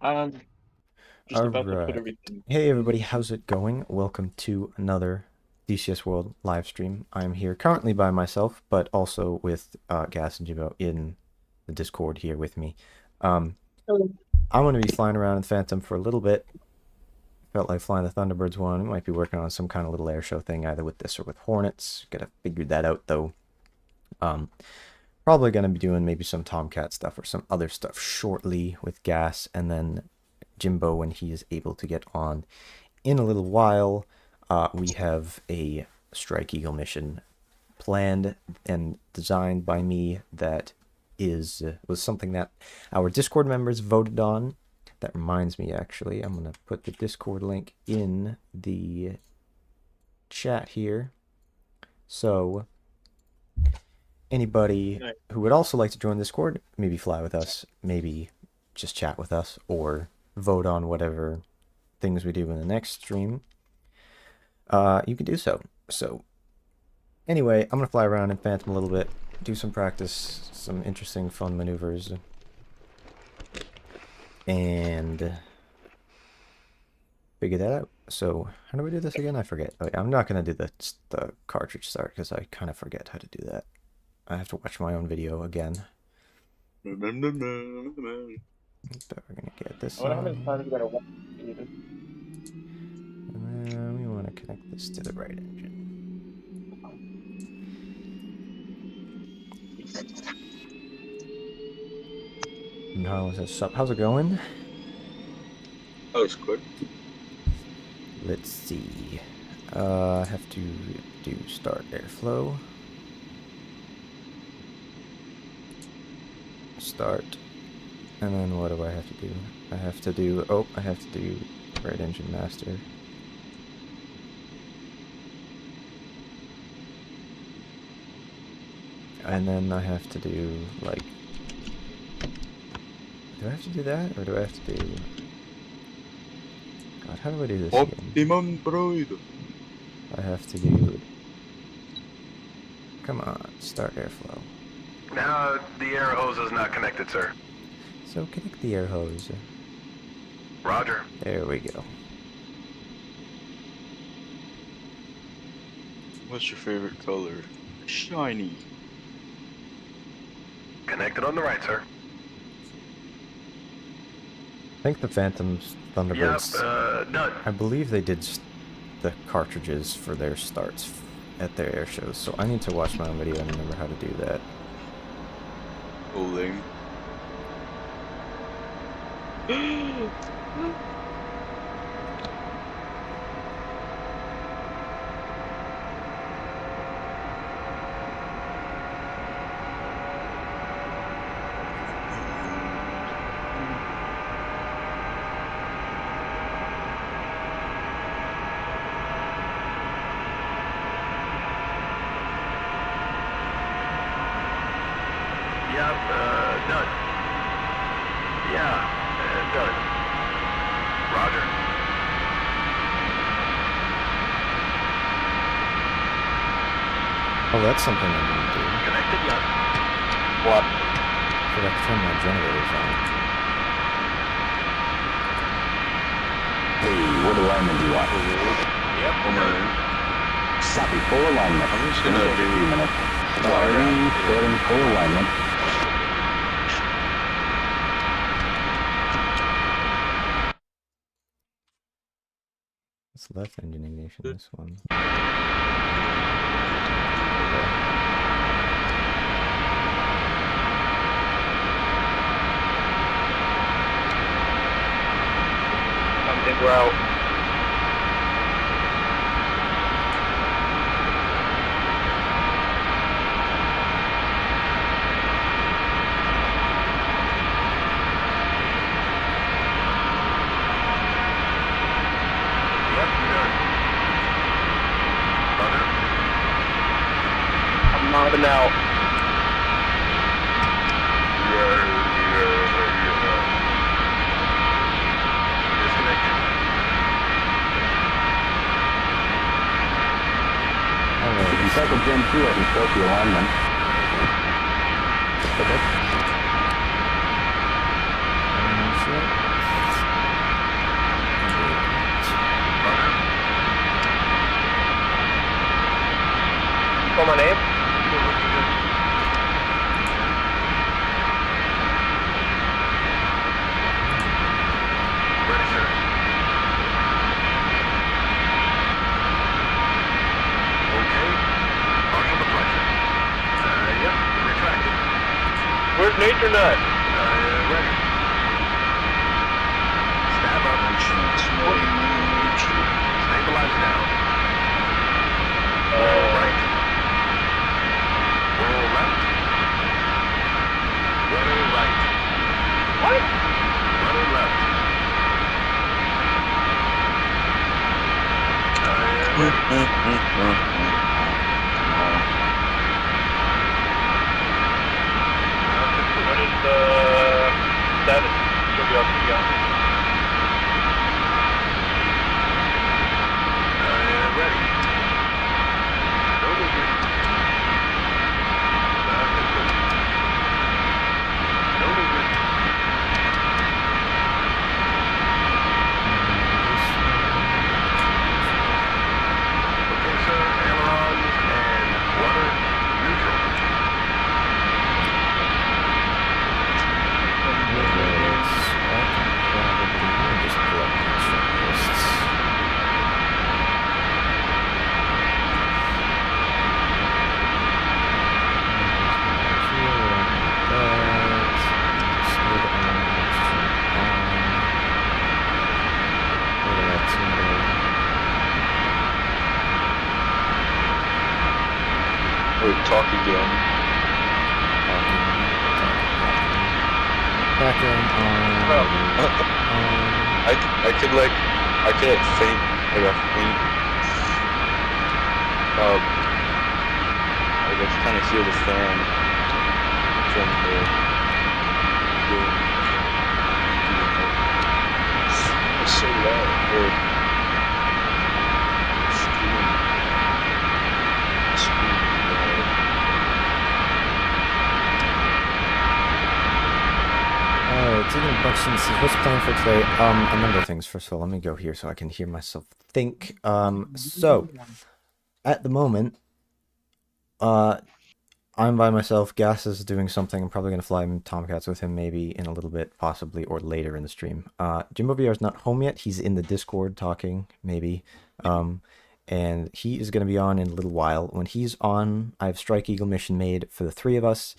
I'm just about to put Alright. everything Hey everybody, in. how's it going? Welcome to another DCS World live stream. I'm here currently by myself, but also with Gas and Jimbo in the Discord here with me. Um, Hello. I'm going to be flying around in Phantom for a little bit. Felt like flying the Thunderbirds one. We might be working on some kind of little air show thing, either with this or with Hornets. Gotta figure that out though. Um, Probably going to be doing maybe some Tomcat stuff or some other stuff shortly with Gas, and then Jimbo when he is able to get on in a little while. We have a Strike Eagle mission planned and designed by me that was something that our Discord members voted on. That reminds me, actually, I'm going to put the Discord link in the chat here. So anybody Nice. who would also like to join Discord, maybe fly with us, maybe just chat with us, or vote on whatever things we do in the next stream, you can do so. So anyway, I'm gonna fly around in Phantom a little bit, do some practice, some interesting fun maneuvers, and figure that out. So how do we do this again? I forget. Oh, yeah, I'm not gonna do the cartridge start because I kind of forget how to do that. I have to watch my own video again. But we're gonna get this What on. happens if I got a one? And then we want to connect this to the right engine. And Harlan says, sup, how's it going? Oh, it's good. Let's see. I have to do start airflow. Start. And then what do I have to do? I have to do right engine master. And then I have to do, like... Do I have to do that? Or do I have to do... God, how do I do this again? I have to do... Come on, start airflow. Now, the air hose is not connected, sir. So connect the air hose. Roger. There we go. What's your favorite color? Shiny. Connected on the right, sir. I think the Phantom's Thunderbirds... Yep, done. I believe they did the cartridges for their starts at their air shows, so I need to watch my own video and remember how to do that. Bowling. Yep, done. Yeah, done. Roger. Oh, that's something I didn't do. Connected, yep. What? Forgot to turn my generators on. Hey, what alignment do you want? Yep, done. Copy, full alignment. I'm just gonna do... Sorry, setting full alignment. It's left engine ignition, this one. I think we're out. Yep, done. Roger. I'm mobbing out. Disconnected. Alright. If you cycle Gen 2, I can start the alignment. Okay. my name? You're looking good. Ready, sir. Okay. Partial deflection. Yep, retracted. Where's Nature Nut? Ready. Stab up. Transmitting nature. Stabilize now. Roll right. Roll left. Rudder right. What? Rudder left. Ready. What is the status? Should be on Ready. No movement. No movement. Okay, sir. Ailerons and rudder neutral. Just pull up my checklists. Wait, talk again. Background I could like faint, like a faint, like I can kind of hear the fan from it's so loud. Alright, taking a bunch of what's planned for today? A number of things. First of all, let me go here so I can hear myself think. So at the moment, I'm by myself. Gas is doing something. I'm probably gonna fly Tomcats with him maybe in a little bit, possibly, or later in the stream. Jimbo VR is not home yet. He's in the Discord talking, maybe. And he is gonna be on in a little while. When he's on, I have Strike Eagle mission made for the three of us.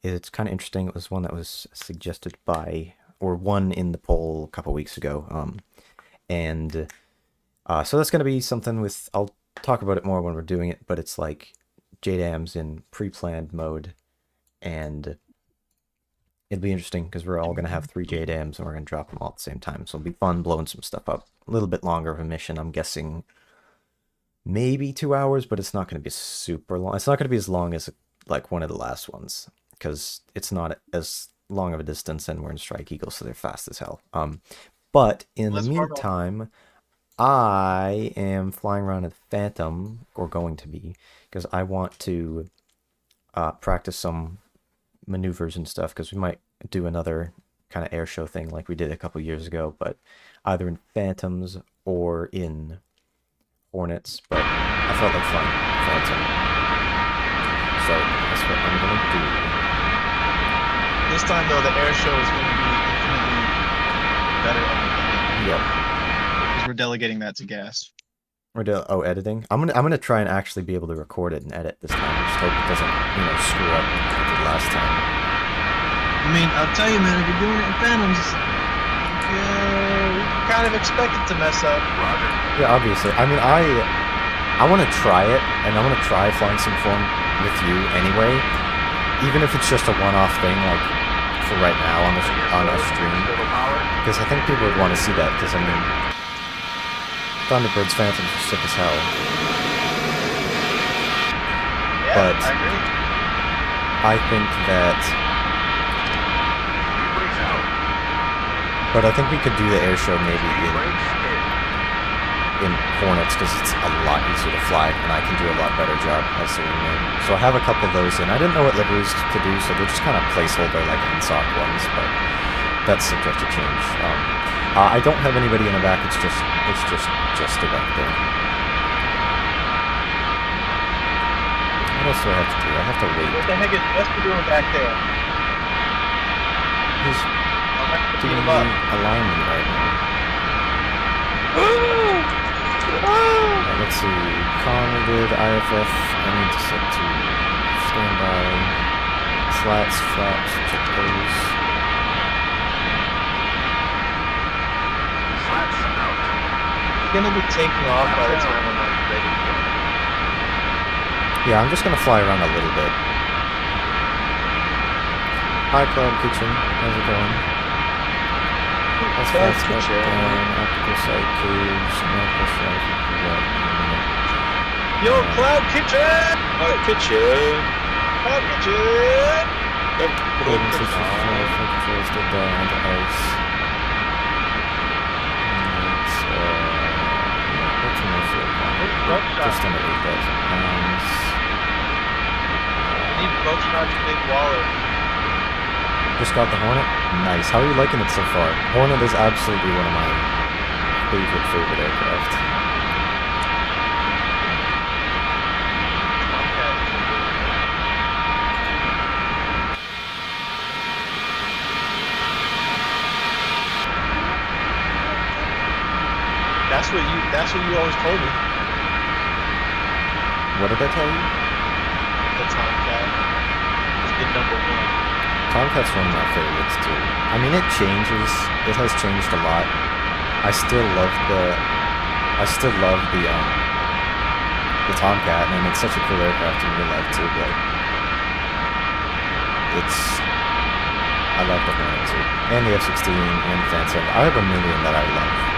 It's kind of interesting. It was one that was suggested by, or won in the poll a couple weeks ago. So that's going to be something with, I'll talk about it more when we're doing it, but it's like JDAMs in pre-planned mode. And it'll be interesting because we're all going to have 3 JDAMs and we're going to drop them all at the same time. So it'll be fun blowing some stuff up. A little bit longer of a mission. I'm guessing maybe 2 hours, but it's not going to be super long. It's not going to be as long as like one of the last ones, because it's not as long of a distance and we're in Strike Eagle, so they're fast as hell. But in the meantime, I am flying around in Phantom, or going to be, because I want to practice some maneuvers and stuff, because we might do another kind of air show thing like we did a couple years ago, but either in Phantoms or in Hornets, but I felt like flying Phantom. So that's what I'm going to do. This time, though, the air show is going to be infinitely better. Yep. Because we're delegating that to gas. Editing. I'm gonna try and actually be able to record it and edit this time. Just hope it doesn't, screw up like it did last time. I mean, I'll tell you, man, if you're doing it in Phantoms, you kind of expect it to mess up. Roger. Yeah, obviously. I mean, I want to try it, and I want to try flying some form with you anyway, even if it's just a one-off thing, like for right now on a stream, because I think people would want to see that. Because I mean, Thunderbird's Phantoms are sick as hell. Yeah, But I agree. I think that. But I think we could do the air show maybe in Hornets, because it's a lot easier to fly, and I can do a lot better job as the wingman. So I have a couple of those in. I didn't know what liveries to do, so they're just kind of placeholder like NSOC ones, but that's subject to change. I don't have anybody in the back. It's just the back there. What else do I have to do? I have to What wait. the heck is Vesper doing back there? He's I'm gonna have to beat doing him up. the alignment right now. Let's see. Connor did IFF. I need to set to standby. Slats, flaps, check those. Slats out. He's gonna be taking off by the time I'm like ready to go. Yeah, I'm just gonna fly around a little bit. Hi, Cloud Kitchen. How's it going? That's Cloud fast Kitchen. down, optical sight cage, medical strike. Yo, Cloud Kitchen! Cloud Kitchen! Cloud Kitchen! Golden Sisters controls get down onto ice. And it's, what's the most of it? Just under 8,000 pounds. I need both shots to make Waller. Just got the Hornet? Nice. How are you liking it so far? Hornet is absolutely one of my favorite aircraft. That's what you always told me. What did I tell you? The Tomcat is the number one. Tomcat's one of my favorites too. I mean, it changes. It has changed a lot. I still love the Tomcat, and it's such a cool aircraft in real life too. But I love the Hornet too, and the F-16 and the Fan 7. I have a million that I love.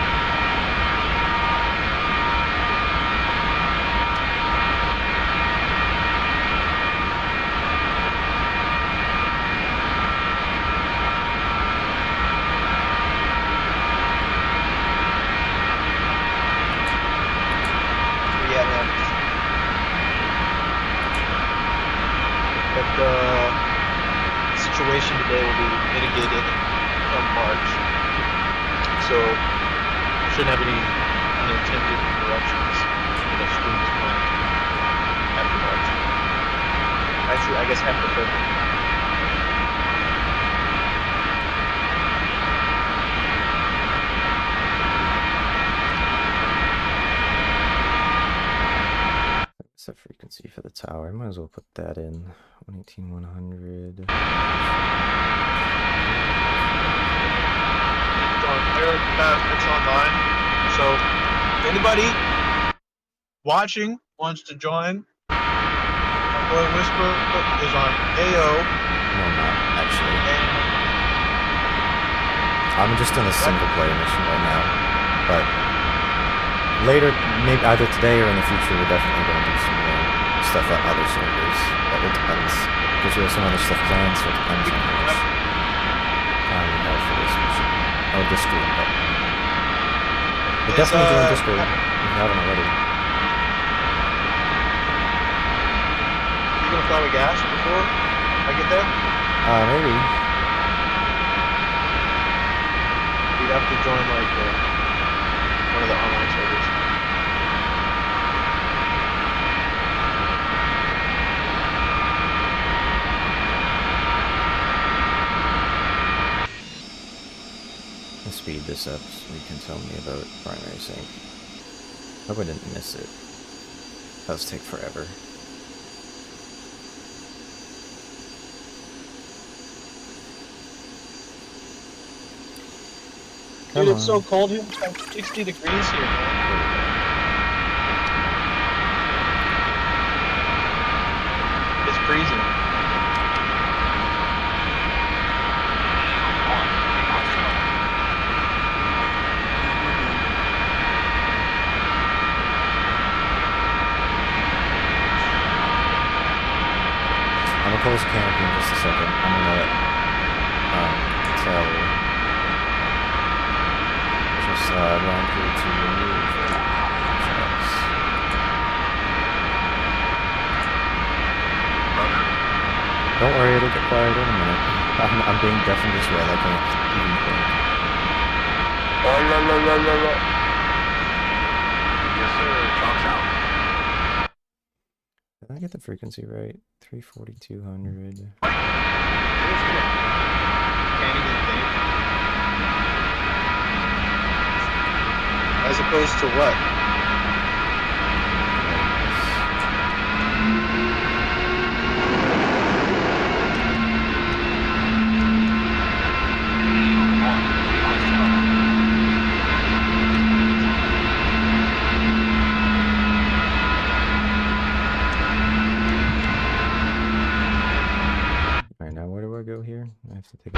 Situation today will be mitigated come March, so shouldn't have any unintended interruptions in the students' plan after March. Actually, I guess after February. Set frequency for the tower. I might as well put that in. 118,100. It's online. So, if anybody watching wants to join, my boy Whisper is on AO. No, I'm not, actually. I'm just in a single player mission right now. But later, maybe either today or in the future, we're definitely going to do some more stuff on other servers. But it depends. Because we have some other stuff planned, so it depends on how much time we have for this mission. Or Discord, but definitely join Discord if you haven't already. You gonna fly with gas before I get there? Maybe. You'd have to join like one of the online servers. Let's speed this up so you can tell me about primary sync. Hope I didn't miss it. That does take forever. Dude, it's so cold here. It's like 60 degrees here, man. It's freezing. I'm gonna close canopy in just a second. I'm gonna tell just around here to remove tracks. Don't worry, it'll get quieter in a minute. I'm being deaf in this way, I can't even think. Yes, sir. Chalk's out. Did I get the frequency right? 340-200. Can't even think. As opposed to what? Alright, now where do I go here? I have to take a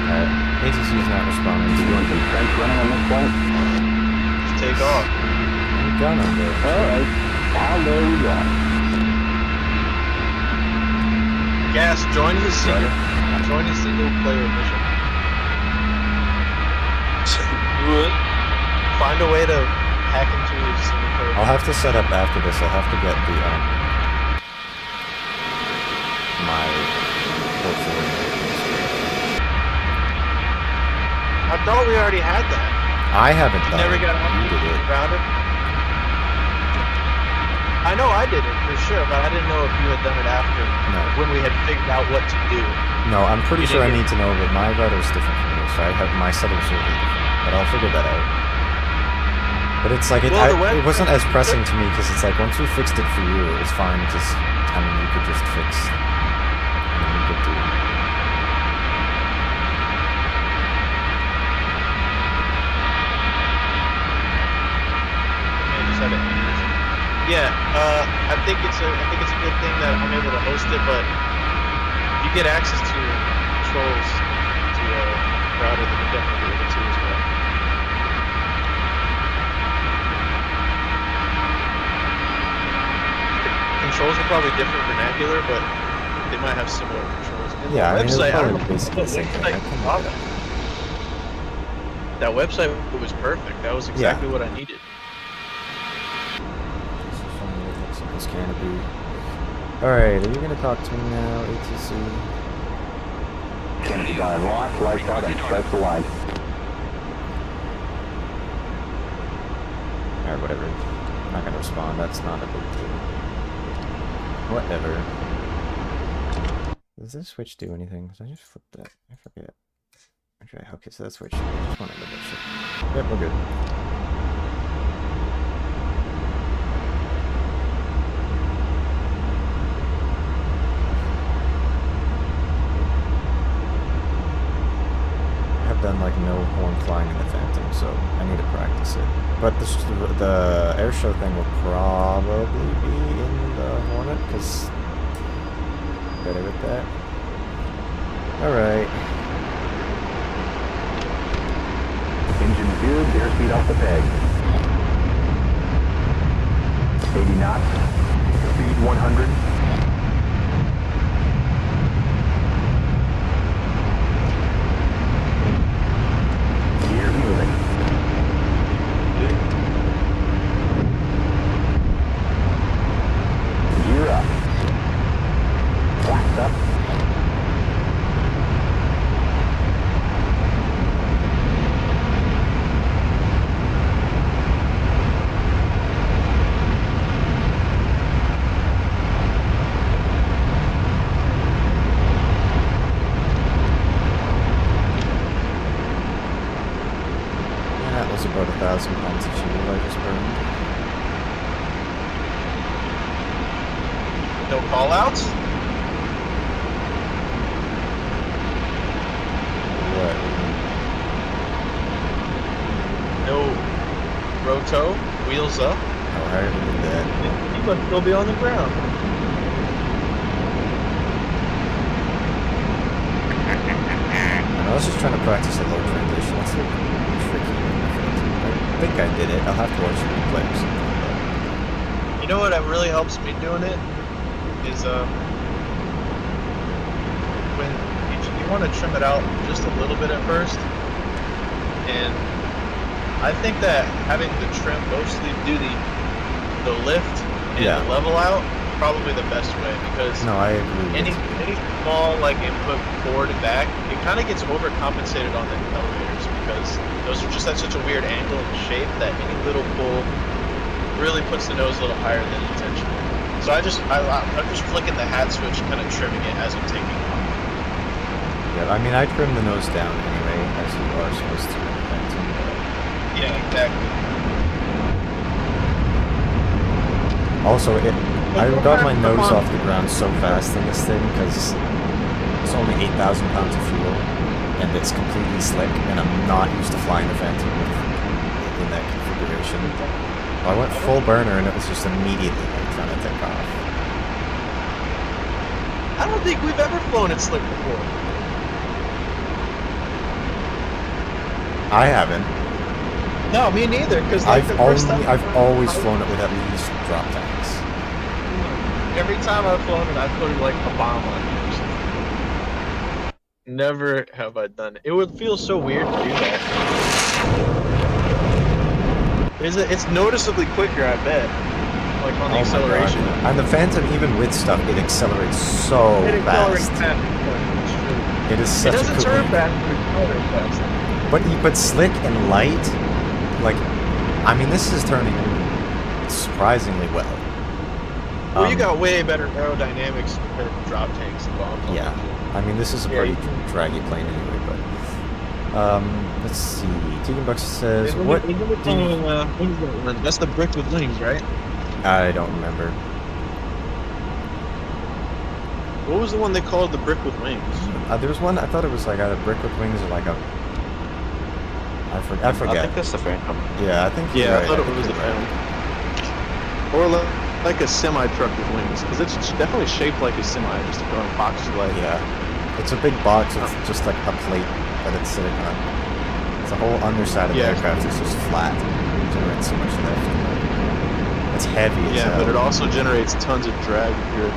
Alright, ATC is not responding. You doing some trench running on this flight? Just take off. I'm gun on there. Alright. How low we going? Gas, join the single player mission. What? Find a way to hack into a single player. I'll have to set up after this. I'll have to get the my portfolio. I thought we already had that. I haven't You done never it. got on You did it. around it? I know I did it for sure, but I didn't know if you had done it after No. when we had figured out what to do. No, I'm pretty You sure I didn't need to know, but my router is different from yours, so I have my settings are different. But I'll figure that out. But it's like, Well, the web- it wasn't as pressing to me, because it's like, once we fixed it for you, it was fine, because, I mean, you could just fix, I mean, you could do. Man, just had an aneurysm. Yeah, I think it's a good thing that I'm able to host it, but you get access to your controls to router, then you're definitely able to as well. The controls are probably different vernacular, but they might have similar controls. And Yeah, I the mean, it's website, I don't probably know basically the same thing. I can look it up. that website was perfect. That was exactly what I needed. This canopy. Alright, are you gonna talk to me now, ATC? Canopy gun locked, lights out, and stripes aligned. Alright, whatever. I'm not gonna respond, that's not a big deal. Whatever. Does this switch do anything? Because I just flipped that. I forget. Okay, okay, so that switch. I just want to get that shit. Yep, we're good. I've done like no horn flying in the Phantom, so I need to practice it. But the air show thing will probably be in the Hornet, because better with that. Alright. Engine geared, airspeed off the peg. 80 knots. Speed 100. Gear moving. Gear up. Flaps up. That was about 1,000 pounds of fuel I just burned. No call outs? What? No roto, wheels up. Oh, I already did that. You must still be on the ground. I was just trying to practice a low transition. That's like tricky. I think I did it. I'll have to watch the replay or something. You know what really helps me doing it is when you want to trim it out just a little bit at first, and I think that having the trim mostly do the lift and Yeah. the level out probably the best way because No, I agree. any small like input forward and back, it kind of gets overcompensated on the elevators because those are just at such a weird angle and shape that any little pull really puts the nose a little higher than intentional. So I'm just flicking the hat switch, kind of trimming it as I'm taking off. Yeah, I mean, I trim the nose down anyway, as you are supposed to. Yeah, exactly. Also, I got my nose off the ground so fast in this thing because it's only 8,000 pounds of fuel, and it's completely slick, and I'm not used to flying the Phantom in that configuration. I went full burner, and it was just immediately like trying to take off. I don't think we've ever flown it slick before. I haven't. No, me neither. Because like I've always flown it with at least drop tanks. Every time I've flown it, I've put like a bomb on it or something. Never have I done it. It would feel so weird to do that. It's noticeably quicker, I bet. Like on the acceleration. And the Phantom, even with stuff, it accelerates so fast. It is such a doesn't cool turn thing. fast, but it accelerates fast. But slick and light, like, I mean, this is turning surprisingly well. Well, you got way better aerodynamics compared to drop tanks and bombs. Yeah, I mean, this is a pretty draggy plane anyway, but, let's see, Tegan Bucks says, what do you... That's the brick with wings, right? I don't remember. What was the one they called the brick with wings? There was one, I thought it was like either brick with wings or like a... I forget. I think that's the Phantom. Yeah, I think. Yeah, right. I thought it was the Phantom. Or like a semi truck with wings, because it's definitely shaped like a semi, just a box like. Yeah, it's a big box. It's just like a plate that it's sitting on. It's the whole underside of the aircraft is just flat. It generates so much lift. It's heavy. Yeah, but it also generates tons of drag if you're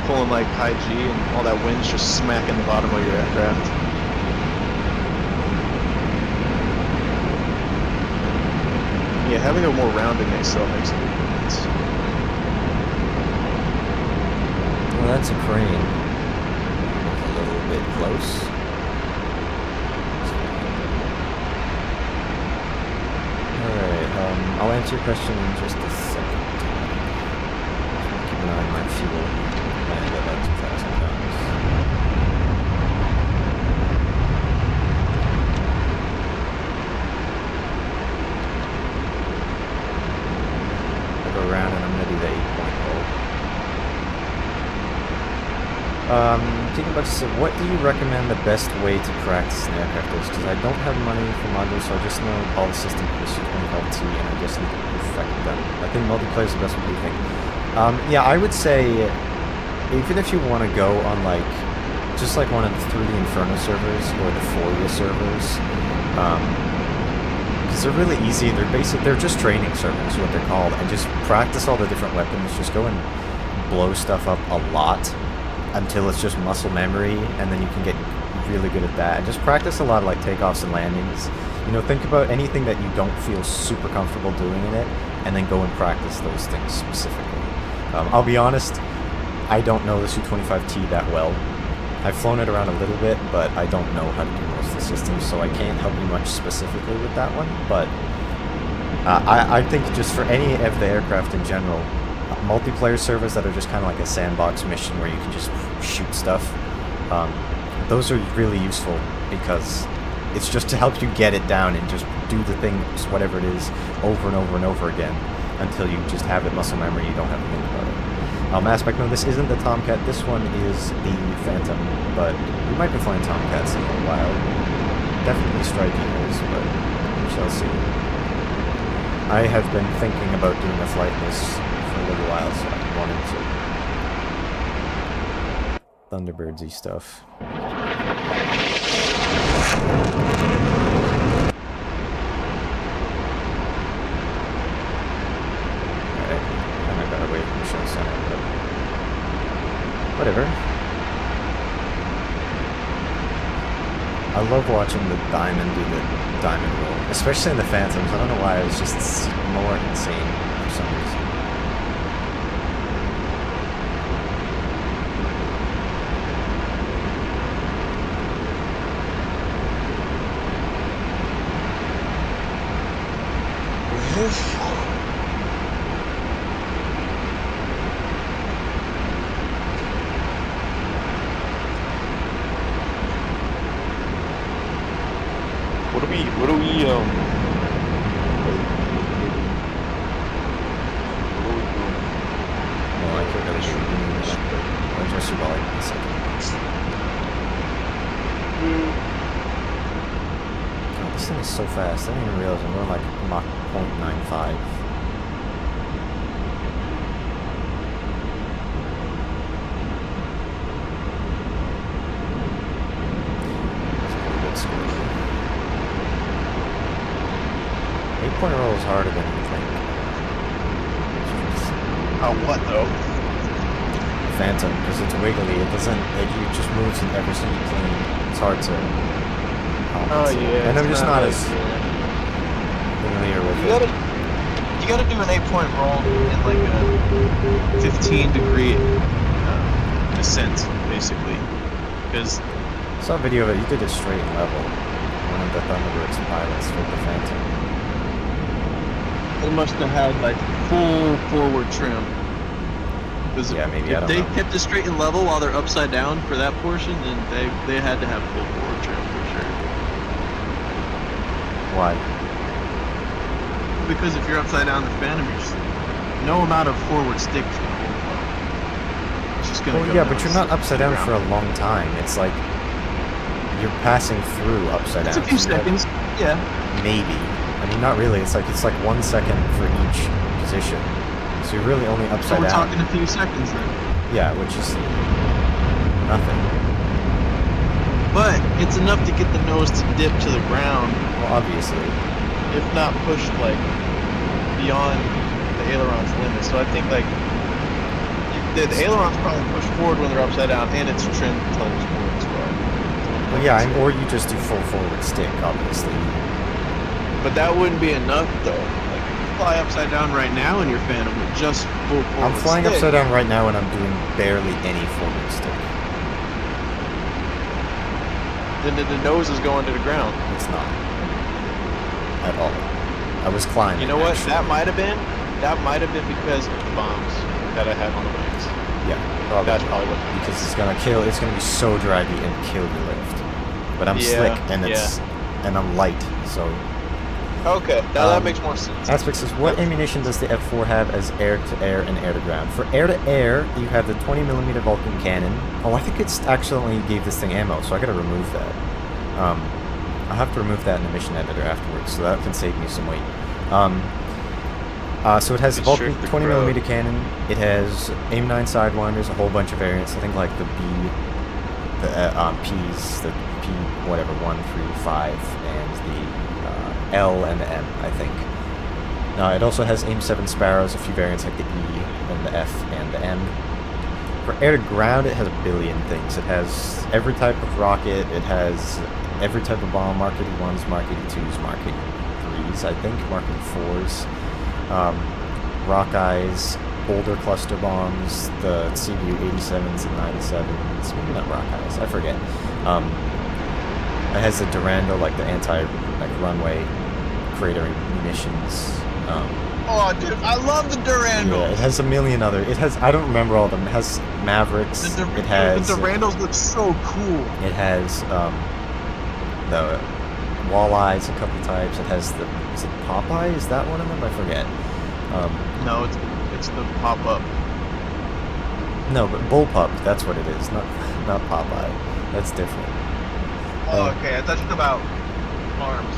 pulling like high G and all that wind's just smacking the bottom of your aircraft. Yeah, having a more rounded nacelle makes a big difference. Well, that's a crane. A little bit close. Alright, I'll answer your question in just a second. Keep an eye on my fuel. Land at about 2,000 pounds. Around and I'm going to do the 8.0. Tegan Bucks said, what do you recommend the best way to practice an aircraft is? Because I don't have money for modules, so I just know all the system for the C-25T and I just need to perfect them. I think multiplayer is the best. What do you think? Yeah, I would say, even if you want to go on like, just like one of the 3D Inferno servers or the Foria servers, because they're really easy. They're just training servers, what they're called, and just practice all the different weapons. Just go and blow stuff up a lot until it's just muscle memory, and then you can get really good at that. And just practice a lot of like takeoffs and landings. You know, think about anything that you don't feel super comfortable doing in it, and then go and practice those things specifically. I'll be honest, I don't know the Su-25T that well. I've flown it around a little bit, but I don't know how to do most of the systems, so I can't help you much specifically with that one. But I think just for any of the aircraft in general, multiplayer servers that are just kind of like a sandbox mission where you can just shoot stuff, those are really useful because it's just to help you get it down and just do the things, whatever it is, over and over and over again until you just have it muscle memory. You don't have to think about it. Aspect, no, this isn't the Tomcat, this one is the Phantom, but we might be flying Tomcats in a little while. Definitely striking those, but we shall see. I have been thinking about doing a flight in this for a little while, so I wanted to. Thunderbirdsy stuff. Whatever. I love watching the Diamond do the diamond roll, especially in the Phantoms. I don't know why, it's just more insane for some reason. What do we, what are we doing? Well, I could really shoot you, but I'll adjust your volume in a second. God, this thing is so fast. I didn't even realize I'm going like Mach 0.95. That's a little bit scary. 8-point roll is harder than you think. Oh, what though? Phantom, because it's wiggly, it doesn't, it just moves in every single plane. It's hard to compensate. yeah. And I'm it's just not like- as familiar with You it. gotta do an 8-point roll in like a 15-degree descent, basically. Because I saw a video of it, you did it straight and level. One of the Thunderbird's pilots with the Phantom. they must have had like full forward trim. Because Yeah, maybe, I if don't they know. kept it straight and level while they're upside down for that portion, then they had to have full forward trim for sure. Why? Because if you're upside down in the Phantom, you're just, no amount of forward stick is gonna hold well. It's just gonna Well, go yeah, down but you're not upside to the down for a ground. long time. It's like you're passing through upside It's down. a few so you have- seconds. Yeah. Maybe. I mean, not really. It's like 1 second for each position. So you're really only So upside we're down. talking a few seconds then. Yeah, which is nothing. But it's enough to get the nose to dip to the ground, Well, obviously. if not pushed like beyond the aileron's limit. So I think like the aileron's probably pushed forward when they're upside down, and it's trimmed towards forward as well. Well, yeah, or you just do full forward stick, obviously. But that wouldn't be enough though. Like if you fly upside down right now in your Phantom with just full forward I'm flying stick, upside down right now and I'm doing barely any forward stick. then the nose is going to the ground. It's not. At all. I was climbing. You know what? actually. That might have been because of the bombs that I had on the wings. Yeah, probably. That's probably what. Because it's gonna be so draggy and kill your lift. But I'm Yeah, slick and and I'm light, so. Okay, now that Um, makes more sense. Aspect says, what ammunition does the F4 have as air-to-air and air-to-ground? For air-to-air, you have the 20mm Vulcan cannon. Oh, I think it's accidentally gave this thing ammo, so I gotta remove that. I'll have to remove that in the mission editor afterwards, so that can save me some weight. So it has the Vulcan Restrict the 20mm cannon. It has AIM-9 Sidewinders, a whole bunch of variants. I think like the P's, the P whatever 1 through 5, and the L and the M, I think. It also has AIM-7 Sparrows, a few variants like the E and the F and the M. For air-to-ground, it has a billion things. It has every type of rocket. It has every type of bomb, Mark 81s, Mark 82s, Mark 83s, I think, Mark 84s. Rockeyes, older cluster bombs, the CBU 87s and 97s, maybe not Rockeyes, I forget. It has the Durando, like the runway cratering munitions. Oh, dude, I love the Durandals. Yeah, it has a million other. It has, I don't remember all of them. It has Mavericks. The It has. Durandals look so cool. It has the Walleyes, a couple types. It has the, is it Popeye? Is that one of them? I forget. No, it's the pop-up. No, but Bullpup, that's what it is. Not Popeye. That's different. Oh, okay. I thought you were about arms.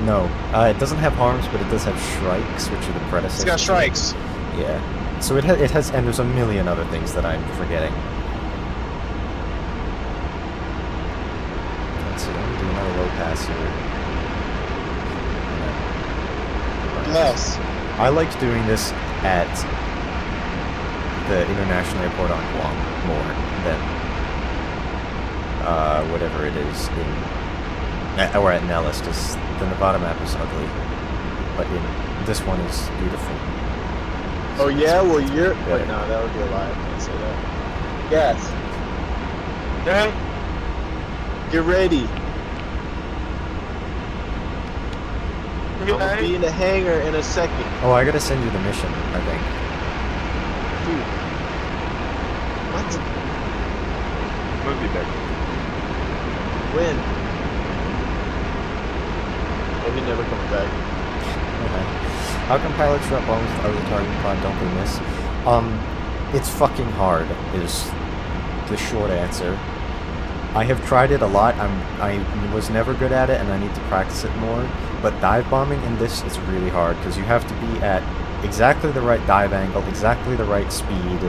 No, it doesn't have harms, but it does have Shrikes, which are the predecessors. It's got strikes. Yeah. So it has, and there's a million other things that I'm forgetting. Let's see, let me do another low pass here. Yes. I liked doing this at the International Airport on Guam more than whatever it is or at Nellis, because the Nevada map is ugly, but this one is beautiful. Oh yeah, well you're. Yeah. Wait, no, that would be a lie. I can't say that. Yes. Okay. Get ready. I'll be in the hangar in a second. Oh, I gotta send you the mission, I think. Dude. What? We'll be back. When? Maybe never coming back. Okay. How can pilots drop bombs out of the target pod? Don't they miss? It's fucking hard, is the short answer. I have tried it a lot. I was never good at it, and I need to practice it more. But dive bombing in this is really hard because you have to be at exactly the right dive angle, exactly the right speed,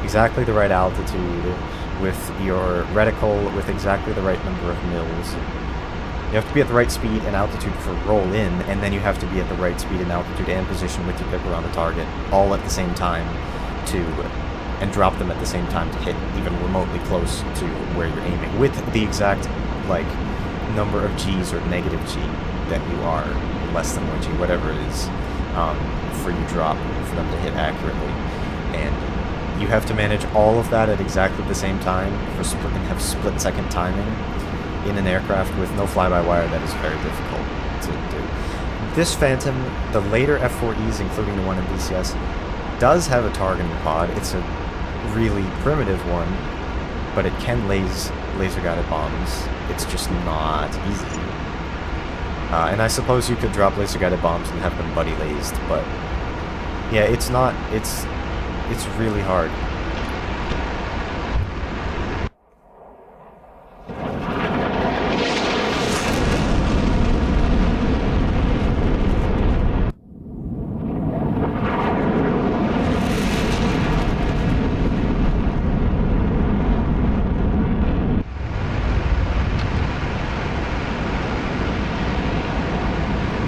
exactly the right altitude, with your reticle with exactly the right number of mils. You have to be at the right speed and altitude for roll in, and then you have to be at the right speed and altitude and position with your pipper on the target, all at the same time, and drop them at the same time to hit even remotely close to where you're aiming, with the exact, like, number of G's or negative G that you are, less than 1 G, whatever it is, for your drop, for them to hit accurately. And you have to manage all of that at exactly the same time and have split-second timing in an aircraft with no fly-by-wire. That is very difficult to do. This Phantom, the later F-4Es, including the one in DCS, does have a targeting pod. It's a really primitive one, but it can laser-guided bombs. It's just not easy. And I suppose you could drop laser-guided bombs and have them buddy-lased, but yeah, it's really hard.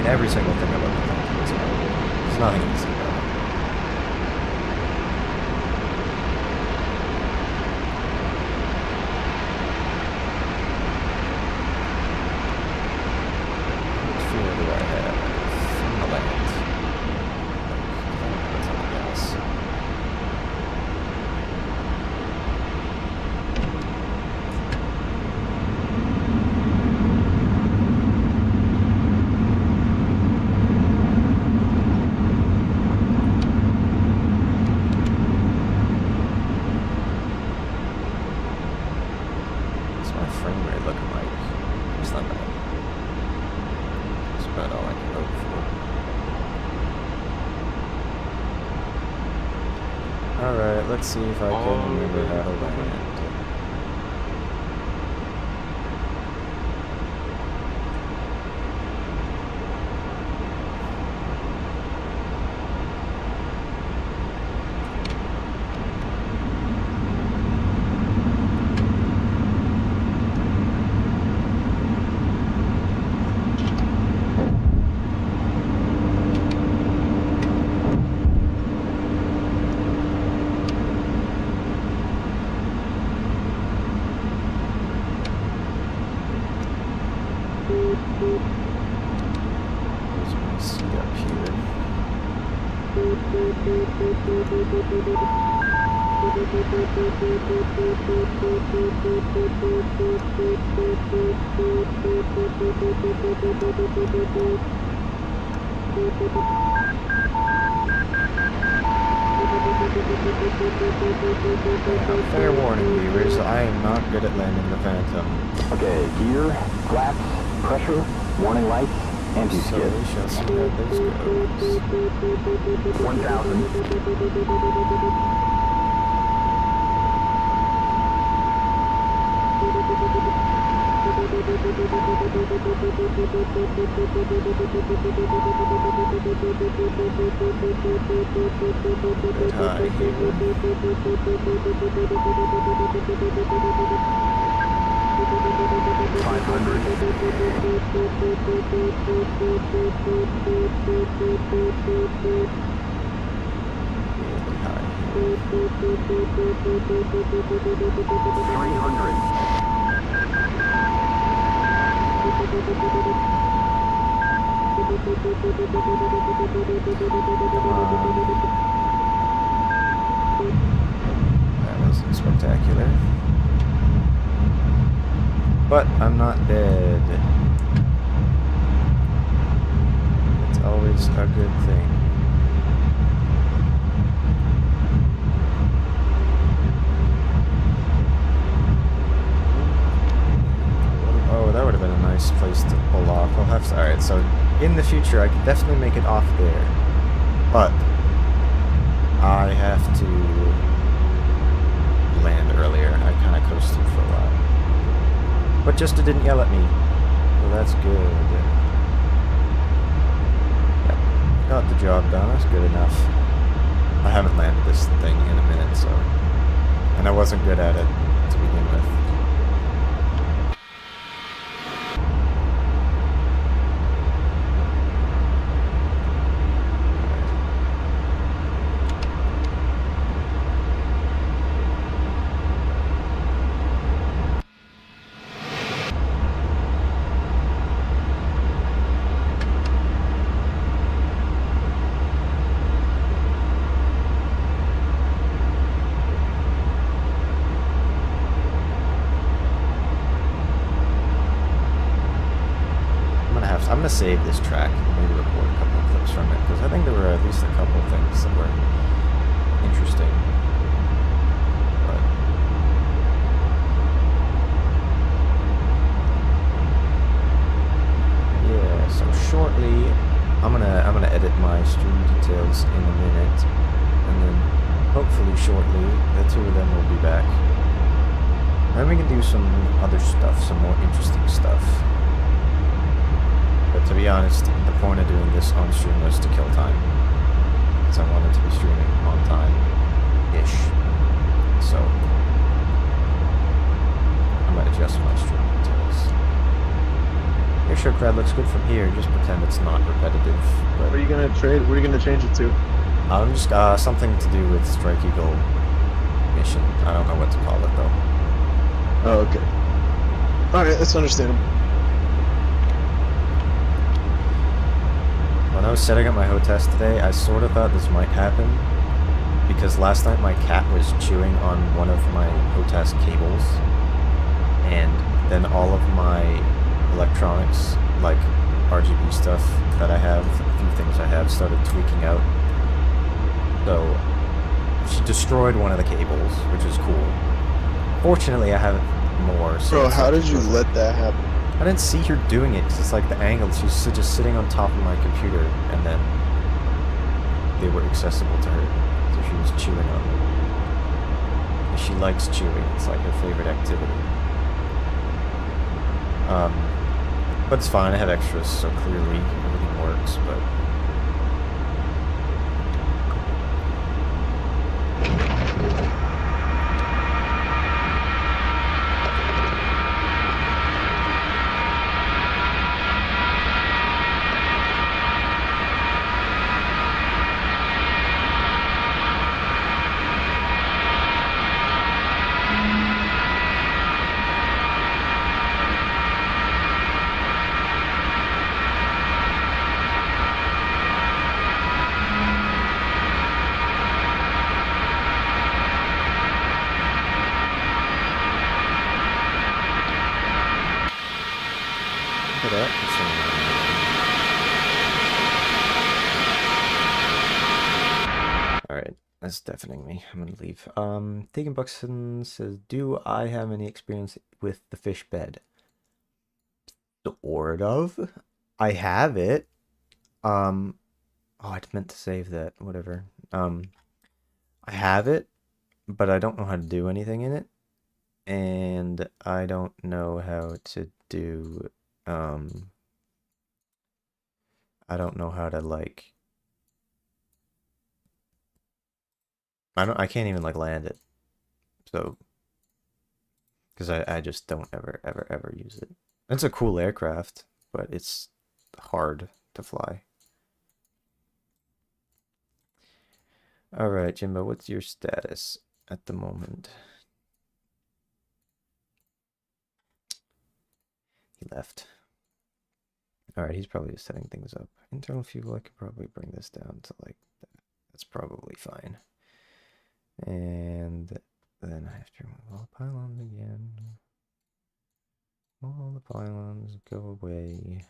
Every single thing about the Phantom is hard. There's nothing easy about it. What fuel do I have from the land? That's all gas. Frame rate looking like? It's not bad. It's about all I can hope for. Alright, let's see if I can remember how to land. There's my seat up here. Fair warning, viewers, I am not good at landing the Phantom. Okay, gear, flaps, pressure, warning lights, So anti-skid. we shall see how this goes. 1,000. That wasn't spectacular. But I'm not dead. is a good thing. Oh, that would have been a nice place to pull off. I'll have to... Alright, so in the future I can definitely make it off there. But I have to land earlier. I kind of coasted for a while. But Justa didn't yell at me. So that's good. Yep. Got the job done. That's good enough. I haven't landed this thing in a minute, so... And I wasn't good at it to begin with. I'm gonna save this track and maybe record a couple of clips from it, because I think there were at least a couple of things that were interesting. But yeah, so shortly I'm gonna edit my stream details in a minute, and then hopefully shortly the two of them will be back. Then we can do some other stuff, some more interesting stuff. But to be honest, the point of doing this on stream was to kill time. Because I wanted to be streaming on time-ish. So, I might adjust my stream details. Airshow crowd looks good from here, just pretend it's not repetitive. But What are you gonna trade? What are you gonna change it to? I'm just, something to do with Strike Eagle mission. I don't know what to call it though. Oh, okay. Alright, that's understandable. When I was setting up my hotest today, I sort of thought this might happen, because last night my cat was chewing on one of my hotest cables, and then all of my electronics, like RGB stuff that I have, a few things I have, started tweaking out. So, she destroyed one of the cables, which is cool. Fortunately, I have more. So Bro, it's how like did you let that happen? I didn't see her doing it because it's like the angle. She's just sitting on top of my computer, and then they were accessible to her, so she was chewing on them. And she likes chewing; it's like her favorite activity. But it's fine. I have extras, so clearly everything works. But look at that. Alright, that's deafening me. I'm gonna leave. Tegan Buxton says, do I have any experience with the fish bed? Sort of. I have it. Oh, I meant to save that. Whatever. I have it, but I don't know how to do anything in it. And I don't know how to do... I don't know how to, like... I can't even, like, land it. So... Because I just don't ever use it. It's a cool aircraft, but it's hard to fly. Alright, Jimbo, what's your status at the moment? He left. Alright, he's probably just setting things up. Internal fuel, I could probably bring this down to like that. That's probably fine. And then I have to remove all the pylons again. All the pylons go away.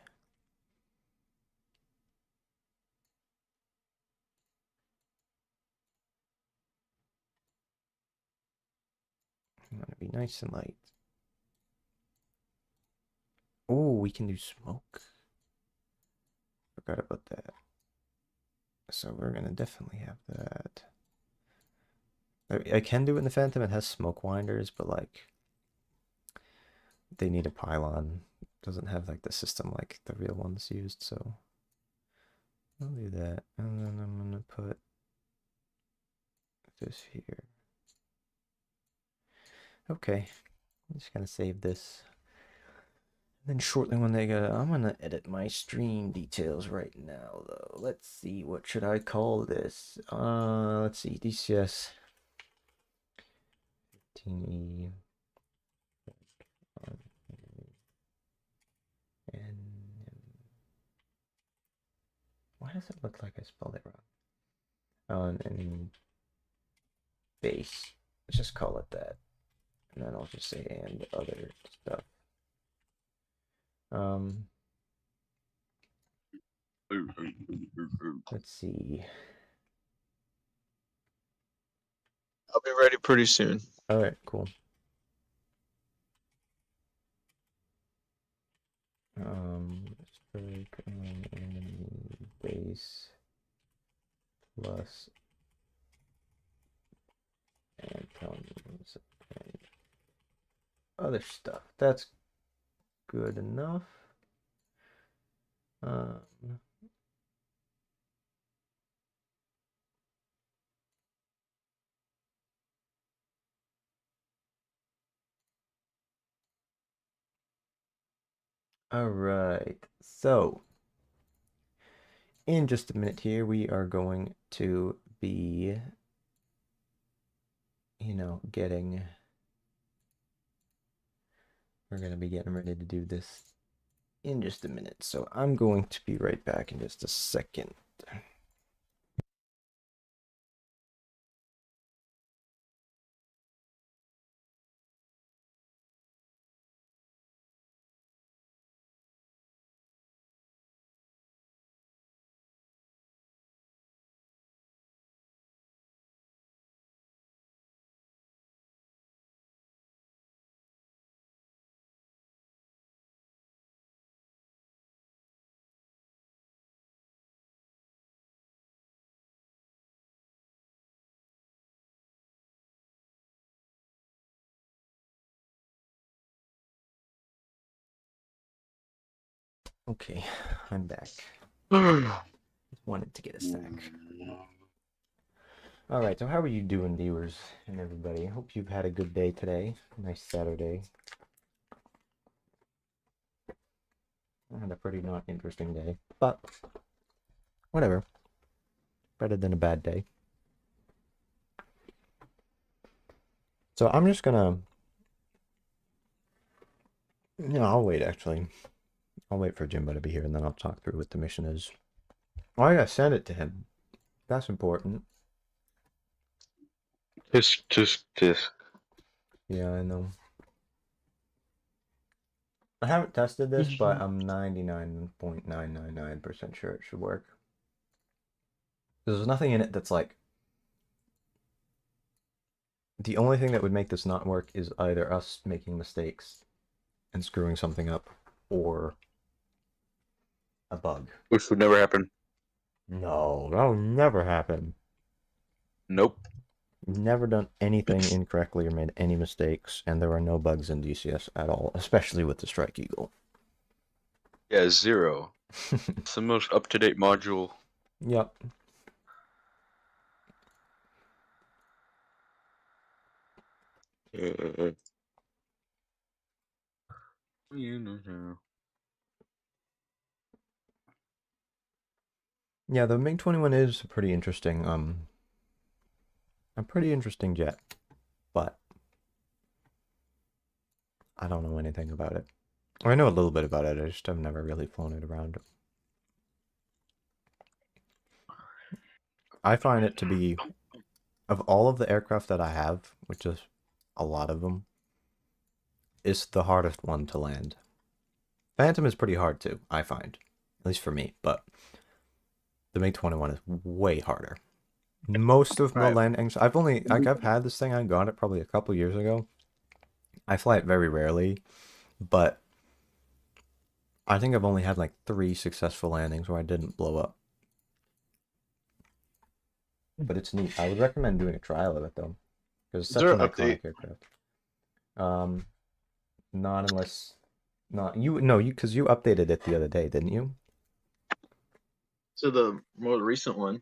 I want to be nice and light. Oh, we can do smoke. Forgot about that. So we're gonna definitely have that. I can do it in the Phantom. It has smoke winders, but like they need a pylon. It doesn't have like the system like the real ones used, so I'll do that. And then I'm gonna put this here. Okay, I'm just gonna save this. Then shortly when they go, I'm gonna edit my stream details right now though. Let's see, what should I call this? Let's see, DCS 15E and why does it look like I spelled it wrong? On and base. Let's just call it that. And then I'll just say and other stuff. Let's see. I'll be ready pretty soon. All right, cool. Strike on enemy base plus and comes and other stuff. That's good enough. All right, so in just a minute here, we are going to be, we're going to be getting ready to do this in just a minute. So I'm going to be right back in just a second. Okay, I'm back. Just wanted to get a sec. Alright, so how are you doing, viewers and everybody? I hope you've had a good day today. Nice Saturday. I had a pretty not interesting day, but whatever. Better than a bad day. So I'm just gonna... I'll wait, actually. I'll wait for Jimbo to be here, and then I'll talk through what the mission is. Oh, I gotta send it to him. That's important. Just. Yeah, I know. I haven't tested this, but I'm 99.999% sure it should work. There's nothing in it that's like... The only thing that would make this not work is either us making mistakes and screwing something up, or a bug. Which would never happen. No, that'll never happen. Nope. Never done anything incorrectly or made any mistakes, and there are no bugs in DCS at all, especially with the Strike Eagle. Yeah, 0. It's the most up-to-date module. Yep. Yeah, the MiG-21 is a pretty interesting jet, but I don't know anything about it. Or I know a little bit about it, I just have never really flown it around. I find it to be, of all of the aircraft that I have, which is a lot of them, it's the hardest one to land. Phantom is pretty hard too, I find. At least for me, but the MiG-21 is way harder. Most of the landings, I've had this thing, I got it probably a couple years ago, I fly it very rarely, but I think I've only had like 3 successful landings where I didn't blow up. But it's neat. I would recommend doing a trial of it though, because it's Is such there an an iconic update? aircraft. Not unless, not you. No, you because you updated it the other day, didn't you? To the more recent one.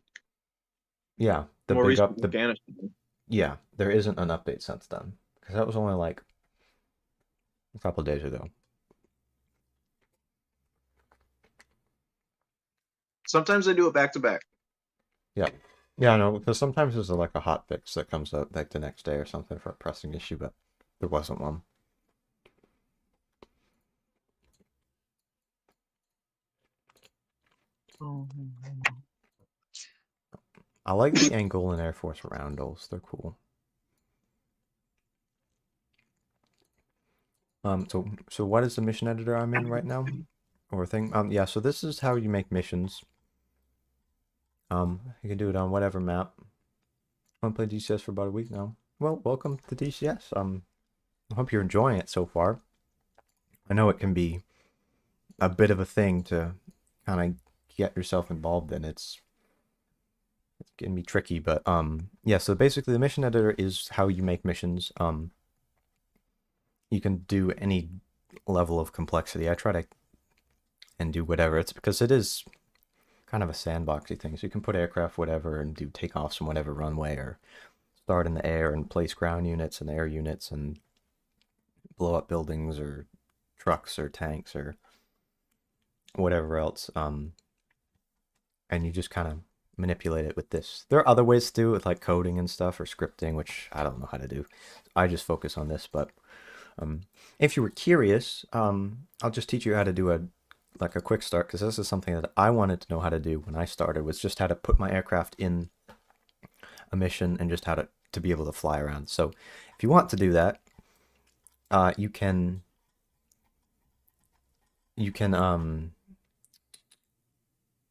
Yeah, the More big recent up. The Afghanistan one. yeah, there isn't an update since then because that was only like a couple days ago. Sometimes they do it back to back. Yeah. Yeah, no, because sometimes there's like a hot fix that comes out like the next day or something for a pressing issue, but there wasn't one. I like the Angolan Air Force roundels. They're cool. So what is the mission editor I'm in right now? Or thing? Yeah, so this is how you make missions. You can do it on whatever map. I've played DCS for about a week now. Well, welcome to DCS. I hope you're enjoying it so far. I know it can be a bit of a thing to kind of get yourself involved in. It can be tricky, but yeah, so basically the mission editor is how you make missions. You can do any level of complexity. I try to and do whatever. It's because it is kind of a sandboxy thing. So you can put aircraft whatever and do takeoffs from whatever runway or start in the air and place ground units and air units and blow up buildings or trucks or tanks or whatever else. And you just kind of manipulate it with this. There are other ways to do it with like coding and stuff or scripting, which I don't know how to do. I just focus on this, but if you were curious, I'll just teach you how to do a quick start, because this is something that I wanted to know how to do when I started, was just how to put my aircraft in a mission and just how to be able to fly around. So if you want to do that, you can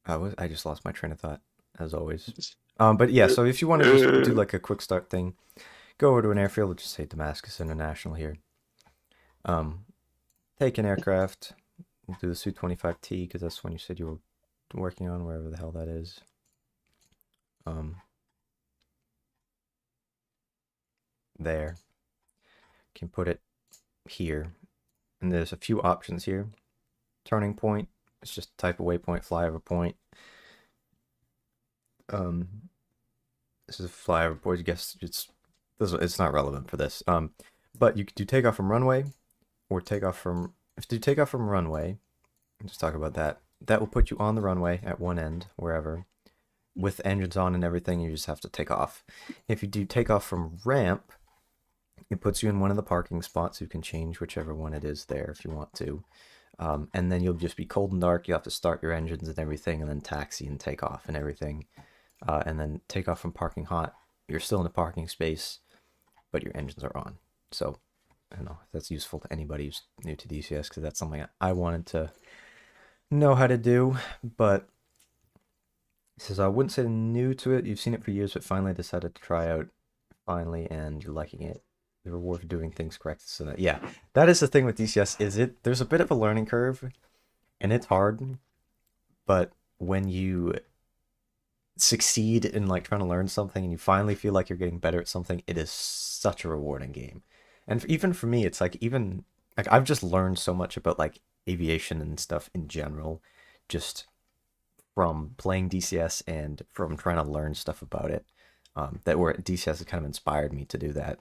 I just lost my train of thought as always. But yeah, so if you want to just do like a quick start thing, go over to an airfield, let's just say Damascus International here. Take an aircraft, we'll do the Su-25T because that's one you said you were working on, wherever the hell that is. There. Can put it here. And there's a few options here. Turning point, it's just type of waypoint, flyover point. This is a flyover point. I guess it's not relevant for this. But you could do takeoff from runway, or takeoff from. If you do takeoff from runway, let's talk about that. That will put you on the runway at one end, wherever, with engines on and everything. You just have to take off. If you do takeoff from ramp, it puts you in one of the parking spots. You can change whichever one it is there if you want to. And then you'll just be cold and dark. You have to start your engines and everything, and then taxi and take off and everything. And then take off from parking hot. You're still in a parking space, but your engines are on. So, I don't know if that's useful to anybody who's new to DCS, because that's something I wanted to know how to do. But it says, I wouldn't say new to it. You've seen it for years, but finally decided to try out. Finally, and you're liking it. The reward for doing things correct. So that, yeah, that is the thing with DCS. There's a bit of a learning curve, and it's hard. But when you succeed in like trying to learn something, and you finally feel like you're getting better at something, it is such a rewarding game. And even for me, it's like I've just learned so much about like aviation and stuff in general, just from playing DCS and from trying to learn stuff about it. DCS has kind of inspired me to do that,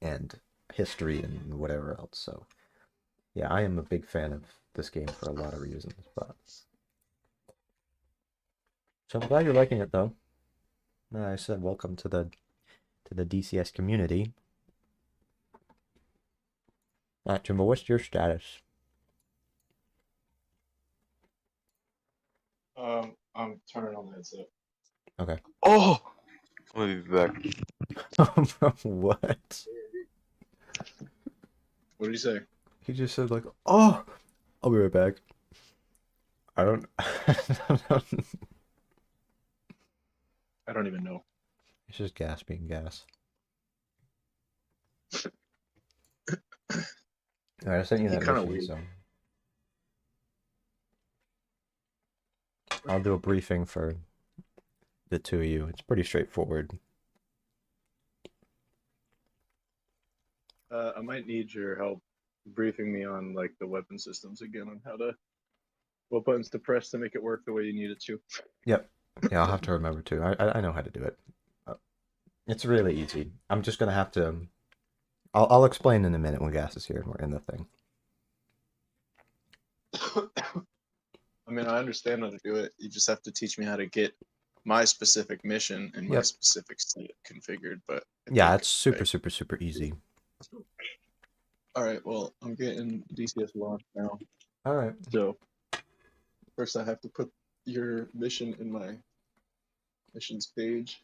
and history and whatever else. So yeah, I am a big fan of this game for a lot of reasons. But so I'm glad you're liking it, though. I said welcome to the DCS community. Alright, Jimbo, what's your status? I'm turning on the headset. Okay. Oh! I'll be back. What? What did he say? He just said like, oh, I'll be right back. I don't. I don't even know. It's just gas being gas. All right, I sent you He that kinda mission, weird. so I'll do a briefing for the two of you. It's pretty straightforward. I might need your help briefing me on like the weapon systems again, on what buttons to press to make it work the way you need it to. Yep. Yeah, I'll have to remember too. I know how to do it. It's really easy. I'm just gonna have to. I'll explain in a minute when Gas is here and we're in the thing. I mean, I understand how to do it. You just have to teach me how to get my specific mission and my Yep. specific seat configured. But Yeah, it's super easy. All right. Well, I'm getting DCS launched now. All right. So first, I have to put your mission in my missions page.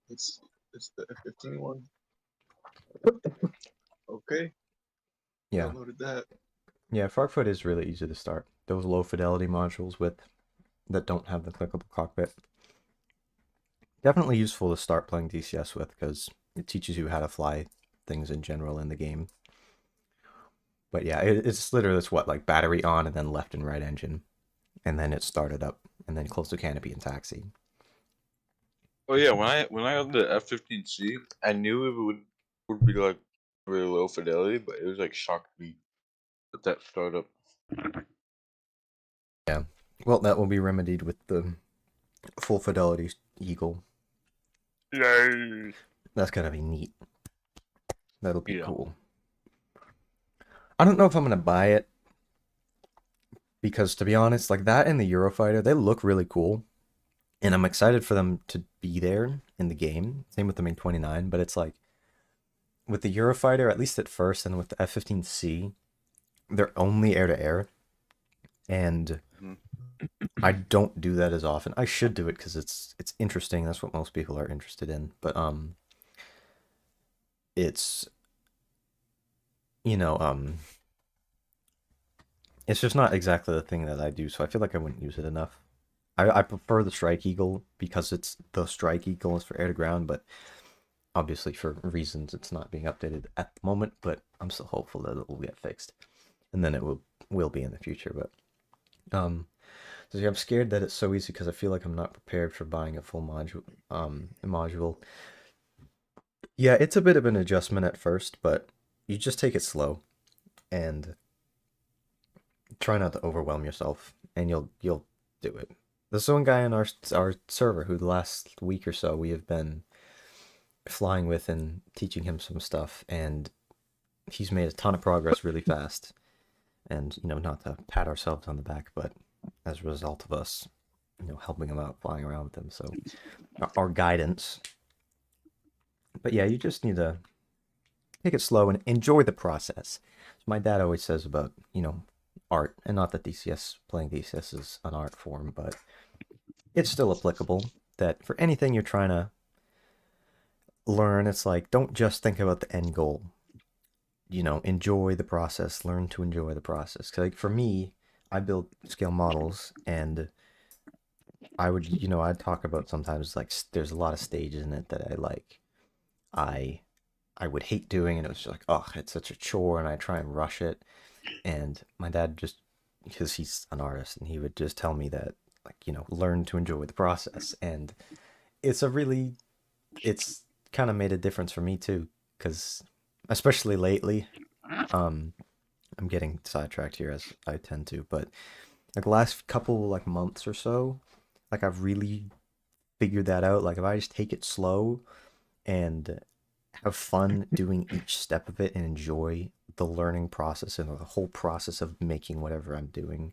It's the F-15 one. Okay. Yeah. Downloaded that. Yeah, Farfoot is really easy to start. Those low fidelity modules that don't have the clickable cockpit. Definitely useful to start playing DCS with because it teaches you how to fly things in general in the game. But yeah, it's literally it's what, like battery on and then left and right engine. And then it started up and then close to canopy and taxi. Oh yeah, when I got the F-15C, I knew it would be like really low fidelity, but it was like shocked me with that startup. Yeah. Well, that will be remedied with the full fidelity Eagle. Yay! That's gonna be neat. That'll be Yeah. cool. I don't know if I'm gonna buy it because, to be honest, like that and the Eurofighter, they look really cool, and I'm excited for them to be there in the game. Same with the MiG-29, but it's like with the Eurofighter, at least at first, and with the F-15C, they're only air-to-air, and I don't do that as often. I should do it because it's interesting. That's what most people are interested in. But it's it's just not exactly the thing that I do. So I feel like I wouldn't use it enough. I prefer the Strike Eagle because it's the Strike Eagle is for air to ground, but obviously for reasons it's not being updated at the moment. But I'm still hopeful that it will get fixed, and then it will be in the future. But so yeah, I'm scared that it's so easy because I feel like I'm not prepared for buying a full module. Yeah, it's a bit of an adjustment at first, but you just take it slow and try not to overwhelm yourself, and you'll do it. There's one guy in our server who the last week or so we have been flying with and teaching him some stuff, and he's made a ton of progress really fast. And not to pat ourselves on the back, but as a result of us, helping him out, flying around with him, so our guidance. But yeah, you just need to take it slow and enjoy the process. So my dad always says about art, and not that playing DCS is an art form, but it's still applicable. That for anything you're trying to learn, it's like don't just think about the end goal. Enjoy the process. Learn to enjoy the process. 'Cause, like for me, I build scale models, and I would, I'd talk about sometimes like there's a lot of stages in it that I like. I would hate doing, and it was just like, oh, it's such a chore, and I try and rush it. And my dad just, because he's an artist, and he would just tell me that, like, learn to enjoy the process. And it's kind of made a difference for me too, because especially lately, I'm getting sidetracked here as I tend to, but like the last couple like months or so, like I've really figured that out. Like if I just take it slow and have fun doing each step of it and enjoy the learning process and the whole process of making whatever I'm doing,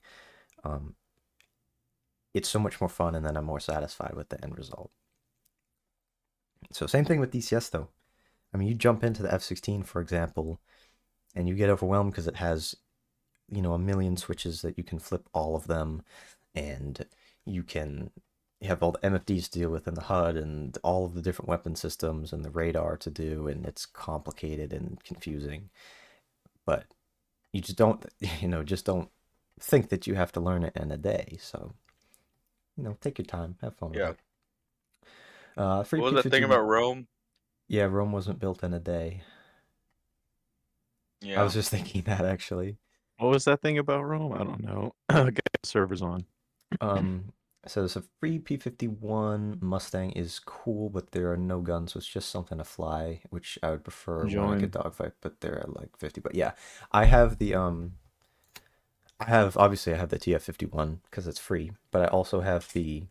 it's so much more fun, and then I'm more satisfied with the end result. So same thing with DCS though. I mean, you jump into the F-16, for example, and you get overwhelmed because it has, a million switches that you can flip all of them, and you have all the MFDs to deal with in the HUD and all of the different weapon systems and the radar to do, and it's complicated and confusing. But you just don't, don't think that you have to learn it in a day. So, take your time, have fun with it. What was that thing about Rome? Yeah, Rome wasn't built in a day. Yeah. I was just thinking that actually. What was that thing about Rome? I don't know. Get the servers on. So there's a free P-51 Mustang is cool, but there are no guns, so it's just something to fly, which I would prefer when I could Join. dogfight, but they're at like 50. But yeah, I have the obviously I have the TF-51 because it's free, but I also have the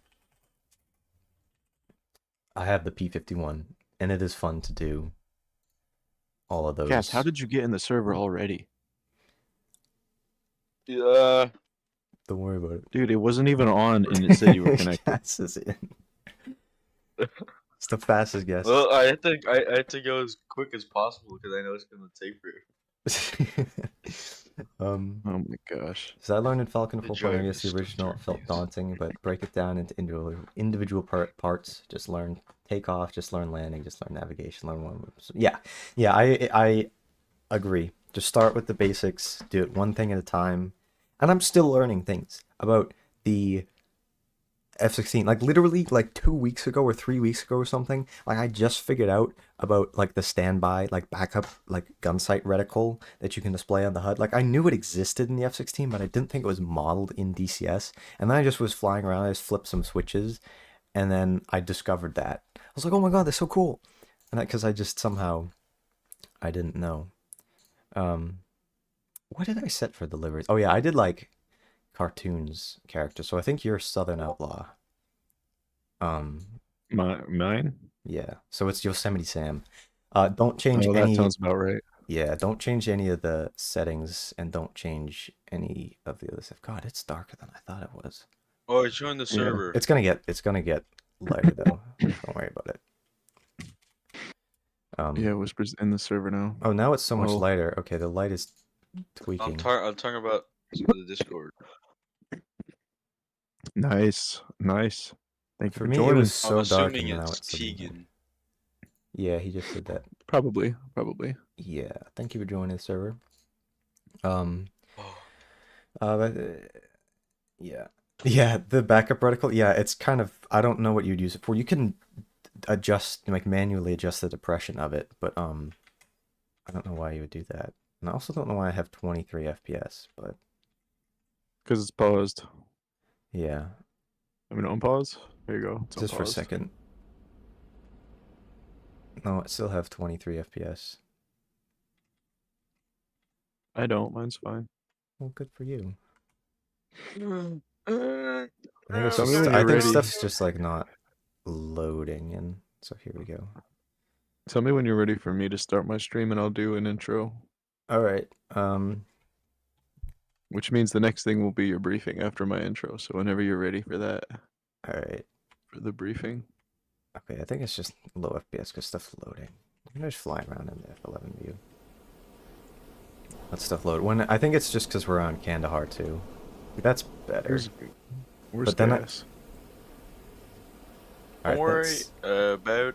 P-51, and it is fun to do all of those. Cass, how did you get in the server already? Yeah. Don't worry about it. Dude, it wasn't even on and it said you were connected. Cass is in. It's the fastest guess. Well, I had to go as quick as possible because I know it's gonna take forever. Oh my gosh. So I learned in Falcon The 4.0, joy of I guess the this original it felt yes. daunting, but break it down into individual parts. Just learn takeoff, just learn landing, just learn navigation, learn one. Yeah, I agree. Just start with the basics, do it one thing at a time. And I'm still learning things about the F-16. Like literally like 2 weeks ago or 3 weeks ago or something, like I just figured out about like the standby, like backup, like gun sight reticle that you can display on the HUD. Like I knew it existed in the F-16, but I didn't think it was modeled in DCS. And then I just was flying around, I just flipped some switches, and then I discovered that. I was like, oh my god, that's so cool. And because I just somehow, I didn't know. What did I set for deliveries? Oh yeah, I did like cartoons characters. So I think you're Southern Outlaw. Mine? Yeah. So it's Yosemite Sam. Don't change Oh, that any. sounds about right. Yeah, don't change any of the settings and don't change any of the other stuff. God, it's darker than I thought it was. Oh, I joined the server. It's gonna get lighter though. Don't worry about it. Yeah, Whisper's in the server now. Oh, now it's so much Oh. lighter. Okay, the light is tweaking. I'm talking about the Discord. Nice. Nice. Thank you For for me, it joining. was so I'm dark, assuming and now it's it's suddenly light. Tegan. Yeah, he just did that. Probably. Yeah, thank you for joining the server. Oh. Yeah, the backup reticle. Yeah, it's kind of, I don't know what you'd use it for. You can adjust, like manually adjust the depression of it, but I don't know why you would do that. And I also don't know why I have 23 FPS, but Because it's paused. yeah, I mean, unpause. There you go. It's just for a unpaused. second. No, I still have 23 FPS. I don't. Mine's fine. Well, good for you. I Oh. think it's Tell me just, when I you're think ready. stuff's just like not loading, and so here we go. Tell me when you're ready for me to start my stream and I'll do an intro. All right. Which means the next thing will be your briefing after my intro. So whenever you're ready for that, All right. for the briefing. Okay, I think it's just low FPS because stuff's loading. I'm just flying around in the F11 view. Let stuff load. When I think it's just because we're on Kandahar too. That's better. Where's But then I- gas? Alright, Don't worry that's- about.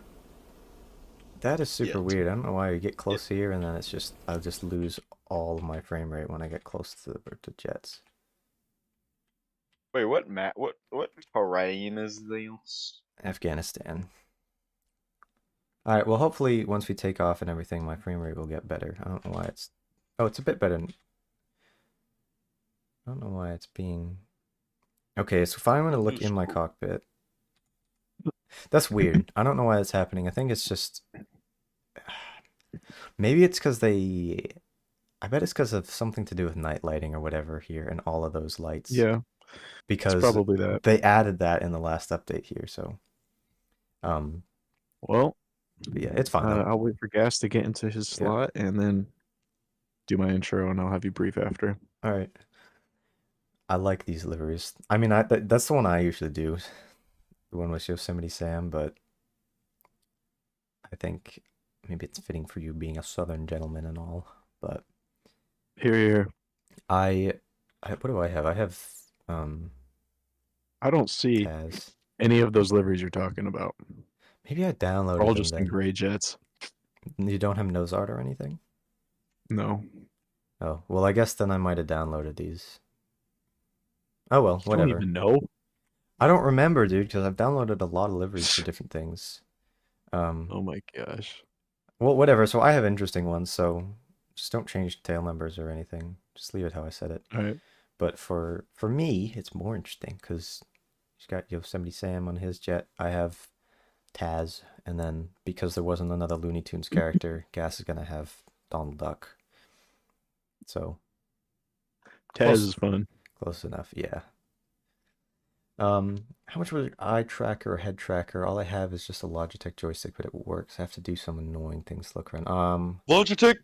that is super Yet. weird. I don't know why you get close here and then it's just I'll just lose all of my frame rate when I get close to the jets. Wait, what map? What terrain is this? Afghanistan. Alright, well hopefully once we take off and everything my frame rate will get better. I don't know why it's it's a bit better. I don't know why it's being okay, so if I'm gonna look in my cockpit. That's weird. I don't know why that's happening. I think it's just maybe it's because I bet it's because of something to do with night lighting or whatever here and all of those lights. Yeah, Because it's probably that. they added that in the last update here, so Well, but yeah, it's fine. though. I'll wait for gas to get into his Yeah. slot and then do my intro and I'll have you brief after. All right. I like these liveries. I mean, that's the one I usually do. The one with Yosemite Sam, but I think maybe it's fitting for you being a Southern gentleman and all. But Here. what do I have? I have I don't see Taz. any of those liveries you're talking about. Maybe I downloaded They're all them just in then. gray jets. You don't have nose art or anything? No. Oh, well, I guess then I might have downloaded these. Oh well, You whatever. don't even know. I don't remember, dude, because I've downloaded a lot of liveries for different things. Oh my gosh. Well, whatever. So I have interesting ones. So Just don't change tail numbers or anything. Just leave it how I said it. All right. But for me, it's more interesting because he's got Yosemite Sam on his jet. I have Taz, and then because there wasn't another Looney Tunes character, Gas is gonna have Donald Duck. So Taz is fun. close enough, yeah. How much was eye tracker or head tracker? All I have is just a Logitech joystick, but it works. I have to do some annoying things to look around. Logitech.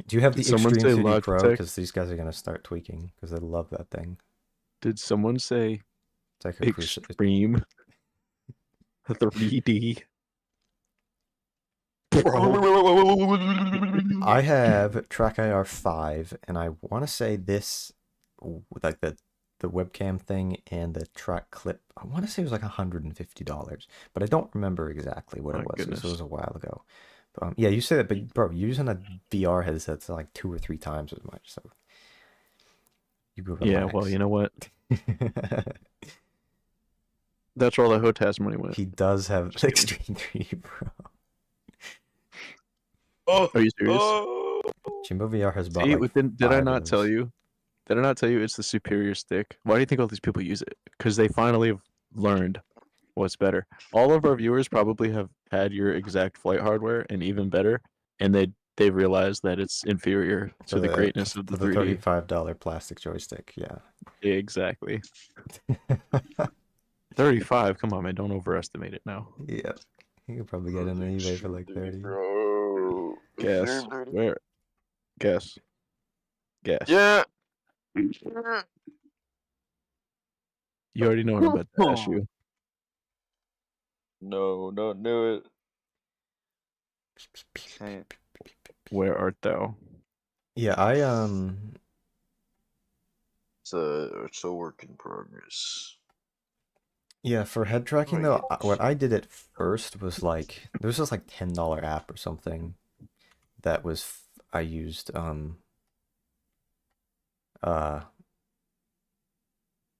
Do you have the Did someone Extreme say 3D Pro? Logitech? Because these guys are gonna start tweaking because they love that thing. Did someone say It's like a cruise. extreme 3D? I have Track IR 5, and I want to say this, like the webcam thing and the track clip, I want to say it was like $150, but I don't remember exactly what My it was. goodness. It was a while ago. Yeah, you say that, but bro, you're using a VR headset that's like 2 or 3 times as much, so you go Yeah, well, relax. you know what? That's where all the HOTAS money went. He does have Extreme 3D Pro. Oh, Are you serious? oh. Jimbo VR has bought See, like did I 5 of not tell those. you? Did I not tell you it's the superior stick? Why do you think all these people use it? Because they finally have learned what's better. All of our viewers probably have had your exact flight hardware and even better, and they realized that it's inferior to For the greatness of the for the 3D. $35 plastic joystick, yeah. Exactly. 35. Come on, man. Don't overestimate it now. Yeah. You could probably get it on eBay for like 30. Bro. Guess where? Guess. Guess. Yeah. You already know what I'm about to ask you. No, don't do it. Can't. Where art thou? Yeah, It's a work in progress. yeah, for head tracking my though, goodness. what I did at first was like there was this like $10 app or something that was I used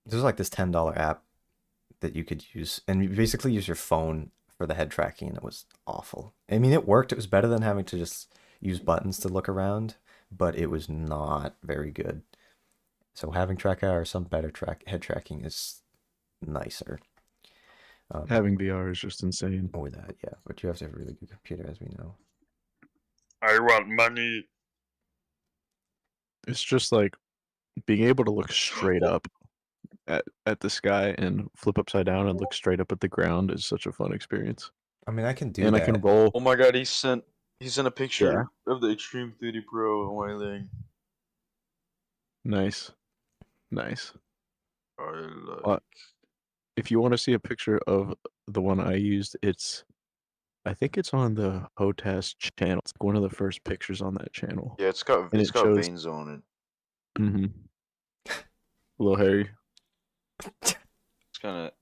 there's like this $10 app that you could use, and you basically use your phone for the head tracking, and it was awful. I mean, it worked. It was better than having to just use buttons to look around, but it was not very good. So having track IR or some better head tracking is nicer. Having VR is just insane. Or that, yeah. But you have to have a really good computer, as we know. I want money. It's just like being able to look straight up at the sky and flip upside down and look straight up at the ground is such a fun experience. I mean, I can do And that. I can roll. Oh my god, he sent a picture of the Extreme 3D Pro on my thing. Nice. Nice. I like. If you want to see a picture of the one I used, I think it's on the HOTAS channel. It's one of the first pictures on that channel. Yeah, it's got And it's it got shows- veins on it. Mm-hmm. A little hairy.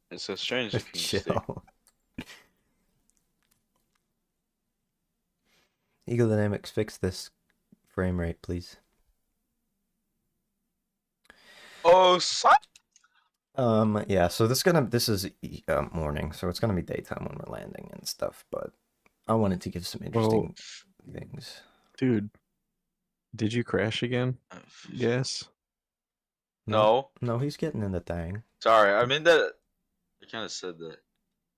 It's a strange looking stick. Chill. Eagle Dynamics, fix this frame rate, please. Oh, son. Yeah, so this is morning, so it's gonna be daytime when we're landing and stuff, but I wanted to give some interesting things. Dude, did you crash again? Yes. No. No, he's getting in the thing. Sorry, I mean that. I kind of said that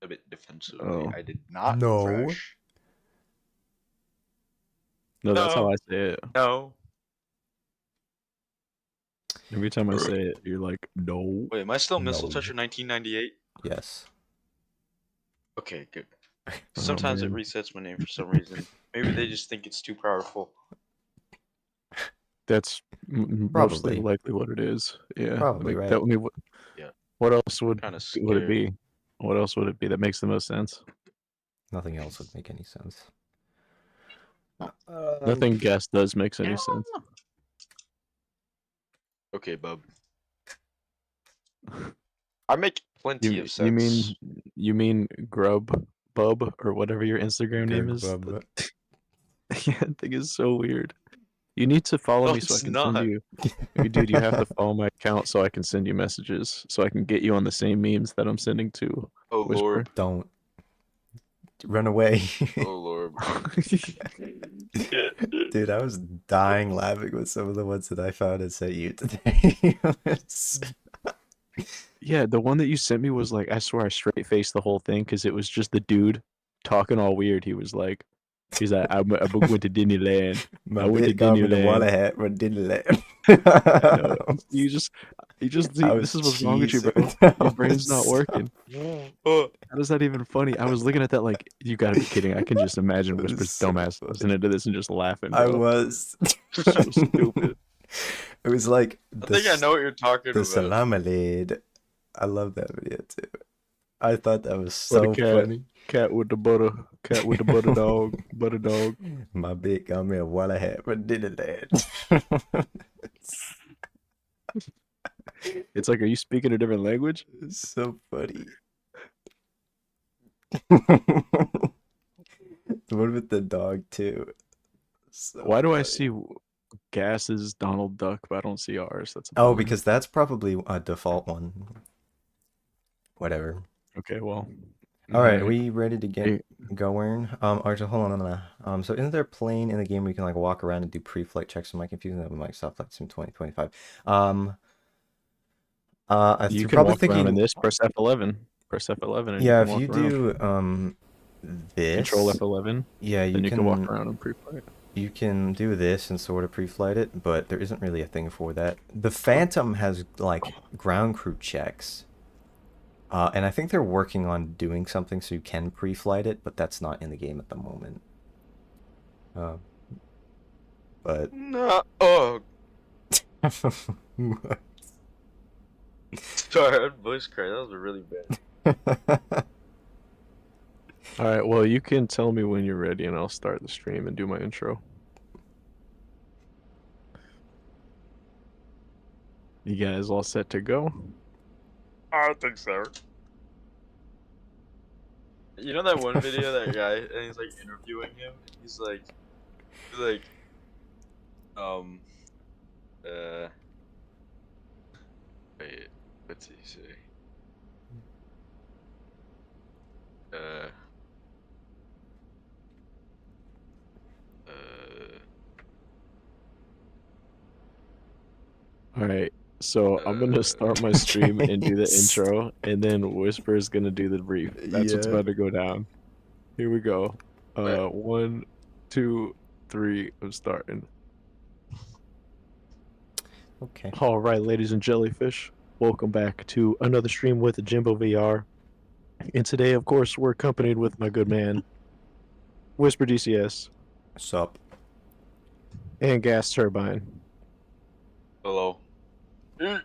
a bit defensively. Oh. I did not No. crash. No, that's No. how I say it. No. Every time I say it, you're like, no. Wait, am I still Missile No. Toucher 1998? Yes. Okay, good. Sometimes it man. resets my name for some reason. Maybe they just think it's too powerful. That's Probably. mostly likely what it is. Yeah. Probably, right. That would be Yeah. What else would Kinda would it scared. be? What else would it be that makes the most sense? Nothing else would make any sense. Nothing gas does makes any sense. Okay, bub. I make plenty of sense. You mean Grub Bub or whatever your Instagram name is? Bub. Yeah, that thing is so weird. You need to follow No, me so I it's can not. send you. Dude, you have to follow my account so I can send you messages, so I can get you on the same memes that I'm sending to Oh Whisper. lord. Don't run away. Oh lord. Dude, I was dying laughing with some of the ones that I found and sent you today. It's- Yeah, the one that you sent me was like, I swear I straight faced the whole thing because it was just the dude talking all weird. He's like, I went to Disneyland. My I went to bit got me the Disneyland. water hat, but didn't let. I know. You just I this was is what's wrong with you, bro. cheesing. Your brain's not So- working. How is that even funny? I was looking at that like, you gotta be kidding. I can just imagine It was Whisper's so dumbass funny. listening to this and just laughing, I bro. was. So stupid. It was like I think I know what you're talking the about. salamalade. I love that video too. I thought that was What so a cat. funny. Cat with the butter dog. Butter dog. My bit got me a water hat, but didn't let. It's like, are you speaking a different language? It's so funny. The one with the dog too. So Why do I funny. see Gas's Donald Duck, but I don't see ours? That's a Oh, bummer. because that's probably a default one. Whatever. Okay, well. All right, alright. we ready to get Hey. going? Archer, hold on. So isn't there a plane in the game where you can like walk around and do pre-flight checks? Am I confusing that with Microsoft Flight Sim 2025? You you're can probably walk around in thinking, this, press F11. Press F11 and yeah, you if can you walk around. do this, Control F11, yeah, then you can walk around and pre-flight. You can do this and sort of pre-flight it, but there isn't really a thing for that. The Phantom has like ground crew checks. And I think they're working on doing something so you can pre-flight it, but that's not in the game at the moment. But No. Oh, sorry, I voice crack. That was really bad. Alright, well, you can tell me when you're ready and I'll start the stream and do my intro. You guys all set to go? I don't think so. You know that one video, that guy, and he's like interviewing him. He's like, wait, what's he say? Alright, so I'm gonna start my stream and do the Nice. intro, and then Whisper is gonna do the brief. That's what's Yeah. about to go down. Here we go. Right. 1, 2, 3, I'm starting. Okay. Alright, ladies and jellyfish, welcome back to another stream with Jimbo VR. And today, of course, we're accompanied with my good man, Whisper DCS, Sup? and Gas Turbine. Hello. And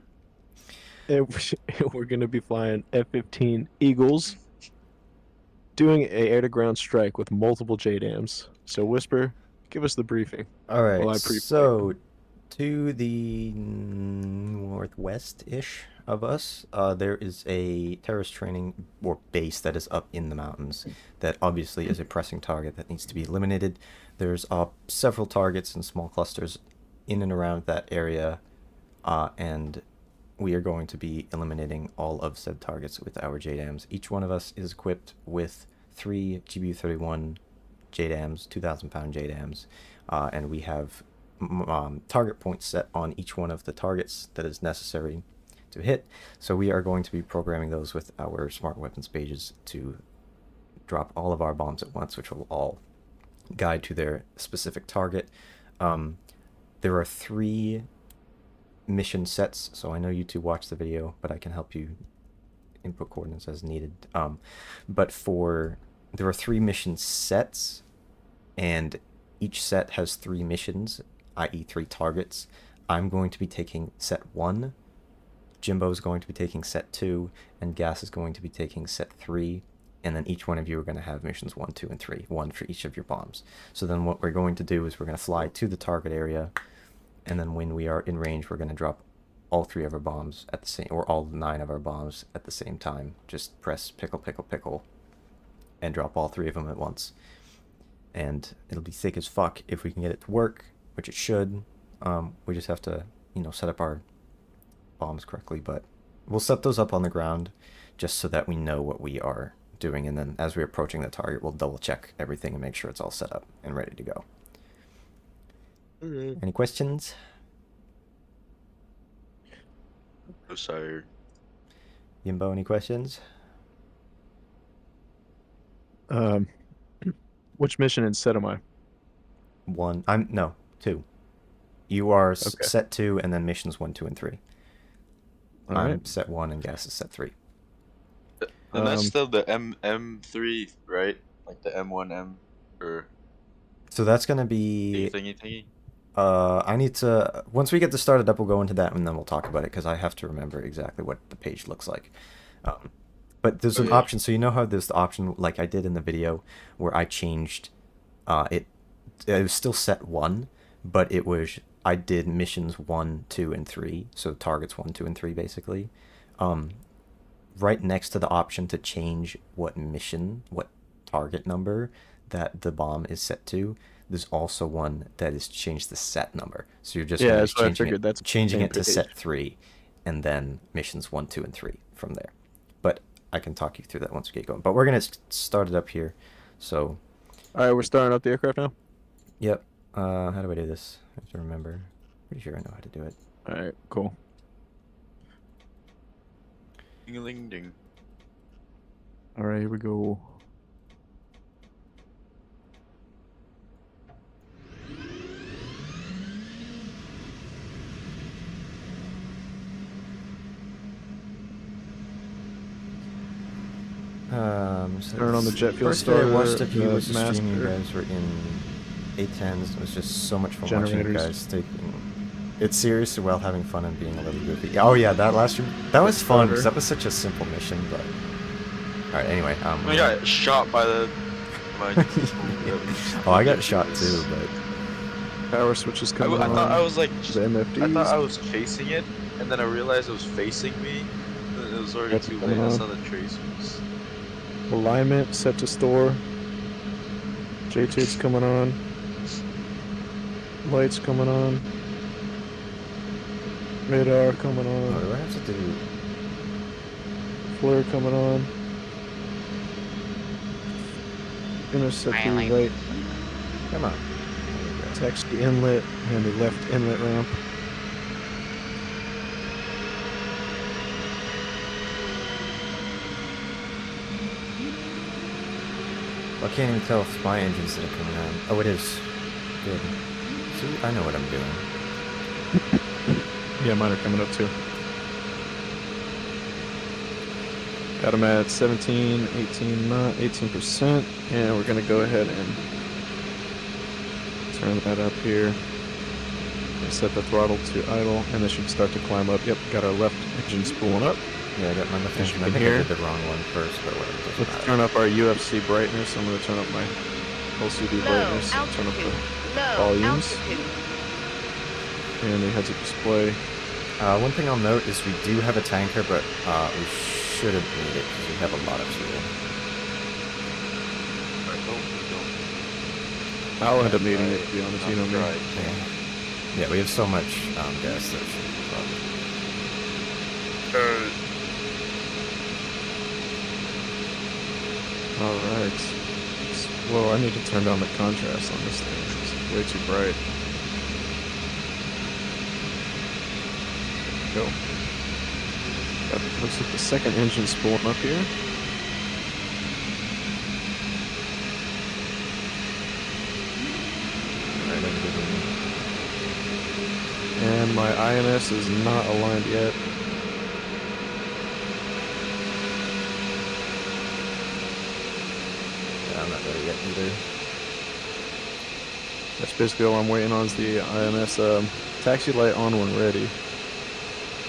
we're going to be flying F-15 Eagles, doing an air-to-ground strike with multiple JDAMs. So, Whisper, give us the briefing. All right. Well, I pre-flight. So, to the northwest-ish of us, there is a terrorist training or base that is up in the mountains that obviously is a pressing target that needs to be eliminated. There's several targets and small clusters in and around that area, and we are going to be eliminating all of said targets with our JDAMs. Each one of us is equipped with 3 GBU-31 JDAMs, 2,000-pound JDAMs, and we have target points set on each one of the targets that is necessary to hit. So we are going to be programming those with our smart weapons pages to drop all of our bombs at once, which will all guide to their specific target. There are 3 mission sets, so I know you two watched the video, but I can help you input coordinates as needed. There are 3 mission sets, and each set has 3 missions, i.e. 3 targets. I'm going to be taking set 1, Jimbo is going to be taking set 2, and Gas is going to be taking set 3, and then each one of you are going to have missions 1, 2, and 3, 1 for each of your bombs. So then what we're going to do is we're going to fly to the target area, and then when we are in range, we're going to drop all 3 of our bombs at the same, or all 9 of our bombs at the same time. Just press pickle, pickle, pickle, and drop all 3 of them at once. And it'll be thick as fuck if we can get it to work, which it should. We just have to, set up our bombs correctly, but we'll set those up on the ground just so that we know what we are doing, and then as we're approaching the target, we'll double check everything and make sure it's all set up and ready to go. Any questions? I'm sorry. Yimbo, any questions? Which mission instead am I? One. No, two. You are Okay. set 2, and then missions 1, 2, and 3. All I'm right. set 1, and Gas is set 3. And that's Um, still the M3, right? Like the M1M or So that's gonna be. thingy. I need to. Once we get this started up, we'll go into that, and then we'll talk about it because I have to remember exactly what the page looks like. But there's an Okay. option. So you know how there's the option, like I did in the video, where I changed. It was still set 1, but I did missions 1, 2, and 3. So targets 1, 2, and 3 basically. Right next to the option to change what target number that the bomb is set to, there's also one that is changed the set number. So you're just Yeah, gonna be that's what I changing figured. it, That's changing same it to page. set 3, and then missions 1, 2, and 3 from there. But I can talk you through that once we get going. But we're gonna start it up here. So, all right, we're starting up the aircraft now. yep. How do I do this? I have to remember. Pretty sure I know how to do it. All right, cool. Ding ding. All right, here we go. So Turn on the jet fuel first day I watched starter, it, he the was a stream. You master. guys were in A10s. It was just so much fun watching you Generators. guys taking it seriously while having fun and being a little goofy. Oh yeah, that last stream, that was fun because that was such a simple mission. But all right, anyway. I got shot by my. Oh, I got shot too, but Power switches I, coming I thought I on. was like, The MFDs. I thought I was chasing it, and then I realized it was facing me. And it was already That's too coming late. I on. saw the tracers. Alignment set to store. J-tubes coming on. Lights coming on. Radar coming what on. do I have to do? Flare coming on. Intercept the right. Come on. Text the inlet and the left inlet ramp. I can't even tell if my engines that are coming on. Oh, it is. Good. See, I know what I'm doing. Yeah, mine are coming up too. Got them at 17, 18, 18%, and we're gonna go ahead and turn that up here. And set the throttle to idle, and this should start to climb up. Yep, got our left engine spooling up. Yeah, I got my left As you engine. I can think hear. I did the wrong one first, but whatever. Doesn't Let's matter. turn up our UFC brightness. I'm gonna turn up my LCD brightness. Turn up the volumes and the heads-up display. One thing I'll note is we do have a tanker, but we shouldn't need it because we have a lot of fuel. I'll end up needing it, to be honest. You know me. Right. Yeah, we have so much gas that shouldn't be a problem. All right. Whoa, I need to turn down the contrast on this thing. It's way too bright. Go. Looks like the second engine spooling up here. Alright, I'm good. And my INS is not aligned yet. Yeah, I'm not ready yet either. That's basically all I'm waiting on is the INS taxi light on when ready.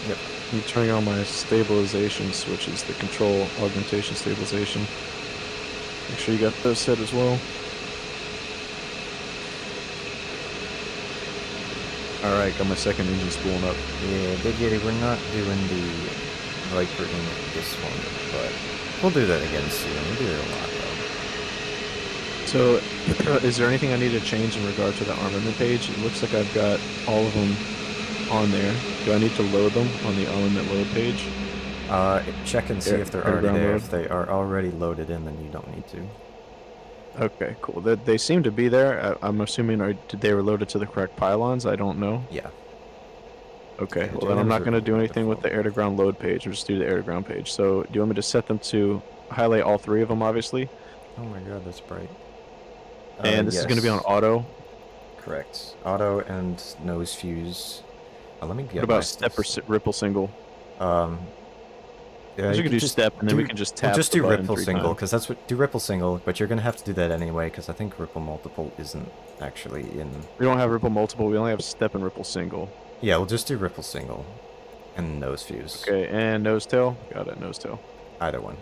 Yep. I'm turning on my stabilization switches, the control augmentation stabilization. Make sure you got those set as well. Alright, got my second engine spooling up. Yeah, Big Yeti, we're not doing the Viper in this one, but we'll do that again soon. We do it a lot, though. So, is there anything I need to change in regard to the armament page? It looks like I've got all of them on there. Do I need to load them on the armament load page? Check and see Yeah, if they're put it already down there. load. If they are already loaded in, then you don't need to. Okay, cool. They seem to be there. I'm assuming did they were loaded to the correct pylons? I don't know. Yeah. Okay, Yeah, well then I'm JDAMs not are going to do by anything with the default. air-to-ground load page. I'll just do the air-to-ground page. So do you want me to set them to highlight all 3 of them, obviously? Oh my god, that's bright. And this is going to be on Yes. auto. Correct. Auto and nose fuse. Let me get What about my step or ripple single? Um, yeah, You you can can do just step, and then we can just We'll tap just the do button ripple 3 single, times. because that's what... Do ripple single, but you're going to have to do that anyway, because I think ripple multiple isn't actually in... We don't have ripple multiple. We only have step and ripple single. Yeah, we'll just do ripple single. And nose fuse. Okay, and nose tail. Got it, nose tail. Either one.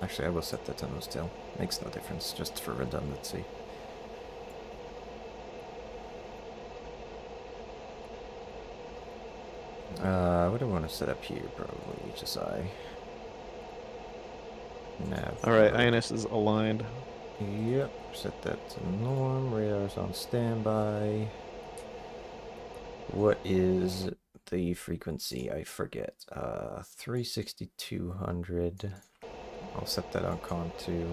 Actually, I will set that to nose tail. Makes no difference, just for redundancy. What do I want to set up here? Probably HSI. Nav. Alright, INS is aligned. Yep, set that to norm. Radar's on standby. What is the frequency? I forget. 36200. I'll set that on con 2.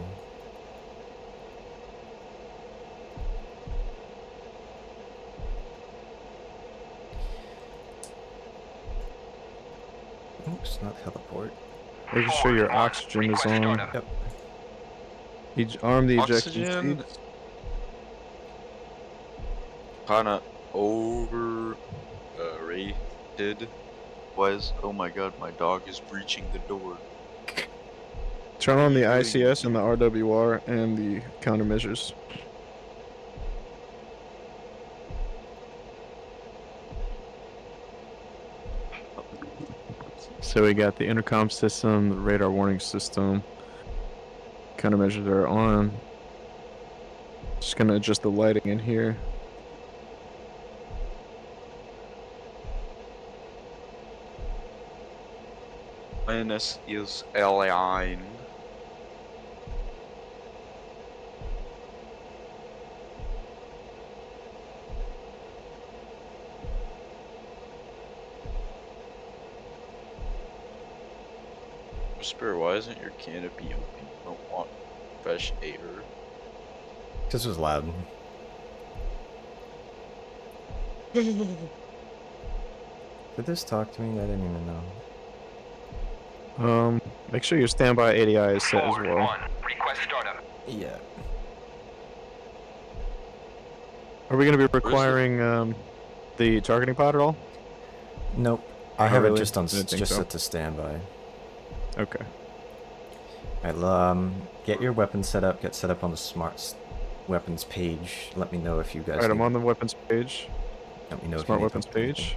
Oops, not heliport. Making sure your oxygen is on. Yep. Arm the ejection Oxygen. seats. Kinda over rated. Was, oh my god, my dog is breaching the door. Turn on the ICS and the RWR and the countermeasures. So we got the intercom system, the radar warning system. Countermeasures are on. Just gonna adjust the lighting in here. INS is aligned. Whisper, why isn't your canopy open? You don't want fresh air. This was loud. Did this talk to me? I didn't even know. Make sure your standby ADI is set as well. Yeah. Are we gonna be requiring the targeting pod at all? Nope. I Oh, have really? it just on Didn't think just so. set to standby. Okay. Alright, get your weapons set up. Get set up on the smart weapons page. Let me know if you guys. Alright, I'm need- on the weapons page. Let me know if you Smart need weapons help with anything. page.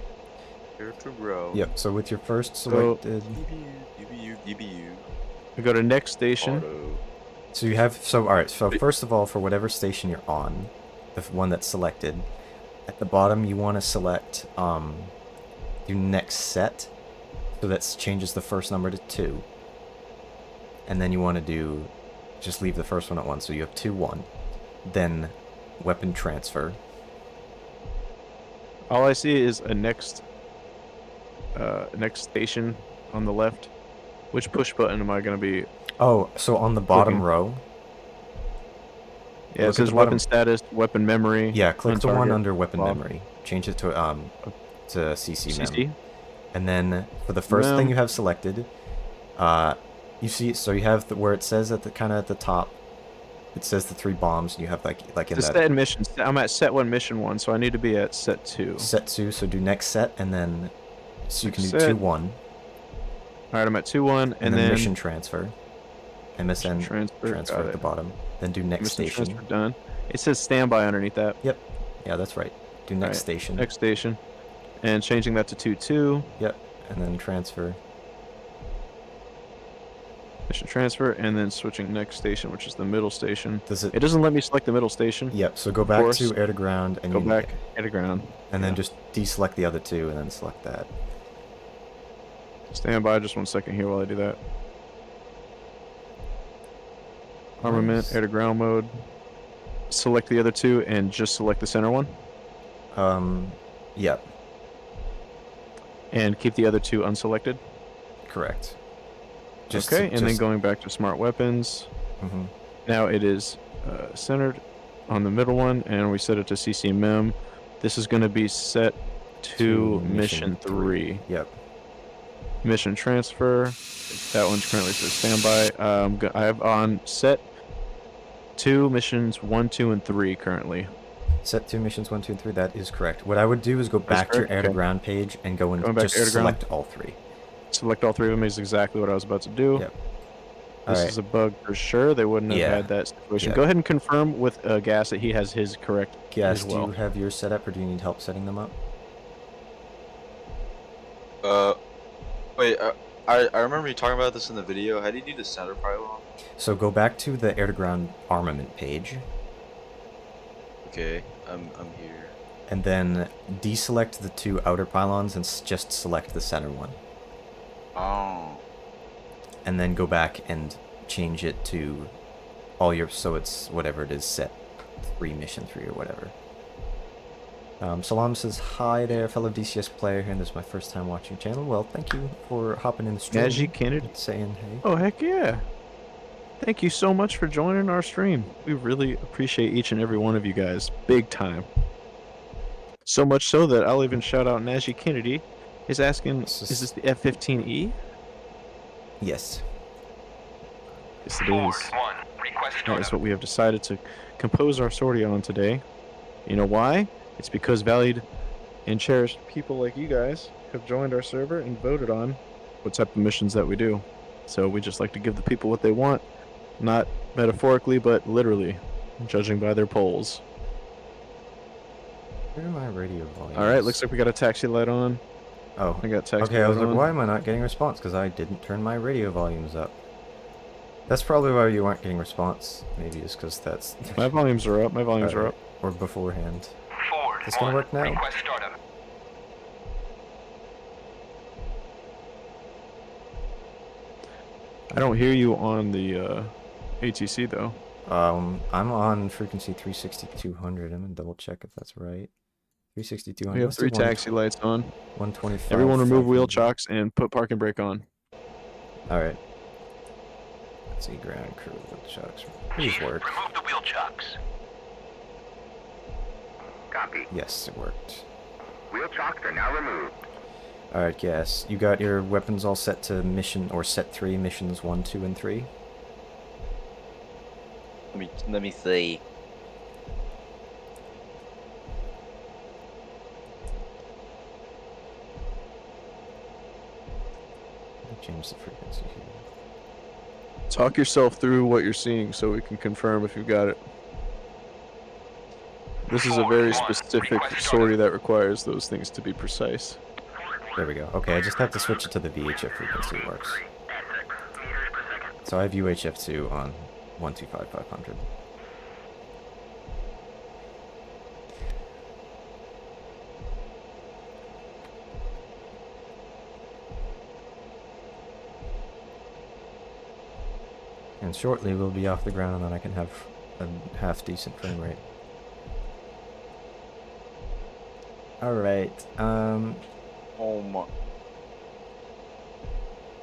Here to grow. Yep. So with your first So- selected, DBU. We go to next station. Auto. so you have all right. So first of all, for whatever station you're on, the one that's selected, at the bottom you want to select do next set, so that changes the first number to 2. And then you want to do, just leave the first one at 1, so you have 2 1. Then weapon transfer. All I see is a next station on the left. Which push button am I gonna be? Oh, so on the bottom Clicking. row. Yeah, Look it at says the weapon bottom. status, weapon memory. Yeah, click the one target, under weapon Bob. memory. Change it to CC mem. CC. And then for the first thing Mem. you have selected, you see, so you have where it says at the kind of at the top, it says the 3 bombs, and you have like in The that set mission. I'm at set 1, mission 1, so I need to be at set 2. set 2. So do next set, and then so you can do Set. 2 1, Alright, I'm at 2-1, and then mission transfer, MSN transfer. transfer got at the it. bottom. Then do next Mission station. transfer done. It says standby underneath that. Yeah, that's right. Do next Alright, station. Next station. And changing that to 2-2. Yep, and then transfer. Mission transfer, and then switching next station, which is the middle station. Does it? It doesn't let me select the middle station. Yep. So go back course. to air to ground, and Go you back, air to ground. and then yeah. just deselect the other 2, and then select that. Stand by just 1 second here while I do that. Armament, Nice. air to ground mode. Select the other 2 and just select the center one. Yep, And keep the other 2 unselected. correct. Okay, and then going back to smart weapons. Mhm. Now it is centered on the middle one, and we set it to CCMM. This is going to be set to mission 3. Yep. Mission transfer. That one's currently says standby. I have on set 2 missions 1, 2, and 3 currently. Set 2 missions 1, 2, and 3. That is correct. What I would do is go back to your air to ground page and go and just select all 3. Select all 3 of them is exactly what I was about to do. Yep. This is a bug for sure. They wouldn't have had that situation. Yeah. Go ahead and confirm with Gas that he has his correct Gas, as well. do you have yours set up, or do you need help setting them up? Wait, I remember you talking about this in the video. How do you do the center pylon? So go back to the air to ground armament page. Okay, I'm here. And then deselect the 2 outer pylons and just select the center one. Oh. And then go back and change it to all your, so it's whatever it is, set 3, mission 3 or whatever. Salam says, hi there, fellow DCS player here, and this is my first time watching your channel. Well, thank you for hopping in the stream. Najee Kennedy. Saying hey. Oh, heck yeah. Thank you so much for joining our stream. We really appreciate each and every one of you guys. Big time. So much so that I'll even shout out Najee Kennedy. He's asking, is this the F-15E? Yes. Yes, it is. That is what we have decided to compose our sortie on today. You know why? It's because valued and cherished people like you guys have joined our server and voted on what type of missions that we do. So we just like to give the people what they want, not metaphorically, but literally, judging by their polls. Where are my radio volumes? All right, looks like we got a taxi light on. Oh, I got taxi okay. I was light like, on. why am I not getting response? Because I didn't turn my radio volumes up. That's probably why you aren't getting response. Maybe it's because that's. My volumes are up. My volumes are up. Or beforehand. Is this gonna work now? I don't hear you on the ATC though. I'm on frequency 36200. I'm gonna double check if that's right. 36200. We have 3 taxi lights on. 125. Everyone remove wheel 500. chocks and put parking brake on. Alright. Let's see, ground crew wheel chocks. Please work. Remove the wheel chocks. Copy. Yes, it worked. Wheel chocks are now removed. Alright, Gas. You got your weapons all set to mission, or set 3, missions 1, 2, and 3? Let me see. Change the frequency here. Talk yourself through what you're seeing so we can confirm if you've got it. This is a very specific sortie that requires those things to be precise. There we go. Okay, I just have to switch it to the VHF frequency. It works. So I have UHF2 on 125500. And shortly we'll be off the ground and then I can have a half decent frame rate. Alright, Oh my.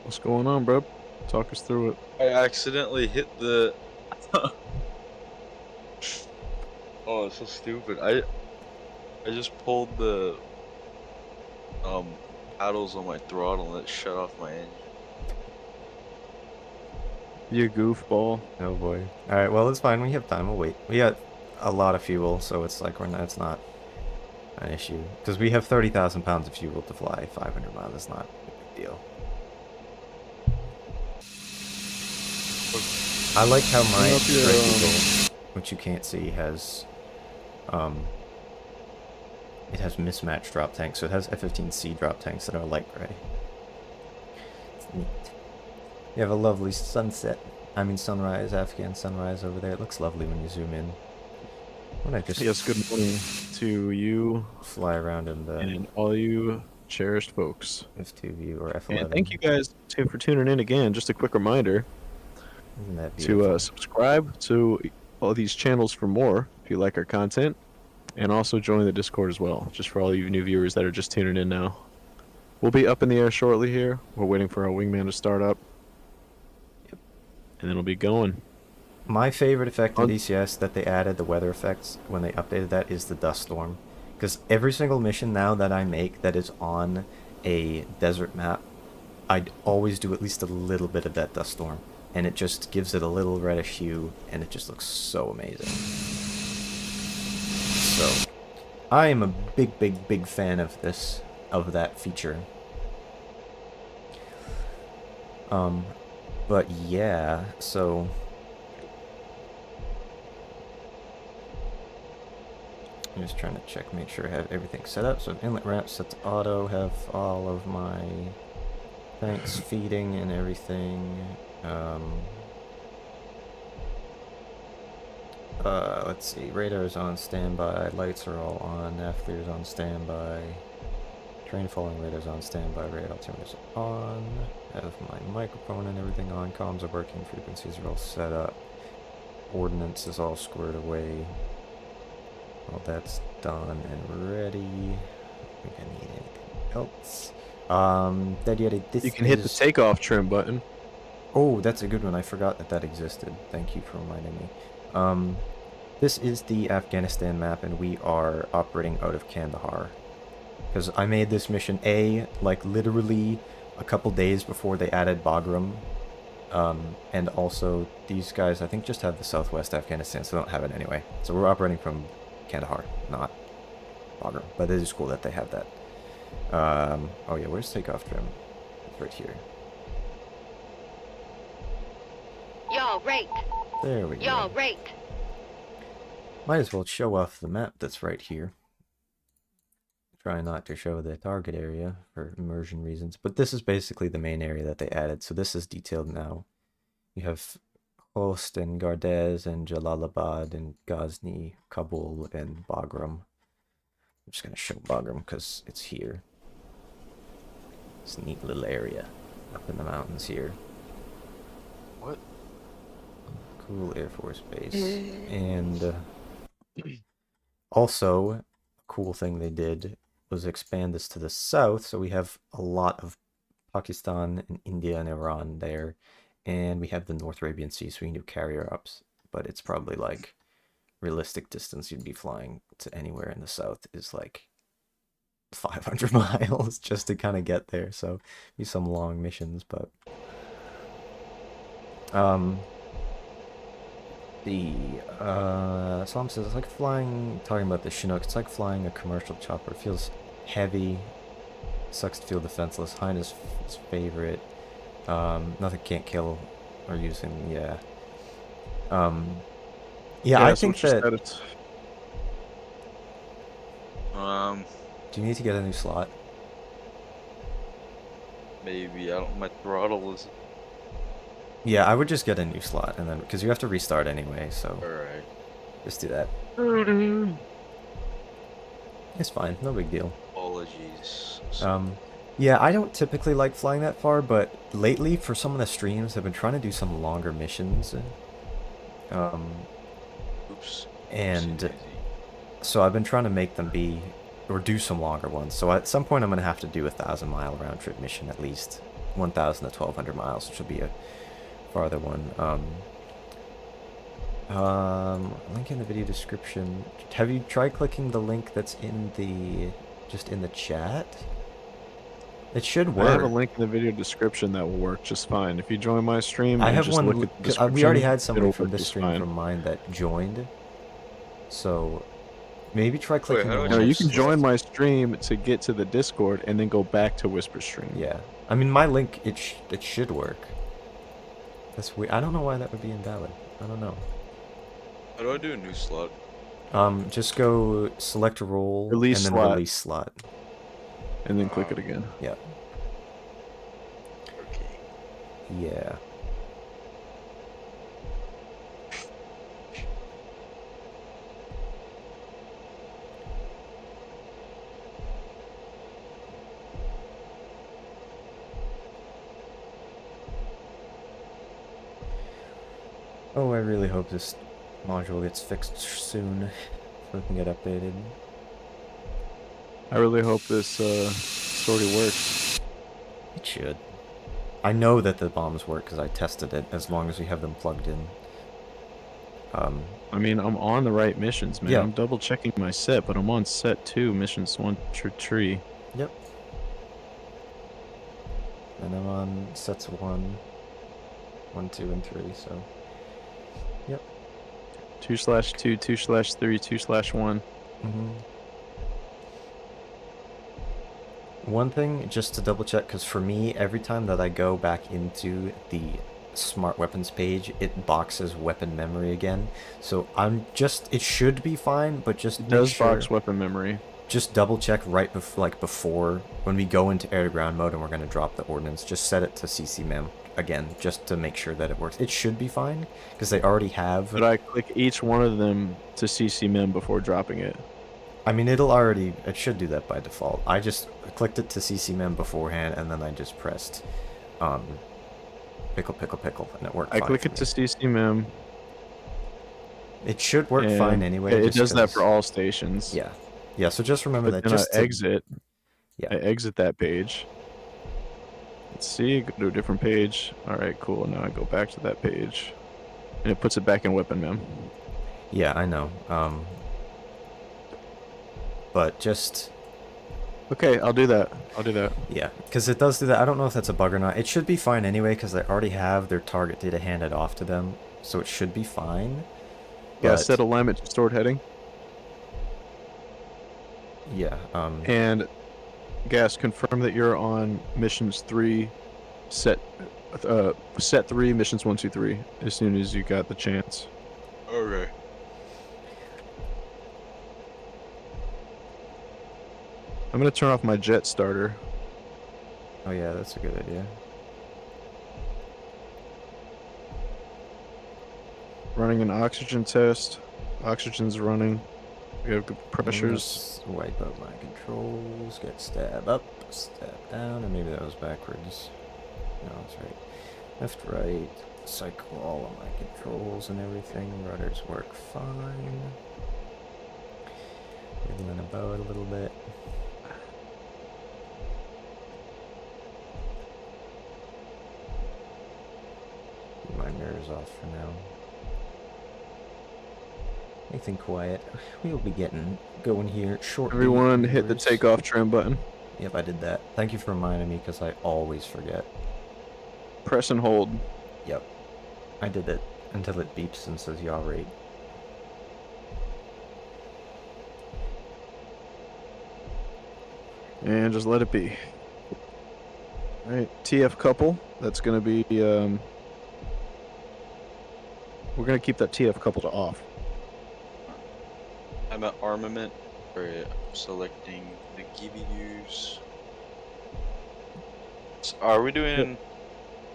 What's going on, bro? Talk us through it. I accidentally hit the. Oh, it's so stupid. I just pulled the paddles on my throttle and it shut off my engine. You goofball. oh boy. Alright, well it's fine, we have time, we'll wait. We got a lot of fuel, so it's like it's not an issue. Because we have 30,000 pounds of fuel to fly 500 miles, it's not a big deal. I like how my Strike Eagle, which you can't see, has it has mismatched drop tanks, so it has F-15C drop tanks that are light gray. It's neat. You have a lovely sunrise, Afghan sunrise over there. It looks lovely when you zoom in. When I just Yes, good morning to you fly around in the and all you cherished folks. F2 view or F11. And thank you guys for tuning in again. Just a quick reminder Isn't that beautiful? to subscribe to all these channels for more if you like our content, and also join the Discord as well, just for all you new viewers that are just tuning in now. We'll be up in the air shortly here. We're waiting for our wingman to start up. Yep. And then we'll be going. My favorite effect in On- DCS that they added, the weather effects, when they updated that, is the dust storm. Because every single mission now that I make that is on a desert map, I'd always do at least a little bit of that dust storm. And it just gives it a little reddish hue, and it just looks so amazing. So, I am a big fan of that feature. But yeah, so... I'm just trying to check, make sure I have everything set up. So inlet ramp set to auto, have all of my tanks feeding and everything. Let's see, radar's on standby, lights are all on, nav clear's on standby, train following radar's on standby, radar altimeter's on, have my microphone and everything on, comms are working, frequencies are all set up, ordnance is all squared away. All that's done and ready. I think I need anything else. This You can hit the takeoff trim button. Oh, that's a good one. I forgot that existed. Thank you for reminding me. This is the Afghanistan map, and we are operating out of Kandahar. Because I made this mission like literally a couple days before they added Bagram. And also, these guys, I think, just have the southwest Afghanistan, so they don't have it anyway. So we're operating from Kandahar, not Bagram. But it is cool that they have that. Oh yeah, where's takeoff trim? It's right here. Y'all rate. There we go. Y'all rate. Might as well show off the map that's right here. Try not to show the target area for immersion reasons, but this is basically the main area that they added, so this is detailed now. You have Khost and Gardez and Jalalabad and Ghazni, Kabul and Bagram. I'm just going to show Bagram because it's here. It's a neat little area up in the mountains here. What? Cool Air Force Base. And also, a cool thing they did was expand this to the south, so we have a lot of Pakistan and India and Iran there. And we have the North Arabian Sea, so we can do carrier-ups. But it's probably like realistic distance you'd be flying to anywhere in the south is like 500 miles just to kind of get there. So be some long missions, but Sam says it's like flying, talking about the Chinook, it's like flying a commercial chopper. It feels heavy, sucks to feel defenseless. Hein is his favorite. Nothing can't kill or use him, yeah. Yeah, I think that... Do you need to get a new slot? Maybe, I don't, my throttle is... Yeah, I would just get a new slot, and then, because you have to restart anyway, so... Alright. Just do that. It's fine, no big deal. Apologies. Yeah, I don't typically like flying that far, but lately, for some of the streams, I've been trying to do some longer missions. Oops. And so I've been trying to make them be, or do some longer ones. So at some point I'm going to have to do a 1,000-mile round-trip mission at least. 1,000 to 1,200 miles, which will be a farther one. Link in the video description. Have you tried clicking the link that's in the, just in the chat? It should work. I have a link in the video description that will work just fine. If you join my stream, I have just one. look at the We already description, had somebody it'll from work this just stream fine. from mine that joined. So maybe try clicking. how do the I No, link. you can join my stream to get to the Discord and then go back to Whisper Stream. Yeah, I mean my link. It should work. That's weird. I don't know why that would be invalid. I don't know. How do I do a new slot? Just go select a role Release and then slot. release slot. And then click it again. Yeah. Okay. Yeah. Oh, I really hope this module gets fixed soon so it can get updated. I really hope this sortie works. It should. I know that the bombs work because I tested it as long as we have them plugged in. I mean, I'm on the right missions, man. Yeah. I'm double checking my set, but I'm on set 2, missions 1 through 3. Yep. And I'm on sets 1, 2, and 3, so. Yep. 2/2, 2/3, 2/1. One thing, just to double check, because for me, every time that I go back into the smart weapons page, it boxes weapon memory again. So it should be fine, but just It make does sure, box weapon memory. just double check right before, when we go into air to ground mode and we're going to drop the ordnance, just set it to CC mem again, just to make sure that it works. It should be fine, because they already have. But I click each one of them to CC mem before dropping it. I mean, it should do that by default. I just clicked it to CC mem beforehand, and then I just pressed pickle, and it worked fine. I click it to CC mem. It should work fine anyway. It does that for all stations. Yeah. Yeah, so just remember But that. then Just I exit. Yeah. I exit that page. Let's see, go to a different page. Alright, cool. Now I go back to that page. And it puts it back in weapon mem. Yeah, I know. But just... Okay, I'll do that. Yeah, because it does do that. I don't know if that's a bug or not. It should be fine anyway, because they already have their target data handed off to them. So it should be fine. Yeah, But, set alignment to stored heading. yeah, And Gas, confirm that you're on missions 3, set 3, missions 1, 2, 3, as soon as you got the chance. Okay. I'm gonna turn off my jet starter. oh yeah, that's a good idea. Running an oxygen test. Oxygen's running. We have good pressures. Let's wipe out my controls, get stab up, stab down, and maybe that was backwards. No, that's right. Left, right, cycle all of my controls and everything. Rudders work fine. Wiggling about a little bit. My mirror's off for now. Anything quiet. We'll be going here shortly. Everyone hit the viewers. takeoff trim button. Yep, I did that. Thank you for reminding me, because I always forget. Press and hold. Yep. I did it until it beeps and says yaw rate. And just let it be. Alright, TF couple. That's gonna be, we're gonna keep that TF couple to off. I'm at armament for selecting the GBUs. So are we doing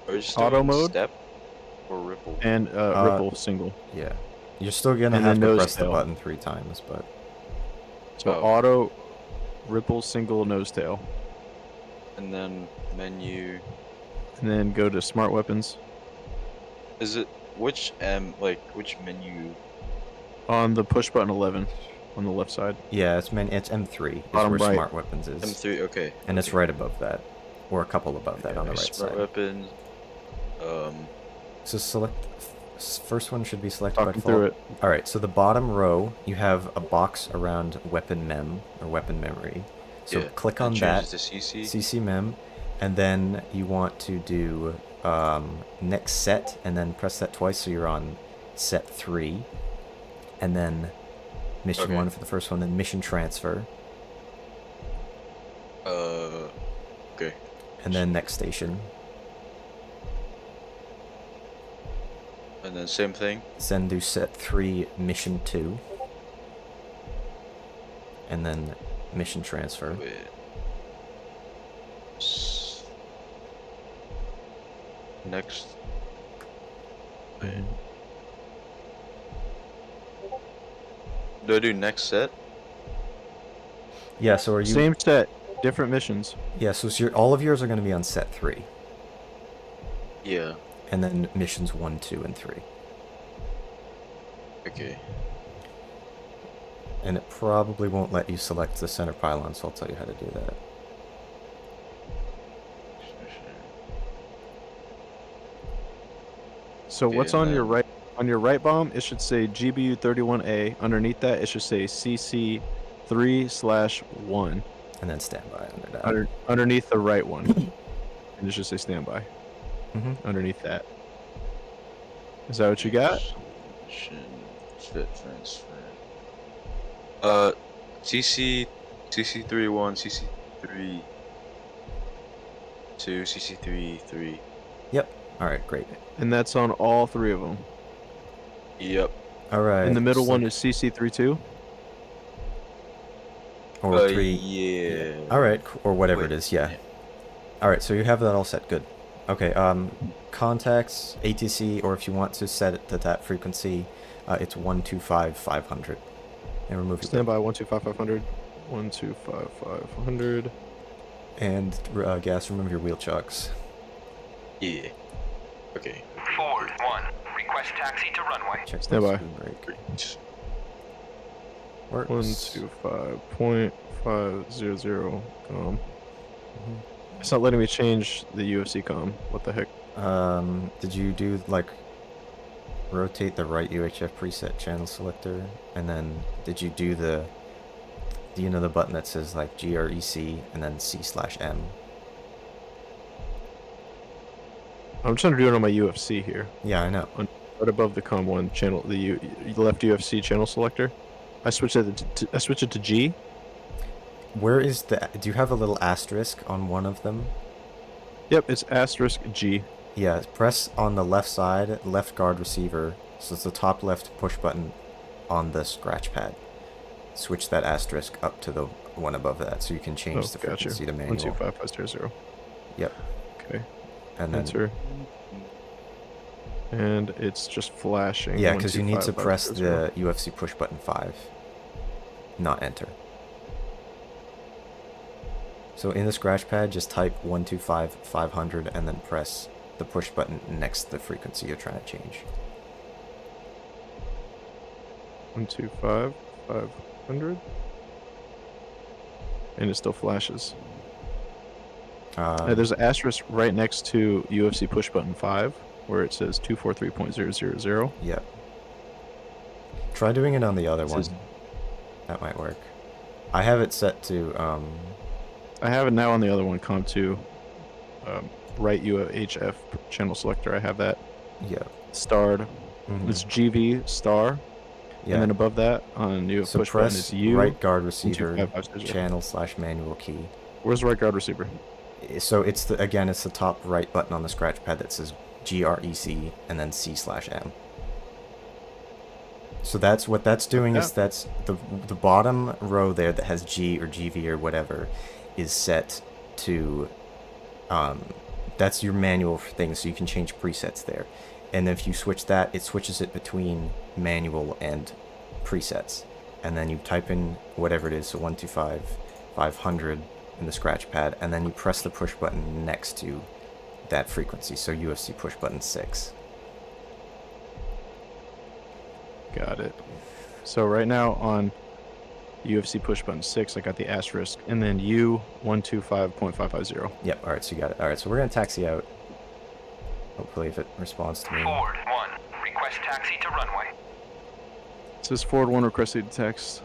just Auto doing mode? step or ripple? And ripple single. Yeah. You're still gonna And have then to nose press the tail. button 3 times, but... So Oh. auto, ripple, single, nose tail. And then menu. And then go to smart weapons. Is it which which menu? On the push button 11 on the left side. Yeah, it's M3. It's Bottom where right. smart weapons is. M3. Okay. And it's right above that. Or a couple above that on the right Smart side. weapons. So select... First one should be selected by Talking default. through it. Alright, so the bottom row, you have a box around weapon mem, or weapon memory. So Yeah, click and on change that, it to CC. CC mem, and then you want to do next set, and then press that twice so you're on set 3. And then mission Okay. 1 for the first one, then mission transfer, Okay. and then next station. And then same thing. Then do set 3, mission 2. And then mission transfer. Wait. Next. Wait. Do I do next set? Yeah, so are you... Same set, different missions. Yeah, so all of yours are going to be on set 3. Yeah. And then missions 1, 2, and 3. Okay. And it probably won't let you select the center pylon, so I'll tell you how to do that. So Okay, what's and on your then- right On your right bomb, it should say GBU-31A. Underneath that, it should say CC3/1. And then standby under that. Underneath the right one. And it should say standby. Underneath that. Is that what you got? Fit transfer. CC31, CC3 2, CC3 3. Yep. All right, great. And that's on all three of them. Yep. All right. And the middle one is CC32. Or 3. Yeah. All right, or whatever Wait, it is. Yeah. All right, so you have that all set. Good. Okay. Contacts, ATC, or if you want to set it to that frequency, it's 125,500. And remove your Standby 125,500. 125,500. and gas. Remove your wheel chocks. Yeah. Okay. Forward 1. Request taxi to runway. Check Standby. speed brake. Great. Works. 125.500. It's not letting me change the UFC comm. What the heck? Did you do like rotate the right UHF preset channel selector, and then did you do the the button that says like GREC and then C/M? I'm trying to do it on my UFC here. Yeah, I know. Right above the COM one channel, the left UFC channel selector. I switched it to G. Where is the? Do you have a little asterisk on one of them? Yep, it's asterisk G. Yeah, press on the left side, left guard receiver. So it's the top left push button on the scratch pad. Switch that asterisk up to the one above that, so you can change the frequency to manual. 125,500. Yep. Okay. And then Enter. And it's just flashing. yeah, because you need to press 125,500. the UFC push button 5, not enter. So in the scratch pad, just type 125,500 and then press the push button next to the frequency you're trying to change. 125,500. And it still flashes. There's an asterisk right next to UFC push button 5 where it says 243.000. Yep. Try doing it on the other It one. says- That might work. I have it set to I have it now on the other one, COM2. Right UHF channel selector. I have that yeah. starred. Mhm. It's GV star. Yeah. And then above that on UF So push button press is U. right guard receiver 125,500. channel/manual key. Where's the right guard receiver? So it's the it's the top right button on the scratch pad that says GREC and then C/M. So that's what that's doing is that's the bottom row there that has G or GV or whatever is set to that's your manual thing, so you can change presets there. And if you switch that, it switches it between manual and presets. And then you type in whatever it is, so 125,500 in the scratch pad, and then you press the push button next to that frequency, so UFC push button 6. Got it. So right now on UFC push button 6, I got the asterisk, and then U 125.550. Yep, alright, so you got it. Alright, so we're going to taxi out. Hopefully if it responds to me. Forward 1. Request taxi to runway. It says forward 1 requested text.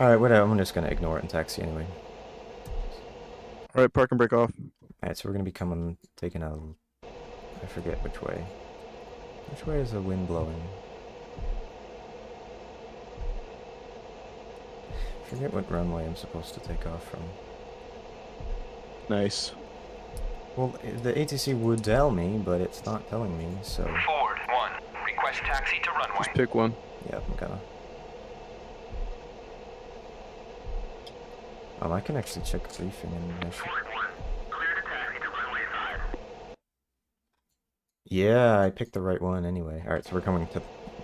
Alright, whatever, I'm just going to ignore it and taxi anyway. Alright, park and break off. Alright, so we're going to be taking a... I forget which way. Which way is the wind blowing? I forget what runway I'm supposed to take off from. Nice. Well, the ATC would tell me, but it's not telling me, so... Forward 1. Request taxi to runway. Just pick one. Yeah, I'm gonna... I can actually check briefing and... Yeah, I picked the right one anyway. Alright, so we're coming to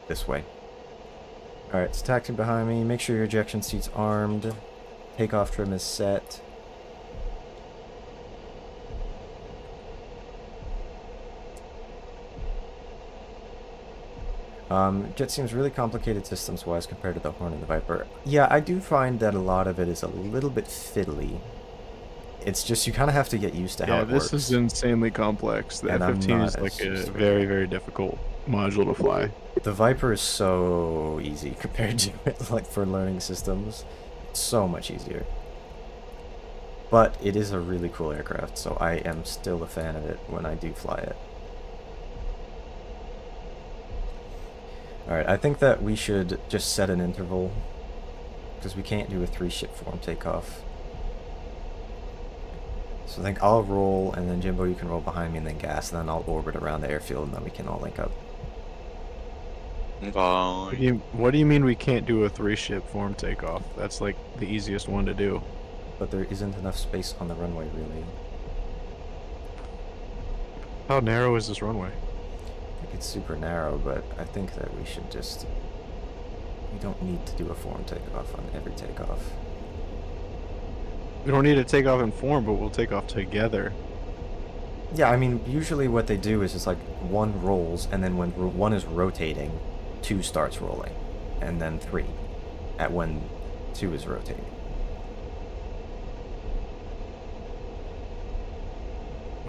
this way. Alright, it's taxi behind me. Make sure your ejection seat's armed. Takeoff trim is set. Jet seems really complicated systems-wise compared to the Hornet and the Viper. Yeah, I do find that a lot of it is a little bit fiddly. It's just you kind of have to get used to how Yeah, it this works. is insanely complex. The And I'm F-15 not is like a as- very, very difficult module to fly. The Viper is so easy compared to it, like for learning systems. It's so much easier. But it is a really cool aircraft, so I am still a fan of it when I do fly it. Alright, I think that we should just set an interval, because we can't do a 3-ship form takeoff. So I think I'll roll, and then Jimbo, you can roll behind me, and then gas, and then I'll orbit around the airfield, and then we can all link up. What do you mean we can't do a 3-ship form takeoff? That's like the easiest one to do. But there isn't enough space on the runway, really. How narrow is this runway? Like, it's super narrow, but I think that we should just... We don't need to do a form takeoff on every takeoff. We don't need to take off in form, but we'll take off together. Yeah, I mean, usually what they do is it's like one rolls, and then when one is rotating, 2 starts rolling, and then 3 at when 2 is rotating.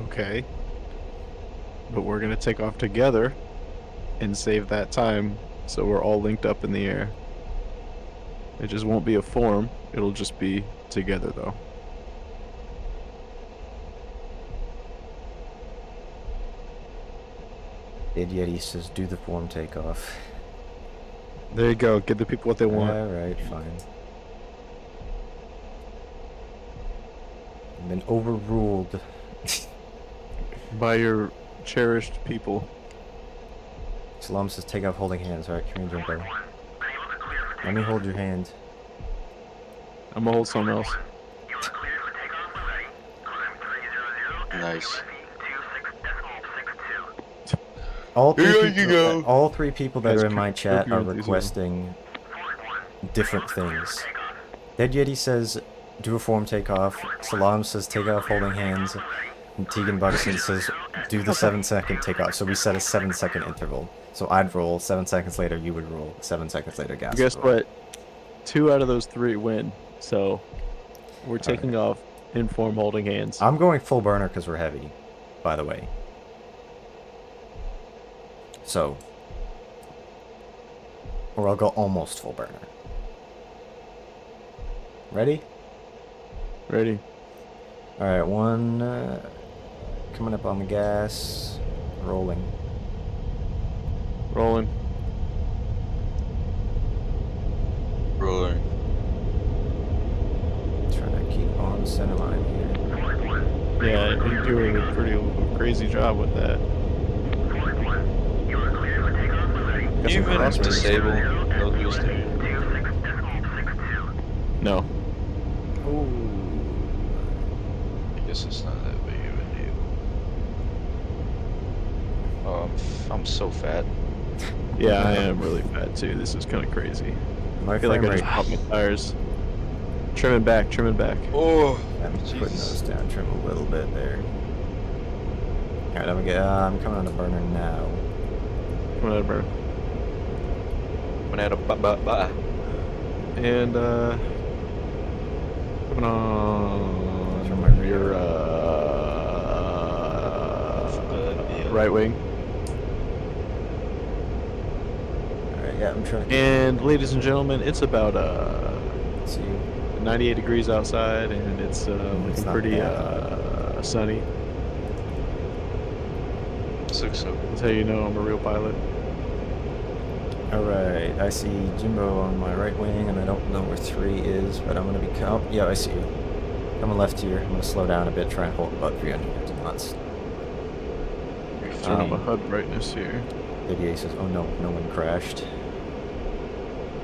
Okay. But we're gonna take off together and save that time so we're all linked up in the air. It just won't be a form, it'll just be together though. Dead Yeti says do the form takeoff. There you go, give the people what they want. Alright, fine. I've been overruled. By your cherished people. Salam says take off holding hands. Alright, come here, Jimbo. Let me hold your hand. I'm gonna hold something else. Nice. All 3 Here people, you go. all 3 people that Guys, are in my chat your are enthusiasm. requesting different things. Dead Yeti says do a form takeoff. Salam says take off holding hands. And Tegan Buxton says do the 7-second takeoff. So we set a 7-second interval. So I'd roll, 7 seconds later you would roll, 7 seconds later gas. Guess would roll. what? 2 out of those 3 win. So we're taking off in form holding hands. I'm going full burner because we're heavy, by the way. So, or I'll go almost full burner. Ready? Ready? Alright, 1, coming up on the gas, rolling. Rolling. Rolling. Trying to keep on center line here. Yeah, you're doing a pretty crazy job with that. Got some Even crossbreaks. disable no boosting. No. I guess it's not that big of a deal. Oh, I'm so fat. Yeah, I am really fat too. This is kind of crazy. My I feel like frame I just rate. popped my tires. Trimming back, trimming back. Oh, I'm putting Jesus. those down, trim a little bit there. Alright, I'm coming on the burner now. Whatever. When I had a ba. And coming Those are on my your right wing. Alright, yeah, I'm trying to And ladies and gentlemen, it's about see you. 98 degrees outside, and it's looking not pretty bad. sunny. This looks so That's how you know I'm a real pilot. Alright, I see Jimbo on my right wing, and I don't know where 3 is, but I'm gonna be yeah, I see you. Coming left here, I'm gonna slow down a bit, try and hold about 300 knots. Turn on my HUD brightness here. ADA says, oh no, no one crashed.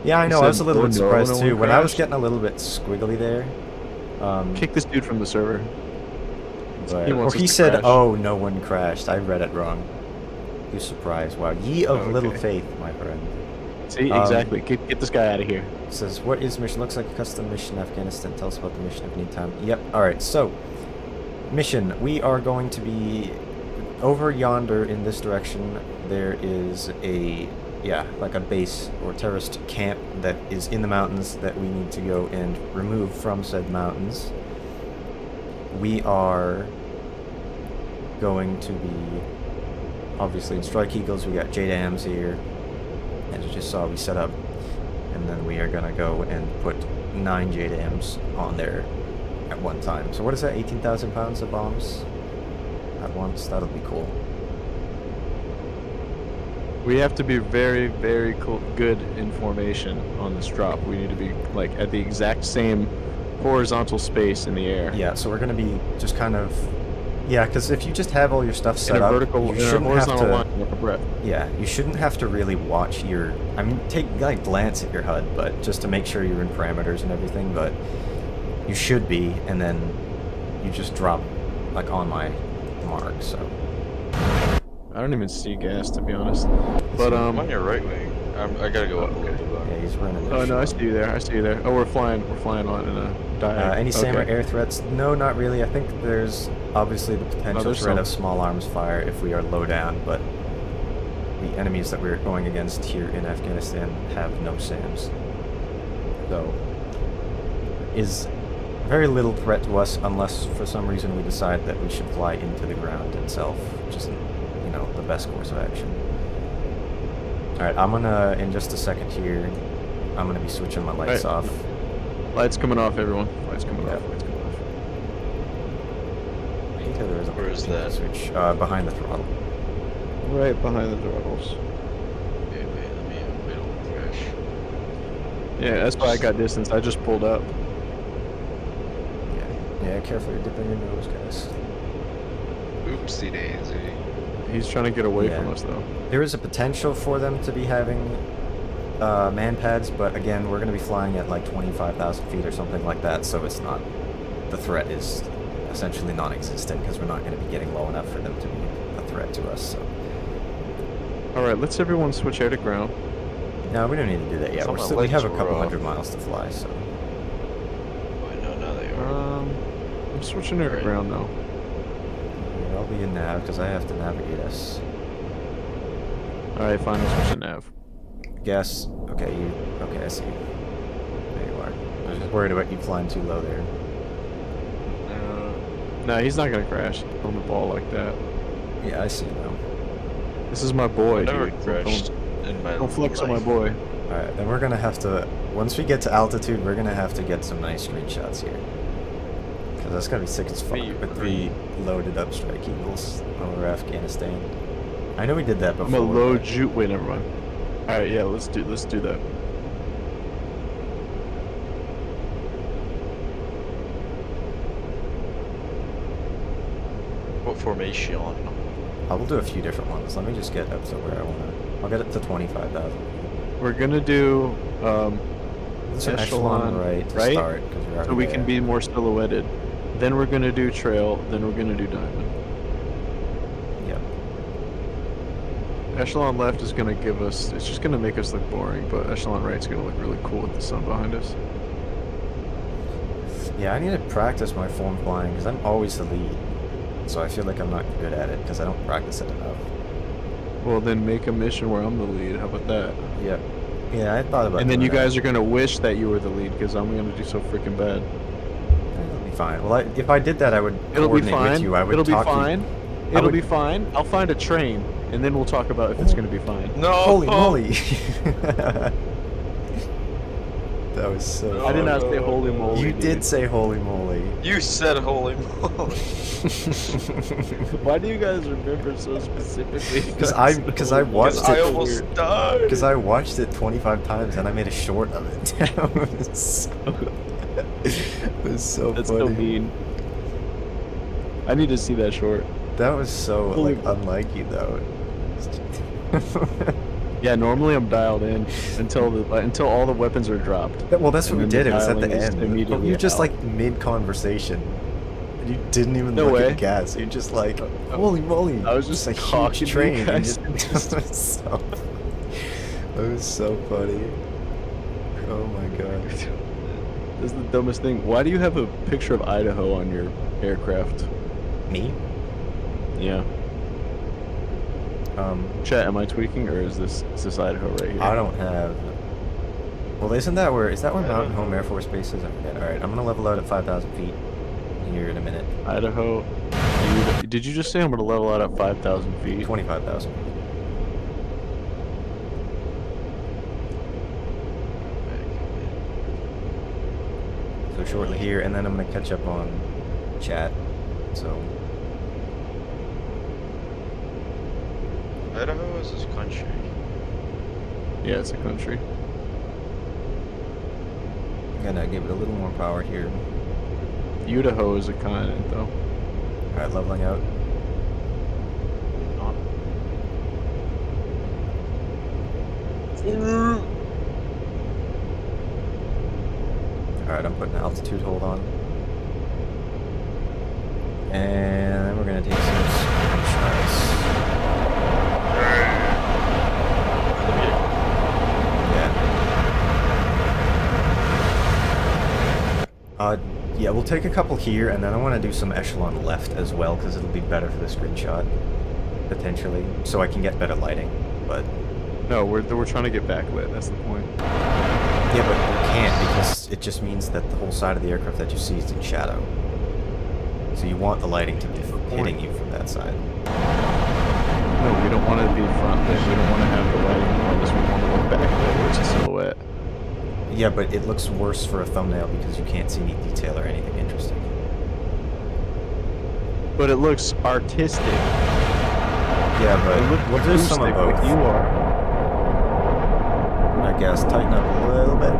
Yeah, I He know, I was a said, little "Oh bit no, surprised no too. one When I was crashed." getting a little bit squiggly there, Kick this dude from the server. but, He or wants us he to said, crash. oh, no one crashed. I read it wrong. You surprised. Wow, ye of Oh, little okay. faith, my friend. See, exactly. Get this guy out of here. Says, what is mission? Looks like a custom mission in Afghanistan. Tell us about the mission if you need time. Yep, alright, so, mission. We are going to be over yonder in this direction. There is a, yeah, like a base or terrorist camp that is in the mountains that we need to go and remove from said mountains. we are going to be obviously in Strike Eagles. We got JDAMs here, as you just saw we set up, and then we are gonna go and put 9 JDAMs on there at one time. So what is that? 18,000 pounds of bombs at once. That'll be cool. We have to be very, very good in formation on this drop. We need to be like at the exact same horizontal space in the air. Yeah, so we're gonna be just kind of, yeah, because if you just have all your stuff set in a up, vertical, you in a shouldn't have horizontal to. line with a breath. Yeah, you shouldn't have to really watch your. I mean, take like glance at your HUD, but just to make sure you're in parameters and everything. But you should be, and then you just drop like on my mark. So I don't even see gas, to be honest. But I'm on your right wing. I gotta go up a little bit. yeah, he's running. Oh no, I see you there. I see you there. Oh, we're flying on in a dive. Any SAM or Okay. air threats? No, not really. I think there's obviously the potential there's threat some. of small arms fire if we are low down, but the enemies that we're going against here in Afghanistan have no SAMs. So, is very little threat to us unless for some reason we decide that we should fly into the ground itself, which isn't, you know, the best course of action. Alright, I'm gonna, in just a second here, I'm gonna be switching my lights Right. off. Lights coming off, everyone. Lights coming Yeah. off. Lights coming off. I think there is a Where is that? switch behind the throttle. Right behind the throttles. Okay, wait, let me wait a crash. Yeah, that's why I got distance. I just pulled up. Yeah, careful, you're dipping your nose, guys. Oopsie daisy. He's trying to get away Yeah. from us, though. There is a potential for them to be having man pads, but again, we're going to be flying at like 25,000 feet or something like that, so it's not. The threat is essentially non-existent because we're not going to be getting low enough for them to be a threat to us. So. Alright, let's everyone switch air to ground. No, we don't need to do that yet. Some of my We have a legs couple were off. 100 miles to fly, so. Oh, I know, now they are. I'm switching air to ground now. Yeah, I'll be in nav because I have to navigate us. Alright, fine, I'll switch to nav. Guess. Okay, you. Okay, I see. There you are. I was just worried about you flying too low there. Nah, he's not gonna crash on the ball like that. Yeah, I see now. This is my boy, I've never dude. crashed in my Don't flex on my life. boy. Alright, then we're gonna have to. Once we get to altitude, we're gonna have to get some nice screenshots here. Because that's gonna be sick as fuck with the loaded up Strike Eagles over Afghanistan. I know we did that I'm before. a low but- juke. Wait, never mind. Alright, yeah, let's do that. What formation? I will do a few different ones. Let me just get up to where I wanna. I'll get it to 25,000. We're gonna do It's an echelon right to start because we're so we can be more silhouetted. Then we're gonna do trail. Then we're gonna do diamond. Yep. Echelon left is gonna give us. It's just gonna make us look boring, but echelon right's gonna look really cool with the sun behind us. Yeah, I need to practice my form flying because I'm always the lead. So I feel like I'm not good at it because I don't practice it enough. Well, then make a mission where I'm the lead. How about that? Yep. Yeah, I thought about. And then doing you that. guys are gonna wish that you were the lead because I'm gonna do so freaking bad. It'll be fine. Well, if I did that, I would It'll be coordinate fine. with you. I would It'll be talk fine. I It'll would- be fine. I'll find a train, and then we'll talk about if it's gonna be fine. No! Holy moly! That was so. No. I did not funny. say holy moly. You dude. did say holy moly. You said holy moly. Why do you guys remember so specifically? Because I watched I it. almost died. Because I watched it 25 times and I made a short of it. It was so That's funny. so mean. I need to see that short. That was so Holy- like unlike you though. Yeah, normally I'm dialed in until all the weapons are dropped. Well, that's what And we then did. the It was at the dialing is end. But immediately you just out. like mid conversation. You didn't even No look way. at the gas. You just like, holy moly! I was just a talking huge to you train. guys and and just- it was so funny. Oh my god. This is the dumbest thing. Why do you have a picture of Idaho on your aircraft? Me? Yeah. Chat, am I tweaking or is this Idaho right here? I don't have. Well, isn't that where? Is that where Mountain Home Air Force Base is? I forget. All right, I'm gonna level out at 5,000 feet. here in a minute. Idaho. Did you just say I'm gonna level out at 5,000 feet? 25,000. So shortly here, and then I'm gonna catch up on chat. So Idaho is this country. Yeah, it's a country. I'm gonna give it a little more power here. Idaho is a continent, though. Alright, leveling out. Alright, I'm putting altitude hold on. And then we're gonna take some screenshots. Yeah, we'll take a couple here, and then I want to do some echelon left as well, because it'll be better for the screenshot, potentially, so I can get better lighting, but... No, we're trying to get backlit, that's the point. Yeah, but we can't, because it just means that the whole side of the aircraft that you see is in shadow. So you want the lighting to be hitting you from that side. No, we don't want it to be front lit, we don't want to have the lighting on this, we want to look backlit, where it's a silhouette. Yeah, but it looks worse for a thumbnail because you can't see any detail or anything interesting. But it looks artistic. Yeah, but we'll do some of both. Like you are. I guess tighten up a little bit.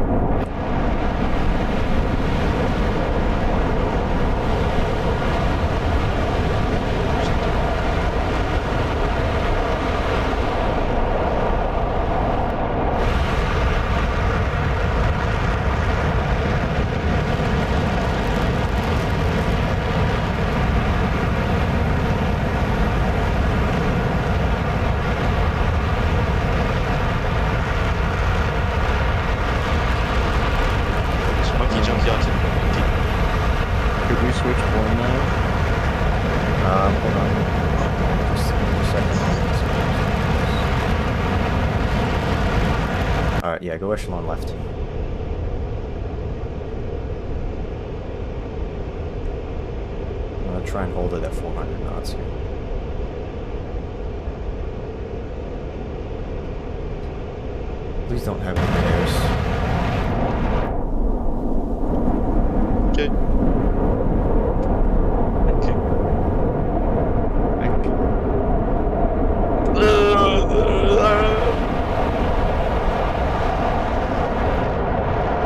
Could we switch form now? Hold on. Just a second. Alright, yeah, go echelon left. I'm gonna try and hold it at 400 knots here. Please don't have any airs. Okay.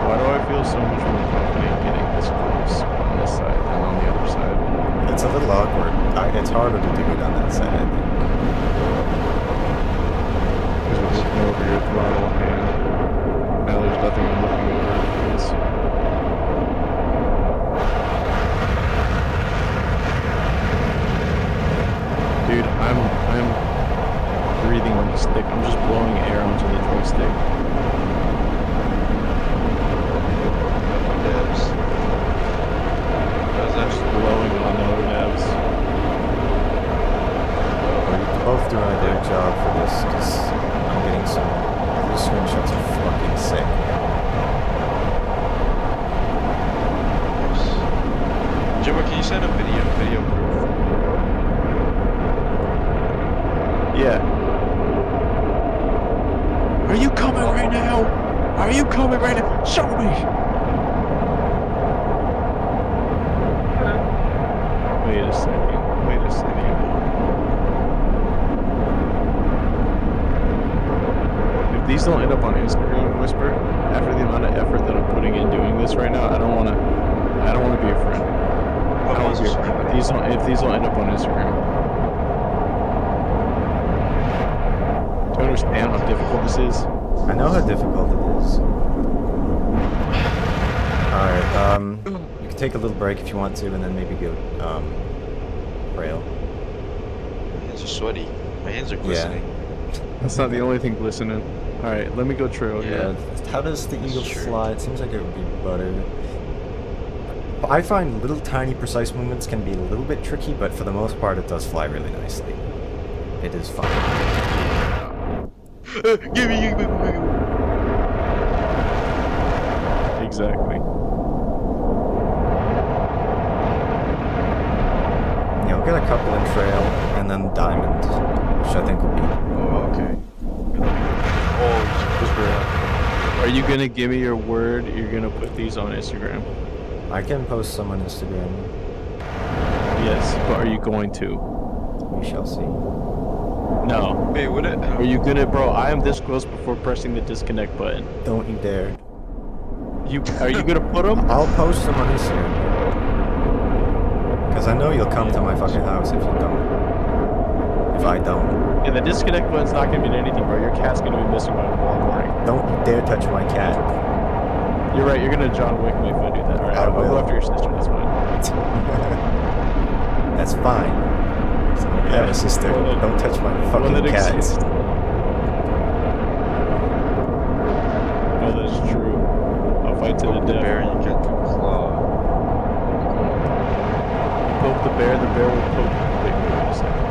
Why do I feel so much more confident getting this close on this side than on the other side? It's a little awkward. It's harder to do it on that side, I think. Because we're looking over your throttle and now there's nothing I'm looking over. It's dude, I'm breathing on the stick. I'm just blowing air onto the joystick. Devs. That's Just actually blowing on the navs. We're both doing a great job for this, because I'm getting some... These screenshots are fucking sick. Jimbo, can you send a video proof? Yeah. Are you coming right now? Are you coming right now? Show me! Wait a second. Wait a second. If these don't end up on Instagram, Whisper, after the amount of effort that I'm putting in doing this right now, I don't wanna be a friend. I don't wanna be a friend. If these don't end up on Instagram. Do you understand how difficult this is? I know how difficult it is. Alright, you can take a little break if you want to, and then maybe go, rail. My hands are sweaty. My hands are glistening. That's not the only thing glistening. Alright, let me go trail Yeah. here. How does the Eagle true. fly? It seems like it would be better. I find little tiny precise movements can be a little bit tricky, but for the most part it does fly really nicely. It is fun. Give me. Exactly. got a couple in trail, and then diamond, which I think will be. Oh, okay. Are you gonna give me your word you're gonna put these on Instagram? I can post some on Instagram. Yes, but are you going to? We shall see. No. Wait, what? Are you gonna, bro? I am this close before pressing the disconnect button. Don't you dare. Are you gonna put them? I'll post them on Instagram. Because I know you'll come to my fucking house if you don't. If I don't. Yeah, the disconnect button's not gonna mean anything, bro. Your cat's gonna be missing by tomorrow morning. Don't you dare touch my cat. You're right. You're gonna John Wick me if I do that. All right, I'll go after your sister. That's fine. That's fine. I have a sister. Don't touch my One fucking that cat. exists. No, that's true. I'll fight to the Poke the death. bear, you get the claw. Poke the bear will poke. Wait, wait a second.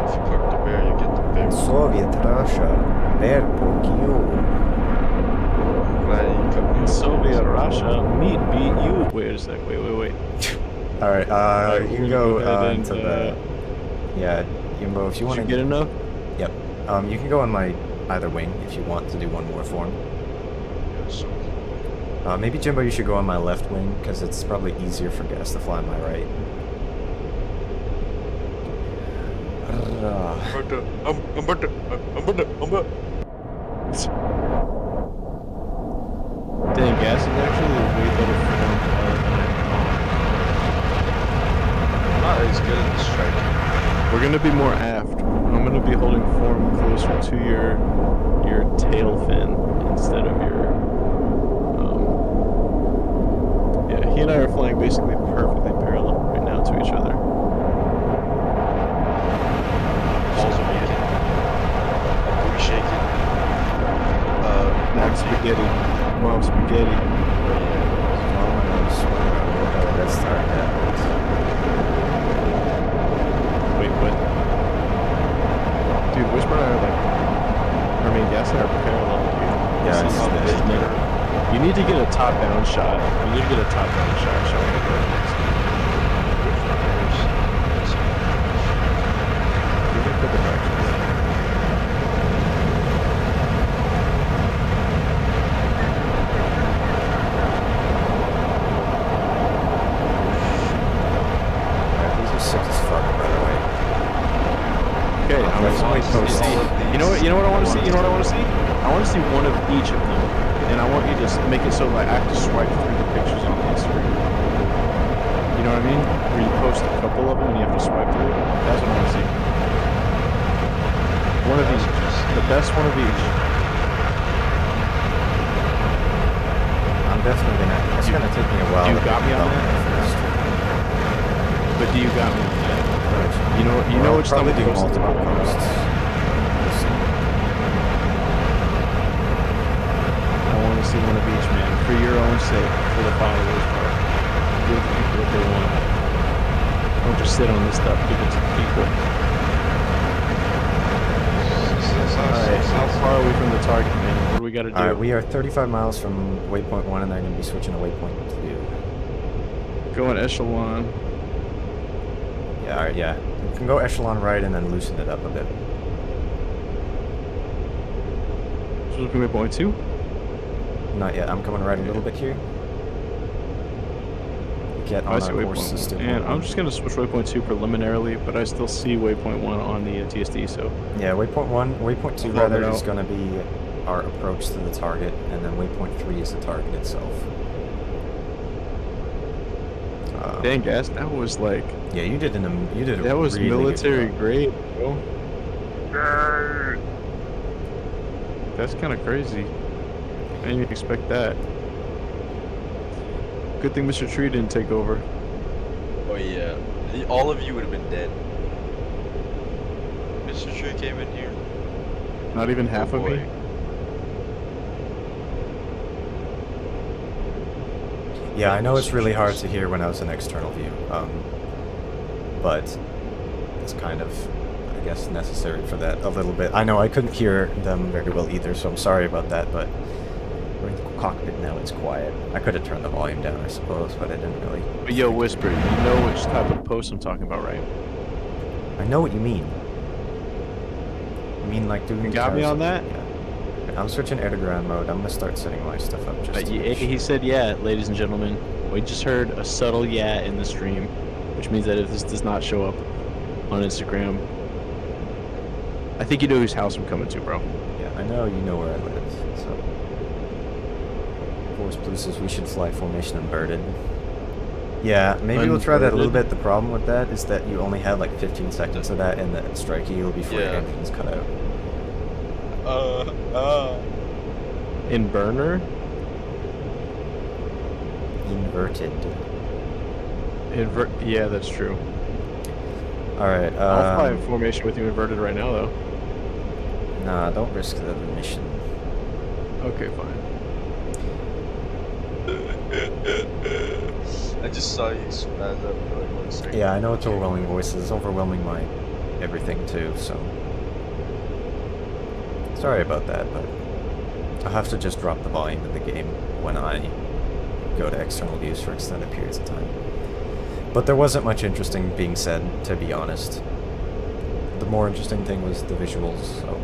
If you poke the bear, you get the bear. Soviet Russia. Bear poke you. I'm glad you cut me In off. Soviet Russia, meat beat you. Wait a sec. Wait. Alright, you can go ahead to and, the... Yeah, Yumbo, if you want Did to... you get enough? Yep. You can go on my either wing if you want to do one more form. Maybe Jimbo, you should go on my left wing because it's probably easier for gas to fly on my right. Dang, gas is actually a way better form Not as good as the strike. We're gonna be more aft. I'm gonna be holding form closer to your tail fin instead of your. Yeah, he and I are flying basically perfectly parallel right now to each other. Balls are beating. Booty shaking. Mom spaghetti. Mom spaghetti. Let's start that. Wait, what? Dude, Whisper and I are Gas and I are parallel, dude. Yeah, This is never. You need to get a top-down shot. You need to get a top-down shot showing the coordinates. You can put the directions. These are sick as fuck, by the way. Okay, I'm definitely gonna post. You know what I want to see? I want to see one of each of them, and I want you to make it so that I have to swipe through the pictures on the screen. You know what I mean? Where you post a couple of them and you have to swipe through. That's what I want to see. One of each. The best one of each. I'm definitely gonna. It's gonna take me a while. You to got me on develop that? first. But do you got me on that? You know Well, which probably thumb do post multiple the one, posts. We'll see. I want to see one of each, man. For your own sake, for the followers' part. Give the people what they want. Don't just sit on this stuff. Give it to the people. Alright, how far are we from the target, man? What do we gotta do? Alright, we are 35 miles from waypoint 1 and they're gonna be switching to waypoint 2. Go in echelon. Yeah, alright, yeah. You can go echelon right and then loosen it up a bit. Supposed to be waypoint 2? Not yet. I'm coming right a little bit here. Get I on see our course waypoint 1. system. And I'm just gonna switch waypoint 2 preliminarily, but I still see waypoint 1 on the TSD, so. Yeah, waypoint 2 I'll rather log it is out. gonna be our approach to the target, and then waypoint 3 is the target itself. Dang, Gas, that was like. Yeah, you did a That was really good military job. grade, bro. That's kind of crazy. I didn't even expect that. Good thing Mr. Tree didn't take over. Oh yeah. All of you would have been dead. Mr. Tree came in here. Not even half of me. boy. Yeah, I know it's really hard to hear when I was in external view, but it's kind of, I guess, necessary for that a little bit. I know I couldn't hear them very well either, so I'm sorry about that, but we're in the cockpit now, it's quiet. I could have turned the volume down, I suppose, but I didn't really. But yo, Whisper, you know which type of post I'm talking about, right? I know what you mean. You mean like doing You got me on that? Yeah. I'm switching air to ground mode. I'm gonna start setting my stuff up just to make sure. He said yeah, ladies and gentlemen. We just heard a subtle yeah in the stream, which means that if this does not show up on Instagram, I think you know whose house I'm coming to, bro. Yeah, I know you know where I live, so. Force Blue says we should fly formation inverted. Yeah, maybe we'll try that a little bit. The problem with that is that you only have like 15 seconds of that in the strike yield before your engine's cut out. In burner? Inverted. Yeah, that's true. Alright, I'll fly in formation with you inverted right now, though. Nah, don't risk the mission. Okay, fine. I just saw you spaz up for like 1 second. Yeah, I know it's overwhelming voices. It's overwhelming my everything too, so. Sorry about that, but I'll have to just drop the volume of the game when I go to external views for extended periods of time. But there wasn't much interesting being said, to be honest. The more interesting thing was the visuals, so.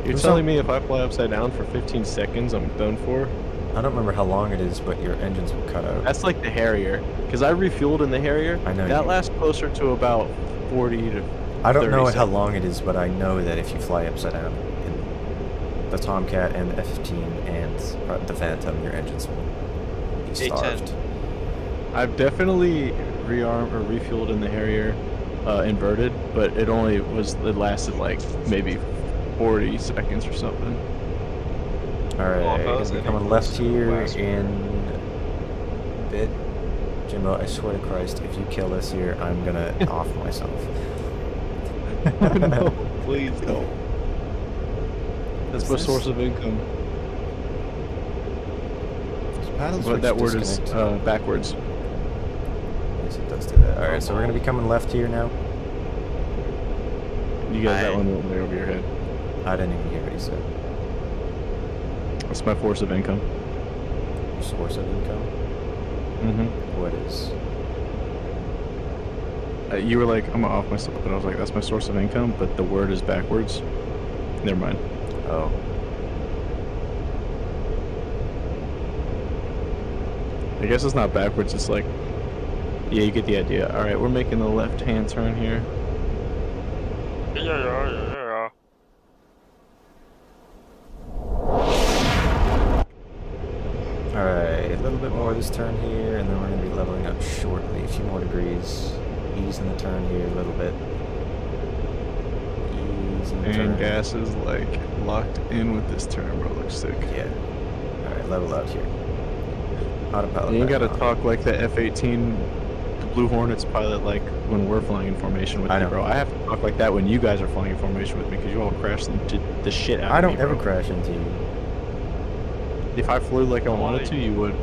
You're telling me if I fly upside down for 15 seconds, I'm done for? I don't remember how long it is, but your engines will cut out. That's like the Harrier. Because I refueled in the Harrier. I know. That lasts closer to about 40 to 30 I don't know seconds. how long it is, but I know that if you fly upside down in the Tomcat and the F-15 and the Phantom, your engines will be starved. I've definitely rearmed or refueled in the Harrier, inverted, but it lasted like maybe 40 seconds or something. Alright, gonna be coming left here in a bit. Jimbo, I swear to Christ, if you kill us here, I'm gonna off myself. No, please don't. That's my source of income. But that word is backwards. Yes, it does do that. Alright, so we're gonna be coming left here now. You got that one way over your head. I didn't even hear what he said. That's my source of income. Your source of income? Mm-hmm. What is? You were like, I'm gonna off myself, but I was like, that's my source of income, but the word is backwards. Never mind. Oh. I guess it's not backwards, it's like, yeah, you get the idea. Alright, we're making the left-hand turn here. Yeah. Alright, a little bit more this turn here, and then we're going to be leveling up shortly. A few more degrees. Easing the turn here a little bit. Easing the turn. And gas is like locked in with this turn, bro. Looks sick. Yeah. Alright, level out here. Autopilot. You ain't back gotta on. talk like the F-18, the Blue Hornets pilot, like when we're flying in formation with I me, know. bro. I have to talk like that when you guys are flying in formation with me, because you all crash the shit out I of don't me, ever bro. crash into you. If I flew like I wanted to, you would.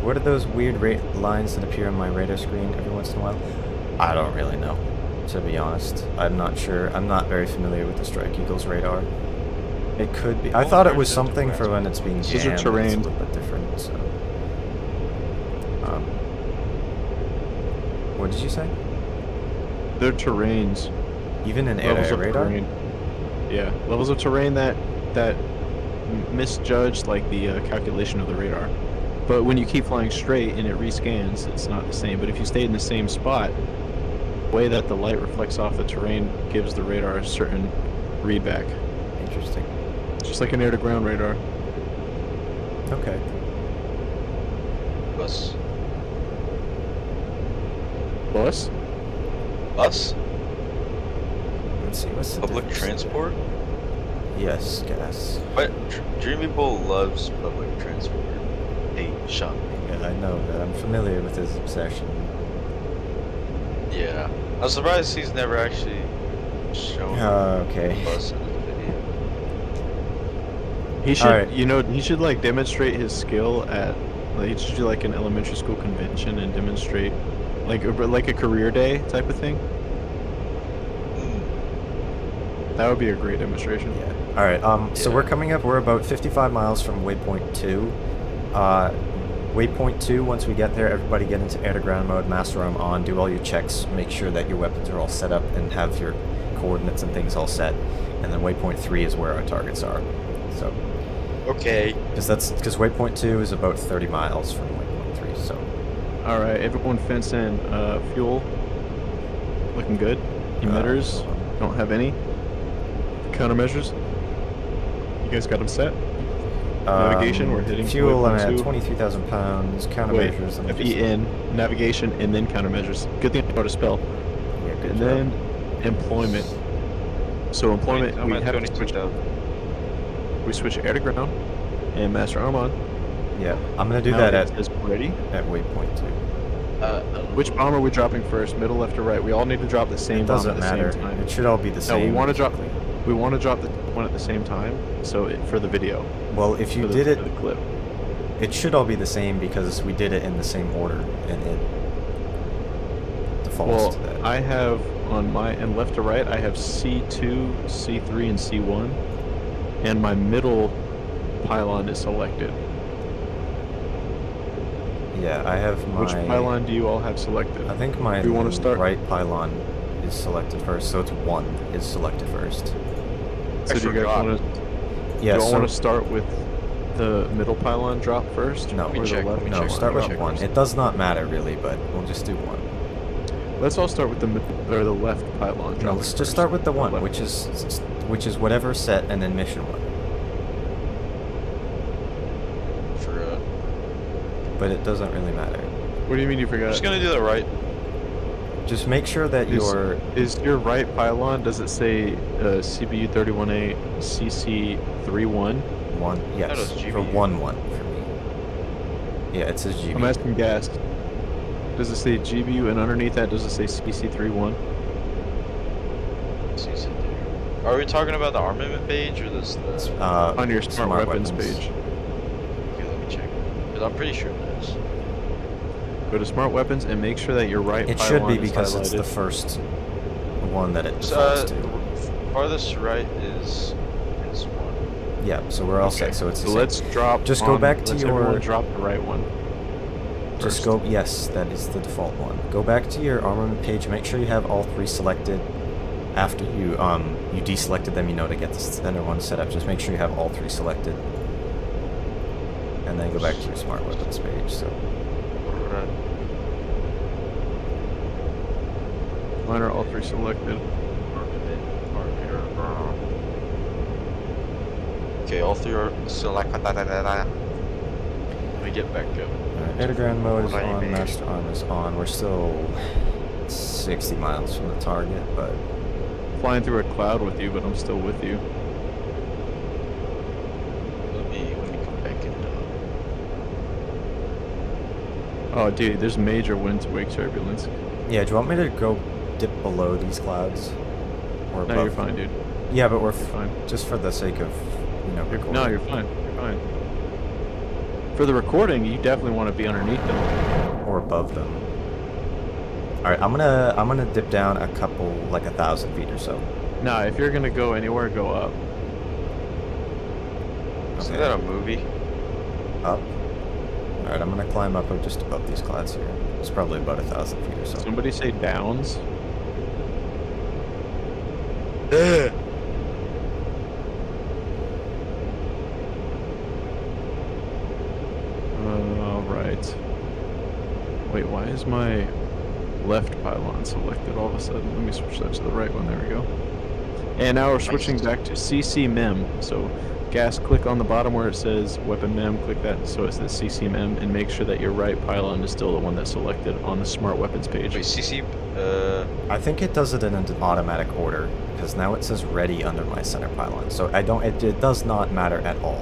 What are those weird lines that appear on my radar screen every once in a while? I don't really know, to be honest. I'm not sure. I'm not very familiar with the Strike Eagle's radar. It could be. I thought it was something for when it's being These are jammed. It's terrain. a little bit different, so. What did you say? They're terrains. Even in Levels air of radar? terrain. Yeah, levels of terrain that misjudge like the calculation of the radar. But when you keep flying straight and it rescans, it's not the same. But if you stay in the same spot, the way that the light reflects off the terrain gives the radar a certain readback. Interesting. Just like an air-to-ground radar. Okay. Bus. Bus? Bus? Let's see, what's the Public difference? transport? Yes, gas. But Dreamy Bull loves public transport. Hey, Sean. Yeah, I know that. I'm familiar with his obsession. Yeah. I'm surprised he's never actually shown Okay. a bus in his video. He should, Alright. you know, he should like demonstrate his skill at, like, he should do like an elementary school convention and demonstrate, like a career day type of thing. That would be a great demonstration. Yeah. Alright, so we're coming up, we're about 55 miles from waypoint 2. Waypoint 2, once we get there, everybody get into air-to-ground mode, master arm on, do all your checks, make sure that your weapons are all set up and have your coordinates and things all set. And then waypoint 3 is where our targets are. So, Okay. because waypoint 2 is about 30 miles from waypoint 3, so. Alright, everyone fence in. Fuel. Looking good. Emitters. Don't have any. Countermeasures. You guys got them set? Navigation, we're hitting fuel. I'm waypoint at 2. 23,000 pounds. Countermeasures. let me just- FEN, navigation, and then countermeasures. Good thing I know how to spell. Yeah, good And job. then employment. So employment, I'm we at have to switch. 22,000. We switch air to ground, and master arm on. Yeah, I'm gonna do Now that it at says ready. waypoint 2. Which bomb are we dropping first? Middle, left, or right? We all need to drop the same It bomb doesn't at the matter. same time. It should all be the No, same. we want to drop. We want to drop the one at the same time. So for the video. Well, if you for the, did it, for the clip. it should all be the same because we did it in the same order, and it defaults Well, to that. I have on my end left to right. I have C2, C3, and C1, and my middle pylon is selected. Yeah, I have my. Which pylon do you all have selected? I think my Do we wanna start- right pylon is selected first, so it's 1 is selected first. So do you guys forgot. want to? Yeah, do you so want to start with the middle pylon drop first? No, or we the check, left we no, pylon start with drop 1. first? It does not matter really, but we'll just do 1. Let's all start with the or the left pylon drop. No, let's just start with the 1, which is whatever set and then mission 1. Forgot. But it doesn't really matter. What do you mean you I'm forgot? just gonna do that right. Just make sure that Is your right pylon, does it say CBU 31A CC31? 1. Yes, was for GBU. 1-1 for me. Yeah, it says GB. I'm asking gas. Does it say GBU, and underneath that does it say CC31? Are we talking about the armament page or this? The... On your smart weapons page. Okay, let me check. Because I'm pretty sure it is. Go to smart weapons and make sure that your right It pylon should be is because it's the highlighted. first one that it defaults to. Farthest right is 1. Yeah, so we're all set. So it's the So same. let's drop. Just go on- back to let's your- everyone drop the right one. Just first. go. Yes, that is the default one. Go back to your armament page. Make sure you have all 3 selected. After you deselected them, you know, to get the center one set up. Just make sure you have all 3 selected, and then go back to your smart weapons page. So Mine are all 3 selected. Okay, all 3 are selected. Let me get back up. air-to-ground mode is Right, on. man. Master arm is on. We're still 60 miles from the target, but Flying through a cloud with you, but I'm still with you. Let me come back in. Oh, dude, there's major wind to wake turbulence. yeah. Do you want me to go dip below these clouds, or No, above? you're fine, dude. Yeah, but we're You're fine. just for the sake of recording. No, you're fine. You're fine. For the recording, you definitely want to be underneath them. or above them. All right, I'm gonna dip down a couple, like 1,000 feet or so. Nah, if you're gonna go anywhere, go up. Isn't Okay. that a movie? Up. All right, I'm gonna climb up just above these clouds here. It's probably about 1,000 feet or so. Somebody say downs. All right. Wait, why is my left pylon selected all of a sudden? Let me switch that to the right one. There we go. And now we're switching back to CC mem. So, gas, click on the bottom where it says weapon mem. Click that so it says CC mem, and make sure that your right pylon is still the one that's selected on the smart weapons page. Wait, CC. I think it does it in an automatic order because now it says ready under my center pylon. So I don't. It does not matter at all.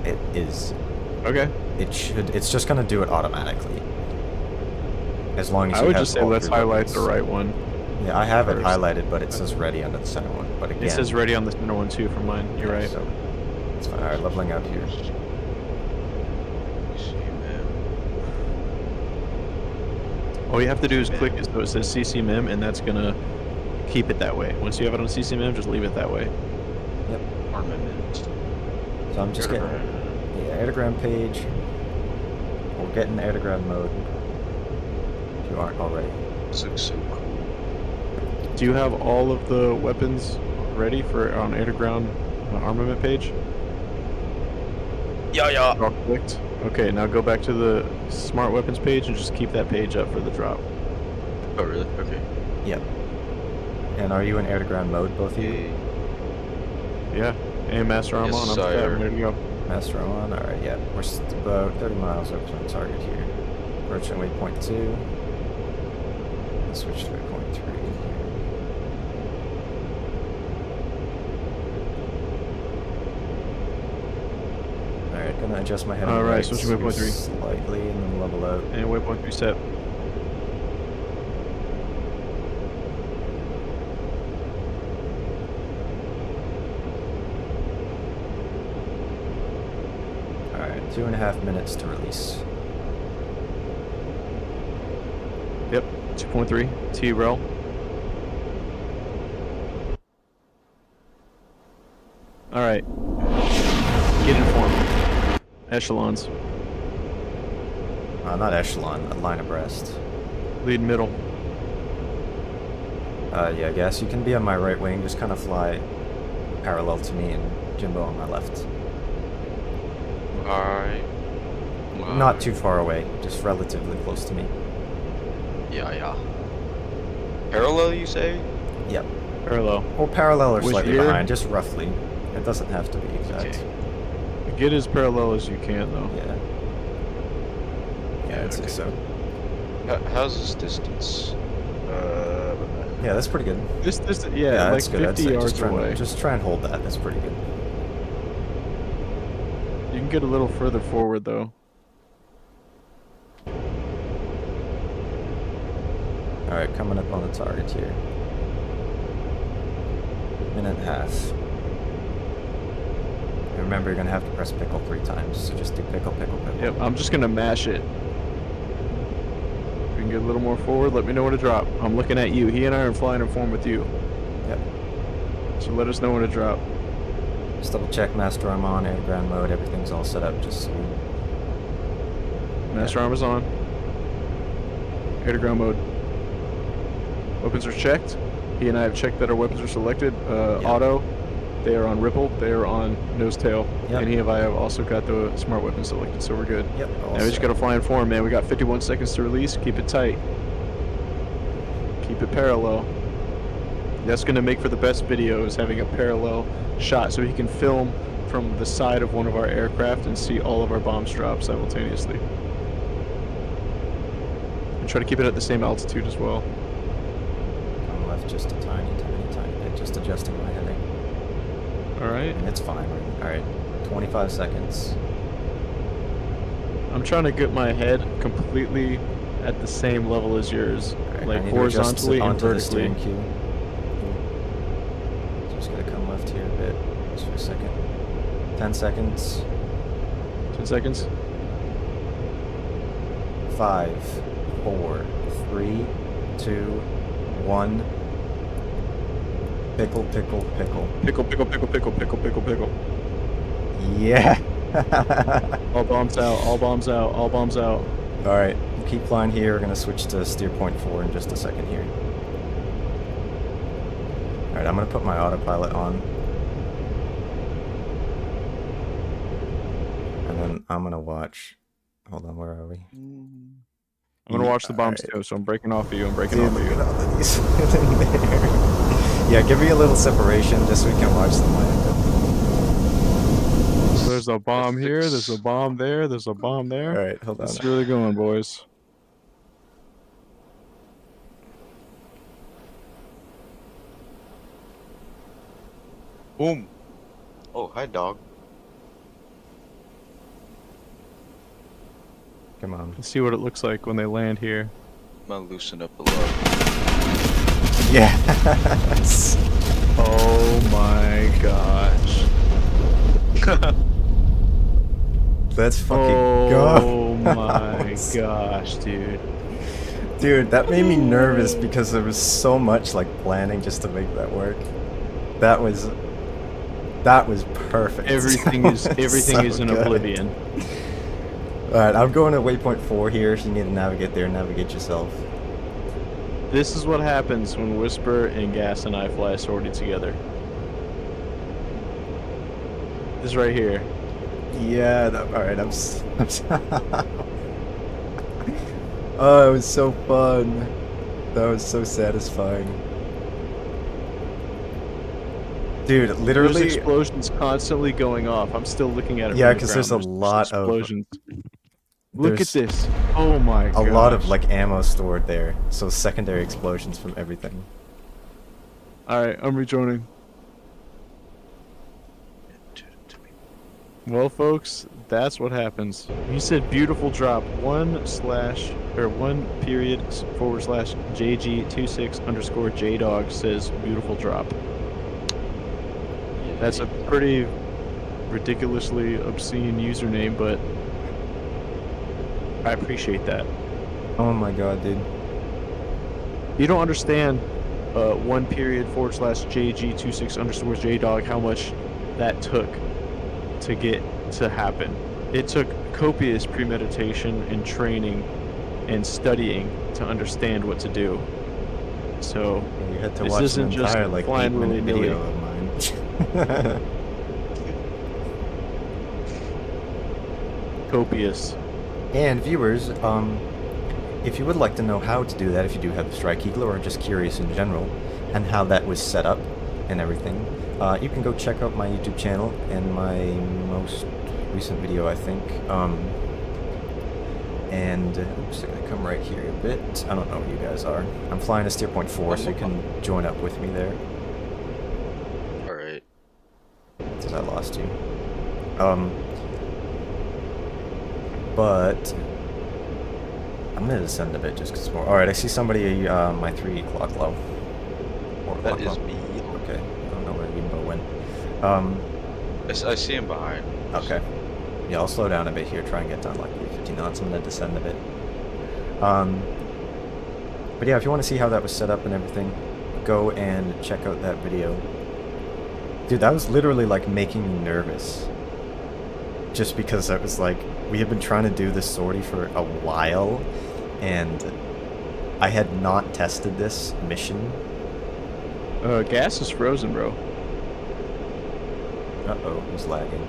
It is. Okay. It should. It's just gonna do it automatically. As long as I you would have just say all let's 3 highlight weapons. the right one. Yeah, I have it first. highlighted, but it says ready under the center one. But again, It says ready on the center one too for mine. You're right. So it's fine. All right, leveling out here. All you have to do is click it so it says CC mem, and that's gonna keep it that way. Once you have it on CC mem, just leave it that way. Armament. So I'm just getting the airgram page. We'll get in air-to-ground mode if you aren't already. This looks so cool. Do you have all of the weapons ready for on air-to-ground armament page? Yeah, yeah. All clicked. Okay, now go back to the smart weapons page and just keep that page up for the drop. Oh, really? Okay. Yep. And are you in air-to-ground mode, both of you? Yeah. And master arm Yes, on. I'm sire. set. I'm ready to go. Master on. Alright, yeah. We're about 30 miles over from target here. Approaching waypoint 2. Let's switch to waypoint 3 here. Alright, gonna adjust my head. Alright, switch to waypoint 3. Slightly and then level out. And waypoint 3 set. Alright, 2.5 minutes to release. Yep. 2.3. T-rel. Alright. Get informed. Echelons. Not echelon, a line abreast. Lead middle. Yeah, I guess you can be on my right wing, just kind of fly parallel to me and Jimbo on my left. Alright. Not too far away, just relatively close to me. Yeah, yeah. Parallel, you say? Yep. Parallel. Or parallel or Which slightly ear? behind, just roughly. It doesn't have to be exact. Okay. Get as parallel as you can, though. Yeah. Yeah, I'd say so. How's this distance? Yeah, that's pretty good. This, Yeah, like that's good. I'd 50 say yards away. just try and hold that. That's pretty good. You can get a little further forward, though. Alright, coming up on the target here. Minute and a half. And remember, you're gonna have to press pickle 3 times, so just do pickle, pickle, pickle. Yep, I'm just gonna mash it. If you can get a little more forward, let me know when to drop. I'm looking at you. He and I are flying in form with you. Yep. So let us know when to drop. Just double check master arm on, air-to-ground mode, everything's all set up, just so you... Master arm is on. Air to ground mode. Weapons are checked. He and I have checked that our weapons are selected. Auto. They are on ripple. They are on nose tail. Yep. And he and I have also got the smart weapon selected, so we're good. Yep. all Now we just set. gotta fly in form, man. We got 51 seconds to release. Keep it tight. Keep it parallel. That's gonna make for the best videos, having a parallel shot, so he can film from the side of one of our aircraft and see all of our bombs drop simultaneously. And try to keep it at the same altitude as well. On the left just a tiny bit, just adjusting my heading. Alright. And it's fine. Alright, 25 seconds. I'm trying to get my head completely at the same level as yours. Alright, Like I need to adjust horizontally and onto the vertically. steering cue. Just gonna come left here a bit, just for a second. 10 seconds. 10 seconds. 5, 4, 3, 2, 1. Pickle, pickle, pickle. Pickle, pickle, pickle, pickle, pickle, pickle, pickle. Yeah. All bombs out, all bombs out, all bombs out. Alright, we'll keep flying here. We're gonna switch to steer point 4 in just a second here. Alright, I'm gonna put my autopilot on. And then I'm gonna watch. Hold on, where are we? I'm gonna watch the bombs Alright. too, so I'm breaking off of you, I'm breaking Dude, off of look you. at all of these in there. Yeah, give me a little separation just so we can watch them land. So there's a bomb here, there's a bomb there, there's a bomb there. Alright, hold on. It's really going, boys. Boom. Oh, hi, dog. Come on. Let's see what it looks like when they land here. I'm gonna loosen up a little. Yes. Oh my gosh. Let's fucking Oh go. my gosh, dude. Dude, that made me nervous because there was so much like planning just to make that work. That was perfect. Everything is So in good. oblivion. Alright, I'm going to waypoint 4 here. If you need to navigate there, navigate yourself. This is what happens when Whisper and Gas and I fly a sortie together. This right here. Yeah, alright, Oh, it was so fun. That was so satisfying. Dude, There's literally... explosions constantly going off. I'm still looking at it. Yeah, from the because there's a ground. lot of... explosions. Look at There's this. Oh my god. a lot of, like, ammo stored there. So secondary explosions from everything. Alright, I'm rejoining. Well, folks, that's what happens. You said beautiful drop. 1//JG26_JDog says beautiful drop. That's a pretty ridiculously obscene username, but I appreciate that. Oh my god, dude. You don't understand 1//JG26_JDog how much that took to get to happen. It took copious premeditation and training and studying to understand what to do. So You had to this watch isn't an just entire, like, flying 8-minute willy-nilly. video of mine. Copious. And viewers, if you would like to know how to do that, if you do have the Strike Eagle or are just curious in general, and how that was set up and everything, you can go check out my YouTube channel and my most recent video, I think. And oops, I'm gonna come right here a bit. I don't know where you guys are. I'm flying to steer point 4, so you can join up with me there. Alright. Since I lost you. But I'm gonna descend a bit just because more. Alright, I see somebody my 3 o'clock low. 4 That o'clock is low. me. Okay, I don't know where Yimbo went. I see him behind. Okay. Yeah, I'll slow down a bit here, try and get down like 50 knots. I'm gonna descend a bit. But yeah, if you want to see how that was set up and everything, go and check out that video. Dude, that was literally like making me nervous. Just because I was like, we had been trying to do this sortie for a while, and I had not tested this mission. Gas is frozen, bro. Uh-oh, it's lagging.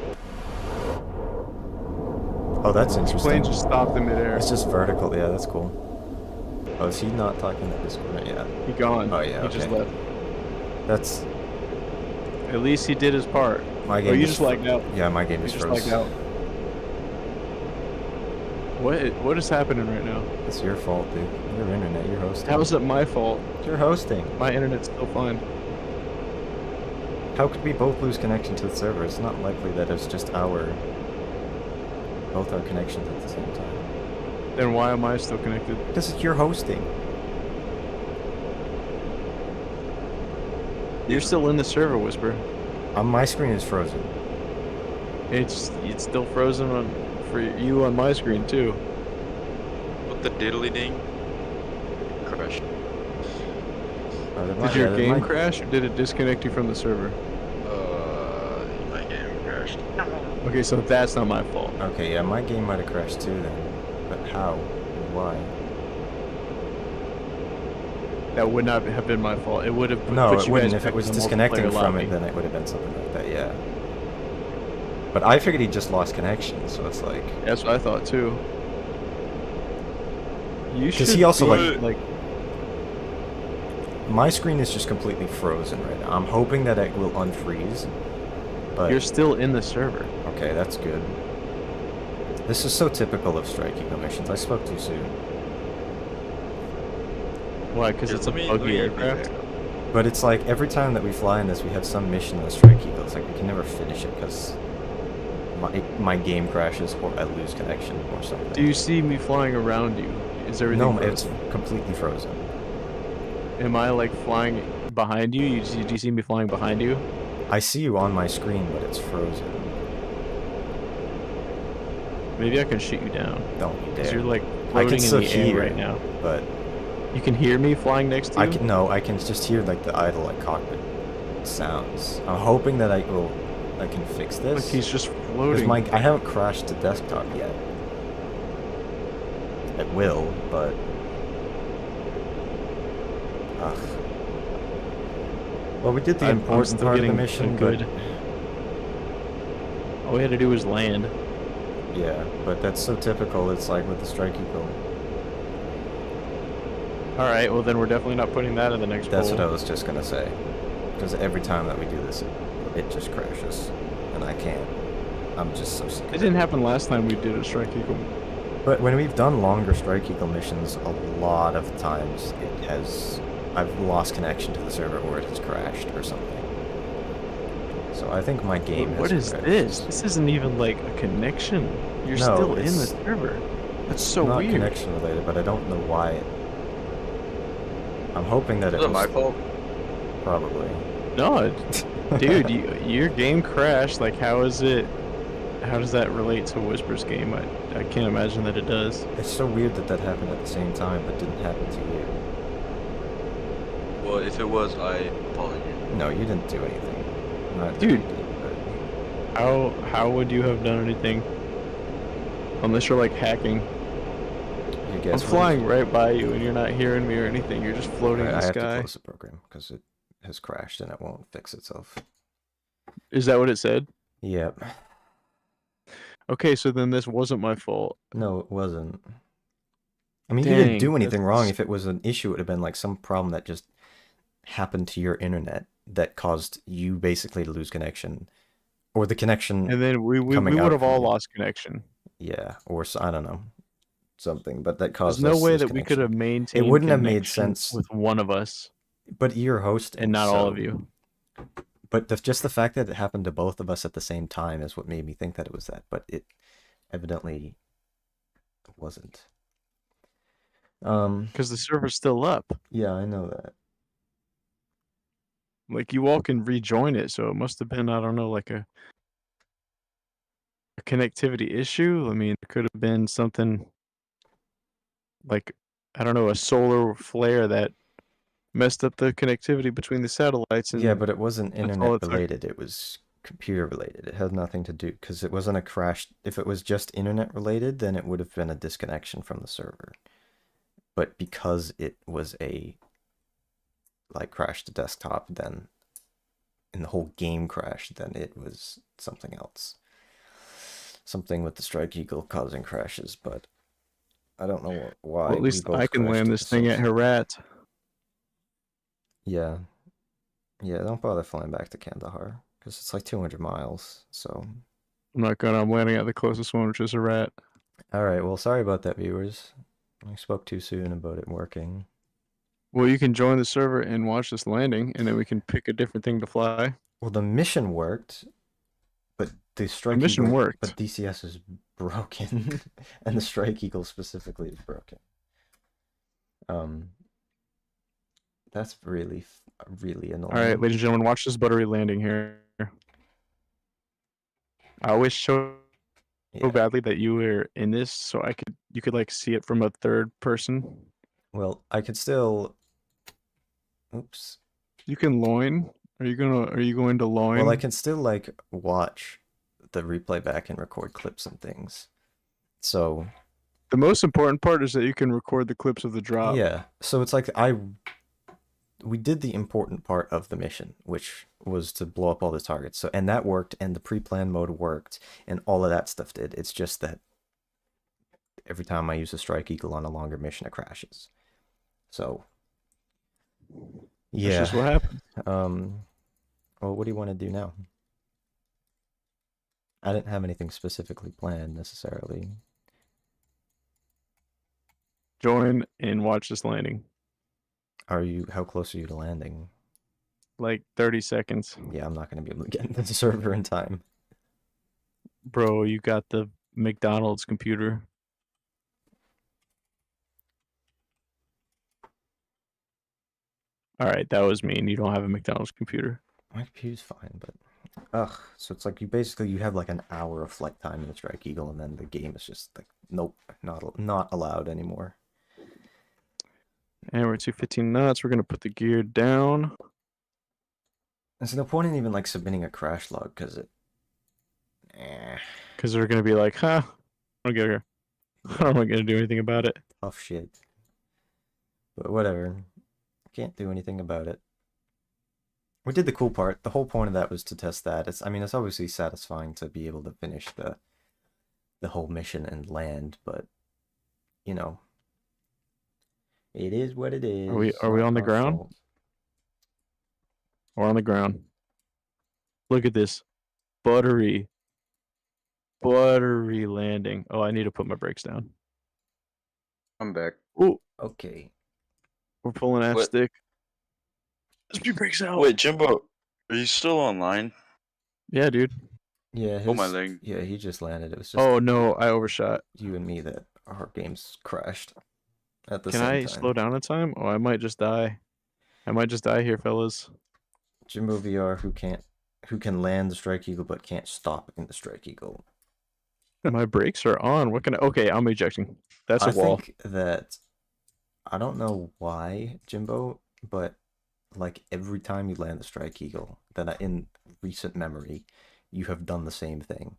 Oh, that's interesting. Plane just stopped in midair. It's just vertical, yeah, that's cool. Oh, is he not talking to Discord? Yeah. He gone. Oh, yeah, He just okay. left. That's... At least he did his part. My game Oh, you just just lagged out. Yeah, my game You just just froze. lagged out. What is happening right now? It's your fault, dude. Your internet, you're hosting. How is it my fault? You're hosting. My internet's still fine. How could we both lose connection to the server? It's not likely that it's just both our connections at the same time. Then why am I still connected? Because it's your hosting. You're still in the server, Whisper. My screen is frozen. It's still frozen for you on my screen too. What the diddly ding? Crashed. Did your game crash or did it disconnect you from the server? My game crashed. Okay, so that's not my fault. Okay, yeah, my game might have crashed too then. But how? And why? That would not have been my fault. It would have No, put it you wouldn't. guys If back it was in the disconnecting multiplayer from lobby. it, then it would have been something like that, yeah. But I figured he just lost connection, so it's like... That's what I thought too. You should. Because he also, like. My screen is just completely frozen right now. I'm hoping that it will unfreeze. But... You're still in the server. Okay, that's good. This is so typical of Strike Eagle missions. I spoke too soon. Why? Because it's a buggy aircraft? But it's like, every time that we fly in this, we have some mission in the Strike Eagle. It's like, we can never finish it because my game crashes or I lose connection or something. Do you see me flying around you? Is everything No, frozen? it's completely frozen. Am I like flying behind you? Do you see me flying behind you? I see you on my screen, but it's frozen. Maybe I can shoot you down. Don't you Because dare. you're like I can floating still in the air hear right now. But You can hear me flying next to you? I can just hear like the idle like cockpit sounds. I'm hoping that I can fix this. Like he's just Because floating. I haven't crashed to desktop yet. at will, but ugh. Well, we did the I'm important still part of the getting mission, good. All we had to do was land. but yeah, but that's so typical. It's like with the Strike Eagle. All right, well then we're definitely not putting that in the next That's poll. what I was just gonna say. Because every time that we do this, it just crashes, and I can't. I'm just so sick of It didn't happen last time we did a Strike Eagle. But when we've done longer Strike Eagle missions, a lot of times I've lost connection to the server or it has crashed or something. So I think my game What has is crashed. this? This isn't even like a connection. You're No, still in the it's server. That's so not weird. connection related, but I don't know why it... I'm hoping that it Is it was... my fault? Probably. No, dude, your game crashed. Like, how is it? How does that relate to Whisper's game? I can't imagine that it does. It's so weird that that happened at the same time, but didn't happen to you. Well, if it was, I apologize. No, you didn't do anything. Not Dude. you did, but... How would you have done anything? Unless you're like hacking. You I'm guess what flying is- right by you and you're not hearing me or anything. You're just floating in I the have to sky. close the program because it has crashed and it won't fix itself. Is that what it said? Yep. Okay, so then this wasn't my fault. No, it wasn't. I mean, you didn't Dang, do anything wrong. that's- If it was an issue, it would have been like some problem that just happened to your internet that caused you basically to lose connection. Or the connection, And then we coming would out have all from you. lost connection. yeah, or I don't know, something, but that caused There's no us way lose that we could connection. have maintained It wouldn't have made connection sense, with one of us but you're hosting, and not all of so- you. But just the fact that it happened to both of us at the same time is what made me think that it was that, but it evidently wasn't. Because the server's still up. Yeah, I know that. Like, you all can rejoin it, so it must have been, I don't know, like a connectivity issue. I mean, it could have been something like, I don't know, a solar flare that messed up the connectivity between the satellites. And Yeah, but it wasn't that's all internet it took. related. It was computer related. It had nothing to do because it wasn't a crash. If it was just internet related, then it would have been a disconnection from the server. But because it was a like crash to desktop, then and the whole game crashed, then it was something else. Something with the Strike Eagle causing crashes, but I don't know why. Well, at we least both I can crashed land at this the thing same at time. Herat. Yeah. Yeah, don't bother flying back to Kandahar because it's like 200 miles. So, I'm not gonna. I'm landing at the closest one, which is Herat. all right. Well, sorry about that, viewers. I spoke too soon about it working. Well, you can join the server and watch this landing, and then we can pick a different thing to fly. Well, the mission worked, but the Strike mission Eagle, worked. but DCS is broken, and the Strike Eagle specifically is broken. That's really annoying. All right, ladies and gentlemen, watch this buttery landing here. I wish so Yeah. badly that you were in this, so you could like see it from a third person. Well, I could still. Oops. You can loin. Are you going to loin? Well, I can still like watch the replay back and record clips and things. So The most important part is that you can record the clips of the drop. yeah, so it's like we did the important part of the mission, which was to blow up all the targets. So and that worked, and the pre-plan mode worked, and all of that stuff did. It's just that every time I use a Strike Eagle on a longer mission, it crashes. So yeah, That's just what happened. well, what do you want to do now? I didn't have anything specifically planned necessarily. Join and watch this landing. How close are you to landing? Like 30 seconds. Yeah, I'm not going to be able to get into the server in time. Bro, you got the McDonald's computer. All right, that was mean. You don't have a McDonald's computer. My computer's fine, but ugh. So it's like you have like an hour of flight time in the Strike Eagle, and then the game is just like, nope, not allowed anymore. And we're at 215 knots. We're gonna put the gear down. There's no point in even like submitting a crash log because it. Because they're gonna be like, huh? I'll get here. How am I gonna do anything about it? Tough shit. But whatever. Can't do anything about it. We did the cool part. The whole point of that was to test that. I mean, it's obviously satisfying to be able to finish the whole mission and land, but you know, it is what it is. Are we Not on the our ground? fault. We're on the ground. Look at this. Buttery landing. Oh, I need to put my brakes down. I'm back. Ooh, Okay. we're pulling that What? stick. Speed brakes out. Wait, Jimbo, are you still online? Yeah, dude. Yeah, Oh, my leg. Yeah, he just landed. It was just Oh no, I overshot. you and me that our games crashed at the Can same I time. slow down in time? Oh, I might just die. I might just die here, fellas. Jimbo VR who can land the Strike Eagle but can't stop in the Strike Eagle. My brakes are on. What can I? Okay, I'm ejecting. That's a I wall. think that I don't know why, Jimbo, but like every time you land the Strike Eagle, in recent memory, you have done the same thing.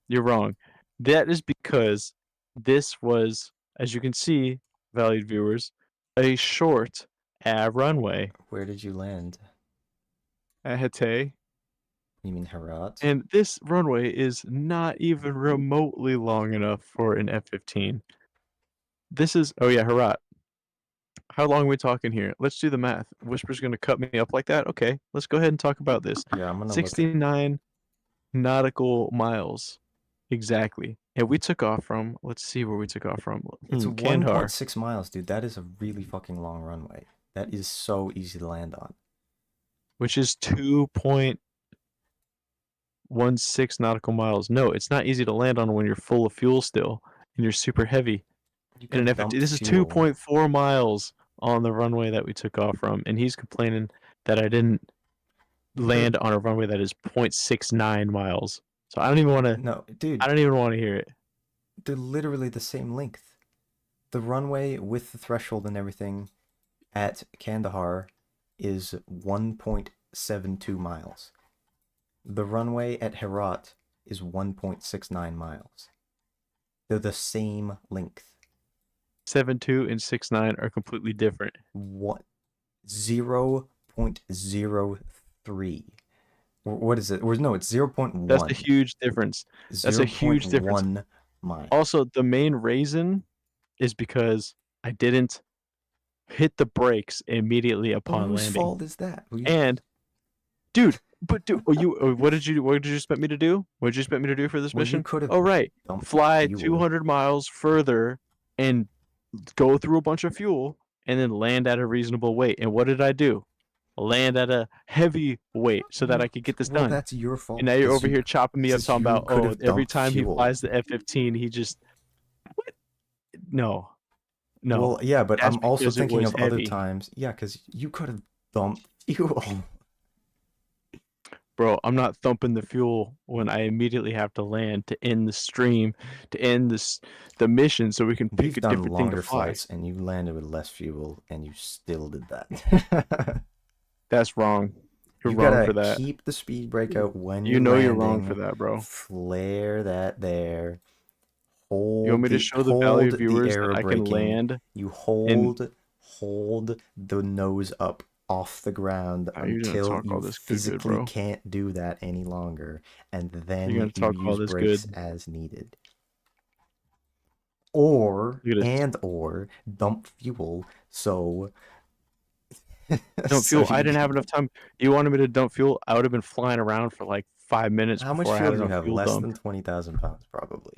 You're wrong. That is because this was, as you can see, valued viewers, a short runway Where did you land? at Hatay. You mean Herat? And this runway is not even remotely long enough for an F-15. This is, oh yeah, Herat. How long are we talking here? Let's do the math. Whisper's going to cut me up like that? Okay, let's go ahead and talk about this. Yeah, I'm gonna 69 nautical miles. Exactly. And we took off from, let's see where we took off from. It's Kandahar. 1.6 miles, dude. That is a really fucking long runway. That is so easy to land on. Which is 2.16 nautical miles. No, it's not easy to land on when you're full of fuel still and you're super heavy. You In an can F-15, dump this is fuel. 2.4 miles on the runway that we took off from, and he's complaining that I didn't land on a runway that is 0.69 miles. So I don't even want to. No, dude. I don't even want to hear it. They're literally the same length. The runway with the threshold and everything at Kandahar is 1.72 miles. The runway at Herat is 1.69 miles. They're the same length. 7.2 and 6.9 are completely different. What? 0.03. What is it? Or no, it's 0.1. That's a huge difference. That's a huge difference. 0.1 mile. Also, the main reason is because I didn't hit the brakes immediately upon Whose landing. fault is that? And, dude, what did you expect me to do? What did you expect me to do for this Well, you mission? could've Oh, right, dumped fly fuel. 200 miles further and go through a bunch of fuel and then land at a reasonable weight. And what did I do? Land at a heavy weight so that I could get this Well, done. that's your fault. And now you're because over here chopping me up because talking you about, could oh, have every dumped time he fuel. flies the F-15, he just... What? No. No. Well, yeah, but That's I'm also because it thinking was of other heavy. times. Yeah, because you could have dumped fuel. Bro, I'm not thumping the fuel when I immediately have to land to end the stream, to end the mission so we can pick We've a done different thing to longer fly. flights, and you landed with less fuel, and you still did that. That's wrong. You're You wrong gotta for that. keep the speed brake out when You you're know landing. you're wrong for that, bro. Flare that there. Hold You want me to show the valued viewers that I can braking. land? You hold the nose up off the ground Oh, you're gonna until talk all you this good, physically bro. can't do that any longer, and then You're you gonna talk all use this brakes good. as needed. Or Look at this. or dump fuel so Dump so fuel. I you didn't have can- enough time. You wanted me to dump fuel? I would have been flying around for like 5 minutes How much before I fuel had do you enough have? fuel Less dumped. than 20,000 pounds, probably.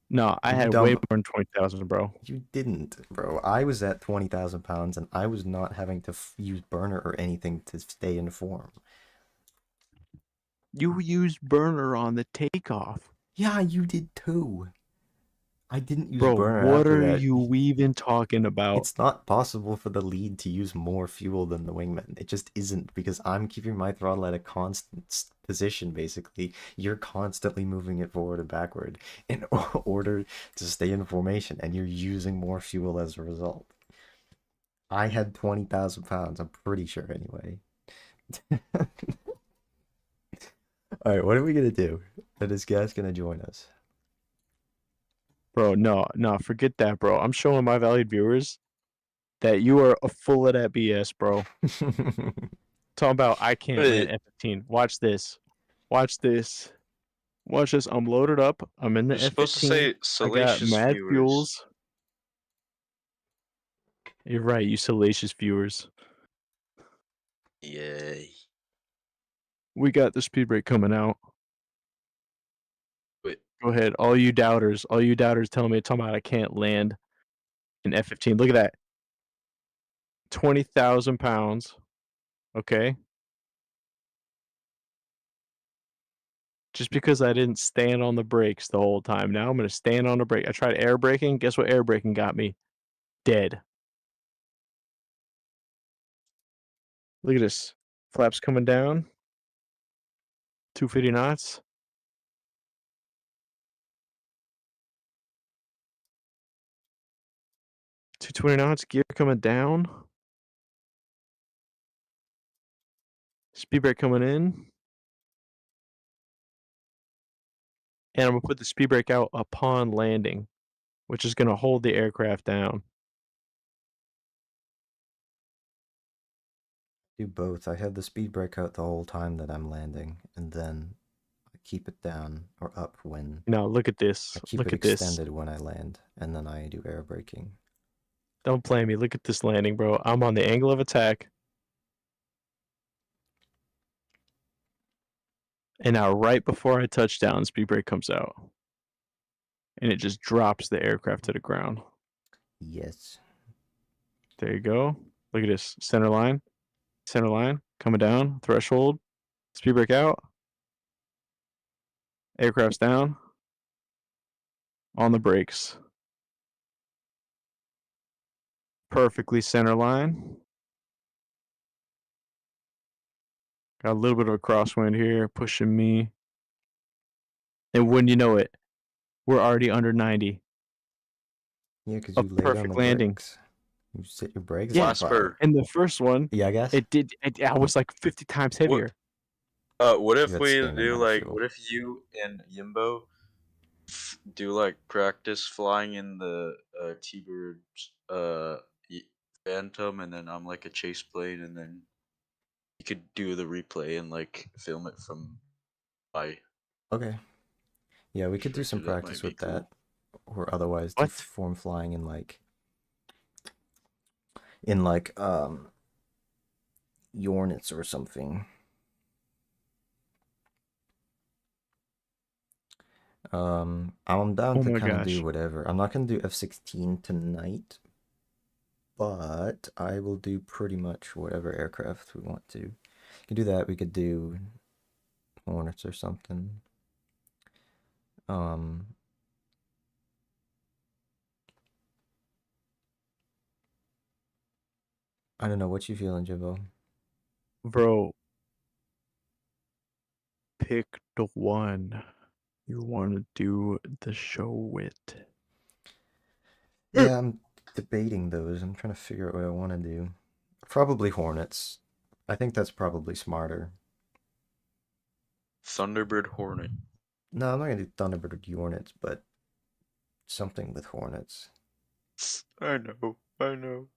No, I You had way more dump- than 20,000, bro. You didn't, bro. I was at 20,000 pounds, and I was not having to use burner or anything to stay in form. You used burner on the takeoff. Yeah, you did too. I didn't use Bro, burner what after are that. you even talking about? It's not possible for the lead to use more fuel than the wingman. It just isn't, because I'm keeping my throttle at a constant position, basically. You're constantly moving it forward and backward in order to stay in formation, and you're using more fuel as a result. I had 20,000 pounds, I'm pretty sure, anyway. Alright, what are we gonna do? Is Gas gonna join us? Bro, no, forget that, bro. I'm showing my valued viewers that you are full of that BS, bro. Talking about I can't land F-15. Watch this. Watch this. Watch this. I'm loaded up. I'm in the You're supposed to say F-15. I got salacious mad viewers. fuels. You're right, you salacious viewers. Yay. We got the speed break coming out. Wait. Go ahead. All you doubters telling me I can't land an F-15. Look at that. 20,000 pounds. Okay. Just because I didn't stand on the brakes the whole time. Now I'm going to stand on the brake. I tried air braking. Guess what air braking got me? Dead. Look at this. Flaps coming down. 250 knots. 220 knots. Gear coming down. Speed brake coming in. And I'm going to put the speed brake out upon landing, which is going to hold the aircraft down. Do both. I have the speed brake out the whole time that I'm landing, and then I keep it down or up when Now look at this. I keep Look it at this. extended when I land, and then I do air braking. Don't play me. Look at this landing, bro. I'm on the angle of attack. And now right before I touch down, speed brake comes out. And it just drops the aircraft to the ground. Yes. There you go. Look at this. Center line. Center line. Coming down. Threshold. Speed brake out. Aircraft's down. On the brakes. Perfectly center line. Got a little bit of a crosswind here, pushing me. And wouldn't you know it, we're already under 90. Yeah, because A you laid on perfect the landing. brakes. You set your brakes Yeah. on fire. And the first one, Yeah, I guess. I was like 50 times heavier. What if That's we standing do on like, fuel. what if you and Yimbo do like practice flying in the T-Bird's Phantom, and then I'm like a chase plane, and then you could do the replay and like film it from high. Okay. Yeah, we could do some That might practice be with that. Or otherwise What? do form flying in Yornits or something. I'm down Oh to my kind of gosh. do whatever. I'm not gonna do F-16 tonight, but I will do pretty much whatever aircraft we want to. We could do that. We could do Hornets or something. I don't know. What you feeling, Jimbo? Bro, pick the one you want to do the show with. Yeah, I'm debating those. I'm trying to figure out what I want to do. Probably Hornets. I think that's probably smarter. Thunderbird Hornet. No, I'm not gonna do Thunderbird or Hornets, but something with Hornets. I know.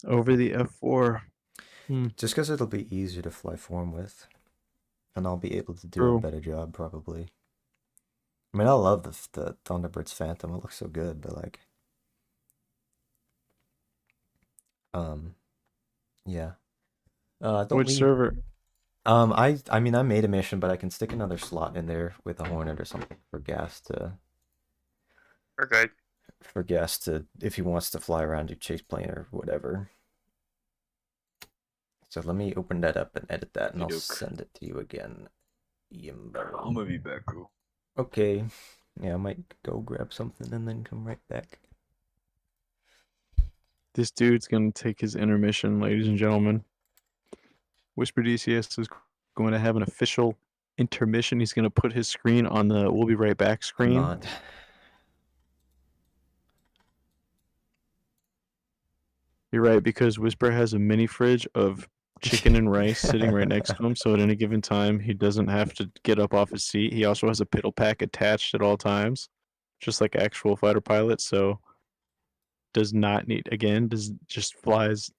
Over the F4. Just because it'll be easier to fly form with. And I'll be able to do True. a better job, probably. I mean, I love the Thunderbird's Phantom. It looks so good, but like... yeah. Don't Which we... server? I mean, I made a mission, but I can stick another slot in there with a Hornet or something for gas to... Okay. For gas to, if he wants to fly around, do chase plane or whatever. So let me open that up and edit that, and I'll send it to you again. Yimbo. I'm gonna be back, bro. Okay. Yeah, I might go grab something and then come right back. This dude's gonna take his intermission, ladies and gentlemen. Whisper DCS is going to have an official intermission. He's gonna put his screen on the "We'll be right back" screen. I'm not. You're right, because Whisper has a mini fridge of chicken and rice sitting right next to him, so at any given time he doesn't have to get up off his seat. He also has a piddle pack attached at all times, just like actual fighter pilots. So does not need just flies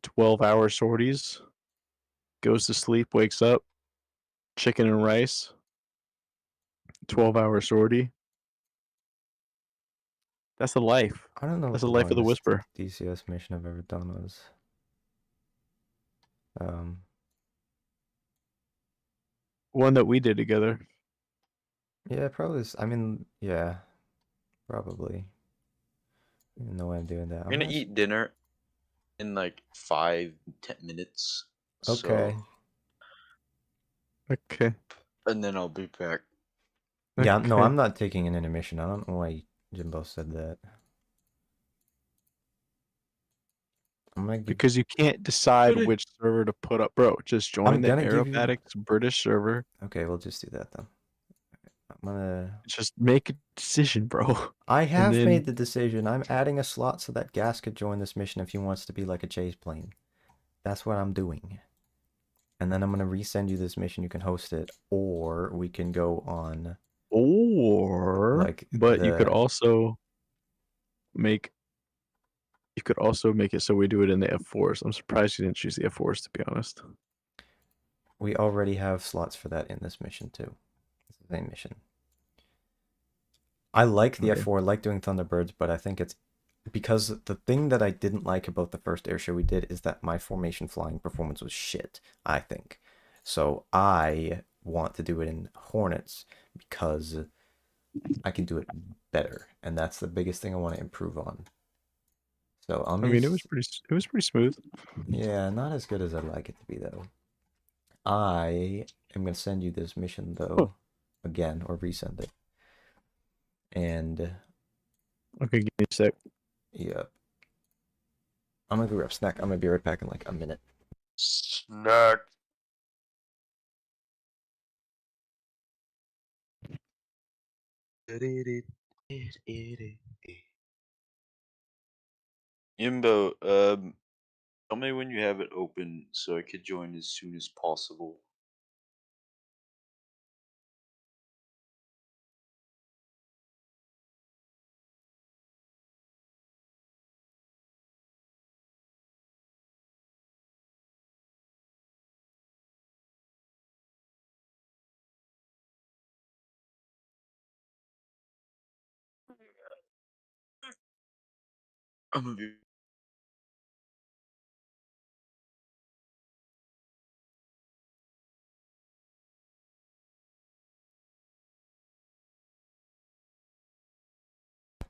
12-hour sorties, goes to sleep, wakes up, chicken and rice, 12-hour sortie. That's the life. I don't know. That's what the life of the longest Whisper. DCS mission I've ever done was. One that we did together. Yeah, probably. I mean, yeah, probably. Even though I'm doing that, I'm gonna eat dinner in like 5-10 minutes. Okay. Okay. And then I'll be back. Yeah, no, Okay. I'm not taking an intermission. I don't know why Jimbo said that. I'm gonna give, Because you can't decide which server to put up, bro. Just join the gonna give you- Aerobatics British server. okay, we'll just do that then. I'm gonna. Just make a decision, bro. I have then- made the decision. I'm adding a slot so that Gas could join this mission if he wants to be like a chase plane. That's what I'm doing. And then I'm gonna resend you this mission. You can host it, or we can go on. Or Like but you could the- also make it so we do it in the F4s. I'm surprised you didn't choose the F4s, to be honest. We already have slots for that in this mission too. It's the same mission. I like the Okay. F4, I like doing Thunderbirds, but I think it's because the thing that I didn't like about the first air show we did is that my formation flying performance was shit, I think. So I want to do it in Hornets because I can do it better, and that's the biggest thing I want to improve on. So I mean, it was pretty smooth. Yeah, not as good as I'd like it to be though. I am gonna send you this mission though, again, or resend it. And Okay, give me a sec. yep. I'm gonna go grab a snack. I'm gonna be right back in like a minute. Snack. Yimbo, tell me when you have it open so I could join as soon as possible. I'm gonna be.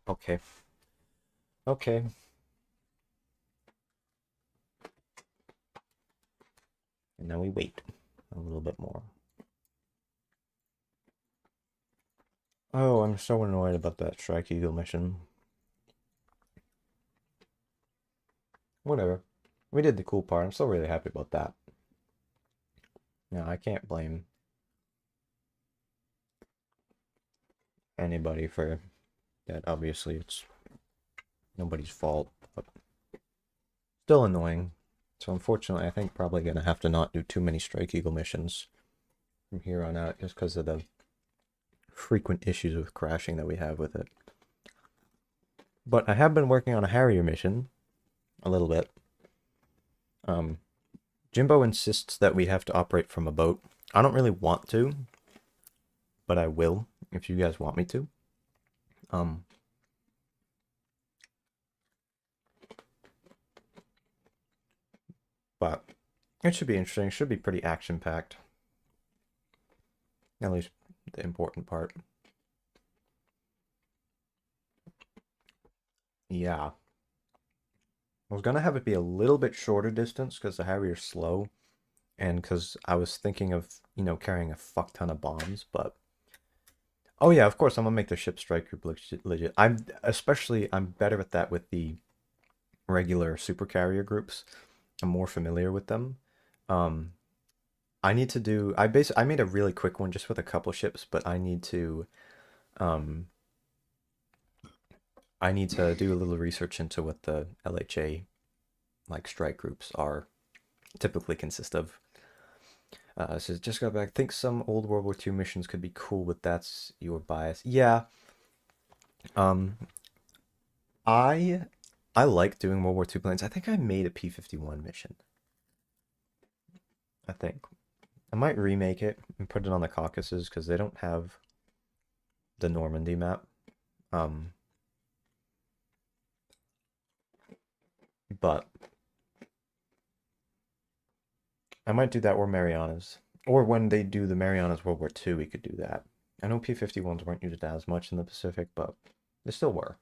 Okay. Okay. And now we wait a little bit more. Oh, I'm so annoyed about that Strike Eagle mission. Whatever. We did the cool part. I'm still really happy about that. No, I can't blame anybody for that. Obviously, it's nobody's fault, but still annoying. So unfortunately, I think probably gonna have to not do too many Strike Eagle missions from here on out, just because of the frequent issues with crashing that we have with it. But I have been working on a Harrier mission a little bit. Jimbo insists that we have to operate from a boat. I don't really want to, but I will if you guys want me to. But it should be interesting. It should be pretty action-packed. At least the important part. Yeah. I was gonna have it be a little bit shorter distance because the Harrier's slow, and because I was thinking of, you know, carrying a fuck ton of bombs, but oh yeah, of course I'm gonna make the ship strike group legit. I'm better at that with the regular super carrier groups. I'm more familiar with them. I need to do I made a really quick one just with a couple ships, but I need to do a little research into what the LHA like strike groups are typically consist of. So just got back. Think some old World War II missions could be cool, but that's your bias. Yeah. I like doing World War II planes. I think I made a P-51 mission. I think. I might remake it and put it on the Caucasus because they don't have the Normandy map. But I might do that or Marianas. Or when they do the Marianas World War II, we could do that. I know P-51s weren't used as much in the Pacific, but they still were.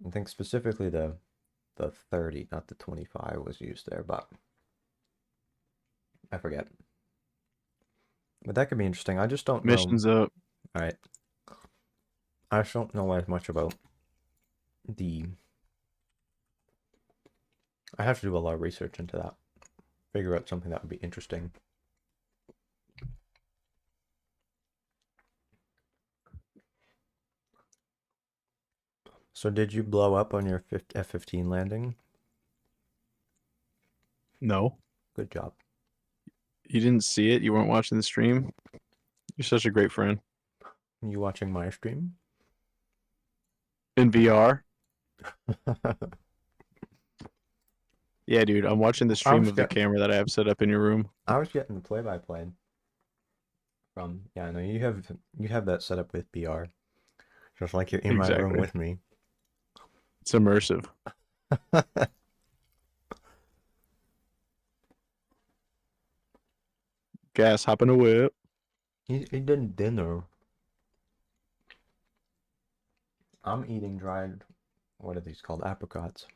I think specifically the 30, not the 25 was used there, but I forget. But that could be interesting. I just don't know. Missions up. Alright. I just don't know as much about the... I have to do a lot of research into that. Figure out something that would be interesting. So did you blow up on your F-15 landing? No. Good job. You didn't see it? You weren't watching the stream? You're such a great friend. You watching my stream? In VR? Yeah, dude, I'm watching the stream of the camera that I have set up in your room. I was getting the play-by-play from... Yeah, no, you have that set up with VR. Just like you're in my room with me. It's immersive. Gas, hop in a whip. He did dinner. I'm eating dried... What are these called? Apricots.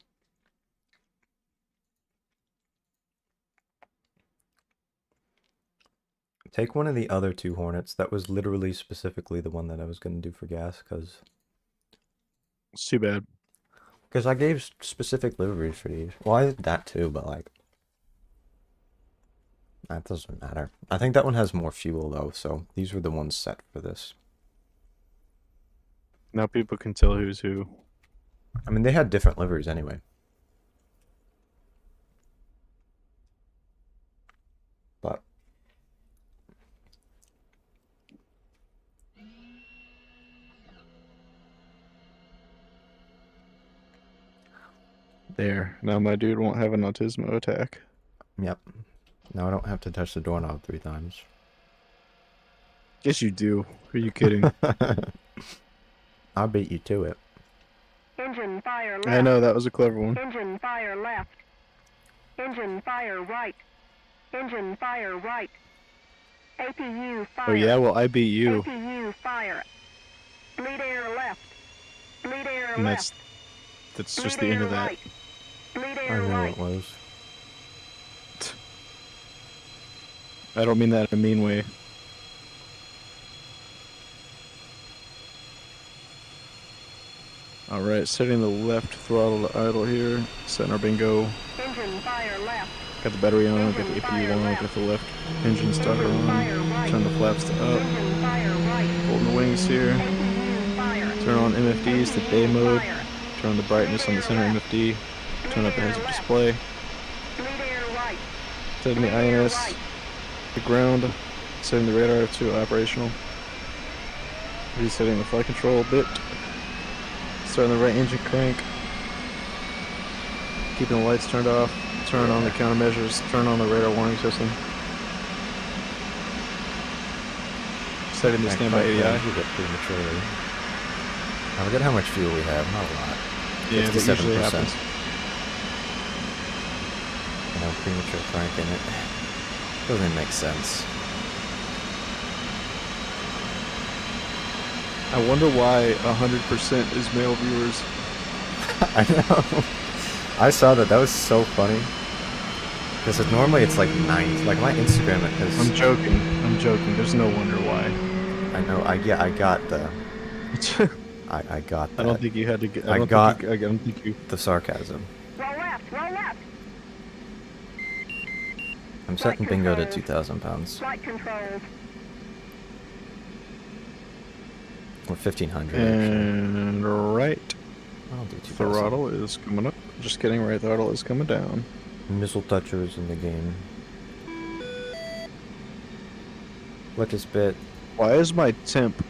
Take one of the other two Hornets. That was literally specifically the one that I was going to do for gas, because... It's too bad. Because I gave specific liveries for these. Well, I did that too, but like... That doesn't matter. I think that one has more fuel though, so these were the ones set for this. Now people can tell who's who. I mean, they had different liveries anyway. But... There. Now my dude won't have an autismo attack. Yep. Now I don't have to touch the doorknob 3 times. Yes, you do. Are you kidding? I'll beat you to it. Engine fire left. I know, that was a clever one. Engine fire left. Engine fire right. Engine fire right. APU fire. Oh yeah, well I beat you. APU fire. Bleed air left. Bleed air And left. that's just the end of that. Right. Bleed I air know right. it was. I don't mean that in a mean way. Alright, setting the left throttle to idle here. Setting our bingo. Engine fire left. Got the battery on, got the APU on, got the left engine starter on. Turn the flaps to up. Engine fire right. Holding the wings here. APU fire. Turn on MFDs to day mode. Turn the brightness on the center MFD. Turn up the heads-up display. Bleed air right. Setting the INS to ground. Setting the radar to operational. Resetting the flight control a bit. Starting the right engine crank. Keeping the lights turned off. Turn on the countermeasures. Turn on the radar warning system. Setting the standby ADI. Prematurely. I forget how much fuel we have. Not a lot. Yeah, that usually 57%. happens. You know, premature cranking it. Doesn't even make sense. I wonder why 100% is male viewers. I know. I saw that. That was so funny. Because normally it's like 90. Like my Instagram it has... I'm joking. I'm joking. There's no wonder why. I know. I got the... I got that. I don't think you had to get... I got don't think you... the sarcasm. Roll left. Roll left. I'm setting bingo to 2,000 pounds. Flight controls. Or 1,500 actually. And right. I'll do 2000. Throttle is coming up. Just kidding, right throttle is coming down. Missile touchers in the game. Look this bit. Why is my temp...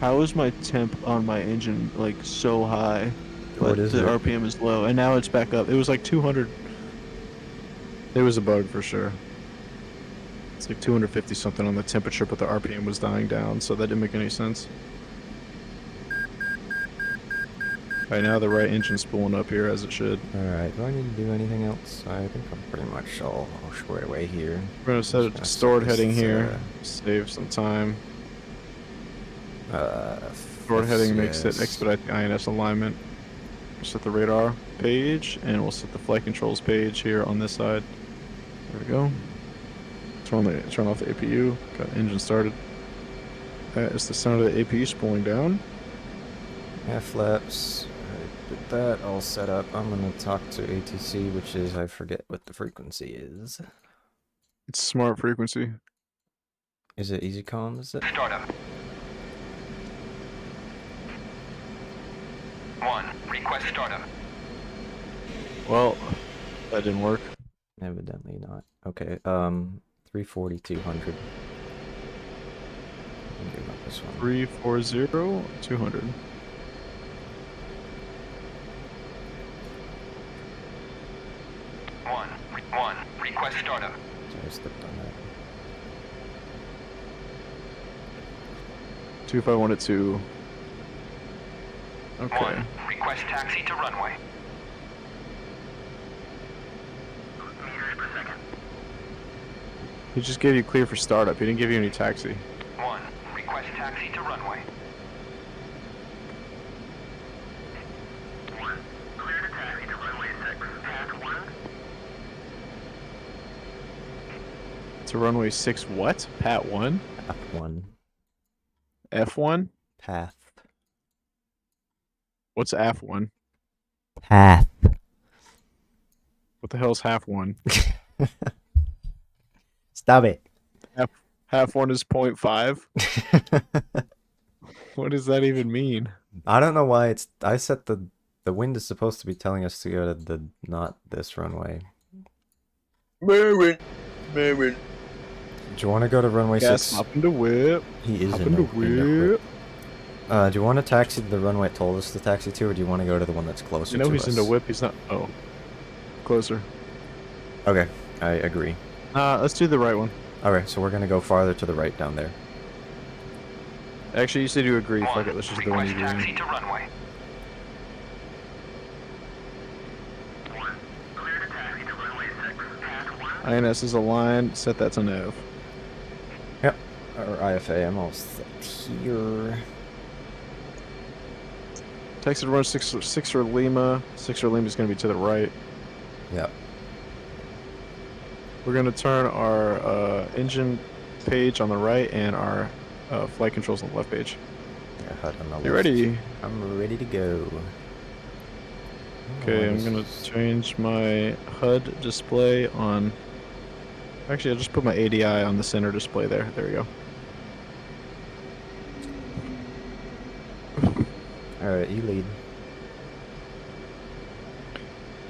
How is my temp on my engine, like, so high? What But is the it? RPM is low, and now it's back up. It was like 200... It was a bug for sure. It's like 250 something on the temperature, but the RPM was dying down, so that didn't make any sense. Right now the right engine's pulling up here as it should. Alright, do I need to do anything else? I think I'm pretty much all squared away here. We're gonna set it to Just stored gonna heading set here, save some time. Uh, Stored heading makes it DCS. expedite the INS alignment. We'll set the radar page, and we'll set the flight controls page here on this side. There we go. Turn off the APU. Got engine started. That is the sound of the APU spooling down. Half flaps. Alright, with that all set up, I'm gonna talk to ATC, which is, I forget what the frequency is. It's smart frequency. Is it easy comm? Is it? Startup. 1. Request startup. Well, that didn't work. Evidently not. Okay, 340, 200. I'll give up this one. 340, 200. One. Request startup. Sorry, I slipped on that. 2512. Okay. 1. Request taxi to runway. He just gave you clear for startup. He didn't give you any taxi. 1. Request taxi to runway. 1. Clear to taxi to runway 6. Path 1. To runway 6 what? Pat 1? Path 1. F1? Path. What's F1? Path. What the hell's half 1? Stop it. Half 1 is 0.5? What does that even mean? I don't know why it's. I set the wind is supposed to be telling us to go to the not this runway. Marin. Do you want to go to runway Gas 6? up in the whip. He is Up in in the the whip. Do you want to taxi to the runway it told us to taxi to, or do you want to go to the one that's closer You know to he's us? in the whip. He's not. Oh. Closer. Okay, I agree. Let's do the right one. Okay, so we're gonna go farther to the right down there. Actually, you said you agree. 1. Fuck it. Let's just do the one Request you agree. taxi to runway. 1. Clear to taxi to runway 6. Path 1. INS is aligned. Set that to nav. Yep. Or IFA, I'm all set here. Taxi to run 6 for Lima. 6 for Lima is going to be to the right. Yep. We're going to turn our engine page on the right and our flight controls on the left page. Yeah, HUD on the You left. ready? I'm ready to go. Okay, Oh, I'm this going is- to change my HUD display on... Actually, I'll just put my ADI on the center display there. There we go. Alright, you lead.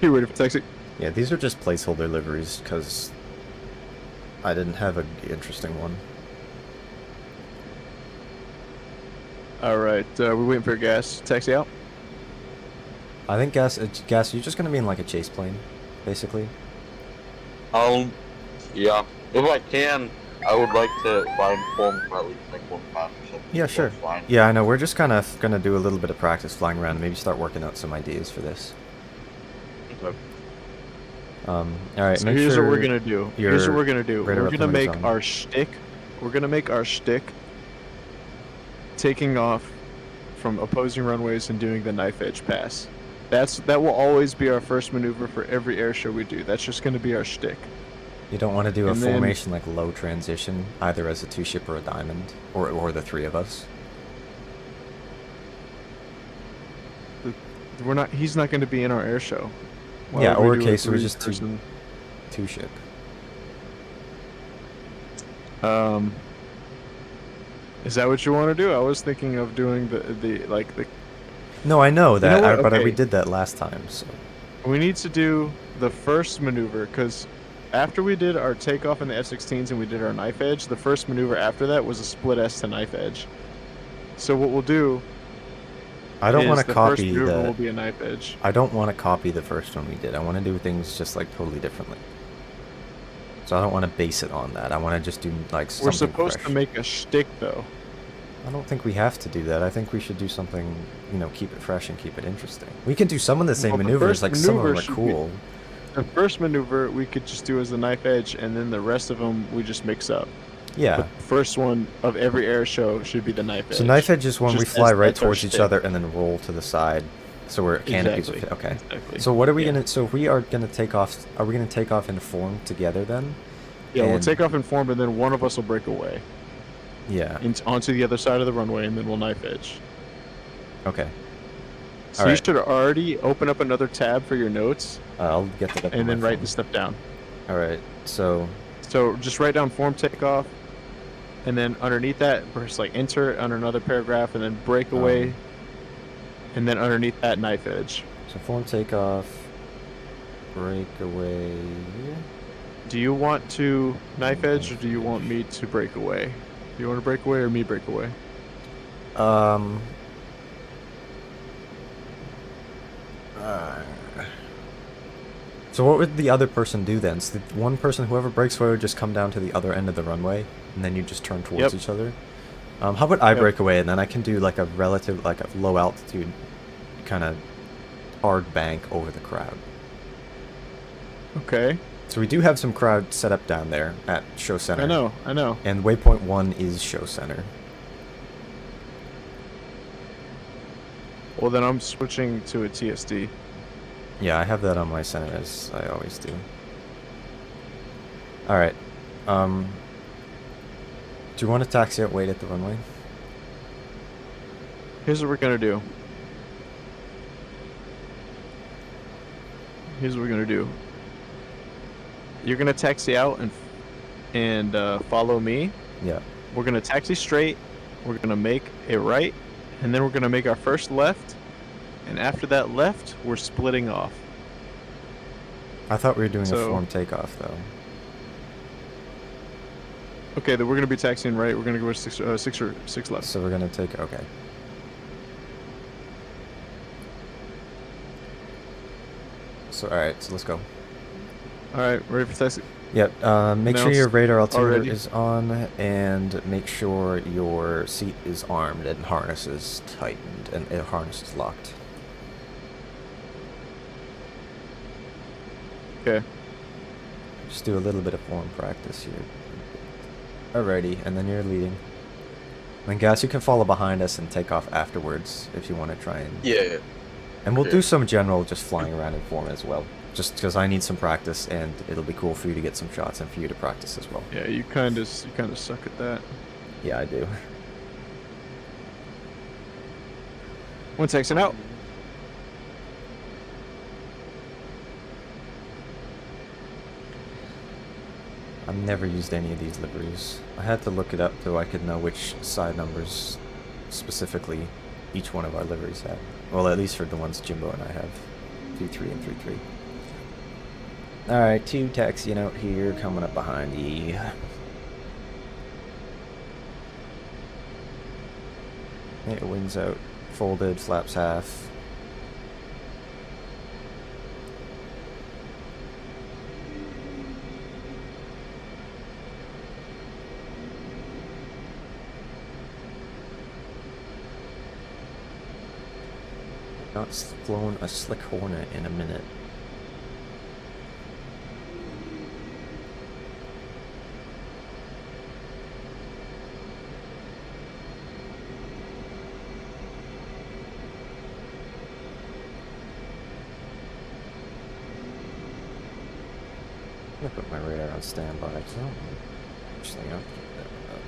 You ready for taxi? Yeah, these are just placeholder liveries, because I didn't have an interesting one. Alright, we're waiting for gas. Taxi out? I think gas, you're just gonna be in like a chase plane, basically. Yeah. If I can, I would like to fly in form for at least like 1 pass or something. Yeah, sure. That's fine. Yeah, I know, we're just kind of gonna do a little bit of practice flying around and maybe start working out some ideas for this. Okay. Alright, So make here's sure what we're gonna do. Here's what we're gonna do. radar We're gonna altimeter's make on. our shtick. We're gonna make our shtick taking off from opposing runways and doing the knife edge pass. That will always be our first maneuver for every air show we do. That's just gonna be our shtick. You don't want to do a And then- formation like low transition, either as a 2-ship or a diamond, or the 3 of us. We're not. He's not gonna be in our air show. Why Yeah, would or do a okay, so we just do three-person- 2-ship. Is that what you want to do? I was thinking of doing the No, I know that, what? but we Okay. did that last time. So We need to do the first maneuver, because after we did our takeoff in the F-16s and we did our knife edge, the first maneuver after that was a split S to knife edge. So what we'll do I don't is want to the first copy maneuver the. will be a knife edge. I don't want to copy the first one we did. I want to do things just like totally differently. So I don't want to base it on that. I want to just do like something We're supposed fresh. to make a shtick, though. I don't think we have to do that. I think we should do something, you know, keep it fresh and keep it interesting. We can do some of the same Well, the maneuvers, first like some of them maneuver are should be- cool. The first maneuver we could just do as the knife edge, and then the rest of them we just mix up. Yeah. But the first one of every air show should be the knife edge. So knife edge is when we Just fly as right that's our towards each shtick. other and then roll to the side. So we're canopies. Exactly. Okay. Exactly. So what are we Yeah. gonna? So if we are gonna take off, are we gonna take off in form together then? Yeah, we'll And- take off in form, and then one of us will break away Yeah. onto the other side of the runway, and then we'll knife edge. Okay. So you Alright. should already open up another tab for your notes, I'll get that up. on and my then write phone. the stuff down. All right. So So just write down form takeoff, and then underneath that, press like enter under another paragraph, and then break away, and then underneath that knife edge. so form takeoff, breakaway. Do you want to knife edge, or do you want me to break away? Do you want to break away, or me break away? So what would the other person do then? So the one person, whoever breaks away, would just come down to the other end of the runway, and then you just turn towards Yep. each other. How about I Yep. break away, and then I can do like a relative, like a low altitude, kind of hard bank over the crowd. Okay. So we do have some crowd set up down there at Show Center. I know. And waypoint 1 is Show Center. Well, then I'm switching to a TSD. Yeah, I have that on my center as I always do. Alright. Do you want to taxi out, wait at the runway? Here's what we're gonna do. You're gonna taxi out and follow me. Yeah. We're gonna taxi straight. We're gonna make a right, and then we're gonna make our first left. And after that left, we're splitting off. I thought we were doing a So- form takeoff, though. Okay, then we're gonna be taxiing right. We're gonna go six left. So we're going to take... Okay. So, alright, so let's go. All right, ready for taxi? Yep, make sure Announced your radar altimeter already. is on, and make sure your seat is armed and harness is tightened, and harness is locked. Okay. Just do a little bit of form practice here. Alrighty, and then you're leading. And guys, you can follow behind us and take off afterwards if you want to try and... Yeah. And we'll okay. do some general just flying around in form as well. Just because I need some practice, and it'll be cool for you to get some shots and for you to practice as well. Yeah, you kind of suck at that. Yeah, I do. One taxing out. I've never used any of these liveries. I had to look it up so I could know which side numbers specifically each one of our liveries had. Well, at least for the ones Jimbo and I have. 3-3 and 3-3. Alright, 2 taxiing out here, coming up behind ye. Okay, wings out, folded, flaps half. Not flown a slick Hornet in a minute. I'm gonna put my radar on standby. So actually, I'll keep that up.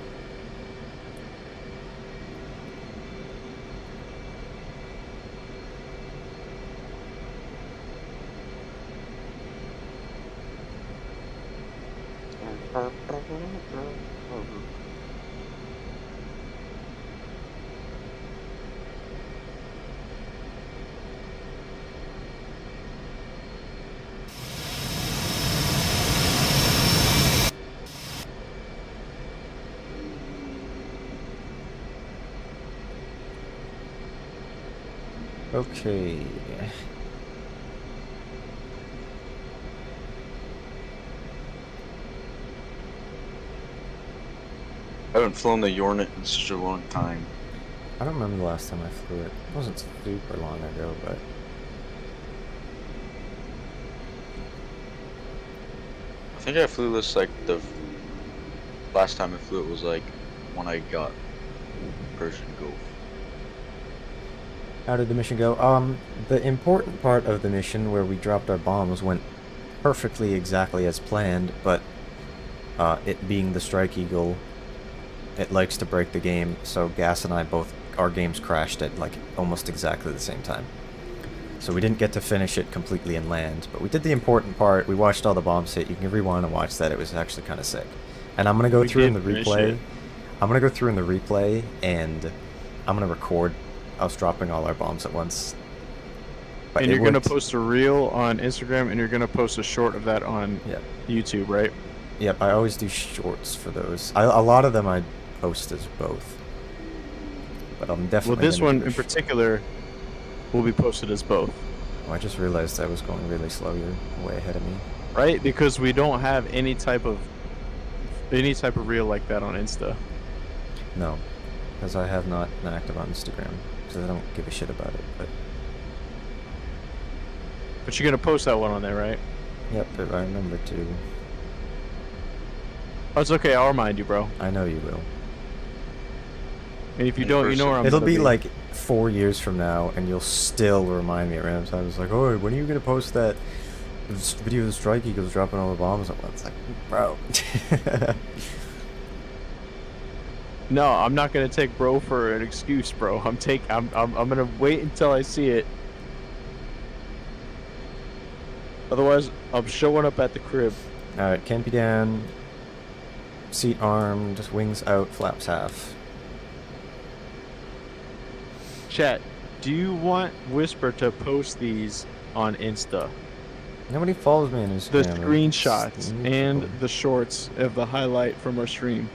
Okay. I haven't flown the Hornet in such a long time. I don't remember the last time I flew it. It wasn't super long ago, but... I think I flew this like the last time I flew it was like when I got Persian Gulf. How did the mission go? The important part of the mission where we dropped our bombs went perfectly exactly as planned, but it being the Strike Eagle, it likes to break the game, so Gas and I both, our games crashed at like almost exactly the same time. So we didn't get to finish it completely and land, but we did the important part. We watched all the bombs hit. You can rewind and watch that. It was actually kind of sick. And I'm going to go through in the replay. I'm going to go through in the replay, and I'm going to record us dropping all our bombs at once. But and you're going to post a reel on Instagram, and you're going to post a short of that on YouTube, right? Yep, I always do shorts for those. A lot of them I post as both. But I'm definitely... Well, this one in particular will be posted as both. Oh, I just realized I was going really slow. You're way ahead of me. Right? Because we don't have any type of reel like that on Insta. No, because I have not been active on Instagram, because I don't give a shit about it. But you're gonna post that one on there, right? Yep, I remember to. Oh, it's okay. I'll remind you, bro. I know you will. And if you don't, you know where I'm. It'll be like 4 years from now, and you'll still remind me at random times. Like, oh, when are you gonna post that video of the Strike Eagles dropping all the bombs at once? Like, bro. No, I'm not gonna take bro for an excuse, bro. I'm gonna wait until I see it. Otherwise, I'm showing up at the crib. Alright, canopy down, seat armed, wings out, flaps half. Chat, do you want Whisper to post these on Insta? Nobody follows me on Instagram. The screenshots and the shorts of the highlight from our stream.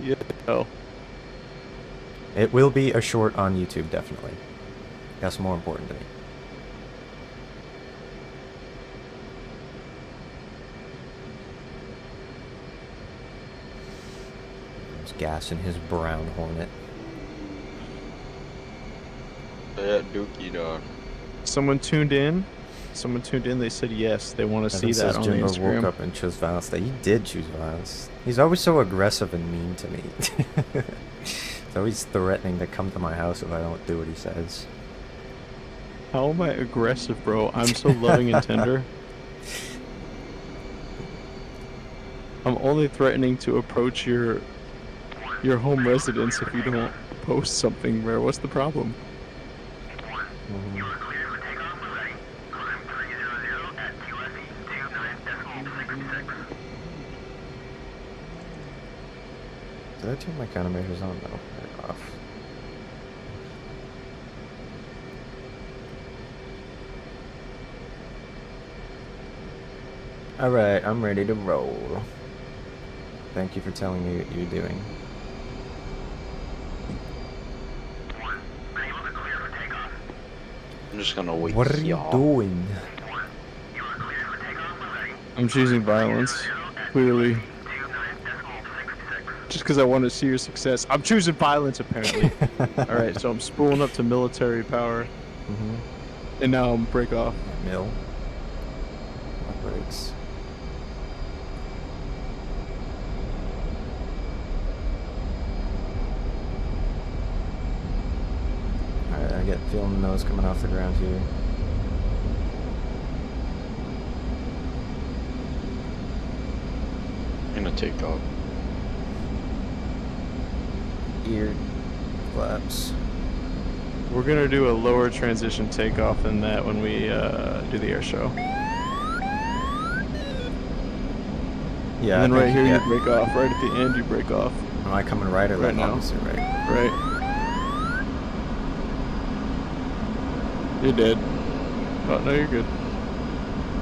Yeah. Oh. It will be a short on YouTube, definitely. That's more important to me. There's Gas in his brown Hornet. That Dookie dog. Someone tuned in. They said yes. They want to see that on Jimbo Instagram. woke up and chose violence. He did choose violence. He's always so aggressive and mean to me. He's always threatening to come to my house if I don't do what he says. How am I aggressive, bro? I'm so loving and tender. I'm only threatening to approach your home residence if you don't post something, bro. What's the problem? Mm-hmm. Did I turn my countermeasures on? No, they're off. Alright, I'm ready to roll. Thank you for telling me what you're doing. I'm just gonna wait. What are you doing? I'm choosing violence, clearly. Just because I want to see your success. I'm choosing violence, apparently. Alright, so I'm spooling up to military power. Mm-hmm. And now I'm break off. Mill. What breaks? Alright, I get feeling the nose coming off the ground here. I'm gonna take off. Ear flaps. We're gonna do a lower transition takeoff than that when we do the air show. Yeah. And then right here you break off. Right at the end you break off. Am I coming right or left? Right now. Obviously right. Right. You're dead. Oh no, you're good.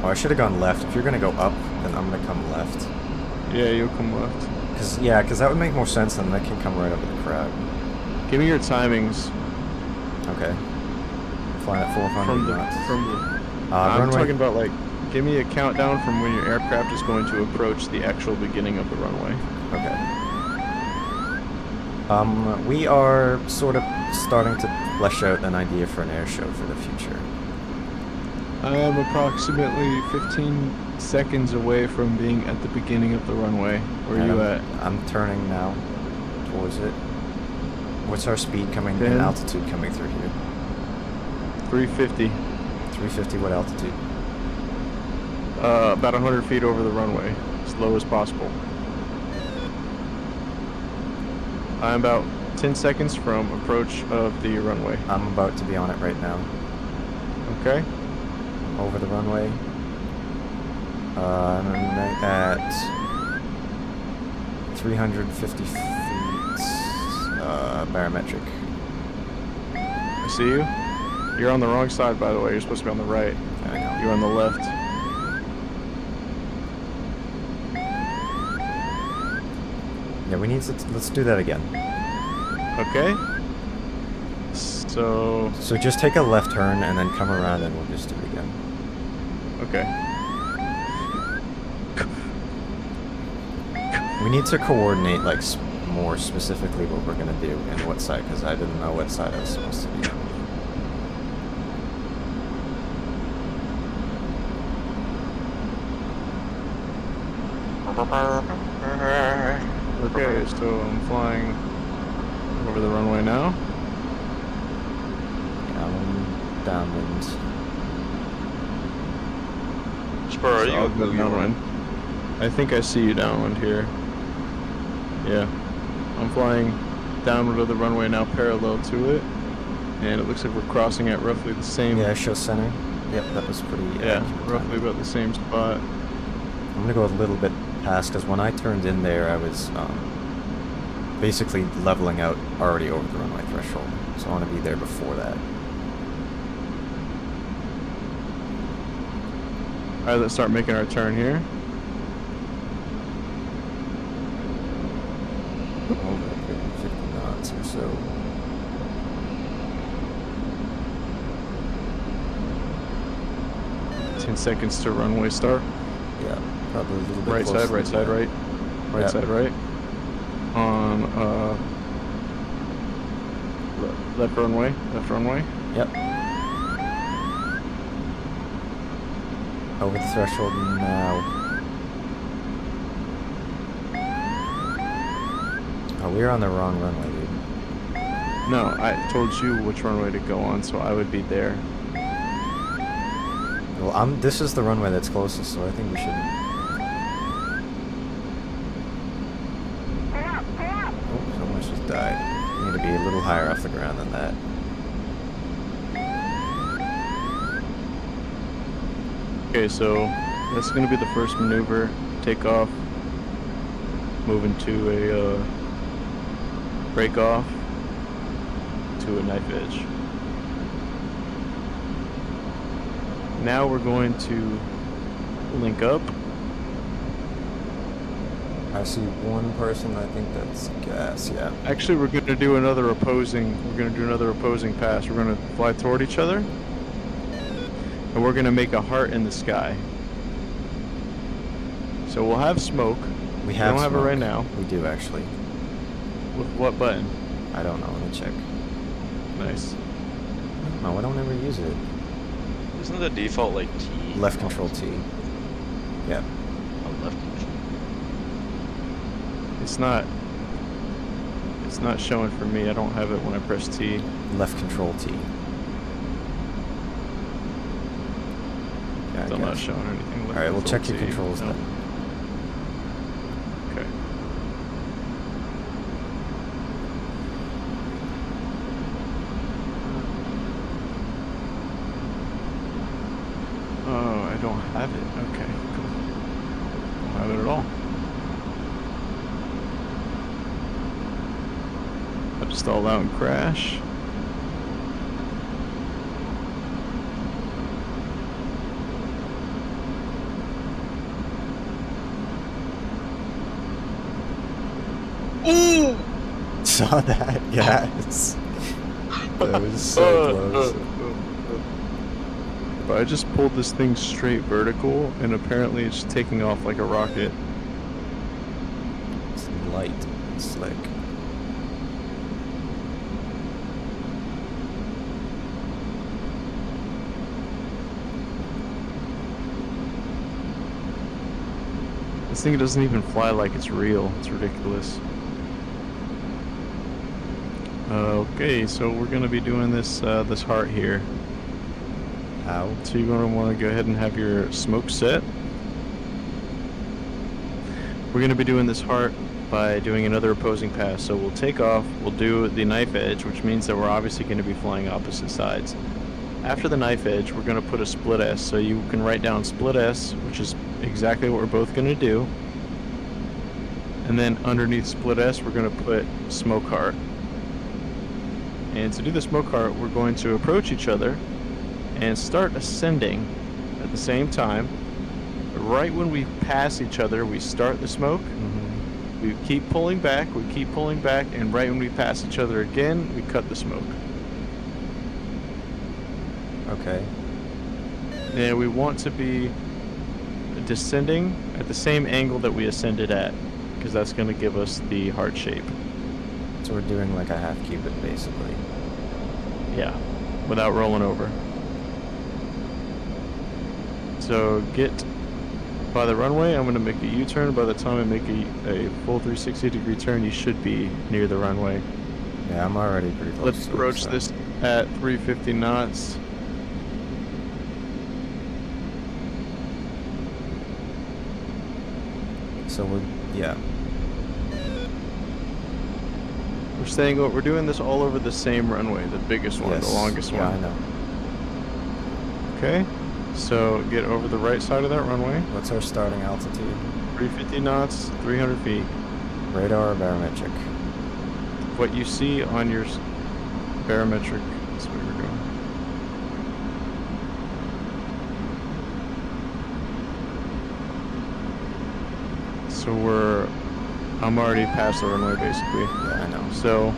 Oh, I should have gone left. If you're gonna go up, then I'm gonna come left. Yeah, you'll come left. Cause that would make more sense, and I can come right up with the crowd. Give me your timings. Okay. Flying at 400 from the knots. I'm Runway. talking about like, give me a countdown from when your aircraft is going to approach the actual beginning of the runway. Okay. We are sort of starting to flesh out an idea for an air show for the future. I am approximately 15 seconds away from being at the beginning of the runway. Where are And you at? I'm turning now towards it. What's our speed coming and 10. altitude coming through here? 350. 350, what altitude? About 100 feet over the runway, as low as possible. I'm about 10 seconds from approach of the runway. I'm about to be on it right now. Okay. Over the runway. I'm at 350 feet, barometric. I see you. You're on the wrong side, by the way. You're supposed to be on the right. I know. You're on the left. Yeah, we need to, let's do that again. Okay. So, So just take a left turn and then come around and we'll just do it again. okay. We need to coordinate like more specifically what we're gonna do and what side, because I didn't know what side I was supposed to be on. Okay, so I'm flying over the runway now. Downwind. Spur, are So you I'll a go Google downwind. I think I see you downwind here. Yeah. I'm flying downwind of the runway now, parallel to it. And it looks like we're crossing at roughly the same... Yeah, show center. Yep, that was pretty... Yeah, accurate roughly timing. about the same spot. I'm gonna go a little bit past, because when I turned in there, I was basically leveling out already over the runway threshold. So I want to be there before that. Alright, let's start making our turn here. Hold up, 50 knots or so. Ten seconds to runway start. Yeah, probably a little bit Right closer side, right to side, that. right. Right Yep. side, right. On, left runway, left runway. Yep. Over the threshold now. Oh, we're on the wrong runway, dude. No, I told you which runway to go on, so I would be there. Well, this is the runway that's closest, so I think we should... Oh, someone just died. We need to be a little higher off the ground than that. Okay, so that's going to be the first maneuver. Take off. Move into a break off to a knife edge. Now we're going to link up. I see one person, I think that's gas, yeah. Actually, we're going to do another opposing. We're going to do another opposing pass. We're going to fly toward each other, and we're going to make a heart in the sky. So we'll have smoke. We have don't have it smoke. right now. We do, actually. With what button? I don't know, let me check. Nice. No, I don't ever use it. Isn't the default like T? Left control T. Yeah. Oh, left control. It's not showing for me. I don't have it when I press T. Left control T. Yeah, Still not showing anything. Alright, we'll check your controls no. then. Okay. Oh, I don't have it. Okay, cool. Don't have it at all. Have to stall out and crash. Saw that, yes. That was so close. But I just pulled this thing straight vertical, and apparently it's taking off like a rocket. It's light and slick. This thing doesn't even fly like it's real. It's ridiculous. Okay, so we're gonna be doing this this heart here. How? So you're gonna want to go ahead and have your smoke set. We're gonna be doing this heart by doing another opposing pass. So we'll take off. We'll do the knife edge, which means that we're obviously going to be flying opposite sides. After the knife edge, we're gonna put a split S. So you can write down split S, which is exactly what we're both gonna do. And then underneath split S, we're gonna put smoke heart. And to do the smoke heart, we're going to approach each other and start ascending at the same time. Right when we pass each other, we start the smoke. We keep pulling back, and right when we pass each other again, we cut the smoke. Okay. And we want to be descending at the same angle that we ascended at, because that's going to give us the heart shape. So we're doing like a half cubit, basically. Yeah, without rolling over. So get by the runway. I'm going to make a U-turn. By the time I make a full 360-degree turn, you should be near the runway. Yeah, I'm already pretty close. Let's approach this at 350 knots. So yeah. We're doing this all over the same runway, the biggest one, Yes. the longest Yeah, one. I know. Okay, so get over the right side of that runway. What's our starting altitude? 350 knots, 300 feet. Radar or barometric? What you see on your barometric, that's what we're doing. So I'm already past the runway basically. Yeah, I know. So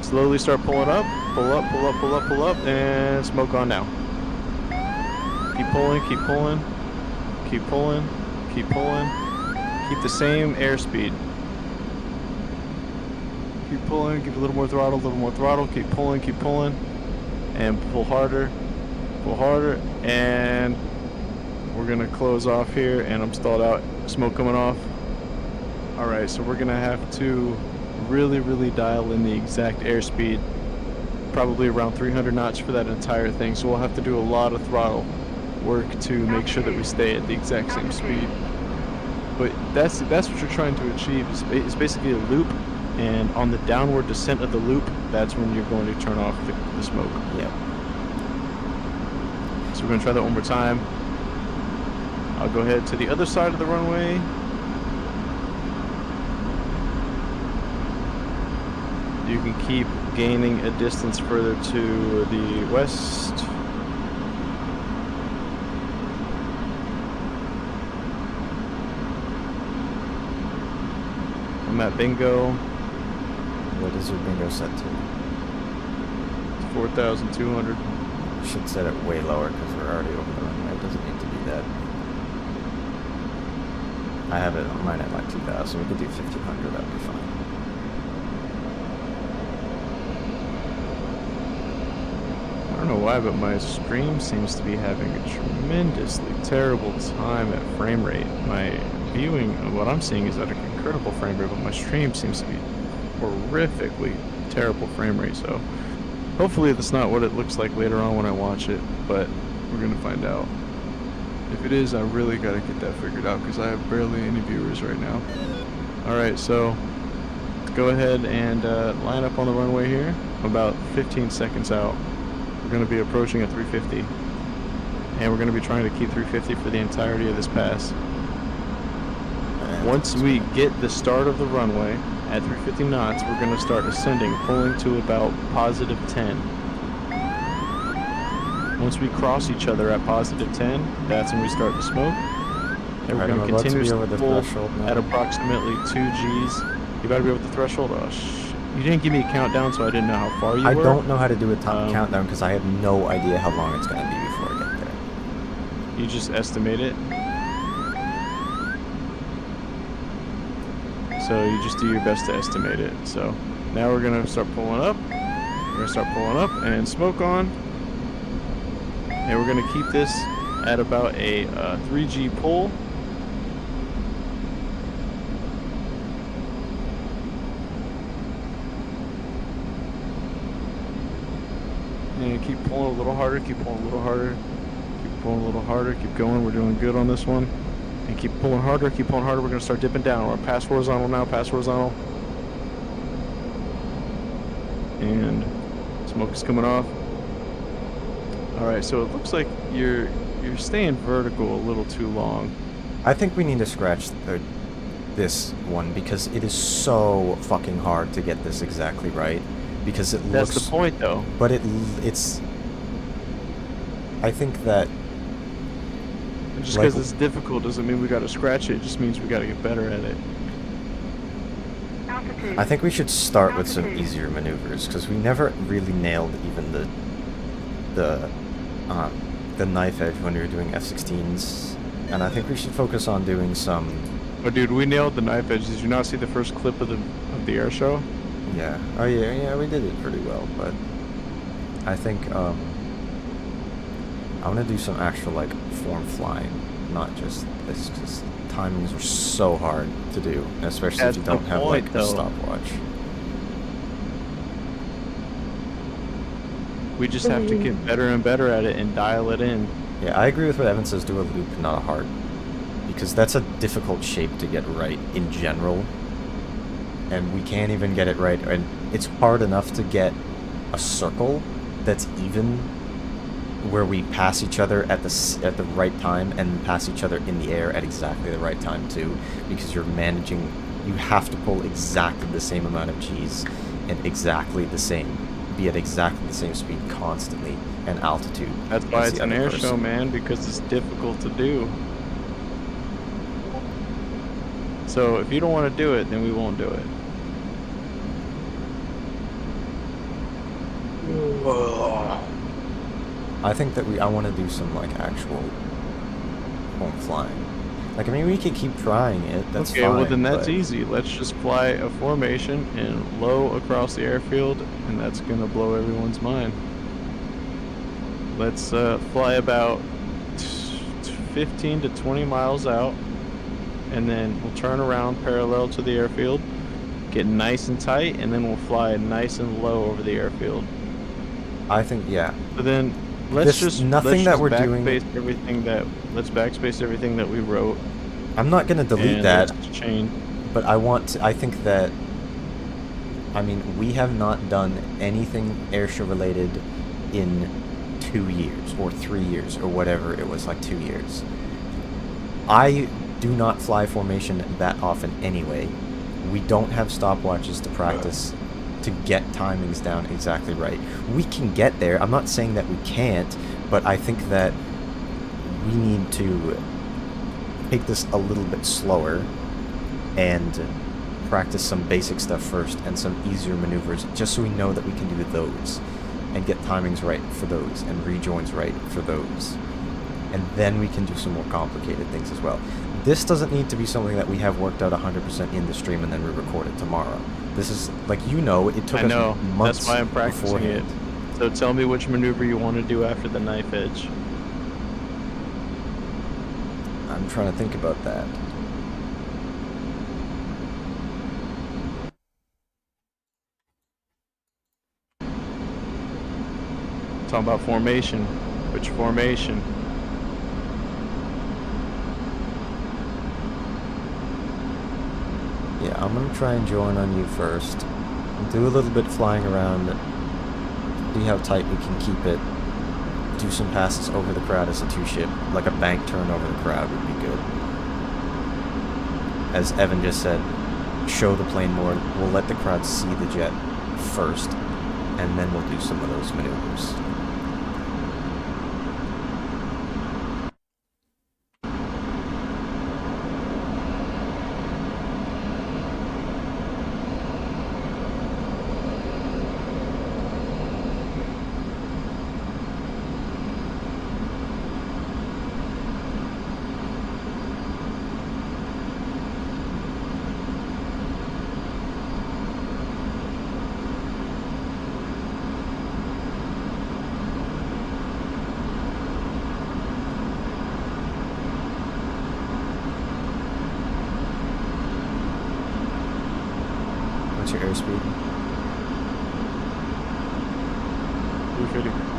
slowly start pulling up, pull up, pull up, pull up, pull up, and smoke on down. Keep pulling, keep pulling, keep pulling, keep pulling. Keep the same airspeed. Keep pulling, give a little more throttle, keep pulling, and pull harder, and we're gonna close off here, and I'm stalled out, smoke coming off. Alright, so we're gonna have to really dial in the exact airspeed, probably around 300 knots for that entire thing, so we'll have to do a lot of throttle work to make sure that we stay at the exact same speed. But that's what you're trying to achieve, is basically a loop, and on the downward descent of the loop, that's when you're going to turn off the smoke. Yep. So we're going to try that one more time. I'll go ahead to the other side of the runway. You can keep gaining a distance further to the west. I'm at bingo. What is your bingo set to? 4,200. You should set it way lower because we're already over the runway. It doesn't need to be that. I have it on mine at like 2,000. We could do 1,500. That'd be fine. I don't know why, but my stream seems to be having a tremendously terrible time at frame rate. My viewing, what I'm seeing is at an incredible frame rate, but my stream seems to be horrifically terrible frame rate. So hopefully that's not what it looks like later on when I watch it, but we're gonna find out. If it is, I really gotta get that figured out because I have barely any viewers right now. Alright, so let's go ahead and line up on the runway here. About 15 seconds out, we're going to be approaching at 350, and we're going to be trying to keep 350 for the entirety of this pass. Once we get the start of the runway at 350 knots, we're going to start ascending, pulling to about positive 10. Once we cross each other at positive 10, that's when we start to smoke. And we're going to continue to pull at approximately 2 Gs. You better be over the threshold? Oh, shit. You didn't give me a countdown, so I didn't know how far you I were. don't know how to do a countdown because I have no idea how long it's going to be before I get there. You just estimate it. So you just do your best to estimate it. So now we're gonna start pulling up. We're gonna start pulling up and smoke on. And we're gonna keep this at about a 3G pull. And keep pulling a little harder, keep pulling a little harder, keep pulling a little harder, keep going. We're doing good on this one. And keep pulling harder, keep pulling harder. We're going to start dipping down. We're past horizontal now, past horizontal. And smoke is coming off. Alright, so it looks like you're staying vertical a little too long. I think we need to scratch this one because it is so fucking hard to get this exactly right. Because it looks... That's the point, though. But it's... I think that... Just because it's difficult doesn't mean we got to scratch it. It just means we got to get better at it. Altitude. I think we should start with some easier maneuvers because we never really nailed even the knife edge when we were doing F-16s, and I think we should focus on doing some. Oh, dude, we nailed the knife edge. Did you not see the first clip of the air show? Yeah. Oh yeah, we did it pretty well, but I think I want to do some actual like form flying, not just this. Because timings are so hard to do, especially if you don't have like a stopwatch. We just have to get better and better at it and dial it in. Yeah, I agree with what Evan says. Do a loop, not a heart, because that's a difficult shape to get right in general, and we can't even get it right. And it's hard enough to get a circle that's even, where we pass each other at the right time and pass each other in the air at exactly the right time too, because you're managing. You have to pull exactly the same amount of G's and exactly the same. Be at exactly the same speed constantly and altitude. That's why it's an air show, man, because it's difficult to do. So if you don't want to do it, then we won't do it. I think that I want to do some like actual home flying. Like, I mean, we could keep trying it. That's okay, fine, well then that's but... easy. Let's just fly a formation and low across the airfield, and that's gonna blow everyone's mind. Let's fly about 15 to 20 miles out, and then we'll turn around parallel to the airfield, get nice and tight, and then we'll fly nice and low over the airfield. I think, yeah. So then let's backspace everything that we wrote. I'm not gonna delete that. Chain. But I think that, I mean, we have not done anything airshow related in 2 years or 3 years or whatever it was, like 2 years. I do not fly formation that often anyway. We don't have stopwatches to practice to get timings down exactly right. We can get there. I'm not saying that we can't, but I think that we need to take this a little bit slower and practice some basic stuff first and some easier maneuvers, just so we know that we can do those and get timings right for those and rejoins right for those. And then we can do some more complicated things as well. This doesn't need to be something that we have worked out 100% in the stream and then we record it tomorrow. This is, like, you know, it took us months. That's why I'm practicing it. So tell me which maneuver you want to do after the knife edge. I'm trying to think about that. Talking about formation. Which formation? Yeah, I'm gonna try and join on you first. Do a little bit flying around. See how tight we can keep it. Do some passes over the crowd as a two-ship. Like a bank turn over the crowd would be good. As Evan just said, show the plane more. We'll let the crowd see the jet first, and then we'll do some of those maneuvers. What's your airspeed? 250.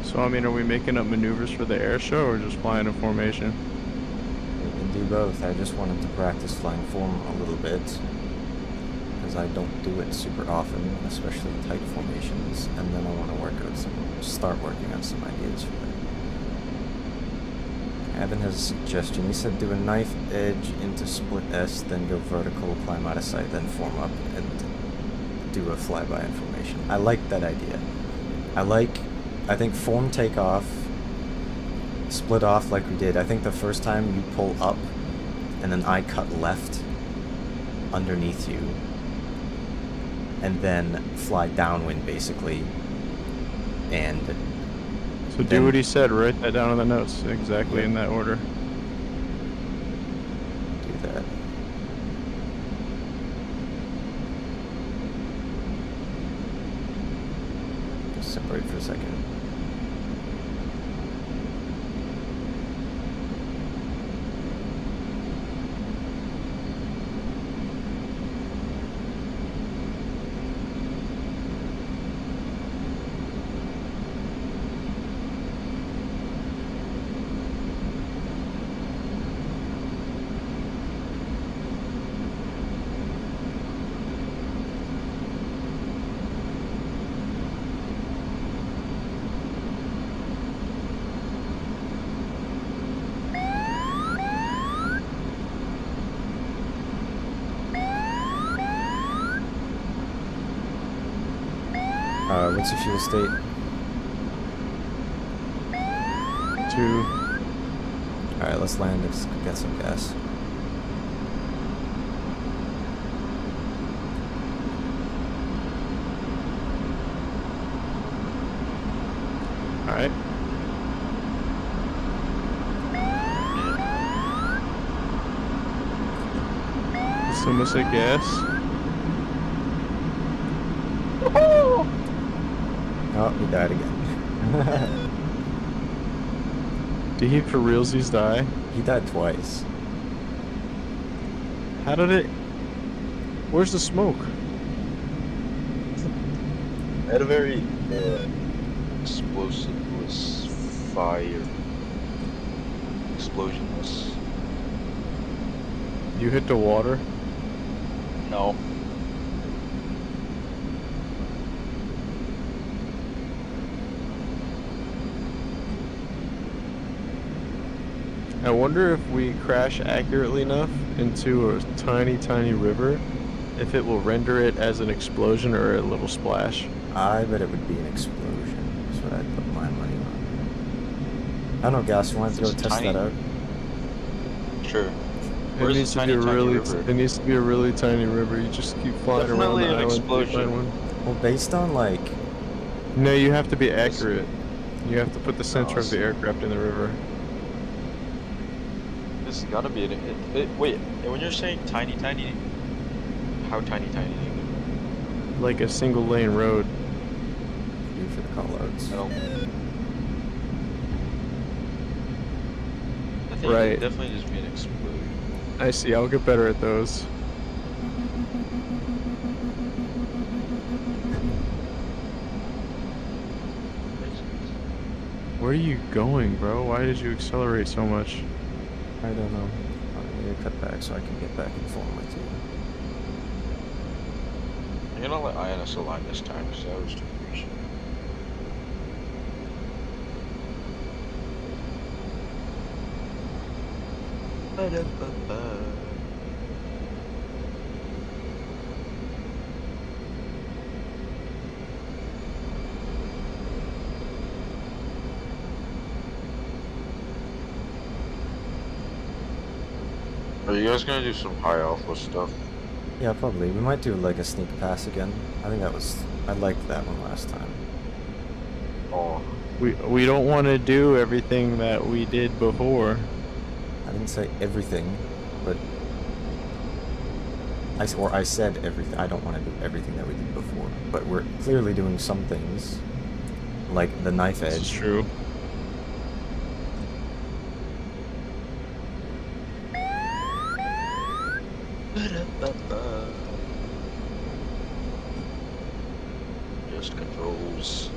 So, I mean, are we making up maneuvers for the air show or just flying in formation? We can do both. I just wanted to practice flying form a little bit, because I don't do it super often, especially tight formations, and then I want to start working on some ideas for that. Evan has a suggestion. He said do a knife edge into split S, then go vertical, climb out of sight, then form up, and do a flyby in formation. I like that idea. I think form takeoff, split off like we did. I think the first time you pull up, and then I cut left underneath you, and then fly downwind basically, and so do what he said, write that down on the notes, exactly in that order. Do that. Just separate for a second. What's your fuel state? 2. Alright, let's land and get some gas. Alright. Someone say gas. Oh, he died again. Did he for realsies die? He died twice. How did it? Where's the smoke? I had a very explosiveless fire. Explosionless. You hit the water? No. I wonder if we crash accurately enough into a tiny, tiny river, if it will render it as an explosion or a little splash. I bet it would be an explosion. That's what I'd put my money on. I don't know, Gas. You want to go It's test tiny. that out? Sure. It Where's needs the to be tiny, a tiny really, river? it needs to be a really tiny river. You just keep flying around Definitely the an island. till you find explosion. one. Well, based on like, No, you have to be accurate. You have to put the center of the aircraft in the river. This has gotta be wait, when you're saying tiny, tiny, how tiny, tiny? Like a single lane road. you for the callouts. I don't. I think it Right. would definitely just be an explosion. I see, I'll get better at those. Where are you going, bro? Why did you accelerate so much? I don't know. I'm gonna cut back so I can get back in form with you. I'm gonna let INS align this time because that was too patient. Are you guys gonna do some high alpha stuff? Yeah, probably. We might do like a sneak pass again. I think that was. I liked that one last time. Oh, We don't want to do everything that we did before. I didn't say everything, but I said everything. I don't want to do everything that we did before, but we're clearly doing some things, like the knife This is edge. true. just controls.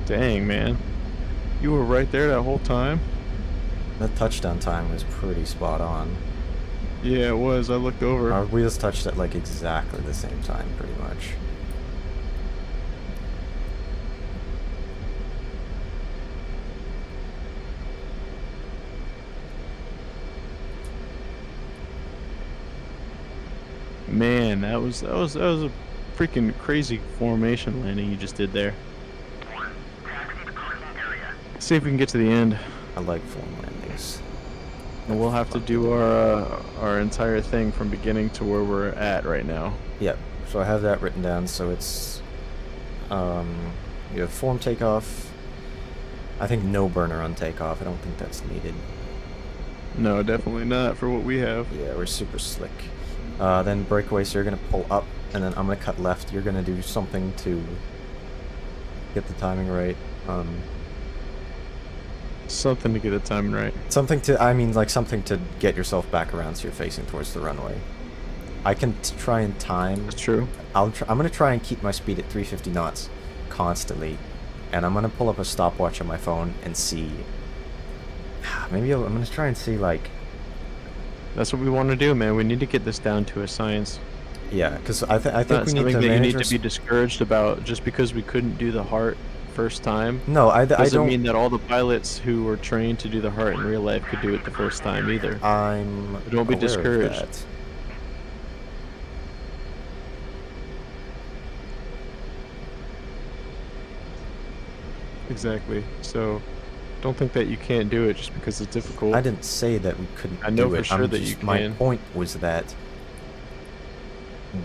Dang, man. You were right there that whole time? The touchdown time was pretty spot on. Yeah, it was. I looked over. Our wheels touched at like exactly the same time, pretty much. Man, that was a freaking crazy formation landing you just did there. See if we can get to the end. I like form landings. And we'll have to do our entire thing from beginning to where we're at right now. Yep. So I have that written down. So it's you have form takeoff. I think no burner on takeoff. I don't think that's needed. No, definitely not for what we have. Yeah, we're super slick. Then breakaway, so you're gonna pull up, and then I'm gonna cut left. You're gonna do something to get the timing right. Something to get the timing right. Something to, I mean, like something to get yourself back around so you're facing towards the runway. I can try and time. That's true. I'm gonna try and keep my speed at 350 knots constantly, and I'm gonna pull up a stopwatch on my phone and see. Maybe I'm gonna try and see like. That's what we want to do, man. We need to get this down to a science. Yeah, because I think Not we need something to that you manage need to be discouraged about just because we couldn't do the heart first time. No, I Doesn't don't mean that all the pilots who were trained to do the heart in real life could do it the first time either. I'm Don't be aware of discouraged. that. Exactly. So, don't think that you can't do it just because it's difficult. I didn't say that we couldn't I know do for it. sure I'm that just, you my can. point was that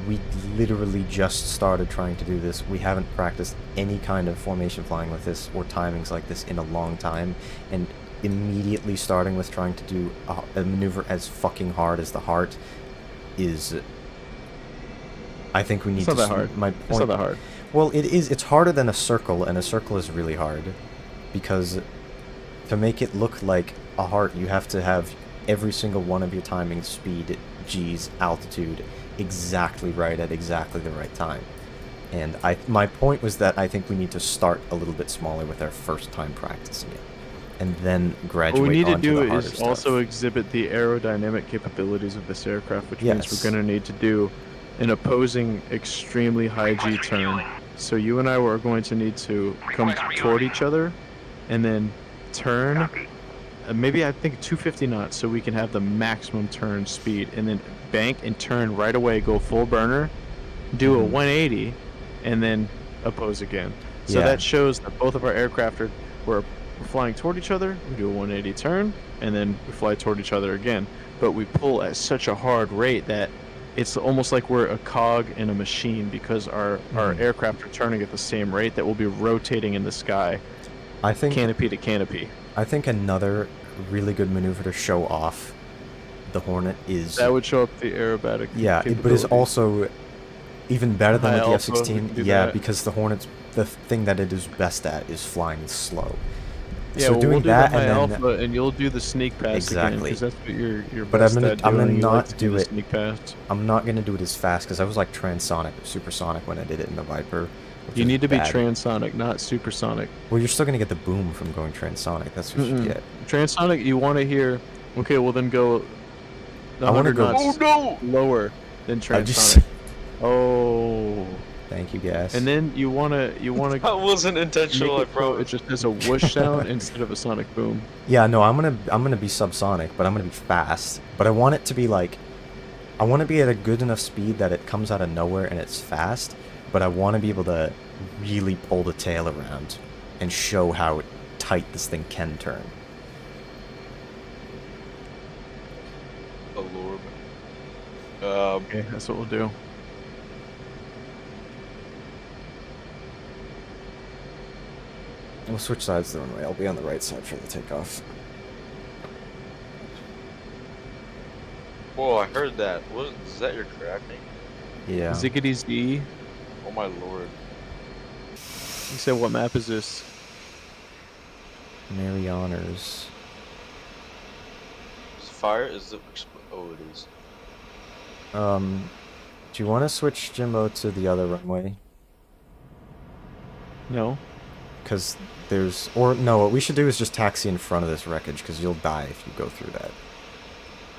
we literally just started trying to do this. We haven't practiced any kind of formation flying with this or timings like this in a long time, and immediately starting with trying to do a maneuver as fucking hard as the Heart is... I think we need It's not to... that hard. My point, It's not that hard. Well, it is. It's harder than a circle, and a circle is really hard. Because to make it look like a Heart, you have to have every single one of your timings, speed, G's, altitude, exactly right at exactly the right time. And my point was that I think we need to start a little bit smaller with our first time practicing it. And then graduate What we need to onto the do harder is stuff. also exhibit the aerodynamic capabilities of this aircraft, which means Yes. we're going to need to do an opposing extremely high G turn. So you and I are going to need to come toward each other and then turn, maybe I think 250 knots so we can have the maximum turn speed, and then bank and turn right away, go full burner, do a 180, and then oppose again. So Yeah. that shows that both of our aircraft we're flying toward each other, we do a 180 turn, and then we fly toward each other again. But we pull at such a hard rate that it's almost like we're a cog in a machine, because our aircraft are turning at the same rate that we'll be rotating in the sky, I think canopy to canopy. I think another really good maneuver to show off the Hornet is... That would show up the aerobatic Yeah, but it's capabilities. also even better than High with the alpha, we F-16. can do Yeah, that. because the Hornet's... the thing that it is best at is flying slow. Yeah, so well, doing we'll do that the high and then... alpha, and you'll do the sneak pass Exactly. again, because that's what you're But best I'm at gonna doing. You like not to do the it. Sneak pass. I'm not gonna do it as fast, because I was like transonic, supersonic when I did it in the Viper. which You is need to be bad. transonic, not supersonic. Well, you're still gonna get the boom from going transonic. That's what you Mm-mm. get. Transonic, you want to hear. Okay, well then go. I wanna 100 go- knots Oh no! lower than I just... transonic. Oh. Thank you, Gas. And then you wanna That wasn't make intentional, I it so it promise. just has a whoosh sound instead of a sonic boom. Yeah, no, I'm gonna be subsonic, but I'm gonna be fast. But I want it to be like, I want to be at a good enough speed that it comes out of nowhere and it's fast, but I want to be able to really pull the tail around and show how tight this thing can turn. Allure. Okay, that's what we'll do. We'll switch sides of the runway. I'll be on the right side for the takeoff. Whoa, I heard that. Is that your cracking? Yeah. Ziggity Z. Oh my lord. You said, what map is this? Mary Honors. Is fire? Is it? Oh, it is. Do you want to switch Jimbo to the other runway? No. Because there's... Or, no, what we should do is just taxi in front of this wreckage, because you'll die if you go through that.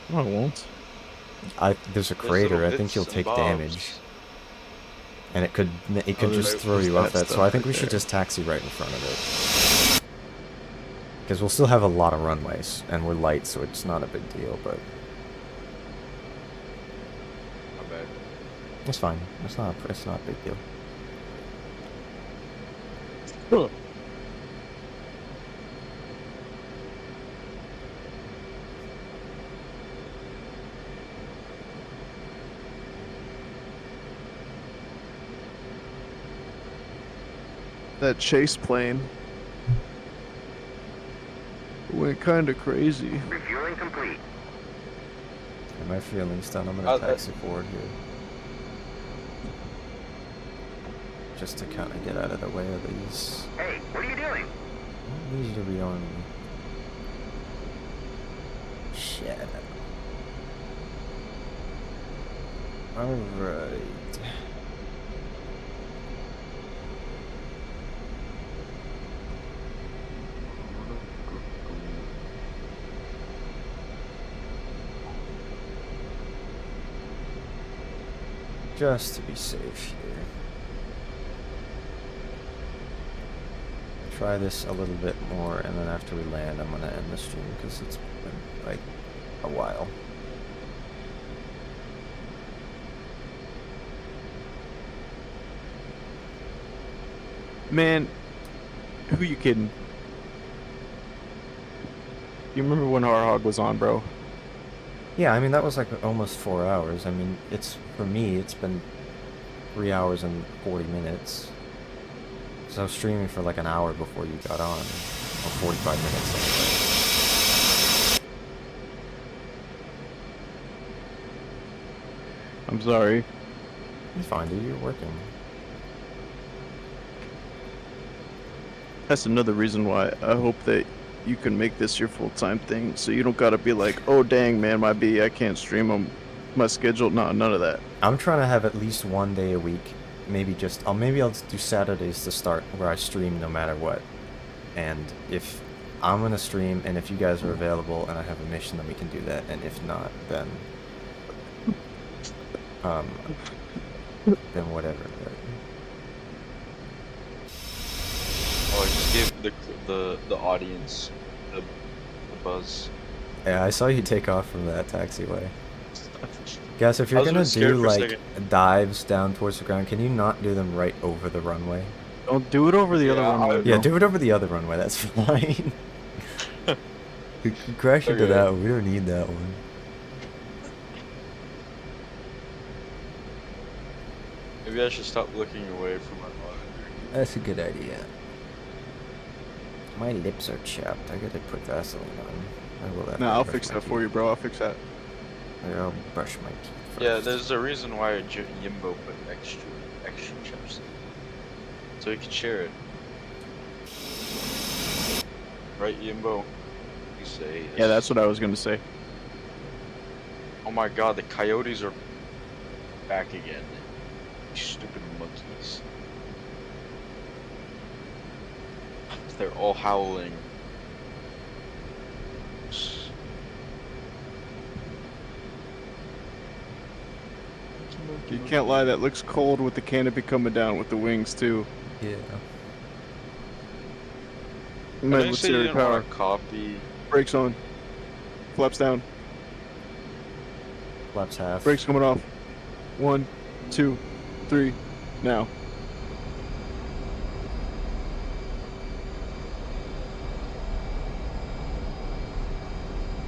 No, I won't. There's a There's crater. little I think bits you'll and take bobs. damage. And it could there's- just throw there's you off that that, so stuff I think right we should there. just taxi right in front of it. Because we'll still have a lot of runways, and we're light, so it's not a big deal, but My bad. it's fine. It's not a big deal. Huh. That chase plane went kind of crazy. Refueling complete. Am I feeling stunned? I'm gonna taxi forward here. Just to kind of get out of the way of these. Hey, what are you doing? I need you to be on me. Shit. Alright. Just to be safe here. Try this a little bit more, and then after we land, I'm gonna end the stream because it's been like a while. Man, Who you kidding? You remember when our hog was on, bro? Yeah, I mean, that was like almost 4 hours. I mean, for me, it's been 3 hours and 40 minutes. So I was streaming for like an hour before you got on. Or 45 minutes anyway. I'm sorry. It's fine, dude. You're working. That's another reason why I hope that you can make this your full-time thing, so you don't gotta be like, oh dang man, my B, I can't stream on my schedule. No, none of that. I'm trying to have at least 1 day a week. Maybe I'll just do Saturdays to start, where I stream no matter what. And if I'm gonna stream, and if you guys are available and I have a mission, then we can do that. And if not, then then whatever. Oh, I just gave the audience the buzz. Yeah, I saw you take off from that taxiway. Guys, if you're I was gonna really scared do for a like second. dives down towards the ground, can you not do them right over the runway? Don't do it over the other Yeah, runway. Yeah, bro. do it over the other runway. That's fine. We can crash into Okay. that one. We don't need that one. Maybe I should stop looking away from my monitor. That's a good idea. My lips are chapped. I gotta put Vaseline on. I will have to Nah, I'll brush fix my that for you, bro. I'll fix that. teeth. I'll brush my teeth first. Yeah, there's a reason why Yimbo put extra chips in. So he could share it. Right, Yimbo? You say. Yeah, that's what I was gonna say. Oh my god, the coyotes are back again. You stupid monkeys. They're all howling. You can't lie, that looks cold with the canopy coming down with the wings too. Yeah. Man, Did I let's say see you your didn't power. want to copy? Brakes on. Flaps down. Flaps half. Brakes coming off. 1, 2, 3, now.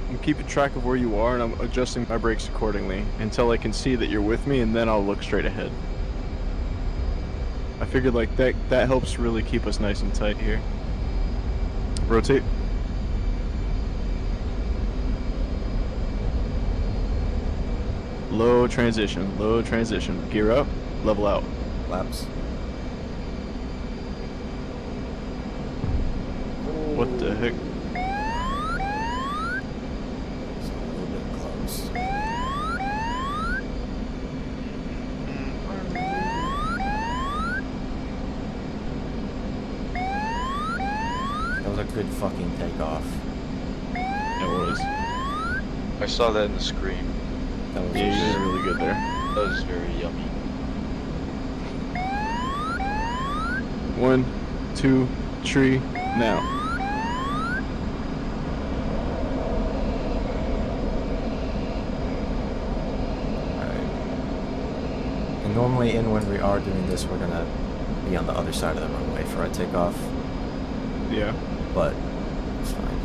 I'm keeping track of where you are and I'm adjusting my brakes accordingly until I can see that you're with me, and then I'll look straight ahead. I figured like that helps really keep us nice and tight here. Rotate. Low transition, low transition. Gear up, level out. Flaps. What the heck? It's a little bit close. That was a good fucking takeoff. It was. I saw that in the screen. That was Yeah, you did good. really good there. That was very yummy. 1, 2, 3, now. Alright. And normally when we are doing this, we're gonna be on the other side of the runway for our takeoff, Yeah. but it's fine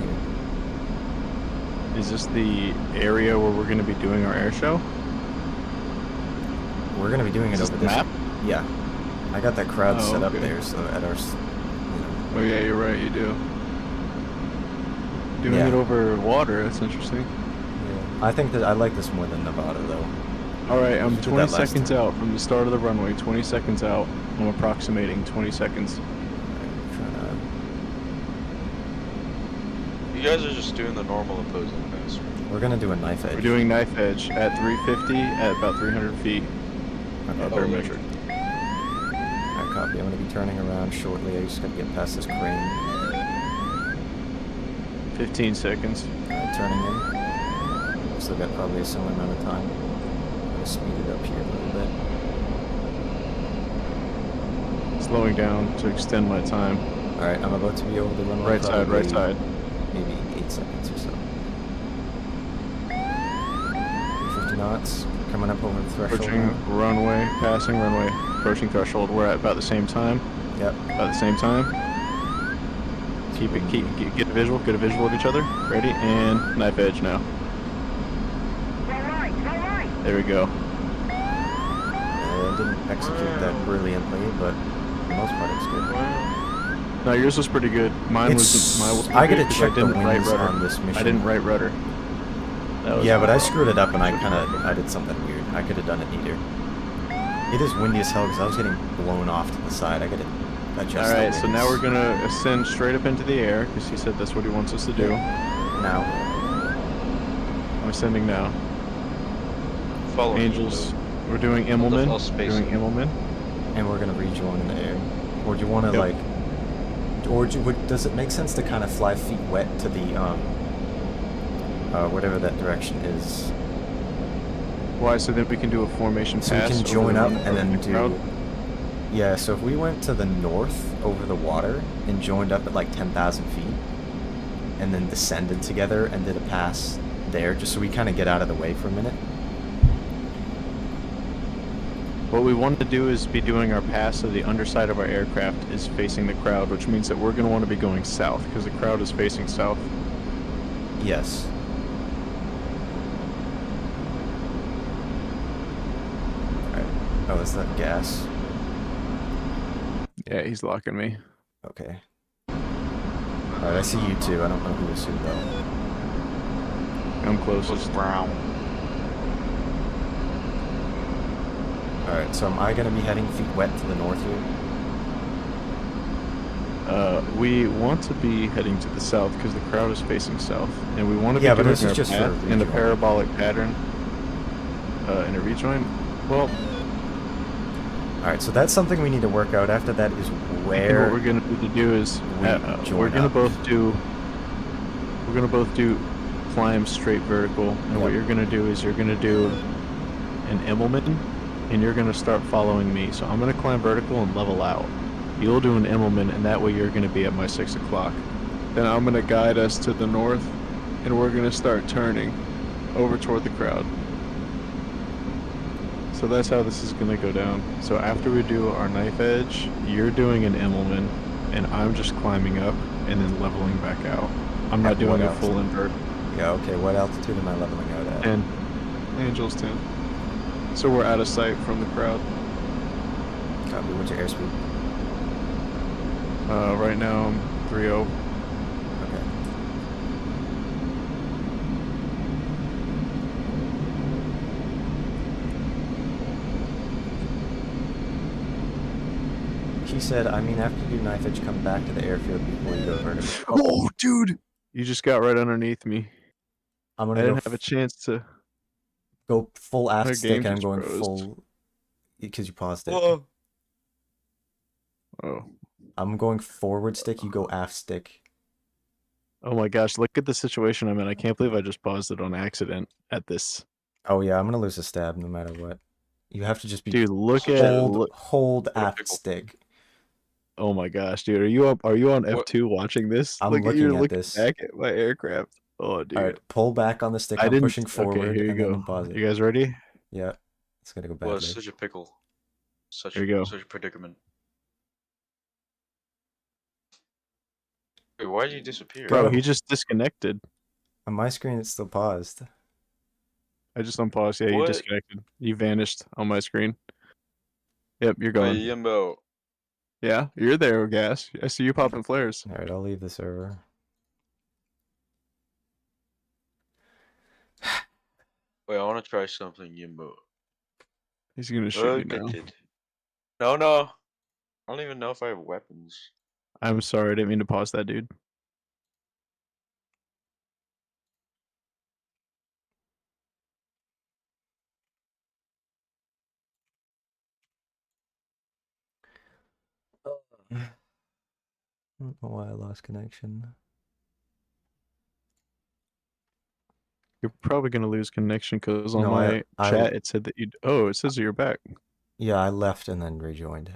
here. Is this the area where we're going to be doing our air show? We're gonna be doing it Is this over the this. map? Yeah. I got that crowd Oh, set up okay. there, so at our, Oh yeah, you're right, you do. Doing Yeah. it over water, that's interesting. yeah. I think that I like this more than Nevada though. Alright, I'm We did 20 that last seconds time. out from the start of the runway, 20 seconds out. I'm approximating 20 seconds. I'm trying You guys are just doing the normal opposing pass. to. We're gonna do a knife edge. We're doing knife edge at 350 at about 300 feet. Okay, Better okay. measured. Alright, copy. I'm gonna be turning around shortly. I just gotta get past this crane. 15 seconds. Alright, turning in. Still got probably a similar amount of time. I'm gonna speed it up here a little bit. Slowing down to extend my time. Alright, I'm about to be over the runway. Right side, right probably side. Maybe 8 seconds or so. 50 knots. Coming up over the threshold Approaching now. runway, passing runway, approaching threshold. We're at about the same time. Yep. About the same time. Get a visual of each other. Ready? And knife edge now. There we go. I didn't execute that brilliantly, but for the most part it's good. No, yours was pretty good. Mine was. I gotta good 'cause check the didn't right wings rudder. on this mission. I didn't right rudder. Yeah, but I screwed it up and I did something weird. I could have done it neater. It is windy as hell because I was getting blown off to the side. I gotta adjust. Alright, so now we're gonna ascend straight up into the air because he said that's what he wants us to do. Now. I'm ascending now. Follow Angels. We're doing Immelman. All space. Doing Immelman. And we're gonna rejoin in the air. Or do you want to like? Or does it make sense to kind of fly feet wet to the whatever that direction is? Why? So that we can do a formation So we pass. can join up over and then the crowd? do. Yeah. So if we went to the north over the water and joined up at like 10,000 feet, and then descended together and did a pass there, just so we kind of get out of the way for a minute. What we want to do is be doing our pass so the underside of our aircraft is facing the crowd, which means that we're going to want to be going south because the crowd is facing south. Yes. Alright. Oh, is that gas? Yeah, he's locking me. Okay. Alright, I see you two. I don't know who is who though. I'm closest. Brown. Alright, so am I going to be heading feet wet to the north here? We want to be heading to the south because the crowd is facing south, and we want to be Yeah, but doing this is our just for path in a rejoin. parabolic pattern. In a rejoin. Well, Alright, so that's something we need to work out. After that is I think where what we're going to need to do is we join we're going to up. both do climb straight vertical, and what Yep. you're going to do is you're going to do an Immelman, and you're going to start following me. So I'm going to climb vertical and level out. You'll do an Immelman, and that way you're going to be at my 6 o'clock. Then I'm going to guide us to the north, and we're going to start turning over toward the crowd. So that's how this is going to go down. So after we do our knife edge, you're doing an Immelman, and I'm just climbing up and then leveling back out. I'm not At doing what a full altitude? invert. Yeah, okay, what altitude am I leveling out at? 10. Angels 10. So we're out of sight from the crowd. Copy, what's your airspeed? Right now I'm 3-0. Okay. He said, I mean, after you do knife edge, come back to the airfield before you go vertical. Oh, dude! You just got right underneath me. I'm I gonna didn't have a chance to... go full aft My stick, game and I'm just going froze. full... Because you paused it. Whoa. Oh. I'm going forward stick, you go aft stick. Oh my gosh, look at the situation I'm in. I can't believe I just paused it on accident at this. Oh yeah, I'm gonna lose a stab no matter what. You have to just be Dude, look at... hold a aft pickle. stick. Oh my gosh, dude. Are you on What? F2 watching this? I'm Look at looking you're at looking this. back at my aircraft. Oh, dude. Alright, pull back on the stick. I I'm didn't... pushing forward, Okay, here you and then go. you pause it. You guys ready? Yeah, it's gonna go Well, badly. it's such a pickle. Such Here we go. such a predicament. Wait, why did you disappear? Bro, Go. he just disconnected. On my screen, it's still paused. I just unpaused. Yeah, you What? disconnected. You vanished on my screen. Yep, you're Hey, gone. Yimbo. Yeah, you're there, Gas. I see you popping flares. Alright, I'll leave the server. Wait, I want to try something, Yimbo. He's gonna shoot you now. Look. No. I don't even know if I have weapons. I'm sorry, I didn't mean to pause that, dude. I don't know why I lost connection. You're probably gonna lose connection because on No, my I- chat it said that you. Oh, it says that you're back. Yeah, I left and then rejoined.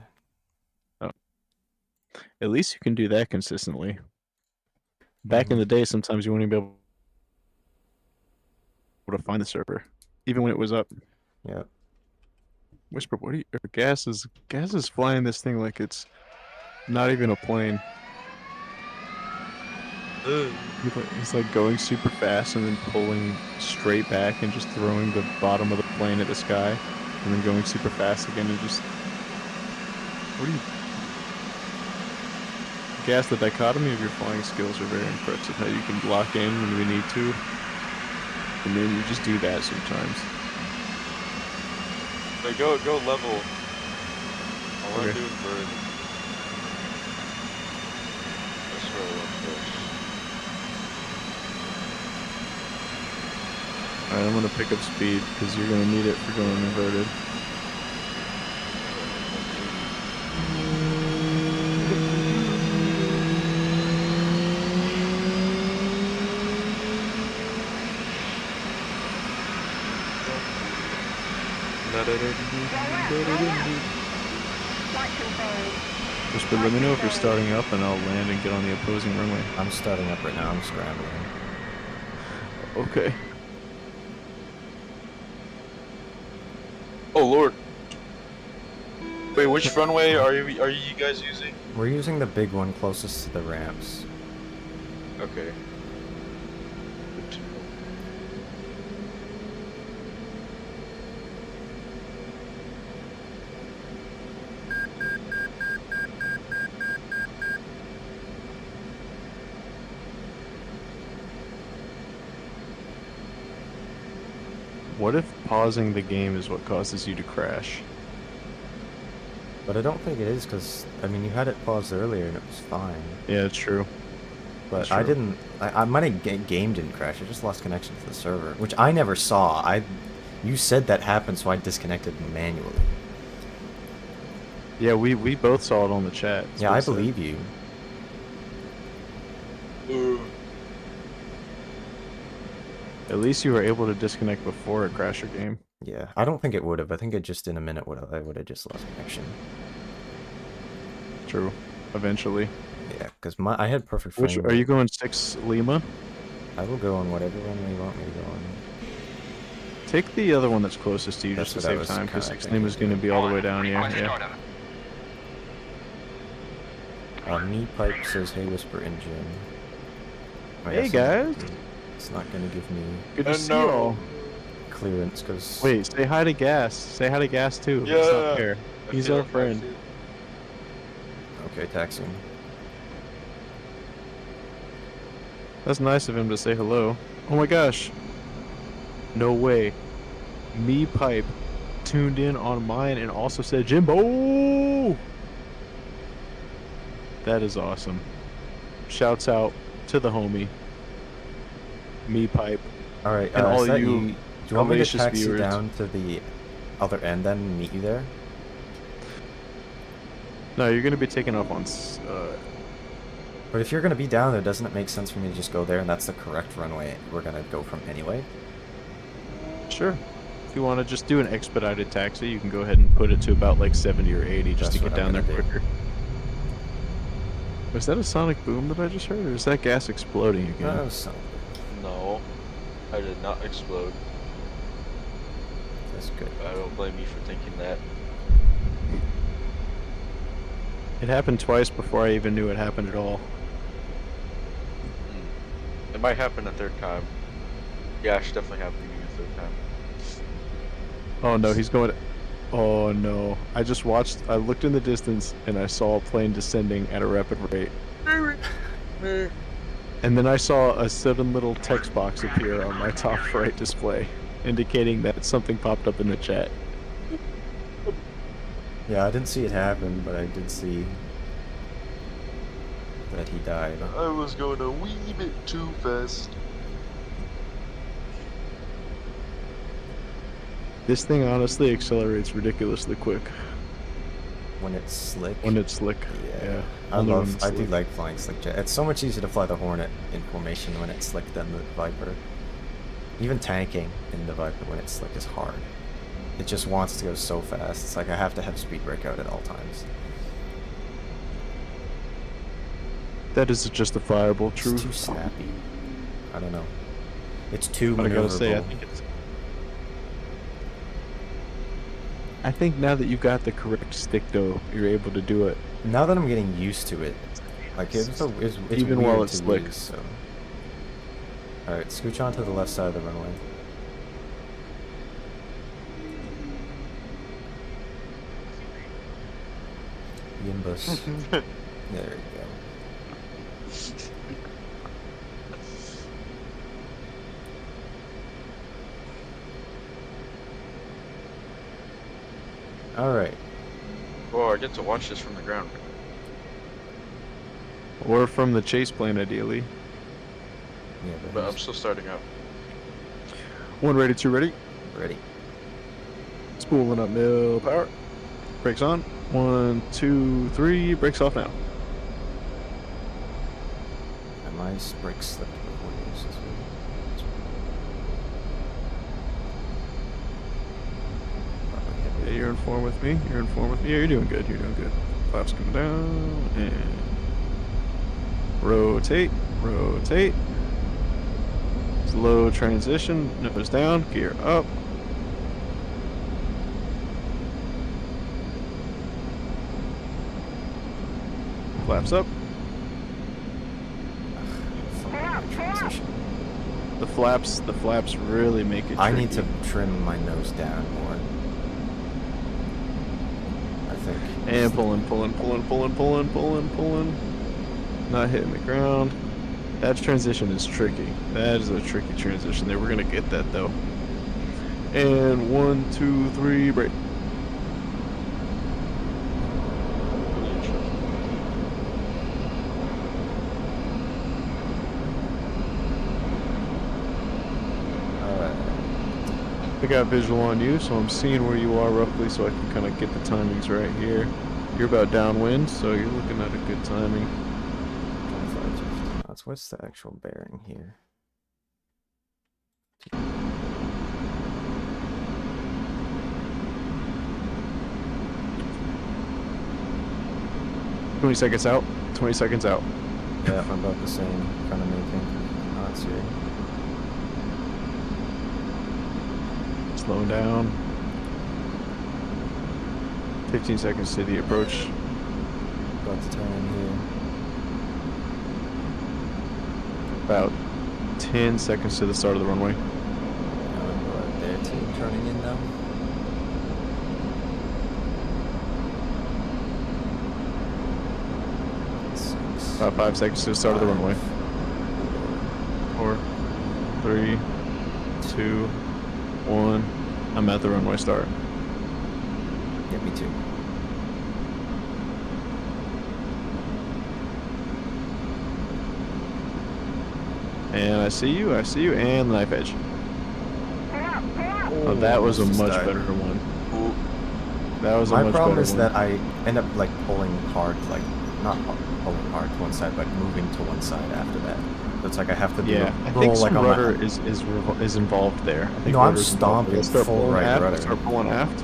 At least you can do that consistently. Back in the day, sometimes you wouldn't even be able to find the server, even when it was up. Yeah. Whisper, what are you? Gas is flying this thing like it's not even a plane. He's like going super fast and then pulling straight back and just throwing the bottom of the plane at the sky, and then going super fast again and just. What are you? Gas, the dichotomy of your flying skills are very impressive. How you can lock in when we need to, and then you just do that sometimes. Like, go level. I want to Okay. do inverted. That's where I want first. Alright, I'm gonna pick up speed because you're gonna need it for going inverted. Flight control. Whisper, let me know if you're starting up and I'll land and get on the opposing runway. I'm starting up right now. I'm scrambling. Okay. Oh lord. Wait, which runway are you guys using? We're using the big one closest to the ramps. Okay. Good to know. What if pausing the game is what causes you to crash? But I don't think it is because, I mean, you had it paused earlier and it was fine. Yeah, it's true. But That's I true. didn't, my game didn't crash. I just lost connection to the server, which I never saw. You said that happened, so I disconnected manually. Yeah, we both saw it on the chat. That's Yeah, what I it said. believe you. At least you were able to disconnect before it crashed your game. Yeah, I don't think it would have. I think it just in a minute I would have just lost connection. True. Eventually. Yeah, because I had perfect frame Which are you going 6 Lima? I will go on whatever runway you want me to go on. Take the other one that's closest to you That's just to what I save was time, because kinda 6 Lima is going to be all the way down. Yeah, Requesting yeah. order. Me Pipe says, "Hey, Whisper Engine." I Hey, guess guys. It's not gonna give me Good to see you all. clearance because. Wait, say hi to Gas. Say hi to Gas too. It's not Yeah. fair. I He's feel our it, I friend. feel it. Okay, taxiing. That's nice of him to say hello. Oh my gosh. No way. Me Pipe tuned in on mine and also said Jimbo. That is awesome. Shouts out to the homie. Me Pipe. All right, And all is that you Do you want me to hellacious taxi viewers. down to the other end then and meet you there? No, you're gonna be taking off on. But if you're gonna be down there, doesn't it make sense for me to just go there and that's the correct runway we're gonna go from anyway? Sure. If you want to just do an expedited taxi, you can go ahead and put it to about like 70 or 80 just That's to get what I'm down there gonna do. quicker. Was that a sonic boom that I just heard, or is that gas exploding again? Oh, so No, I did not explode. that's good. I don't blame you for thinking that. It happened twice before I even knew it happened at all. It might happen a third time. Yeah, it should definitely happen to me a third time. Oh no, he's going. Oh no! I looked in the distance and I saw a plane descending at a rapid rate. And then I saw a sudden little text box appear on my top right display, indicating that something popped up in the chat. Yeah, I didn't see it happen, but I did see that he died. I was going a wee bit too fast. This thing honestly accelerates ridiculously quick When it's slick. when it's slick. Yeah, I only when it's do slick. like flying slick jet. It's so much easier to fly the Hornet in formation when it's slick than the Viper. Even tanking in the Viper when it's slick is hard. It just wants to go so fast. It's like I have to have speed brake out at all times. That is a justifiable It's truth. too snappy. I don't know. It's too But I gotta say, maneuverable. I think now that you've got the correct stick though, you're able to do it. Now that I'm getting used to it, Like it's Even weird while it's to slick. use, so. All right, scooch onto the left side of the runway. Yimbus. There you go. All right. Oh, I get to watch this from the ground. Or from the chase plane, ideally. Yeah, But I'm he's still starting up. 1 ready, 2 ready. ready. Spooling up mill power. Brakes on. 1, 2, 3. Brakes off now. And my brake slipped before you use this one. Probably hit Yeah, you're in form with me. You're in form with me. Yeah, you're doing good. You're doing good. Flaps coming down. And rotate. Rotate. Slow transition. Nose down. Gear up. Flaps up. transition. The flaps really make it I need to tricky. trim my nose down more. I think. And pulling. Not hitting the ground. That transition is tricky. That is a tricky transition there. We're going to get that, though. And 1, 2, 3, brake. I got visual on you, so I'm seeing where you are roughly, so I can kind of get the timings right here. You're about downwind, so you're looking at a good timing. 25 knots. What's the actual bearing here? $20 seconds out. 20 seconds out. Yeah, I'm about the same. Kind of making knots here. Slowing down. 15 seconds to the approach. About to turn in here. About 10 seconds to the start of the runway. Right there too, turning in now. About 5 seconds to the start of the runway. 4, 3, 2, 1. I'm at the runway start. Yeah, me too. And I see you, and knife edge. Oh, that was a Just much died. better one. That was a My much problem better is one. that I end up like pulling hard, like not pulling hard to one side, but moving to one side after that. So it's like I have to do Yeah, I roll think like some on rudder my. is involved there. I think No, I'm rudder's involved. stomping Let's start full pulling right aft. rudder. Start pulling aft.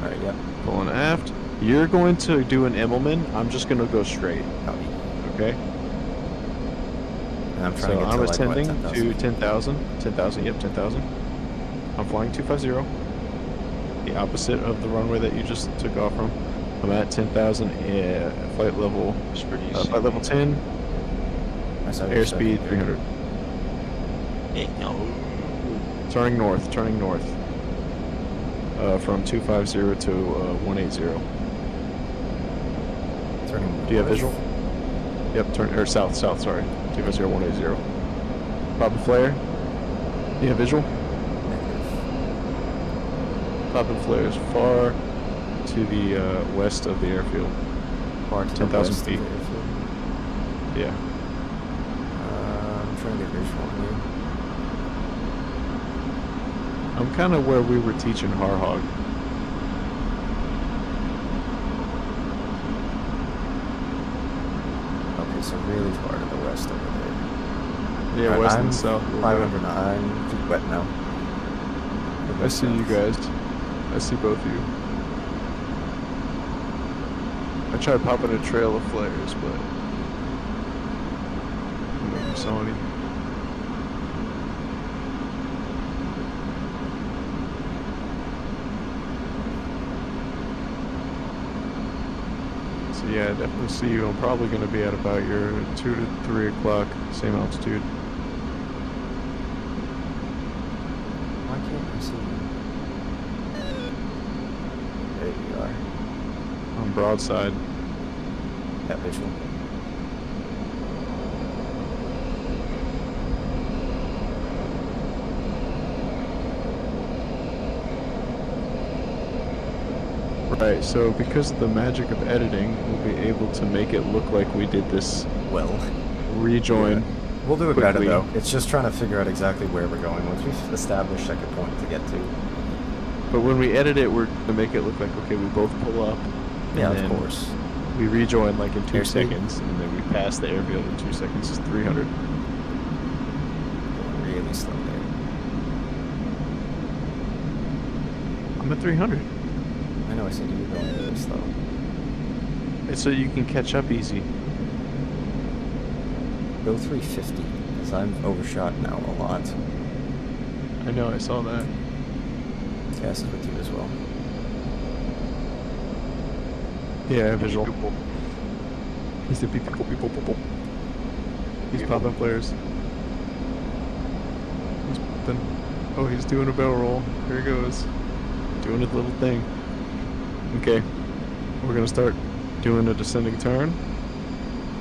All right, yep. Pulling aft. You're going to do an Immelman. I'm just going to go straight. Copy. Okay. And I'm trying So to get I'm to like what, ascending 10,000? to 10,000. 10,000. Yep, 10,000. I'm flying 250. The opposite of the runway that you just took off from. I'm at 10,000. Yeah, flight level. Flight level 10. I saw your Airspeed second. 300. Turning north. From 250 to 180. Turning Do you have north. visual? Yep, south, sorry. 250, 180. Pop and flare. Do you have visual? Negative. Pop and flare is far to the west of the airfield. Far to the 10,000 west of feet. the airfield. Yeah. I'm trying to get visual on you. I'm kind of where we were teaching Harhog. Okay, so really far to the west over there. Yeah, Alright, west I'm and south. 500 knots. I'm feet wet now. I see you guys. I see both of you. I tried popping a trail of flares, but I never saw any. So yeah, I definitely see you. I'm probably going to be at about your 2 to 3 o'clock, same altitude. Why can't I see you? There you are. On broadside. That visual. Right, so because of the magic of editing, we'll be able to make it look like we did this Well, rejoin. we'll do it better quickly. though. It's just trying to figure out exactly where we're going. Once we've established like a point to get to. But when we edit it, we're going to make it look like, okay, we both pull up. Yeah, and of then course. We rejoin like in 2 Airspeed. seconds, and then we pass the airfield in 2 seconds. It's 300. Going really slow there. I'm at 300. I know I said you were going really slow. It's so you can catch up easy. Go 350, because I'm overshot now a lot. I know, I saw that. Test with you as well. Yeah, visual. He's the people. He's popping flares. He's popping. Oh, he's doing a barrel roll. Here he goes. Doing his little thing. Okay. We're gonna start doing a descending turn.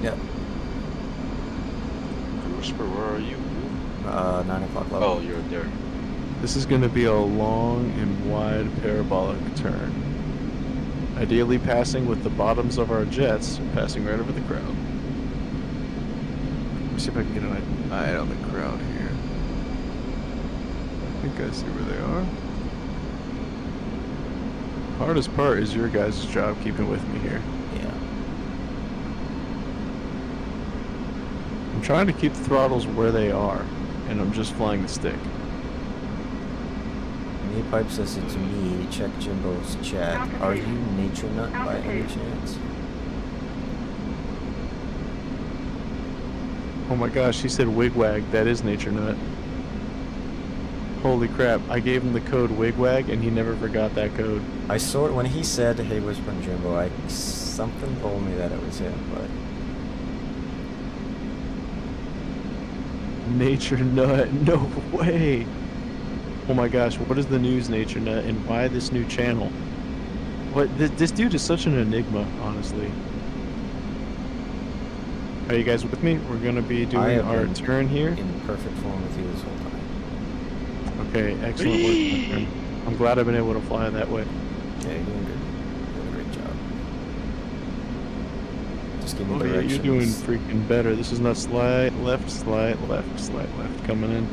Yep. Whisper, where are you? 9 o'clock level. Oh, you're there. This is gonna be a long and wide parabolic turn. Ideally passing with the bottoms of our jets, passing right over the crowd. Let me see if I can get an eye on the crowd here. I think I see where they are. Hardest part is your guys' job keeping with me here. Yeah. I'm trying to keep the throttles where they are, and I'm just flying the stick. Pipe says it's me. Check Jimbo's chat. Are you Nature Nut by any chance? Oh my gosh, he said wigwag. That is Nature Nut. Holy crap, I gave him the code wigwag and he never forgot that code. I saw it when he said, "Hey, Whispering Jimbo." Something told me that it was him, but Nature Nut, no way. Oh my gosh, what is the news, Nature Nut, and why this new channel? What, this dude is such an enigma, honestly. Are you guys with me? We're gonna be doing our turn here. in perfect form with you this whole time. Okay, excellent work, my friend. I'm glad I've been able to fly that way. Yeah, you're doing good. You're doing a great job. Just give me Oh yeah, directions. you're doing freaking better. This is not slide left, slide left, slide left coming in.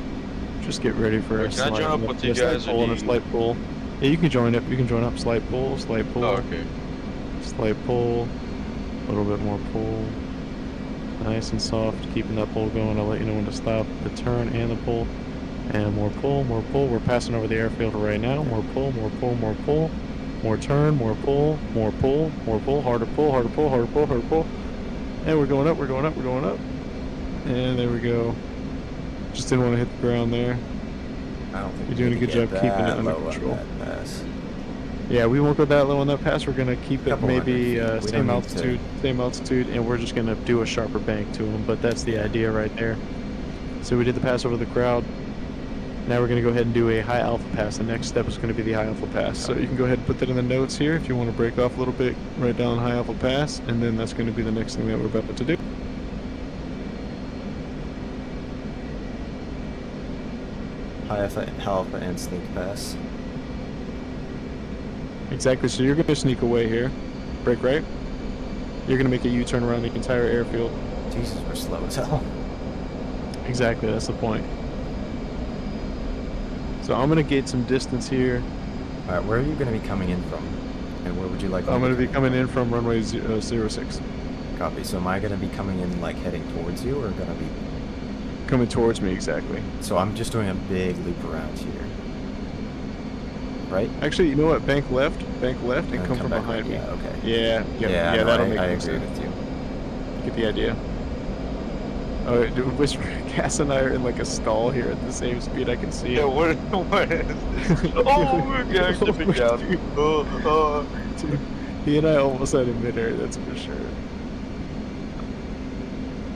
Just get ready for a Can I slide join up left, with you a slide guys, or pull and do a you- slight pull. Yeah, you can join up. You can join up. Slight pull, slight pull. Oh, okay. Slight pull, a little bit more pull. Nice and soft, keeping that pull going. I'll let you know when to stop the turn and the pull. And more pull, more pull. We're passing over the airfield right now. More pull, more pull, more pull. More turn, more pull, more pull, more pull. Harder pull, harder pull, harder pull, harder pull. And we're going up, we're going up, we're going up. And there we go. Just didn't want to hit the ground there. I don't think You're doing a good job keeping it under control. Yeah, we won't go that low on that pass. We're gonna keep it Couple maybe hundred feet. We same don't need to- same altitude, and we're just gonna do a sharper bank to them. But that's the idea right there. So we did the pass over the crowd. Now we're gonna go ahead and do a high alpha pass. The next step is gonna be the high alpha pass. So you can go ahead and put that in the notes here if you want to break off a little bit. Write down high alpha pass, and then that's gonna be the next thing that we're about to do. High alpha and sneak pass. Exactly. So you're gonna sneak away here, break right. You're gonna make a U-turn around the entire airfield. Jesus, we're slow as hell. Exactly. That's the point. So I'm gonna get some distance here. Alright, where are you going to be coming in from? And where would you like I'm me gonna be coming in from runway 06. Copy. So am I going to be coming in, like, heading towards you, or going to be... Coming towards me, exactly. So I'm just doing a big loop around here. Right? Actually, you know what? Bank left, and come from back behind right. me. Yeah, okay. Yeah, no, that'll I make more agree sense. with you. Get the idea. Oh, dude, Whisper, Cass and I are in like a stall here at the same speed I can see. Yeah, what is this? Oh, we're going to be down. Dude, He and I almost had him midair, that's for sure.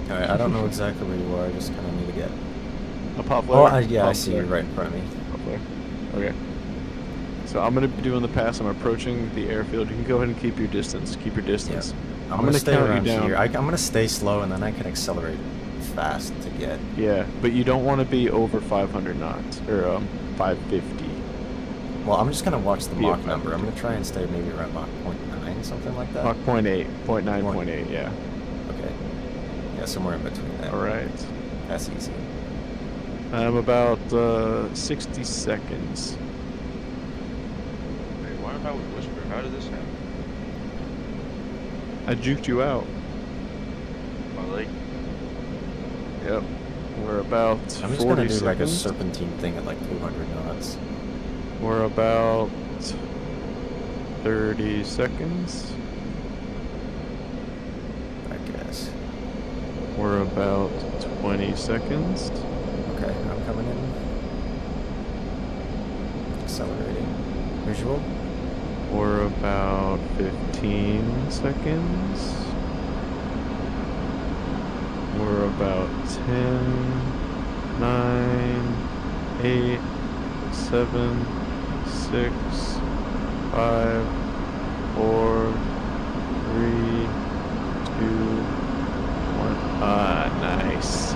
Alright, I don't know exactly where you are, I just kind of need to get... A pop Oh, flare? yeah, I Pop see flare. you right in front of me. Pop flare. Okay. So I'm gonna be doing the pass. I'm approaching the airfield. You can go ahead and keep your distance. Keep your distance. I'm gonna gonna stay count you around down. here. I'm gonna stay slow and then I can accelerate fast to get... Yeah, but you don't want to be over 500 knots or 550. Well, I'm just gonna watch the Yeah, Mach number. I'm gonna try and stay maybe around Mach 0.9, something like that. Mach 0.8, 0.9, 0.8. Yeah. Okay. Yeah, somewhere in between that. All right. That's easy. I'm about 60 seconds. Wait, why am I with Whisper? How did this happen? I juked you out. My leg? Yep. We're about I'm just 40 gonna do seconds. like a serpentine thing at like 200 knots. We're about 30 seconds. I guess. We're about 20 seconds. Okay, I'm coming in. Accelerating. Visual. We're about 15 seconds. We're about 10, 9, 8, 7, 6, 5, 4, 3, 2, 1. Nice.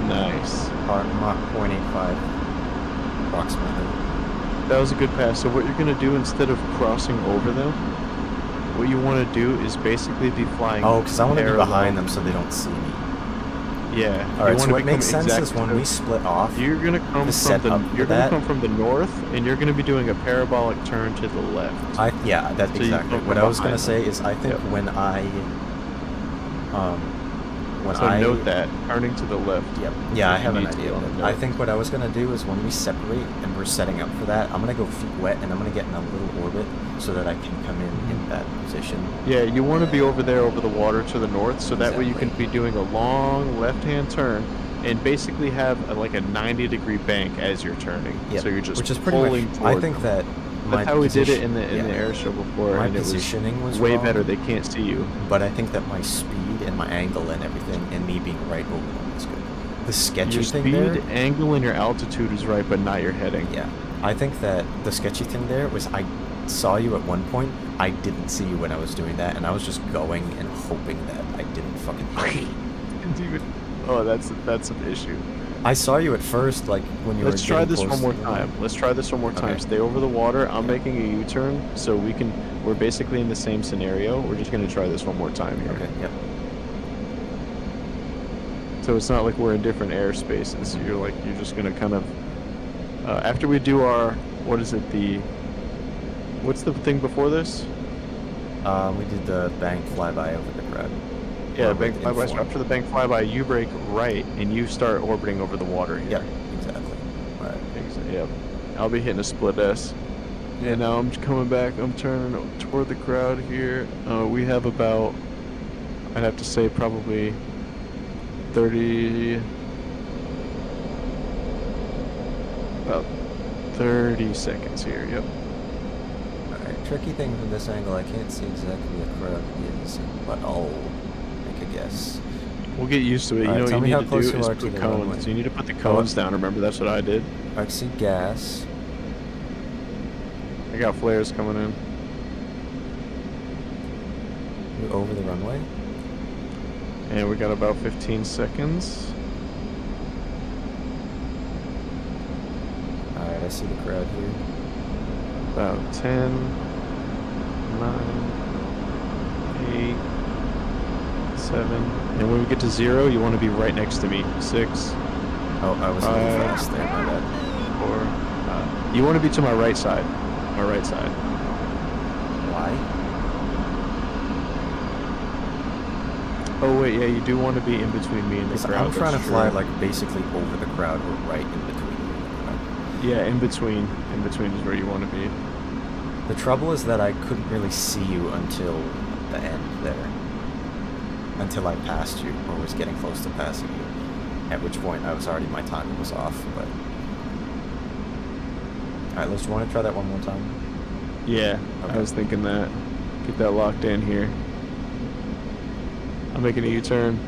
Nice. Mach 0.85. Approximately. That was a good pass. So what you're going to do instead of crossing over them, what you want to do is basically be flying Oh, because I want to be parallel. behind them so they don't see me. Yeah. Alright, so what makes sense is when we split off, You're gonna come the from setup the for you're gonna that- come from the north, and you're gonna be doing a parabolic turn to the left. yeah, that's So you exactly come what from I was gonna behind say. Is I think Yep. when So note that turning to the left. Yep. Yeah, I You have an need to idea. on of the it. I note. think what I was gonna do is when we separate and we're setting up for that, I'm gonna go feet wet and I'm gonna get in a little orbit so that I can come in that position. Yeah, you want to be over there over the water to the north, so that way you can Exactly. be doing a long left-hand turn and basically have like a 90-degree bank as you're turning. Yep. So you're just Which is pretty pulling much. I toward think them. that my That's how we did it position- in the yeah. air show before, My and it was positioning was way wrong, better. They can't see you. But I think that my speed and my angle and everything, and me being right over them is good. The sketchy Your thing speed, there. angle, and your altitude is right, but not your heading. Yeah, I think that the sketchy thing there was I saw you at one point. I didn't see you when I was doing that, and I was just going and hoping that I didn't fucking hit you. Dude, oh, that's an issue. I saw you at first, like when you Let's were. try getting this close one more to the- time. Let's try this one more time. Okay. Stay over the water. I'm making a U-turn, so we're basically in the same scenario. We're just gonna try this one more time here. Okay. Yep. So it's not like we're in different airspaces. You're just gonna kind of after we do our what's the thing before this? We did the bank flyby over the crowd. Yeah, Or bank with flyby. inform. After the bank flyby, you break right and you start orbiting over the water here. Yep. Exactly. Alright. Yep. I'll be hitting a split S. Yeah, now I'm just coming back. I'm turning toward the crowd here. We have about, I'd have to say probably 30 seconds here. Yep. Alright. Tricky thing from this angle, I can't see exactly where the crowd is, but I'll make a guess. We'll get used to it. Alright, You know tell what me you how need to close do you is are to put the runway. cones. You need to put the cones down. Remember, that's what I did. I see gas. I got flares coming in. You over the runway. And we got about 15 seconds. Alright, I see the crowd here. About 10, 9, 8, 7. And when we get to 0, you want to be right next to me. 6, Oh, I was a little 5, fast there, my bad. 4. You want to be to my right side. My right side. Why? Oh wait, yeah, you do want to be in between me and the Because crowd. I'm trying to that's fly true. like basically over the crowd or right in between. Yeah, in between. In between is where you want to be. The trouble is that I couldn't really see you until the end there. Until I passed you, or was getting close to passing you. At which point my timing was off, but... Alright, let's want to try that one more time? Yeah, Okay. I was thinking that. Get that locked in here. I'm making a U-turn.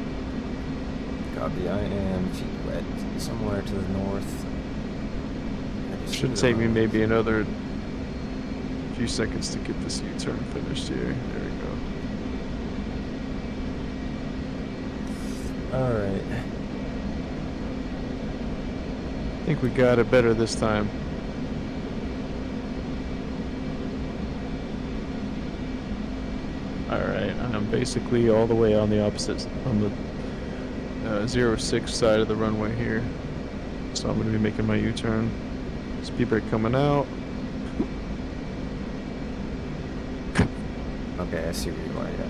Copy, I am feet wet somewhere to the north. Should take me maybe another few seconds to get this U-turn finished here. There we go. Alright. I think we got it better this time. Alright, I'm basically all the way on the opposite, on the 06 side of the runway here. So I'm going to be making my U-turn. Speed brake coming out. Okay, I see where you are, yeah.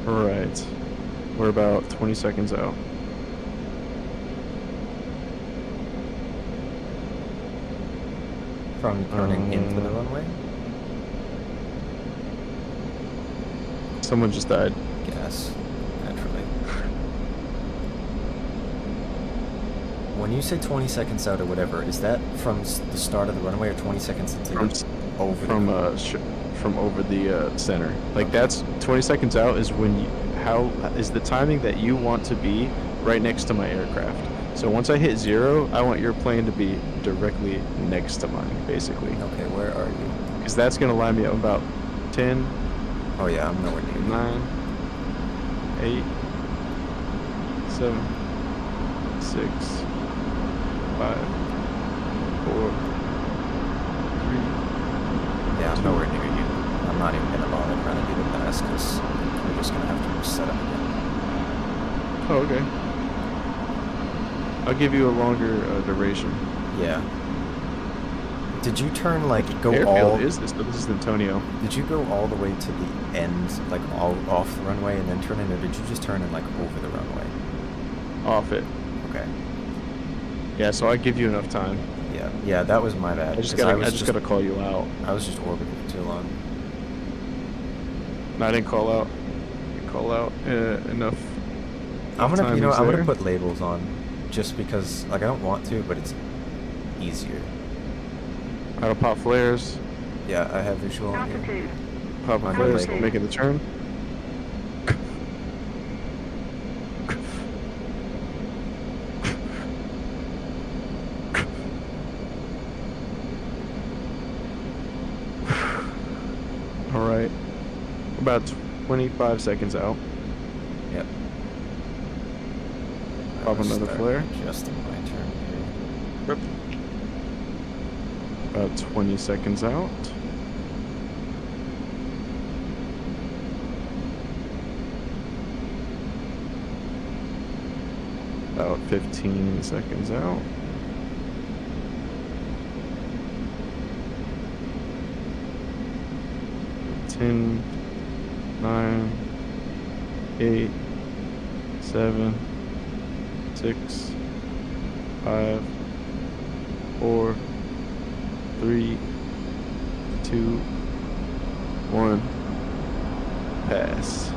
Alright. We're about 20 seconds out. From turning into the runway? Someone just died. Gas, naturally. When you say 20 seconds out or whatever, is that from the start of the runway or 20 seconds until over From over the center. Like Okay. that's 20 seconds out is when you, how is the timing that you want to be right next to my aircraft. So once I hit 0, I want your plane to be directly next to mine, basically. Okay, where are you? Because that's gonna line me up about 10, Oh yeah, I'm nowhere near you. 9, 8, 7, 6, 5, 4, 3. Yeah, I'm nowhere near you. I'm not even gonna bother trying to do the pass because we're just gonna have to reset up again. Oh, okay. I'll give you a longer duration. Yeah. Did you turn like go Airfield all? is this? But this is Antonio. Did you go all the way to the end, like all off the runway, and then turn in, or did you just turn in like over the runway? Off it. Okay. Yeah, so I give you enough time. Yeah. Yeah, that was my bad. I just 'cause gotta call you out. I was just orbiting for too long. No, I didn't call out. You call out enough. I'm gonna, timings I'm there. gonna put labels on, just because, like, I don't want to, but it's easier. Auto pop flares. Yeah, I have visual on here. Altitude. Pop On flares. label. Making the turn. All right. About 25 seconds out. Yep. Pop I'm gonna another start flare. Adjusting my turn here. About 20 seconds out. About 15 seconds out. Ten, 9, 8, 7, 6, 5, 4, 3, 2, 1. Pass.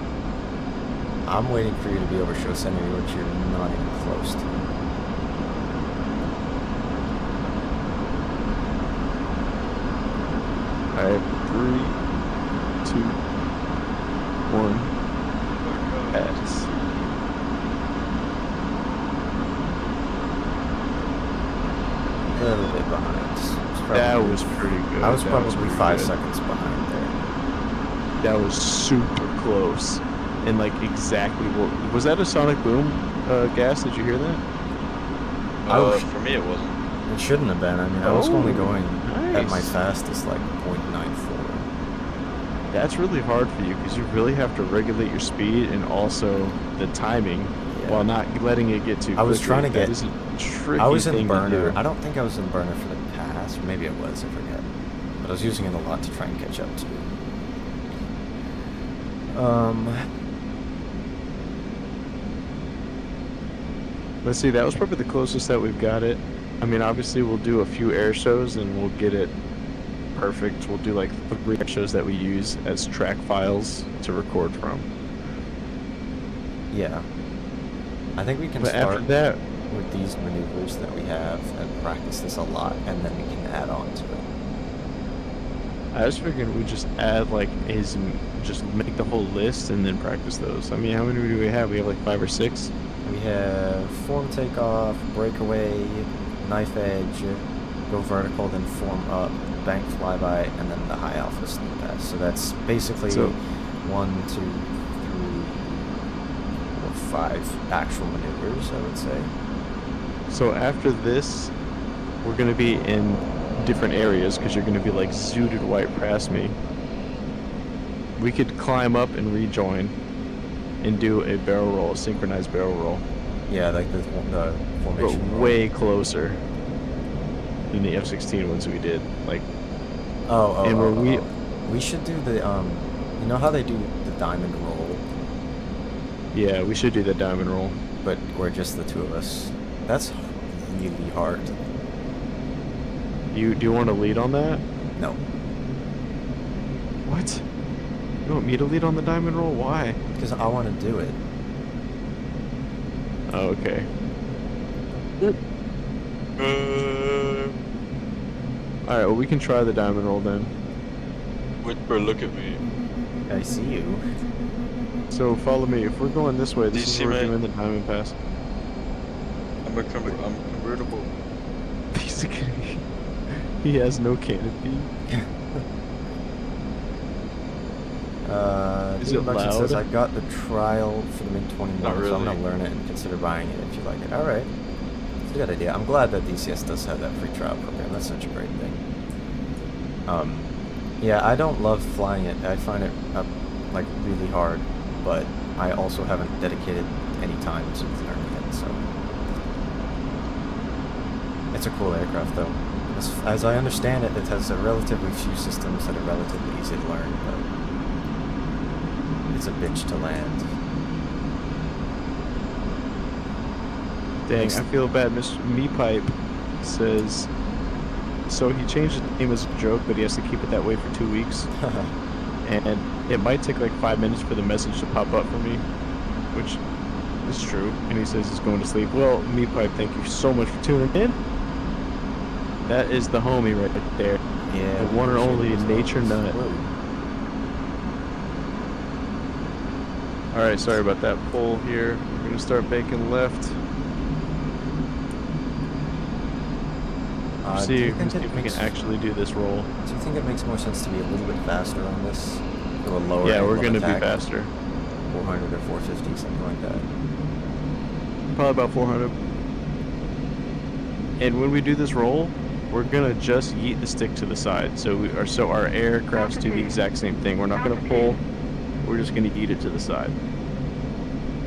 I'm waiting for you to be over show center, which you're not even close to. I have 3, 2, 1. Pass. A little bit behind. That was pretty good. I was That probably pretty 5 good. seconds behind there. That was super close. And like exactly what was that a sonic boom gas? Did you hear that? For me, it wasn't. It shouldn't have been. I mean, I was only Oh, going at my nice. fastest, like 0.94. That's really hard for you because you really have to regulate your speed and also the timing Yeah. while not letting it get too. I was quickly. trying to That get- is a tricky I was in thing to burner. do. I don't think I was in burner for the pass, or maybe I was, I forget. But I was using it a lot to try and catch up to. Let's see. That was probably the closest that we've got it. I mean, obviously we'll do a few air shows and we'll get it perfect. We'll do like 3 air shows that we use as track files to record from. Yeah. I think we can But start after that, with these maneuvers that we have and practice this a lot, and then we can add on to it. I was figuring we just add like just make the whole list and then practice those. I mean, how many do we have? We have like 5 or 6. We have form takeoff, breakaway, knife edge, go vertical, then form up, bank flyby, and then the high alpha sneak pass. So that's basically So- 1, 2, 3, 4, 5 actual maneuvers, I would say. So after this, we're gonna be in different areas because you're gonna be like zooted right past me. We could climb up and rejoin and do a barrel roll, a synchronized barrel roll, Yeah, like the but formation. roll. way closer than the F-16 ones we did. Like, Oh, and where we should do the you know how they do the diamond roll, yeah, we should do the diamond roll. but we're just the two of us. That's really hard. Do you want to lead on that? No, What? You want me to lead on the diamond roll? Why? because I want to do it. Oh, okay. Alright, well we can try the diamond roll then. Whisper, look at me. I see you. So follow me. If we're going this way, Do you this is see where we're my- doing the diamond pass. I'm convertible. Basically, he has no canopy. Is David it Buxton says loud? I got the trial for the MiG-21, Not so I'm really. gonna learn it and consider buying it if you like it. All right, it's a good idea. I'm glad that DCS does have that free trial program. That's such a great thing. Yeah, I don't love flying it. I find it like really hard, but I also haven't dedicated any time to learning it, so it's a cool aircraft though. As I understand it, it has a relatively few systems that are relatively easy to learn, but it's a bitch to land. Dang, I feel bad. Mr. Meepipe says, so he changed his name as a joke, but he has to keep it that way for 2 weeks. And it might take like 5 minutes for the message to pop up for me, which is true. And he says he's going to sleep. Well, Meepipe, thank you so much for tuning in. That is the homie right there. Yeah, The one and only Nature Nut. Alright, sorry about that pull here. We're going to start banking left. Do See you if think we it makes- can actually do this roll. Do you think it makes more sense to be a little bit faster on this? Or a lower Yeah, angle we're of going to be attack? faster. 400 or 450, something like that. Probably about 400. And when we do this roll, we're gonna just yeet the stick to the side. So our aircrafts do the exact same thing. We're not gonna pull. We're just gonna yeet it to the side.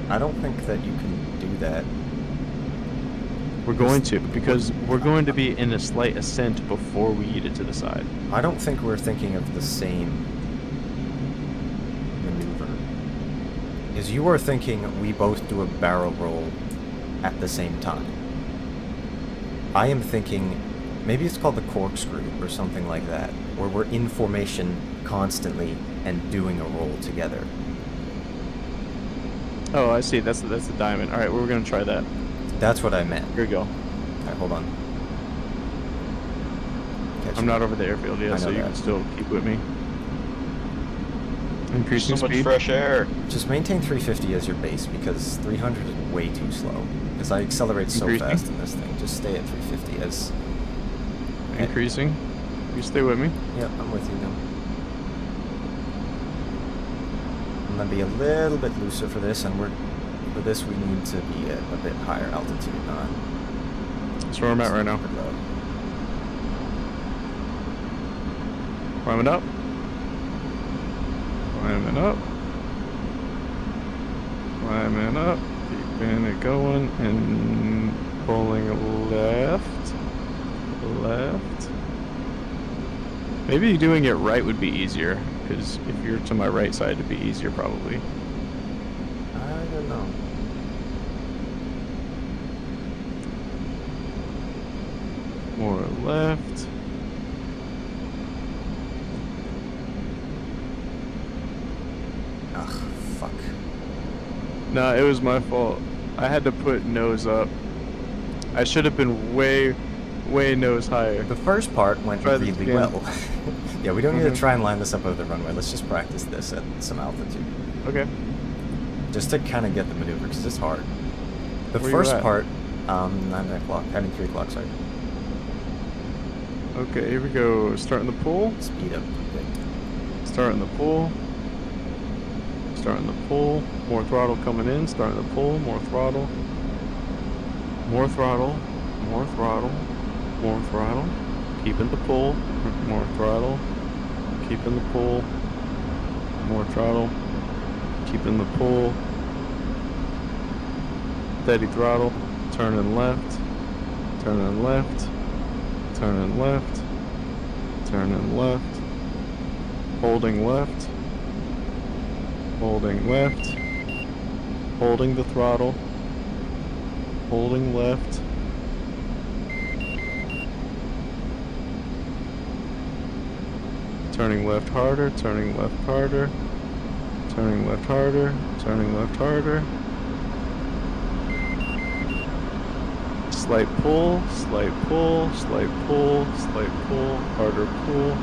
I don't think that you can do that. We're going to, because we're going to be in a slight ascent before we yeet it to the side. I don't think we're thinking of the same maneuver. Because you are thinking we both do a barrel roll at the same time. I am thinking, maybe it's called the corkscrew or something like that, where we're in formation constantly and doing a roll together. Oh, I see. That's the diamond. All right, we're gonna try that. That's what I meant. Here we go. Alright, hold on. Catch I'm me. not over the airfield I yet, so know you that. can still keep with me. So Increasing much speed. fresh air. Just maintain 350 as your base, because 300 is way too slow. Because I accelerate so Increasing? fast in this thing. Just stay at 350 as... Increasing. You stay with me. Yep, I'm with you now. I'm gonna be a little bit looser for this, and for this we need to be at a bit higher altitude, not... That's where I'm at right now. super low. Climbing up. Climbing up. Climbing up. Keeping it going and pulling left. Left. Maybe doing it right would be easier, because if you're to my right side, it'd be easier probably. I don't know. More left. Ugh, fuck. Nah, it was my fault. I had to put nose up. I should have been way nose higher. The first part went Try this really again. well. Yeah, we don't need to try and line this up over the runway. Let's just practice this at some altitude. Okay. Just to kind of get the maneuver, because it's hard. The Where you first at? part, 9 o'clock, heading 3 o'clock, sorry. Okay, here we go. Starting the pull. Speed up a bit. Starting the pull. Starting the pull. More throttle coming in. Starting the pull. More throttle. More throttle. More throttle. More throttle. Keeping the pull. More throttle. Keeping the pull. More throttle. Keeping the pull. Steady throttle. Turning left. Turning left. Turning left. Turning left. Holding left. Holding left. Holding the throttle. Holding left. Turning left harder, turning left harder. Turning left harder, turning left harder. Slight pull, slight pull, slight pull, slight pull, harder pull,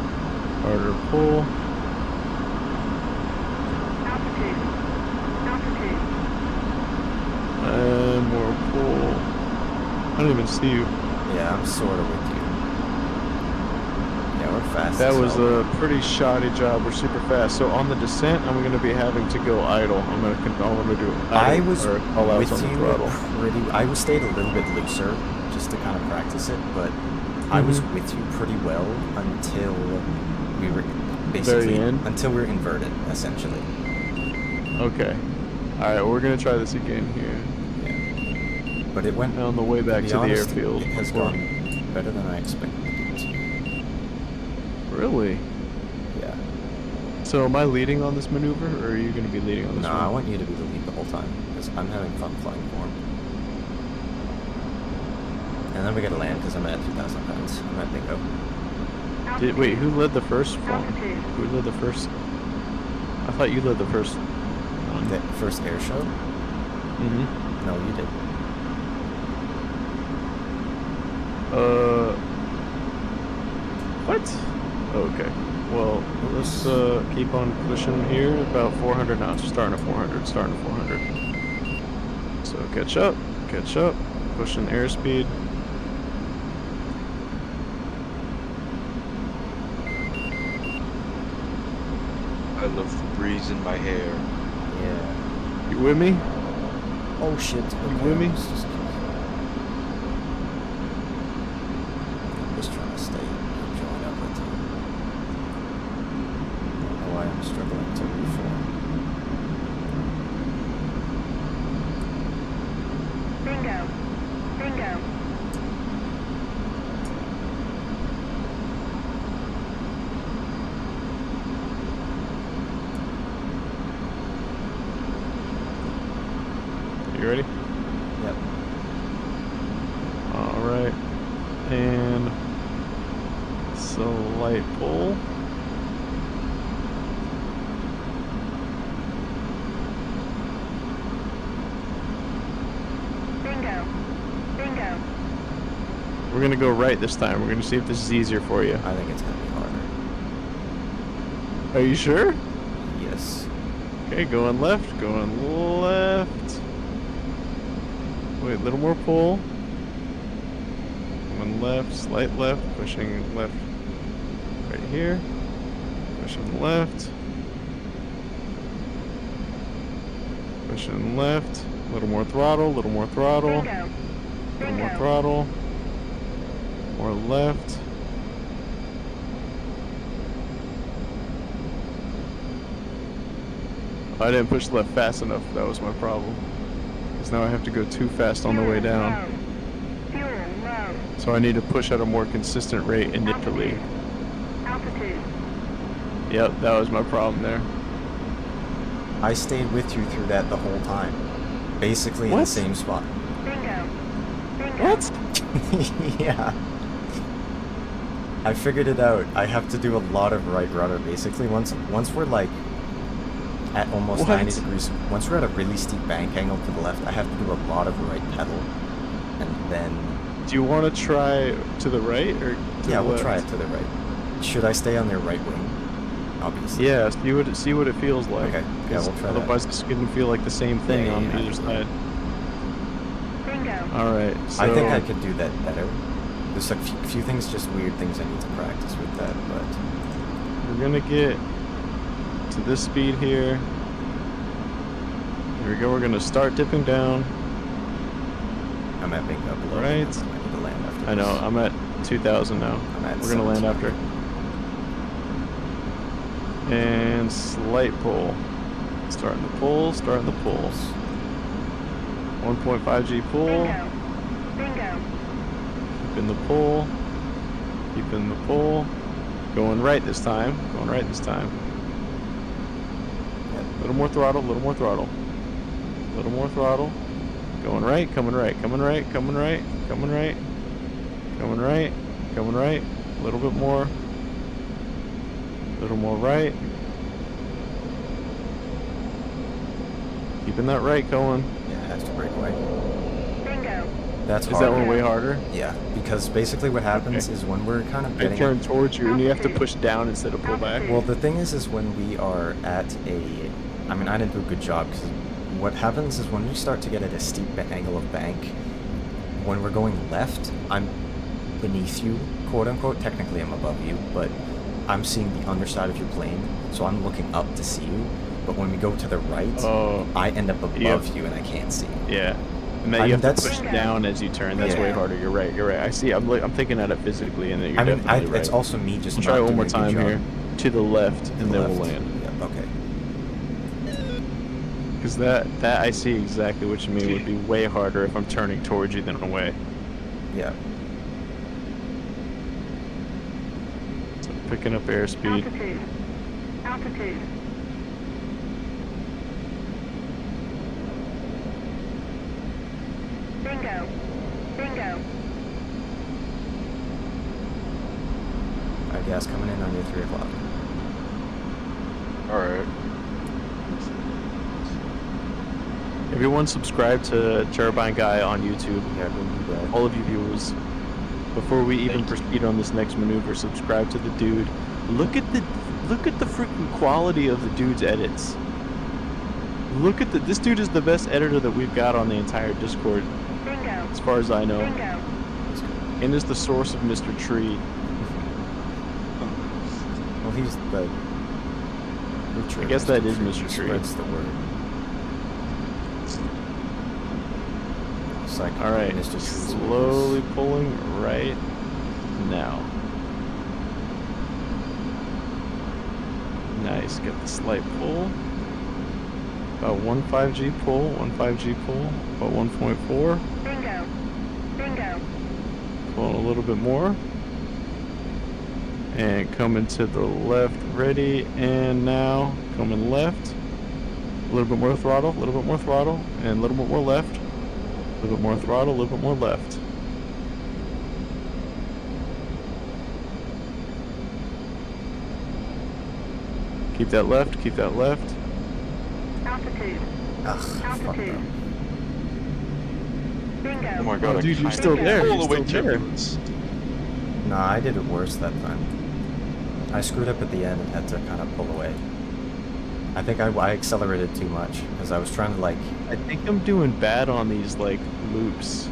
harder pull. Altitude. Altitude. And more pull. I don't even see you. Yeah, I'm sort of with you. Yeah, we're fast. That as was hell. a pretty shoddy job. We're super fast. So on the descent, I'm going to be having to go idle. I'm going to do idle. I was or all outs with on the you throttle. I stayed a little bit looser just to kind of practice it, but I was Mm-hmm. with you pretty well until we were basically end? until we were inverted, essentially. Okay. All right, we're going to try this again here. Yeah. But it went On the way back be to the honest, airfield. It has before- gone better than I expected it to. Really? Yeah. So am I leading on this maneuver, or are you going to be leading on this No, one? I want you to be the lead the whole time because I'm having fun flying for him. And then we gotta land because I'm at 2,000 pounds. I'm at bingo. Wait, who led the first one? Altitude. Who led the first? I thought you led the first one. The first air show? Mm-hmm. No, you did. What? Okay. Well, let's keep on pushing here. About 400 knots. Starting at 400. Starting at 400. So catch up. Catch up. Pushing airspeed. I love the breeze in my hair. Yeah. You with me? Oh shit. You with me? I'm just trying to stay joined up with you. I don't know why I'm struggling to reform. Bingo. Bingo. You ready? Yep. Alright. And slight pull. Bingo. Bingo. We're gonna go right this time. We're gonna see if this is easier for you. I think it's gonna be harder. Are you sure? Yes. Okay, going left, going left. Wait, a little more pull. Going left, slight left, pushing left right here. Pushing left. Pushing left. A little more throttle, a little more throttle. Bingo. A little more Bingo. throttle. More left. I didn't push left fast enough. That was my problem. Because now I have to go too fast on the way down. Fuel low. So I need to push at a more consistent rate initially. Altitude. Yep, that was my problem there. I stayed with you through that the whole time. Basically in the What? same spot. Bingo. Bingo. What? Yeah. I figured it out. I have to do a lot of right rudder basically. Once we're like at almost What? 90 degrees. Once we're at a really steep bank angle to the left, I have to do a lot of right pedal, and then Do you want to try to the right or to yeah, the we'll left? try it to the right. Should I stay on their right wing? Obviously. Yeah, see what it feels like. Okay, yeah, we'll try that. Otherwise, it's going to feel like the same thing Yeah, on yeah, either yeah. side. Bingo. All right. So I think I could do that better. There's a few things, just weird things I need to practice with that, but we're gonna get to this speed here. Here we go. We're gonna start dipping down. I'm at bingo below. Right. I need to land after I know. this. I'm at 2,000 now. I'm at We're gonna land 17. after. And slight pull. Starting the pull. Starting the pull. 1.5 G pull. Bingo. Bingo. Keeping the pull. Keeping the pull. Going right this time. Going right this time. A little more throttle. A little more throttle. A little more throttle. Going right. Coming right. Coming right. Coming right. Coming right. Coming right. Coming right. A little bit more. A little more right. Keeping that right going. Yeah, it has to break away. Bingo. That's Is hard. that one way harder? Yeah, because basically what happens is when we're kind of I getting... turn towards you and you have to push down instead of pull back. Well, the thing is when we are at a... I mean, I didn't do a good job, because what happens is when we start to get at a steep angle of bank, when we're going left, I'm beneath you, quote-unquote. Technically, I'm above you, but I'm seeing the underside of your plane, so I'm looking up to see you. But when we go to the right, I end up above you and I can't see you. Yeah. And then I you mean, have to that's- push down as you turn. That's Yeah. way harder. You're right. You're right. I see. I'm thinking at it physically, and then you're I mean, definitely right. it's also me just We'll not try one doing more a good time job. here. To the left, To and the then we'll left. land. Yep, okay. Because that I see exactly what you mean would be way harder if I'm turning towards you than away. Yeah. So picking up airspeed. Altitude. Altitude. Bingo. Bingo. Alright, gas coming in on your 3 o'clock. Alright. Everyone subscribe to Turbine Guy on YouTube. Yeah, go do that. All of you viewers. Before we even proceed on this next maneuver, subscribe to the dude. Look at the freaking quality of the dude's edits. Look at this dude is the best editor that we've got on the entire Discord, Bingo. as far as I know, Bingo. and is the source of Mr. Tree. Well, he's the... I guess that is Mr. Tree. Spreads the word. It's like All right, Mr. Tree's slowly pulling right now. Nice, get the slight pull. About 1.5G pull, 1.5G pull, about 1.4. Bingo. Bingo. Pulling a little bit more. And coming to the left, ready, and now coming left. A little bit more throttle, a little bit more throttle, and a little bit more left. A little bit more throttle, a little bit more left. Keep that left, keep that left. Altitude. Ugh, fuck Altitude. them. Bingo. Oh my god, Oh, I dude, you're kinda still there, pulled you're away still there. turbulence. Nah, I did it worse that time. I screwed up at the end and had to kind of pull away. I think I accelerated too much because I was trying to like... I think I'm doing bad on these like loops.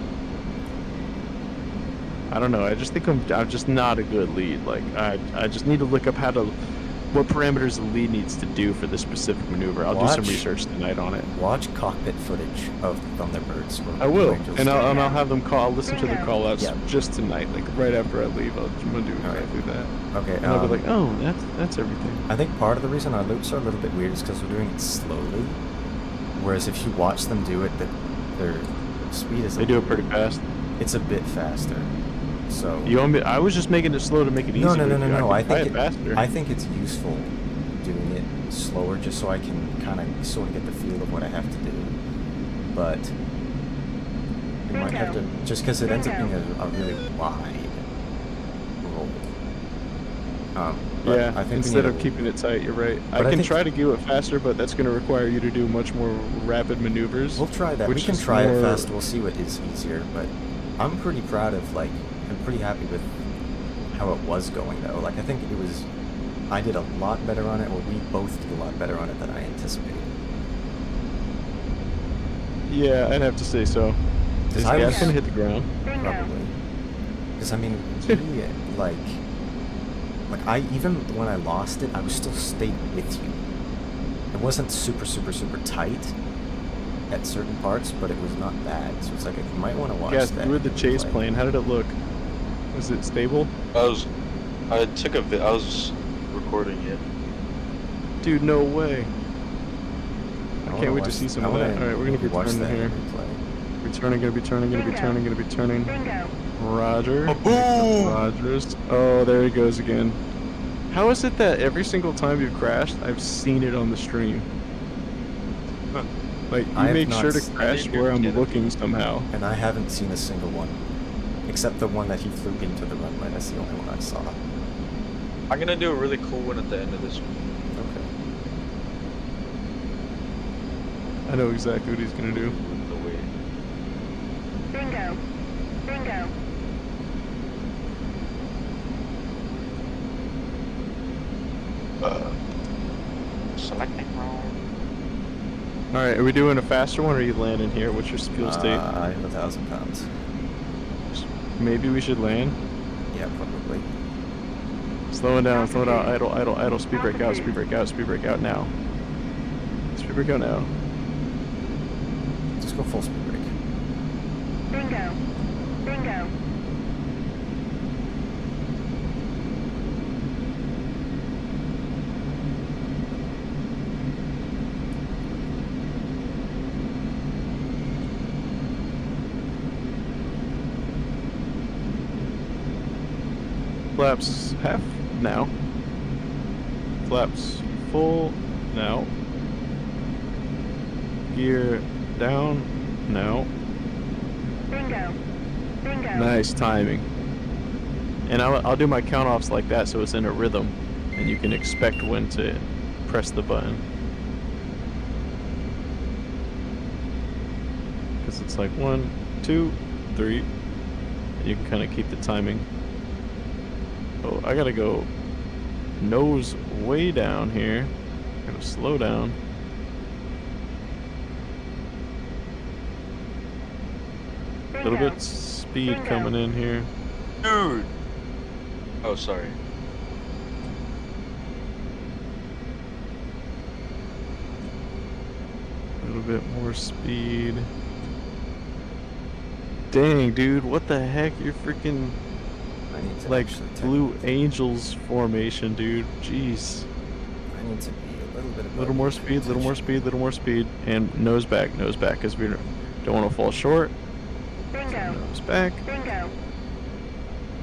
I don't know. I just think I'm just not a good lead. Like I just need to look up what parameters the lead needs to do for this specific maneuver. I'll do some Watch. research tonight on it. Watch cockpit footage of Thunderbirds. Or I will, Angels. and I'll have them call. Listen to the call outs Yeah. just tonight, like right after I leave. I'm gonna do exactly that. Okay, And I'll be like, oh, that's everything. I think part of the reason our loops are a little bit weird is because we're doing it slowly. Whereas if you watch them do it, their speed is... They do it pretty fast. It's a bit faster. So... You want me? I was just making it slow to make it easy. No. I think it faster. I think it's useful doing it slower just so I can kind of sort of get the feel of what I have to do. But you might have to, just because it ends up being a really wide roll. But Yeah, I think we instead need of keeping it tight, you're right. But I I can think- try to do it faster, but that's going to require you to do much more rapid maneuvers. We'll try that. We which can is try it more- fast. We'll see what is easier. But I'm pretty proud of, like, I'm pretty happy with how it was going, though. Like, I think it was... I did a lot better on it, or we both did a lot better on it than I anticipated. Yeah, I'd have to say so. Is I gas was- going to hit the ground? Bingo. Probably. Because, I mean, we, like, I, even when I lost it, I was still stayed with you. It wasn't super, super, super tight at certain parts, but it was not bad. So it's like, you might want to watch Gas, that. you were the chase replay. plane. How did it look? Was it stable? I was recording it. Dude, no way. I wanna can't wait to watch- see some I of that. wanna Alright, we're going to be watch turning that here. replay. We're turning, going to be turning, going to be turning, going to be turning. Bingo. Roger. Boom! Rogers. Oh, there he goes again. How is it that every single time you've crashed, I've seen it on the stream? Like, I you have make not sure to seen crash it. where I'm looking somehow. And I haven't seen a single one. Except the one that he flew into the runway. That's the only one I saw. I'm gonna do a really cool one at the end of this one. Okay. I know exactly what he's gonna do. The way. Bingo. Bingo. Selecting wrong. Alright, are we doing a faster one or are you landing here? What's your fuel state? I have 1,000 pounds. Maybe we should land? Yeah, probably. Slowing down, idle, idle, idle, speed brake out, speed brake out, speed brake out now. Speed brake out now. Just go full speed brake. Bingo. Bingo. Flaps half now. Flaps full now. Gear down now. Bingo. Bingo. Nice timing. And I'll do my count offs like that so it's in a rhythm and you can expect when to press the button. Because it's like 1, 2, 3. And you can kind of keep the timing. Oh, I gotta go nose way down here. Gotta slow down. A little bit speed Bingo. coming in here. Dude! Oh, sorry. A little bit more speed. Dang, dude, what the heck? You're freaking I need to like actually Blue Angels formation, dude. Jeez. I need to be a little bit A little more speed, little more speed, little more speed. And nose back, because we don't want to fall short. Bingo. Nose back, Bingo.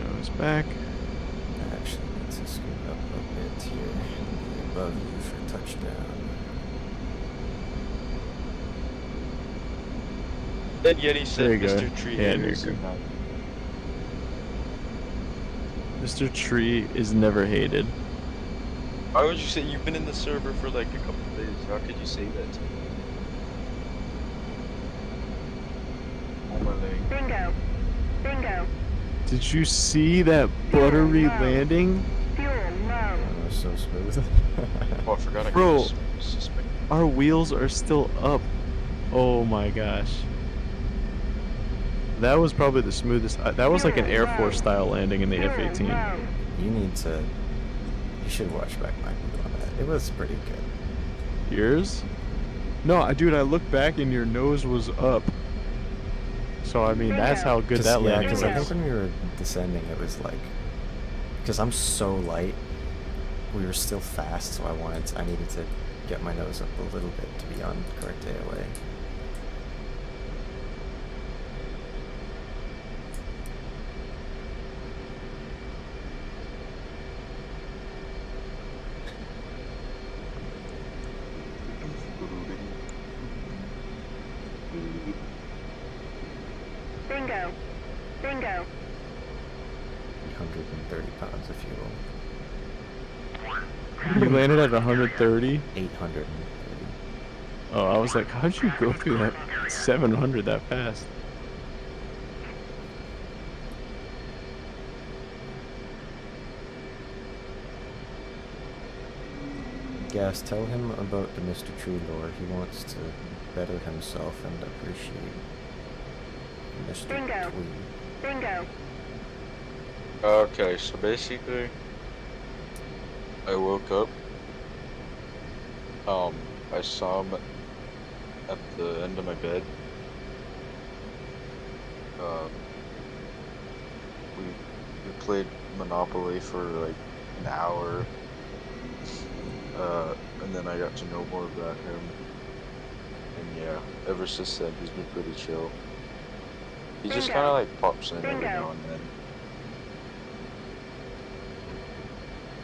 nose back. I actually need to scoot up a bit here. Be above you for touchdown. Then Yeti said There you go. Mr. Tree Yeah, haters. there you Mr. Tree is never hated. Why would you say you've been in the server for like a couple of days? How could you say that to me? Oh my leg. Bingo. Bingo. Did you see that buttery Wow. landing? Fuel low. That was so smooth. Oh, I forgot I Bro. could suspect. Our wheels are still up. Oh my gosh. That was probably the smoothest. That was like an Air Force style landing in the Fuel F-18. low. You need to... You should watch back my video on that. It was pretty good. Yours? No, dude, I looked back and your nose was up. So I mean, that's how good that Yeah, landing because was. I think when we were descending, it was like... Because I'm so light, we were still fast, so I needed to get my nose up a little bit to be on correct AOA. Bingo. Bingo. 130 pounds of fuel. You landed at 130? 830. Oh, I was like, how'd you go through that 700 that fast? Gas, tell him about the Mr. True lore. He wants to better himself and appreciate Mr. Bingo. Tweed. Bingo. Okay, so basically, I woke up. I saw him at the end of my bed. We played Monopoly for like an hour. And then I got to know more about him. And yeah, ever since then, he's been pretty chill. He just kind of like pops in every now and then.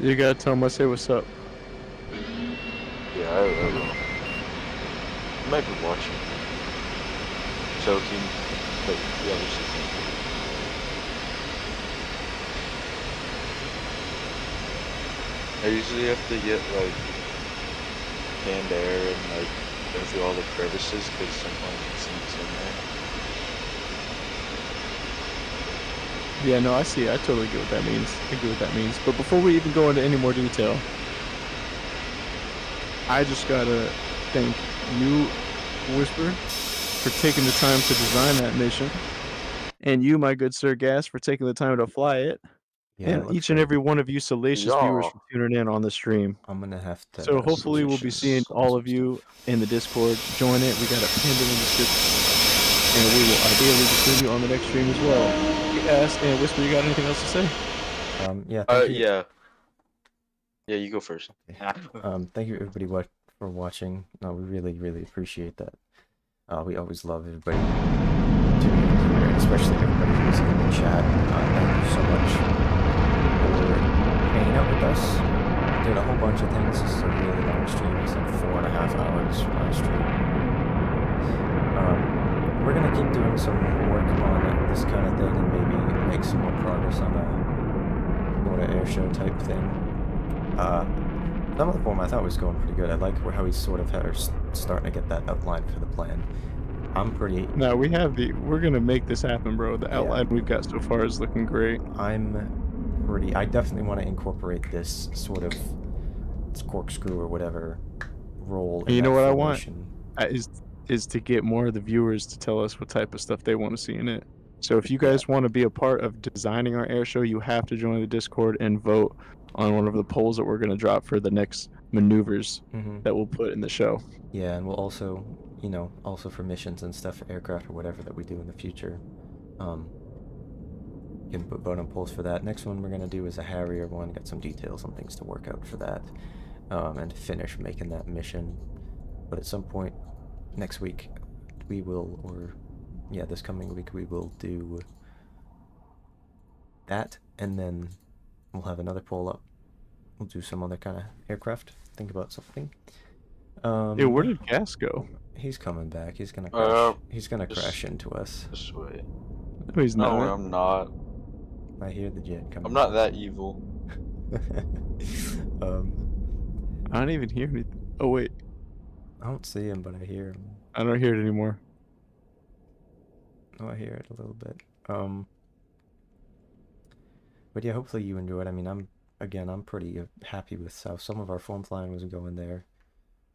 You gotta tell him I say what's up. Yeah, I will. He might be watching. Joking, but yeah, obviously can't. I usually have to get like canned air and like go through all the crevices because sometimes it seeps in there. Yeah, no, I see. I totally get what that means. I get what that means. But before we even go into any more detail, I just gotta thank you, Whisper, for taking the time to design that mission, and you, my good sir Gas, for taking the time to fly it. Yeah, And each and every one of you salacious viewers for tuning in on the stream. I'm gonna have to. So hopefully we'll be seeing all of you in the Discord. Join it. We got it pinned in the description. And we will ideally be seeing you on the next stream as well. Gas and Whisper, you got anything else to say? Yeah. Thank you. Yeah. Yeah, you go first. Thank you everybody for watching. No, we really appreciate that. We always love everybody tuning in here, especially everybody who's in the chat. Thank you so much for hanging out with us. Did a whole bunch of things. This is a really long stream. It's like 4.5 hours on stream. We're gonna keep doing some work on this kind of thing and maybe make some more progress on a sort of air show type thing. Some of the form I thought was going pretty good. I like how he's sort of starting to get that outline for the plan. I'm pretty. No, we're gonna make this happen, bro. The outline we've got so far is looking great. I definitely want to incorporate this sort of corkscrew or whatever role. And you know what I want is to get more of the viewers to tell us what type of stuff they want to see in it. So if you guys want to be a part of designing our air show, you have to join the Discord and vote on one of the polls that we're going to drop for the next maneuvers that we'll put in the show. Yeah, and we'll also, also for missions and stuff, aircraft or whatever that we do in the future, you can vote on polls for that. Next one we're going to do is a Harrier one, get some details on things to work out for that, and finish making that mission. But at some point next week, we will, this coming week, we will do that, and then we'll have another poll up. We'll do some other kind of aircraft. Think about something. Yeah, where did Gas go? He's coming back. He's gonna crash. He's gonna crash into us. This way. No, he's not. No, I'm not. I hear the jet coming. I'm not that evil. I don't even hear anything. Oh wait. I don't see him, but I hear him. I don't hear it anymore. Oh, I hear it a little bit. But yeah, hopefully you enjoyed. I mean, I'm pretty happy with how some of our form flying was going there.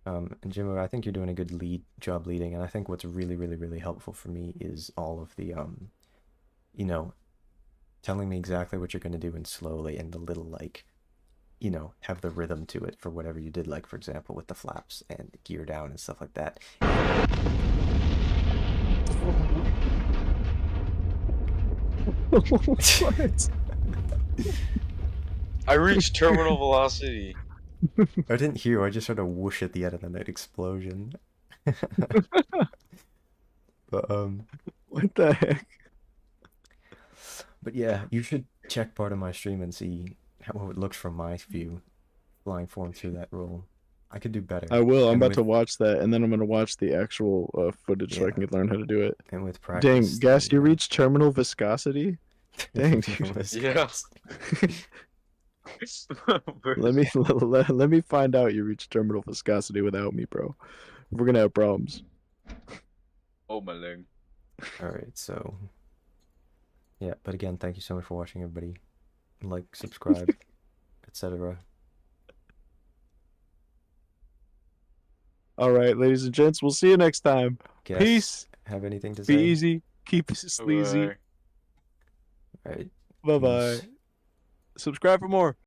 And Jimmo, I think you're doing a good job leading, and I think what's really helpful for me is all of the telling me exactly what you're going to do and slowly, and the little have the rhythm to it for whatever you did, like for example with the flaps and gear down and stuff like that. What? I reached terminal velocity. I didn't hear. I just heard a whoosh at the end of the night explosion. But what the heck? But yeah, you should check part of my stream and see how it looks from my view, flying form through that roll. I could do better. I will. I'm about to watch that, and then I'm going to watch the actual footage so I can learn how to do it. And with practice. Dang, Gas, you reached terminal viscosity? Dang, dude. Yeah. let me find out you reach terminal viscosity without me, bro. We're gonna have problems. Oh my leg. All right, so yeah, but again, thank you so much for watching, everybody. Like, subscribe, etc. All right, ladies and gents, we'll see you next time. Guess, Peace. Have anything to Be say? easy. Keep it sleazy. Bye. All right. Bye bye. Peace. Subscribe for more.